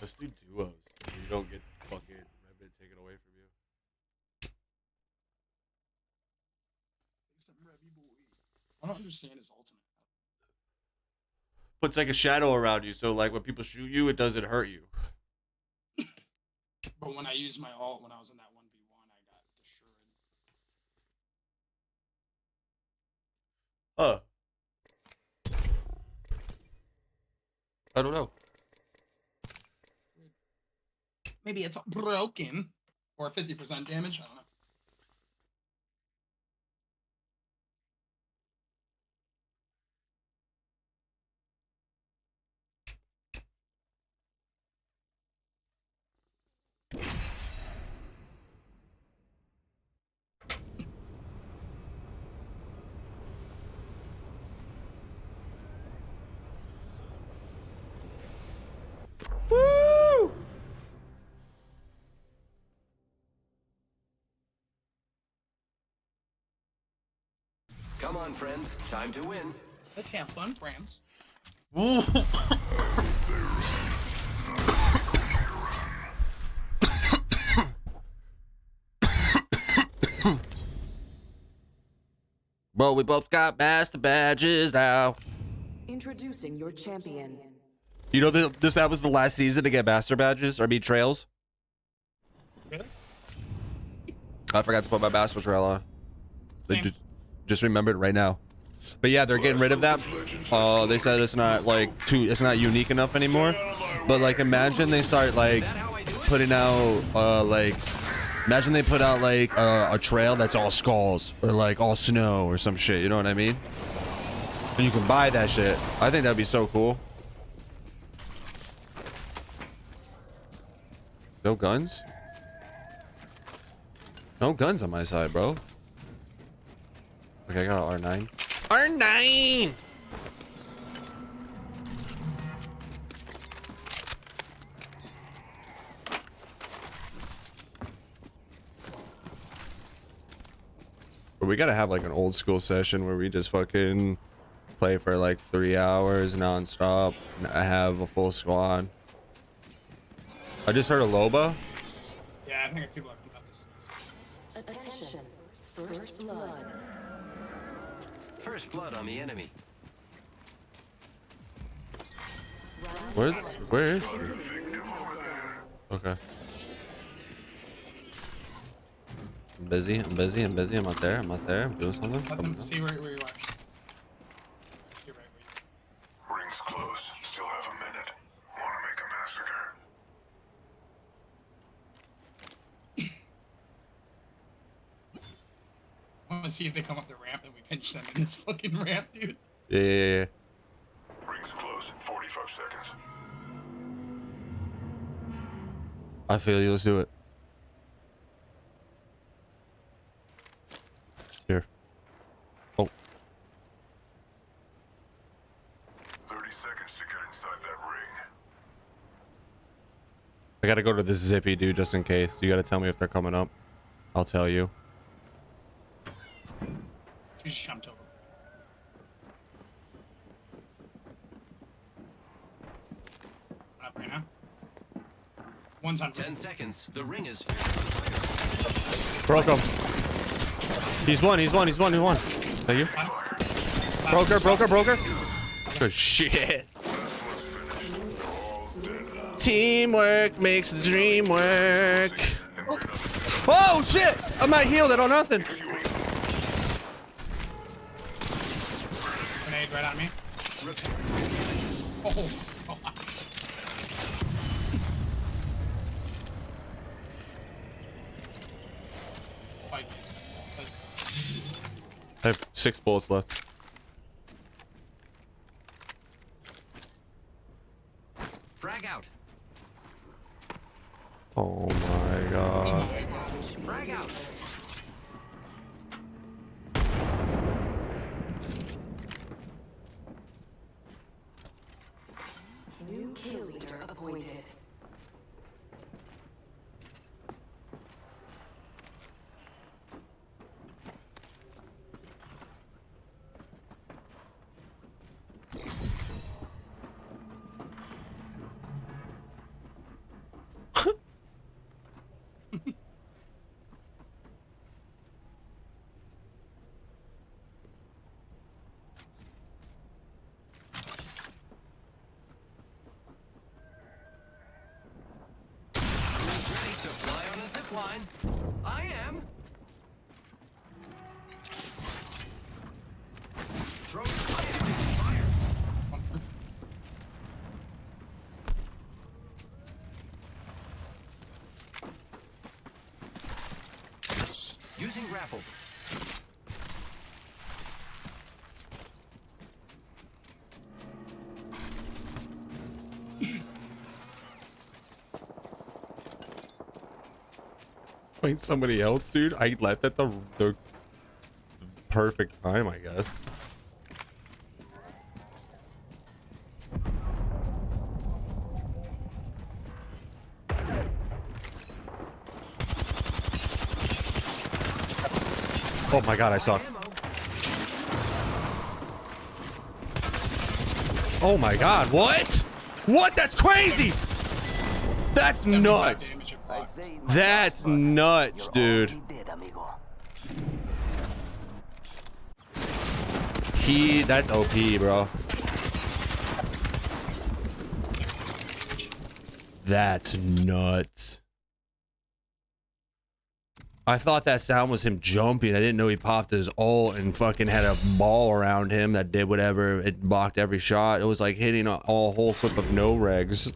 Let's do duos. So you don't get fucking Revenant taken away from you. I don't understand his ultimate. Puts like a shadow around you, so like when people shoot you, it doesn't hurt you. But when I used my ult when I was in that 1v1, I got destroyed. I don't know. Maybe it's broken. Or 50% damage, I don't know. Woo! Come on, friend. Time to win. Let's have fun, friends. Bro, we both got master badges now. Introducing your champion. You know that was the last season to get master badges or beat trails. Really? I forgot to put my master trail on. Just remembered right now. But yeah, they're getting rid of that. They said it's not like it's not unique enough anymore. But like, imagine they start like putting out imagine they put out like a trail that's all skulls or like all snow or some shit. You know what I mean? And you can buy that shit. I think that'd be so cool. No guns? No guns on my side, bro. Okay, I got an R9. R9! But we gotta have like an old school session where we just fucking play for like 3 hours non-stop and I have a full squad. I just heard a Loba. Yeah, I think people are about this. Attention. First blood. First blood on the enemy. Where is she? Okay. I'm busy. I'm out there. I'm doing something. Let them see where you are. Rings close. Still have a minute. Want to make a massacre? I want to see if they come up the ramp and we pinch them in this fucking ramp, dude. Yeah. Rings close. 45 seconds. I feel you. Let's do it. Here. Oh. 30 seconds to get inside that ring. I gotta go to this zippy dude just in case. You gotta tell me if they're coming up. I'll tell you. You just jumped over. Up right now. One's on 10 seconds. The ring is. Broke him. He's one. Thank you. Broker. Good shit. Teamwork makes the dream work. Oh shit! I'm not healed. I don't nothing. Grenade right on me. Oh, God. Fight. I have 6 bullets left. Frag out. Oh my god. Frag out. New kill leader appointed. mine. I am. Throw fire. Using grapple. Find somebody else, dude. I left at the perfect time, I guess. Oh my god, I suck. Oh my god, what? What? That's crazy! That's nuts! That's nuts, dude. That's OP, bro. That's nuts. I thought that sound was him jumping. I didn't know he popped his ult and fucking had a ball around him that did whatever. It blocked every shot. It was like hitting a whole clip of no regs.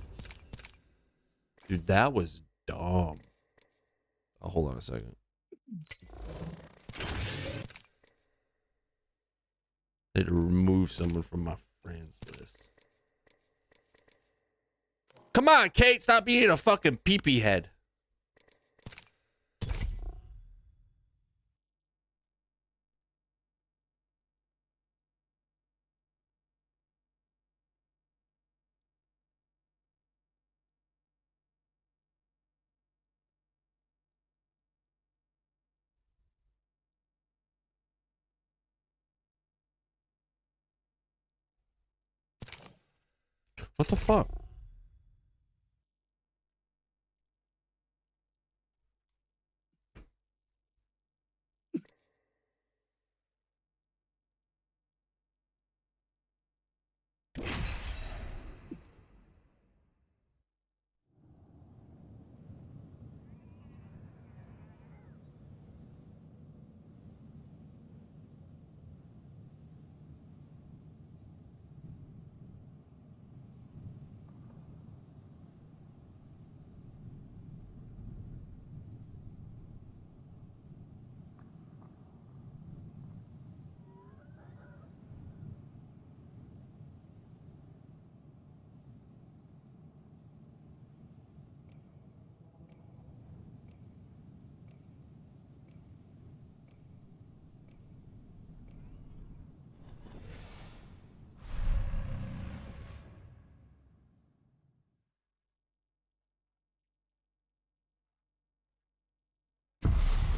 Dude, that was dumb. Oh, hold on a second. I had to remove someone from my friends list. Come on, Kate, stop being a fucking pee-pee head. What the fuck?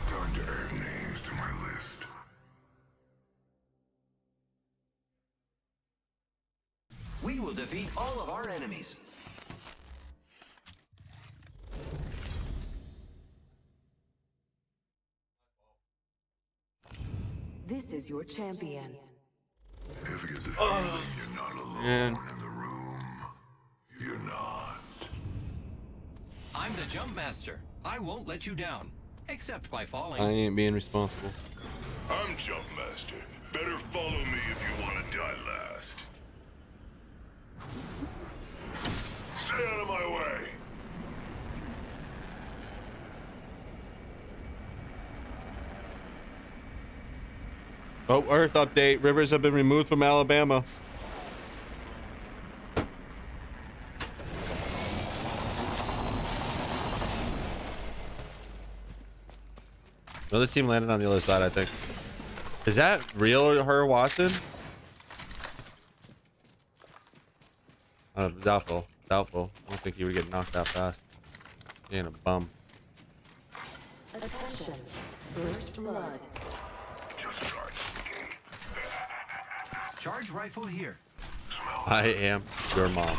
Time to add names to my list. We will defeat all of our enemies. This is your champion. If you get the feeling you're not alone in the room, you're not. I'm the jump master. I won't let you down, except by falling. I ain't being responsible. I'm Jump Master. Better follow me if you want to die last. Stay out of my way. Oh, Earth update. Rivers have been removed from Alabama. Another team landed on the other side, I think. Is that real, her, Watson? Doubtful. Doubtful. I don't think he would get knocked that fast. He ain't a bum. Attention. First blood. Charge rifle here. I am your mom.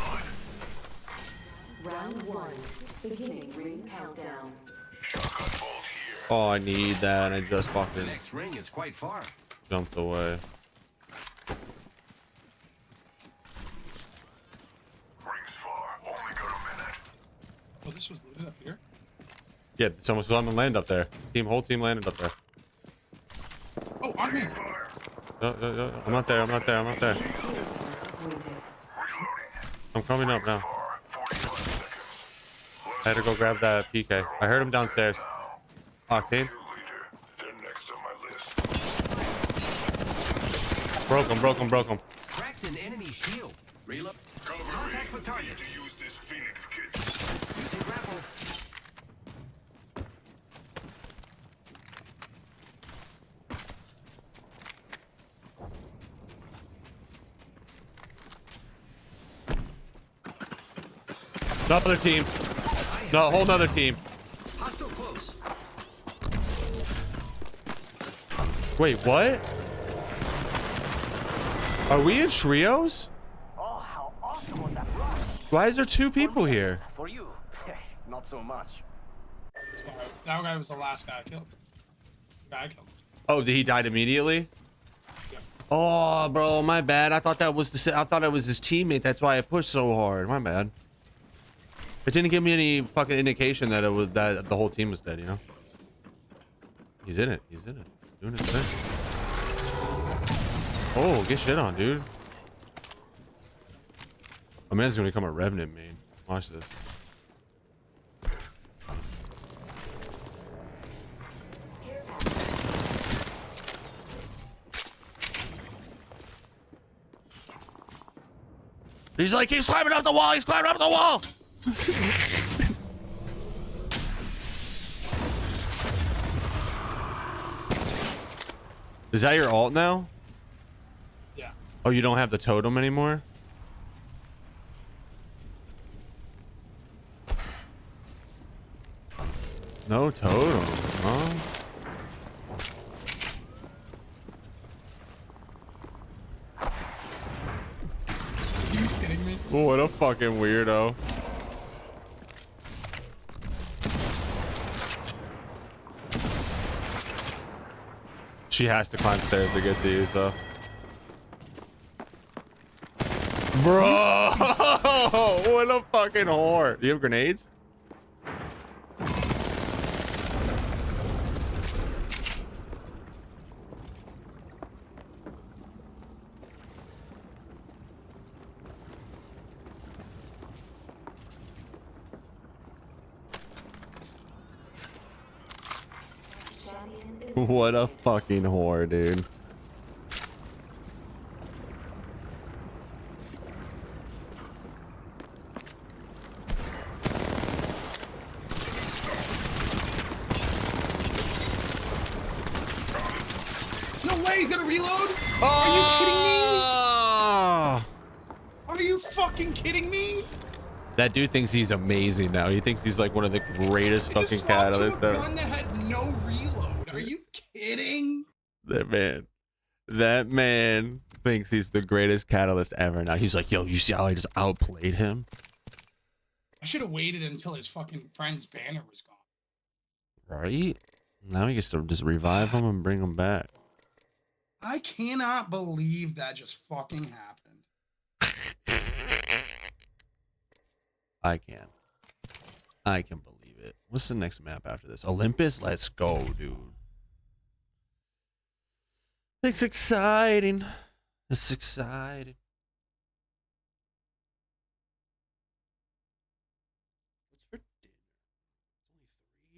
Round 1. Beginning ring countdown. Oh, I need that, and I just The fucking next ring is quite far. jumped away. Oh, this was looted up here? Yeah, someone's on the land up there. Whole team landed up there. Oh, on me. I'm not there. I'm not there. I'm not there. I'm coming up now. I had to go grab that PK. I heard him downstairs. Octane. Broke him. Cracked an enemy shield. Reload. Contact with target. Using grapple. Another team. No, a whole nother team. Hostile close. Wait, what? Are we in trios? Oh, how awesome was that rush? Why is there 2 people here? For you, not so much. That guy was the last guy I killed. The guy I killed. Oh, he died immediately? Oh, bro, my bad. I thought that was I thought it was his teammate. That's why I pushed so hard. My bad. It didn't give me any fucking indication that it was that the whole team was dead, you know? He's in it. He's in it. He's doing his thing. Oh, get shit on, dude. My man's gonna become a Revenant main. Watch this. He's like, he's climbing up the wall. He's climbing up the wall. Is that your ult now? Yeah. Oh, you don't have the totem anymore? No totem, huh? Are you kidding me? What a fucking weirdo. She has to climb stairs to get to you, so. Bro! What a fucking whore. Do you have grenades? What a fucking whore, dude. No way he's gonna reload? Oh! Are you fucking kidding me? That dude thinks he's amazing now. He thinks he's like one of the greatest fucking catalysts ever. One that had no reload. Are you kidding? That man thinks he's the greatest catalyst ever. Now he's like, yo, you see how I just outplayed him? I should have waited until his fucking friend's banner was gone. Right? Now he gets to just revive him and bring him back. I cannot believe that just fucking happened. I can believe it. What's the next map after this? Olympus? Let's go, dude. It's exciting. It's exciting. What's for dinner? It's only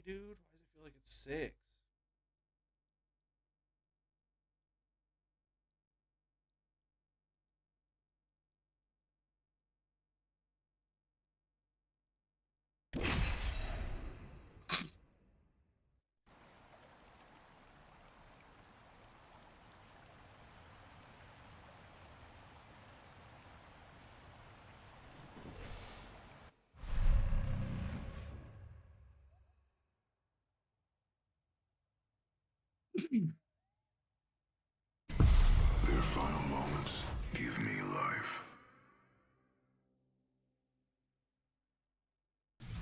3, dude? Why does it feel like it's 6? Their final moments give me life.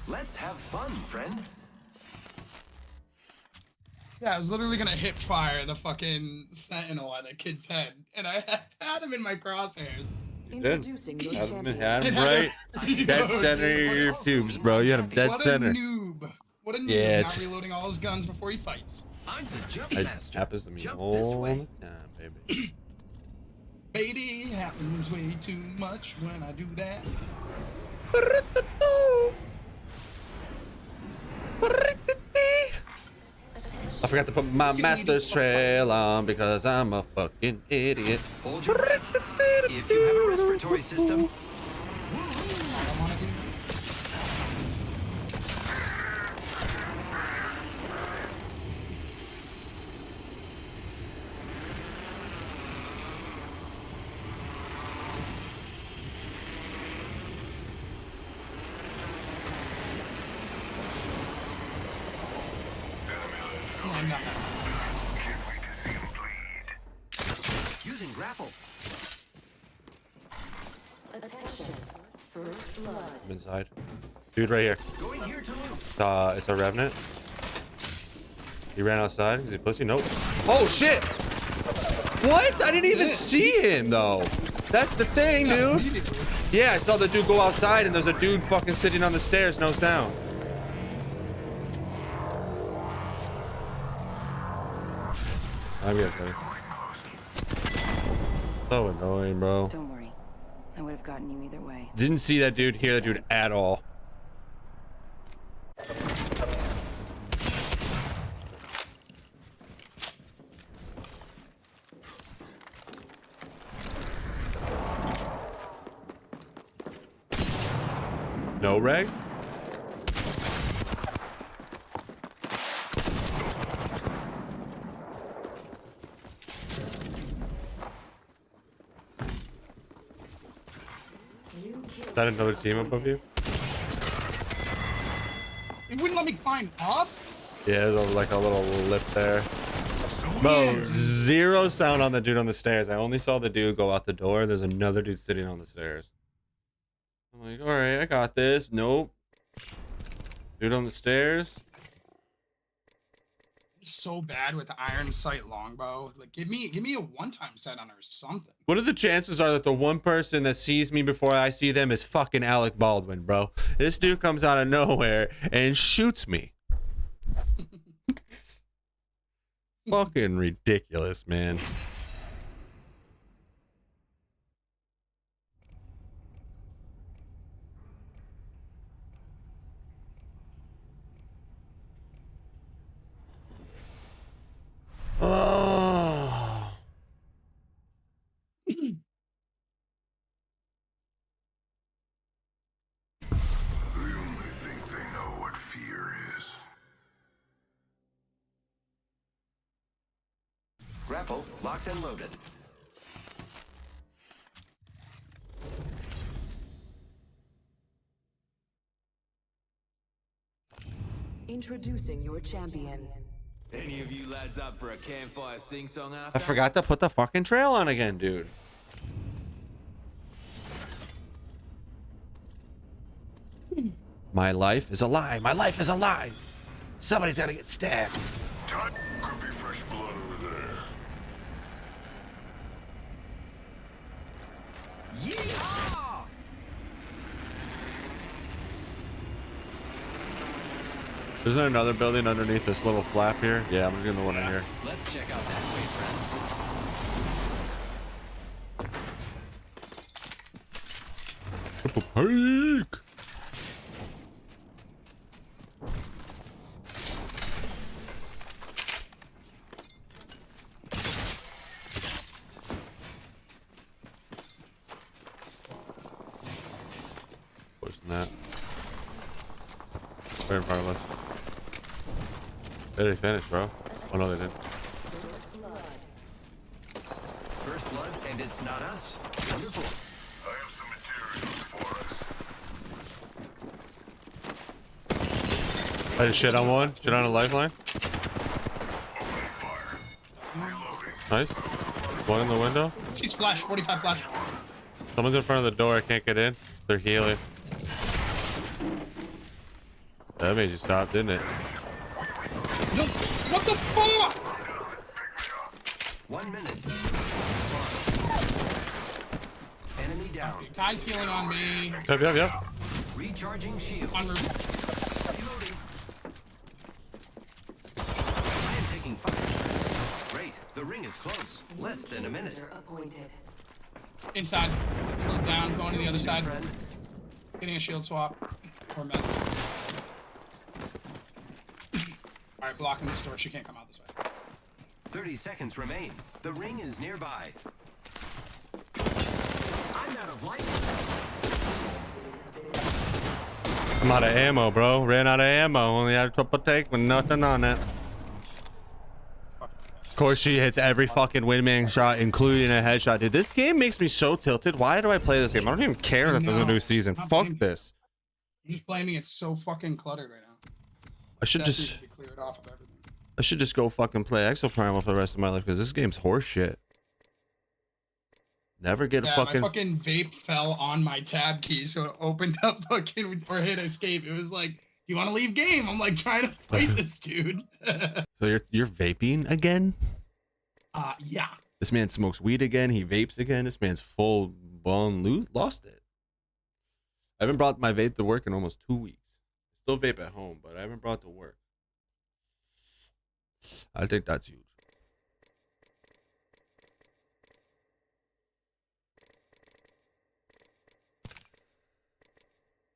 Let's have fun, friend. Yeah, I was literally gonna hip fire the fucking sentinel at a kid's head, and I had him in my crosshairs. Introducing your Had champion. him right dead center of your tubes, bro. You had him dead What center. a noob. What What a noob, Yeah, not reloading all his guns before he fights. I'm the jump It master. happens to me Jump all this the way. time, baby. Baby, it happens way too much when I do that. I forgot to put my master's trail on because I'm a fucking idiot. Hold your breath. If you have a respiratory system, using grapple. Attention. First blood. I'm inside. Dude, right here. Going here to loot. It's a revenant. He ran outside. Is he pussy? Nope. Oh shit! What? I didn't even see him though. That's the thing, dude. Yeah, I saw the dude go outside and there's a dude fucking sitting on the stairs, no sound. I'm good, buddy. So annoying, bro. Don't worry. I would have gotten you either way. Didn't see that dude, hear that dude at all. No reg? Is that another team above you? It wouldn't let me climb up. Yeah, there's like a little lip there. Bro, zero sound on the dude on the stairs. I only saw the dude go out the door. There's another dude sitting on the stairs. I'm like, all right, I got this. Nope. Dude on the stairs. So bad with the iron sight longbow. Like, give me a one-time set on her or something. What are the chances are that the one person that sees me before I see them is fucking Alec Baldwin, bro? This dude comes out of nowhere and shoots me. Fucking ridiculous, man. Oh. They only think they know what fear is. Grapple locked and loaded. Introducing your champion. Any of you lads up for a campfire sing-song after? I forgot to put the fucking trail on again, dude. My life is a lie. My life is a lie. Somebody's gotta get stabbed. Todd, could be fresh blood over there. Yeehaw! Isn't there another building underneath this little flap here? Yeah, I'm getting the one in here. Let's check out that way, friends. Triple peak. Pushing that. Right in front of us. They didn't finish, bro. Oh no, they didn't. First blood, and it's not us. Wonderful. I have some materials for us. I just shit on one. Shit on a lifeline. Nice. One in the window. She's flash, 45 flash. Someone's in front of the door. I can't get in. They're healing. That made you stop, didn't it? No, what the fuck? 1 minute. Enemy down. Guy's healing on me. Yep. Recharging shield. On roof. Less than a minute. Appointed. Inside. Slow down. Going to the other side. Getting a shield swap. Or med. Alright, blocking this door. She can't come out this way. 30 seconds remain. The ring is nearby. I'm out of light. I'm out of ammo, bro. Ran out of ammo. Only had a triple take with nothing on it. Of course, she hits every fucking wingman shot, including a headshot. Dude, this game makes me so tilted. Why do I play this game? I don't even care that there's a new season. Fuck this. You're just blaming it's so fucking cluttered right now. I should That just. needs to be cleared off of everything. I should just go fucking play Exoprimal for the rest of my life because this game's horse shit. Never get a Yeah, fucking. my fucking vape fell on my tab key, so it opened up fucking or hit escape. It was like, do you want to leave game? I'm like trying to fight this dude. So you're vaping again? Yeah. This man smokes weed again. He vapes again. This man's full blown lost it. I haven't brought my vape to work in almost 2 weeks. Still vape at home, but I haven't brought it to work. I think that's huge.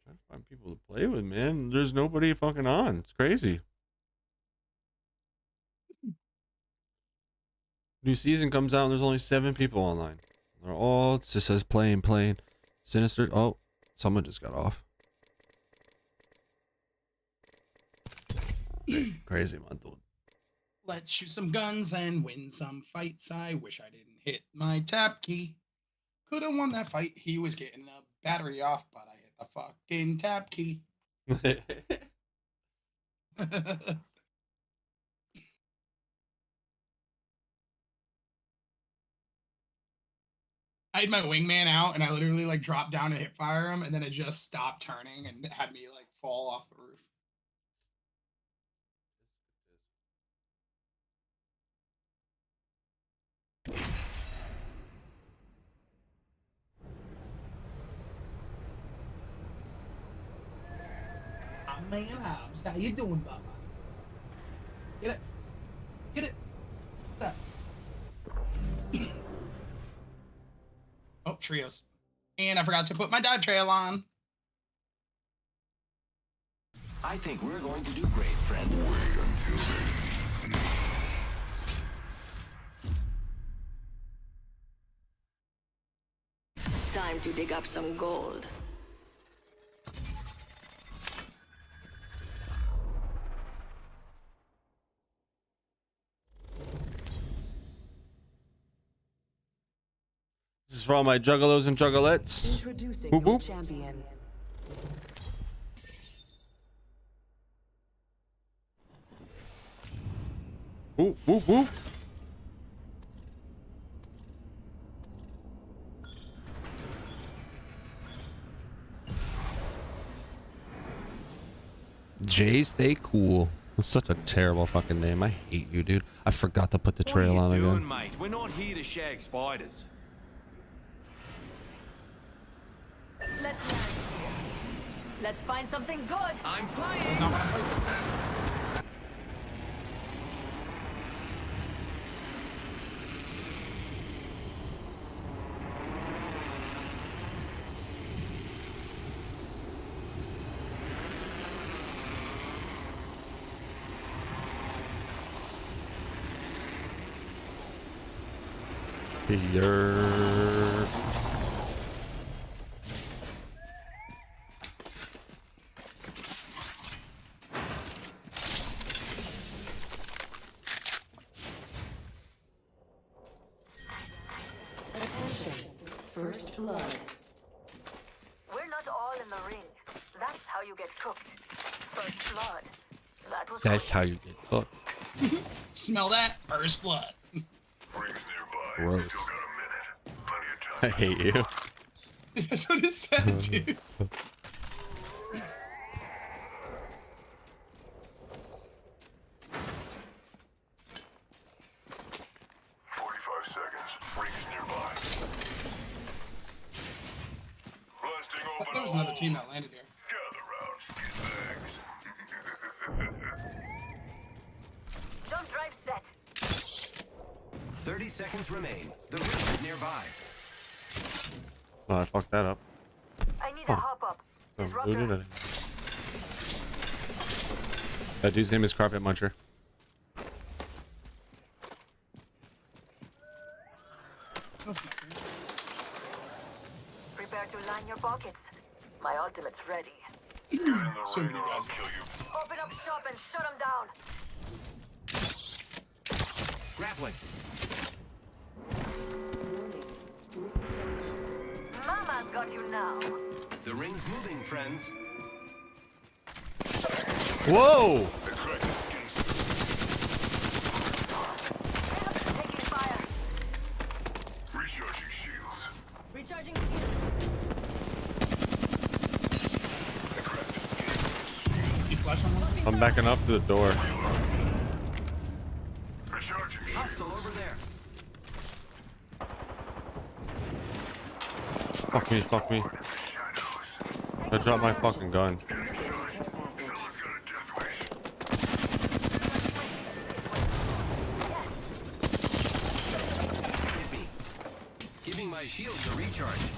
Trying to find people to play with, man. There's nobody fucking on. It's crazy. New season comes out and there's only 7 people online. They're all, it just says playing. Sinister. Oh, someone just got off. Crazy, my dude. Let's shoot some guns and win some fights. I wish I didn't hit my tab key. Could have won that fight. He was getting a battery off, but I hit the fucking tab key. I had my wingman out and I literally like dropped down and hit fire him, and then it just stopped turning and had me like fall off the roof. Man, Hobbs, how you doing, Bubba? Get it. Get it. Stop. Oh, trios. And I forgot to put my dive trail on. I think we're going to do great, friend. Wait until then. Time to dig up some gold. This is for all my juggalos and juggalettes. Introducing Whoop, your whoop. champion. Whoop, whoop, whoop. Jay, stay cool. That's such a terrible fucking name. I hate you, dude. I forgot to put the trail on again. Mate? We're not here to shag spiders. Let's land here. Let's find something good. I'm flying. Here. Attention. First blood. We're not all in the ring. That's how you get cooked. First blood. That was That's how you get cooked. Smell that? First blood. Gross. I hate you. That's what it said, dude. There was another team that landed here. Don't drive set. 30 seconds remain. The ring is nearby. Oh, I fucked that up. I need a hop up. Looted it. That dude's name is Carpet Muncher. Prepare to line your pockets. My ultimate's ready. So many guys. Open up shop and shut them down. Grappling. Mama's got you now. The ring's moving, friends. Whoa! Taking fire. Recharging shields. Recharging shields. I'm backing up to the door. Hostile over there. Fuck me, fuck me. I dropped my fucking gun. Hit me. Giving my shields a recharge.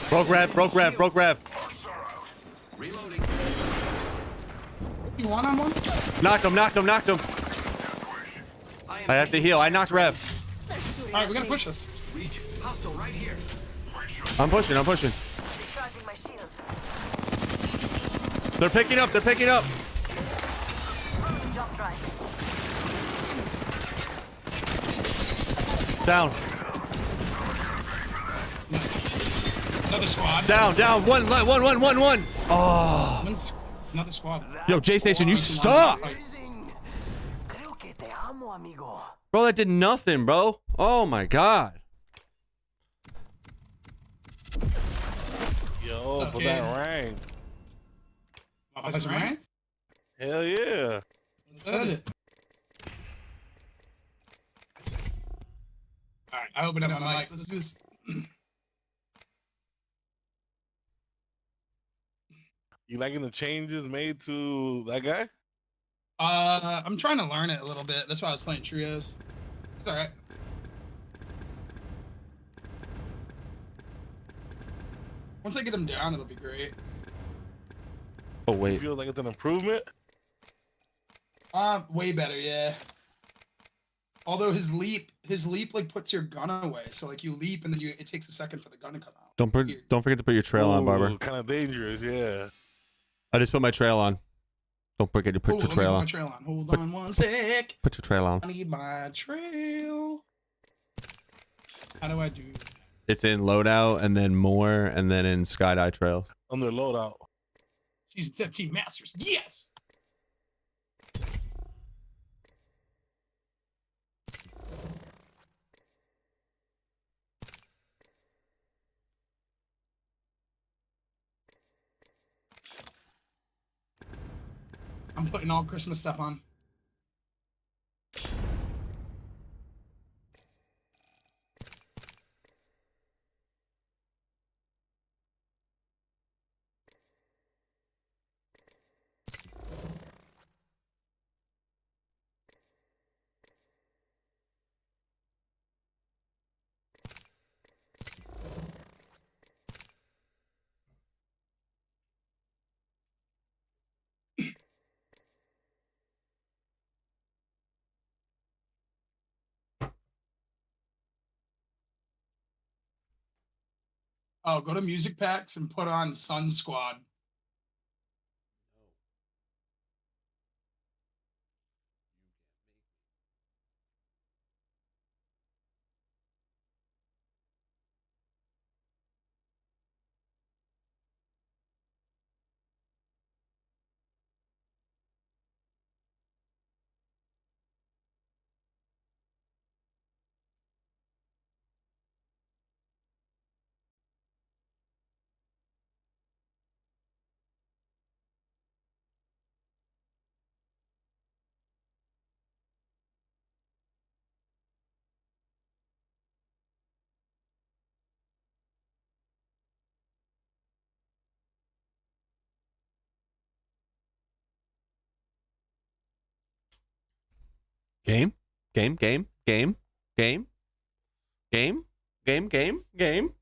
Broke rev, broke rev, broke rev. Reloading. You one-on-one? Knocked him, knocked him, knocked him. I have to heal. I knocked rev. Alright, we're gonna push this. Reach. Hostile right here. I'm pushing, I'm pushing. Recharging my shields. They're picking up, they're picking up. Jump drive. Down. Another squad. Down, down. One. Oh. Another squad. Yo, J Station, you stop. Bro, that did nothing, bro. Oh my god. Yo, up, for kid? that rain. Oh, that's right? Hell yeah. Let's do it. Alright, I open up my mic. Let's do this. You liking the changes made to that guy? I'm trying to learn it a little bit. That's why I was playing trios. It's alright. Once I get him down, it'll be great. Oh wait. Feels like it's an improvement. Way better, yeah. Although his leap like puts your gun away. So like you leap and then it takes a second for the gun to come out. Don't forget to put your trail on, Barber. Kind of dangerous, yeah. I just put my trail on. Don't forget to put your trail on. Hold on one sec. Put your trail on. I need my trail. How do I do? It's in loadout and then more and then in skydive trails. Under loadout. Season 17 Masters. Yes. I'm putting all Christmas stuff on. Oh, go to Music Packs and put on Sun Squad. Game? Game? Game? Game? Game? Game? Game? Game? Game?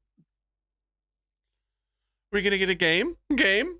We're gonna get a game? Game?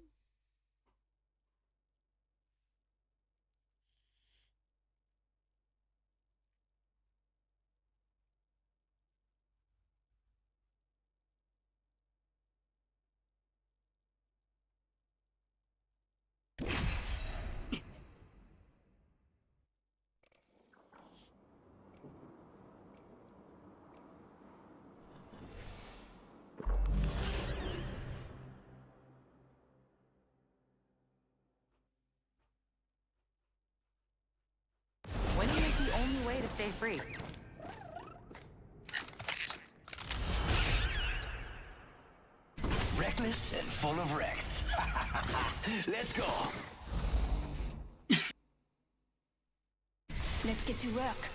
Winning is the only way to stay free. Reckless and full of wrecks. Let's go. Let's get to work.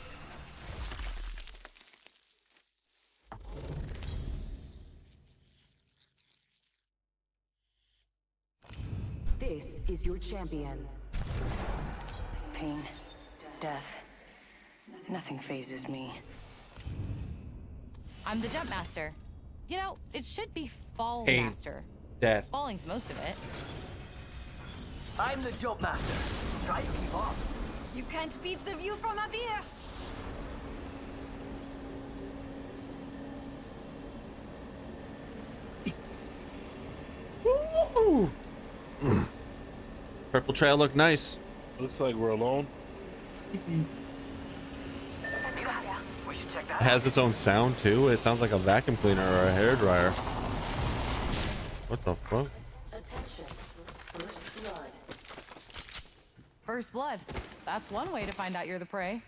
This is your champion. Pain, death. Nothing phases me. I'm the jump master. You know, it should be fall Pain, master. death. Falling's most of it. I'm the jump master. Try to keep up. You can't beat the view from up here. Purple trail look nice. Looks like we're alone. We should check It that has its own sound too. It sounds like a vacuum cleaner or a hairdryer. What the fuck? Attention. First blood. First blood. That's one way to find out you're the prey.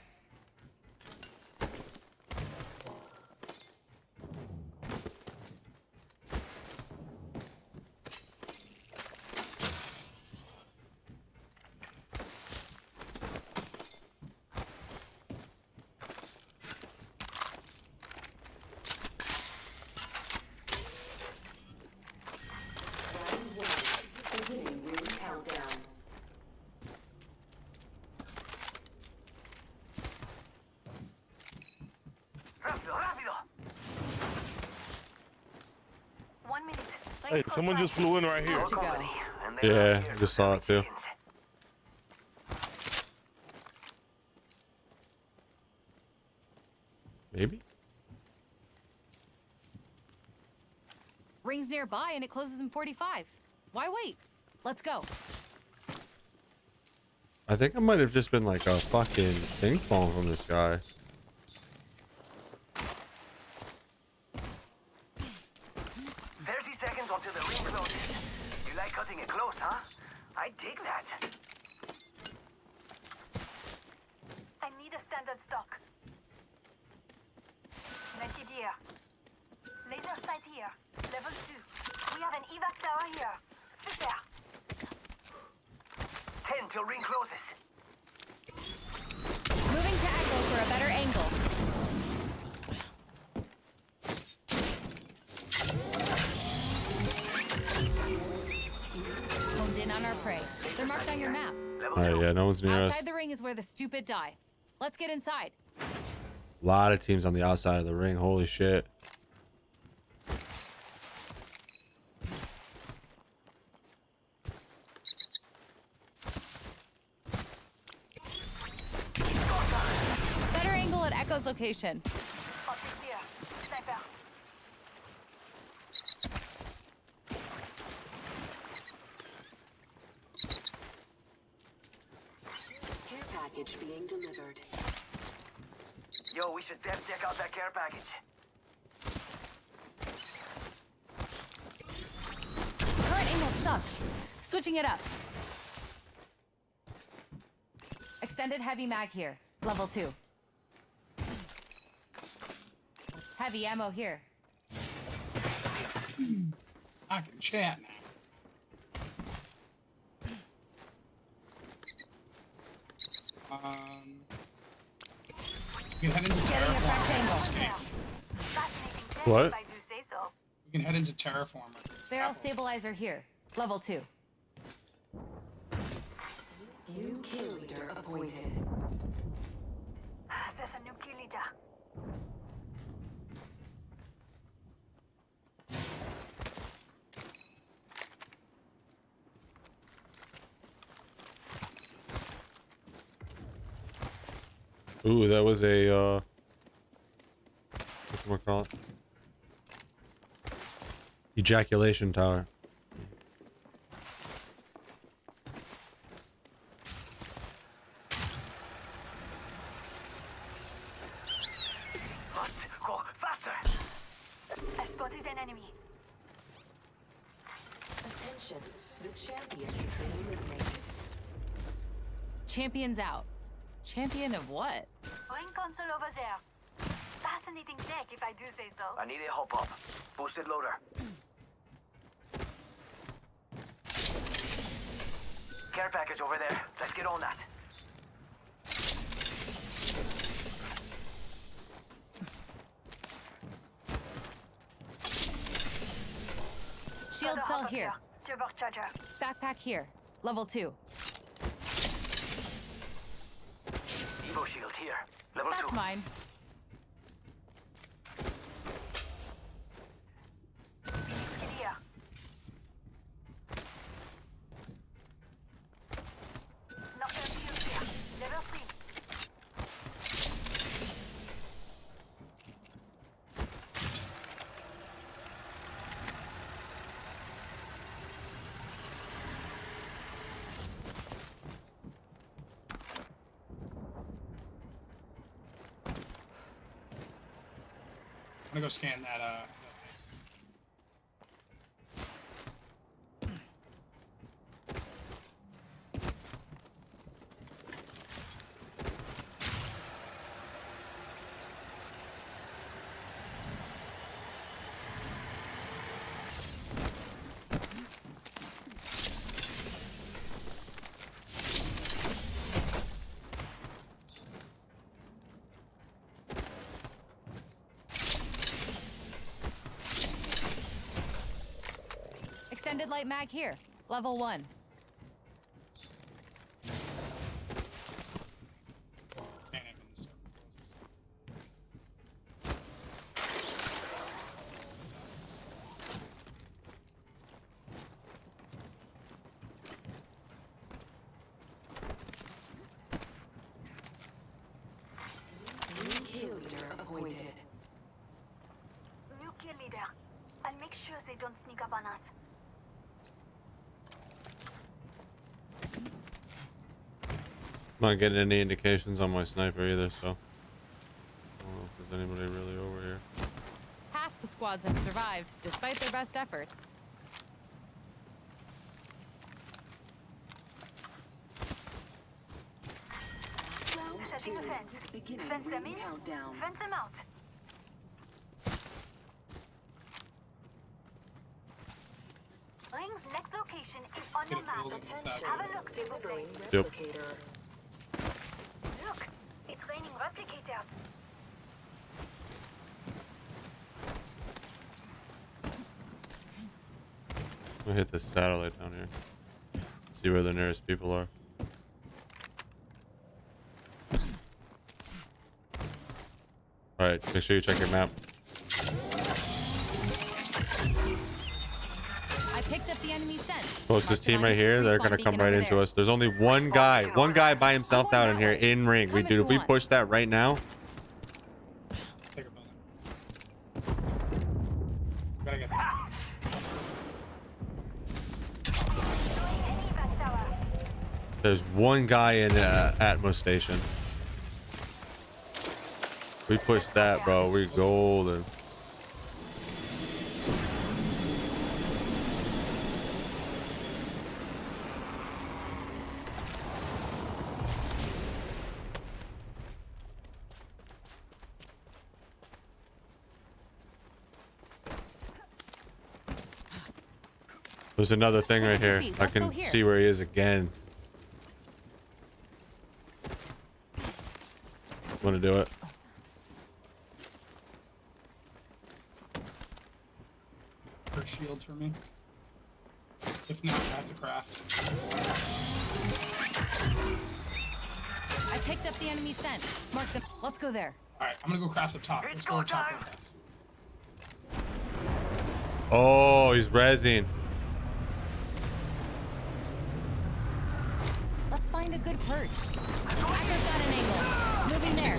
Beginning ring countdown. Rápido, rápido. 1 minute. Hey, someone just flew in right here. To go. Yeah, I just saw it too. Maybe? Ring's nearby and it closes in 45. Why wait? Let's go. I think it might have just been like a fucking thing falling from the sky. 30 seconds until the ring closes. You like cutting it close, huh? I dig that. I need a standard stock. Medkit here. Laser sight here. Level 2. We have an evac tower here. Sit there. 10 till ring closes. Moving to Echo for a better angle. Honed in on our prey. They're marked on your map. Oh yeah, no one's near us. Outside the ring is where the stupid die. Let's get inside. A lot of teams on the outside of the ring. Holy shit. Better angle at Echo's location. Optic here. Sniper. Care package being delivered. Yo, we should def check out that care package. Current angle sucks. Switching it up. Extended heavy mag here. Level 2. Heavy ammo here. I can chat now. We can head into Terraform. What? If I do say so. We can head into Terraform. Barrel stabilizer here. Level 2. New kill leader appointed. leader. Ooh, that was a what's it called? Ejaculation tower. Must go faster. I spotted an enemy. Attention, the champion has been eliminated. Champion's out. Champion of what? Ring console over there. Fascinating tech, if I do say so. I need a hop up. Boosted loader. Care package over there. Let's get on that. Shield Got a cell hop-up here. Turbocharger. Backpack here. Level 2. Evo shield here. Level That's 2. mine. Here. Knockdown shield here. Level 3. I'm gonna go scan that. Extended light mag here. Level 1. New kill leader appointed. New kill leader. I'll make sure they don't sneak up on us. Not getting any indications on my sniper either, so I don't know if there's anybody really over here. Half the squads have survived, despite their best efforts. Setting a fence. Fence them in, fence them out. Ring's next location is on your map. Have a look, Delivering replicator. Look, it's raining replicators. I'm gonna hit this satellite down here. See where the nearest people are. Alright, make sure you check your map. I picked up the enemy scent. Closest team right here, they're gonna come right into us. There's only one guy by himself down in here in ring. We dude, if we push that right now. Gotta get There's one guy in Atmos station. We push that, bro. We golden. There's another thing right here. I can see where he is again. Want to do it? for shields for me. If not, I have to craft. I picked up the enemy scent. Mark them. Let's go there. Alright, I'm gonna go craft up top. Let's go up top real fast. Oh, he's rezzing. Let's find a good perch. Echo's got an angle. Moving there.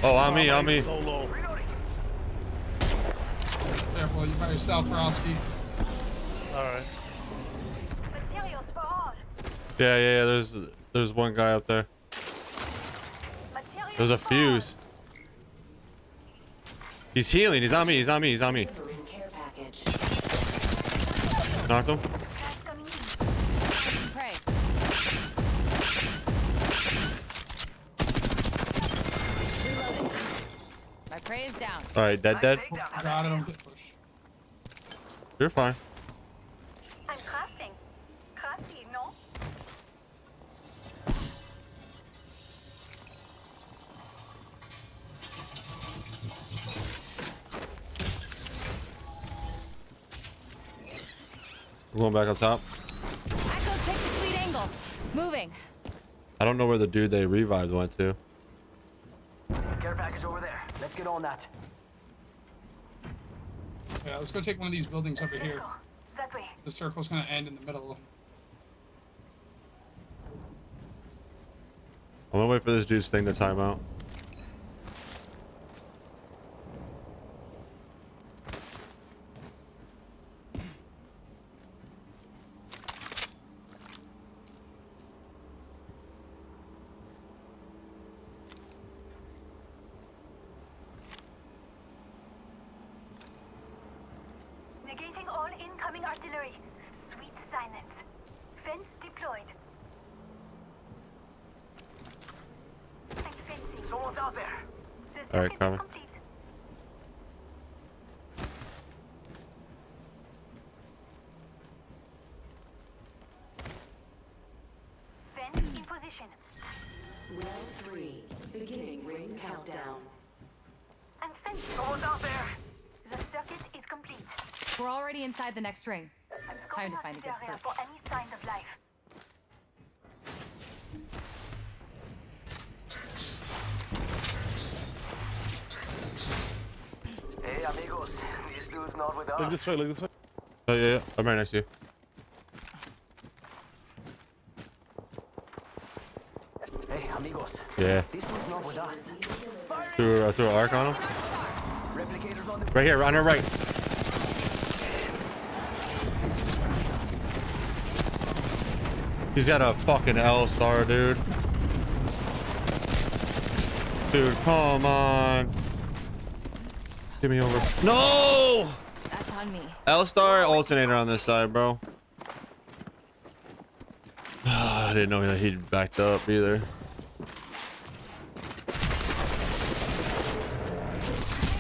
Oh, on me, on me. Careful, you by yourself, Rosky. Alright. Materials for all. Yeah. There's one guy up there. There's a fuse. He's healing. He's on me. He's on me. He's on me. Knocked him. Pray. Reloading. My prey is down. All right, dead. Got it, don't get pushed. You're fine. I'm crafting. Crafty, no? We're going back up top. Echo's picked a sweet angle. Moving. I don't know where the dude they revived went to. Care package over there. Let's get on that. Yeah, let's go take one of these buildings over here. That way. The circle's gonna end in the middle. I'm gonna wait for this dude's thing to time out. Negating all incoming artillery. Sweet silence. Fence deployed. And fencing. Someone's out there. The All right, circuit is coming. complete. Fence in position. Round 3. Beginning ring countdown. And fence. Someone's out there. The circuit is complete. We're already inside the next ring. I'm Time scoping to out find a this good area perch. for any sign of life. Hey, amigos. This dude's not with Look us. this way, look this way. Oh yeah. I'm right next to you. Hey, amigos. Yeah. This dude's not with us. Threw an arc on him. Replicators on the Right here, on our right. He's got a fucking L-star, dude. Dude, come on. Give me over. No! That's on me. L-star alternator on this side, bro. I didn't know that he'd backed up either.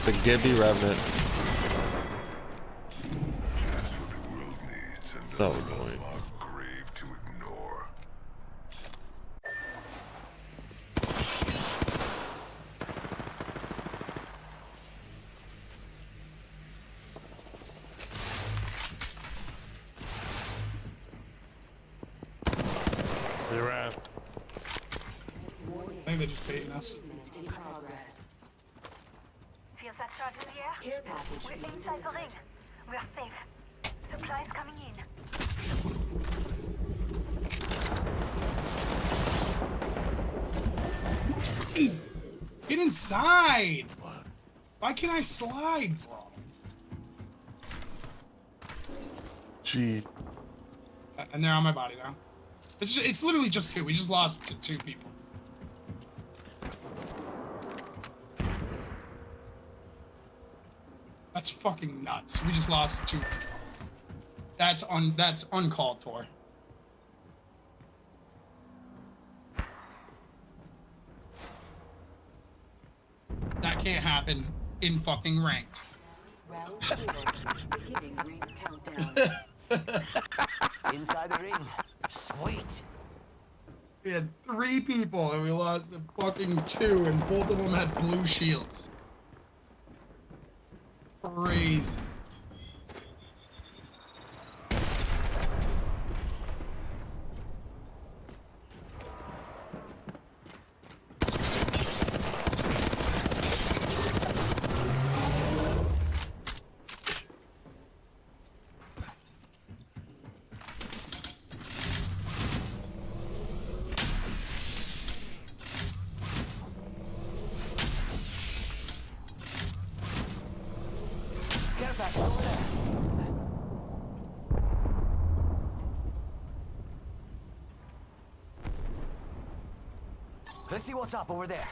The Gibby Revenant. So annoying. Grave to ignore. They ran. I think they're just baiting us. In progress. Feel that charge in the air? Care package. We're inside the ring. We're safe. Supplies coming in. Get inside! Why can't I slide, bro? Gee. And they're on my body now. It's literally just two. We just lost two people. That's fucking nuts. We just lost two people. That's uncalled for. That can't happen in fucking ranked. Round 4. Beginning ring countdown. Inside the ring. Sweet. We had 3 people and we lost the fucking 2, and both of them had blue shields. Crazy. Apex over there. Let's see what's up over there.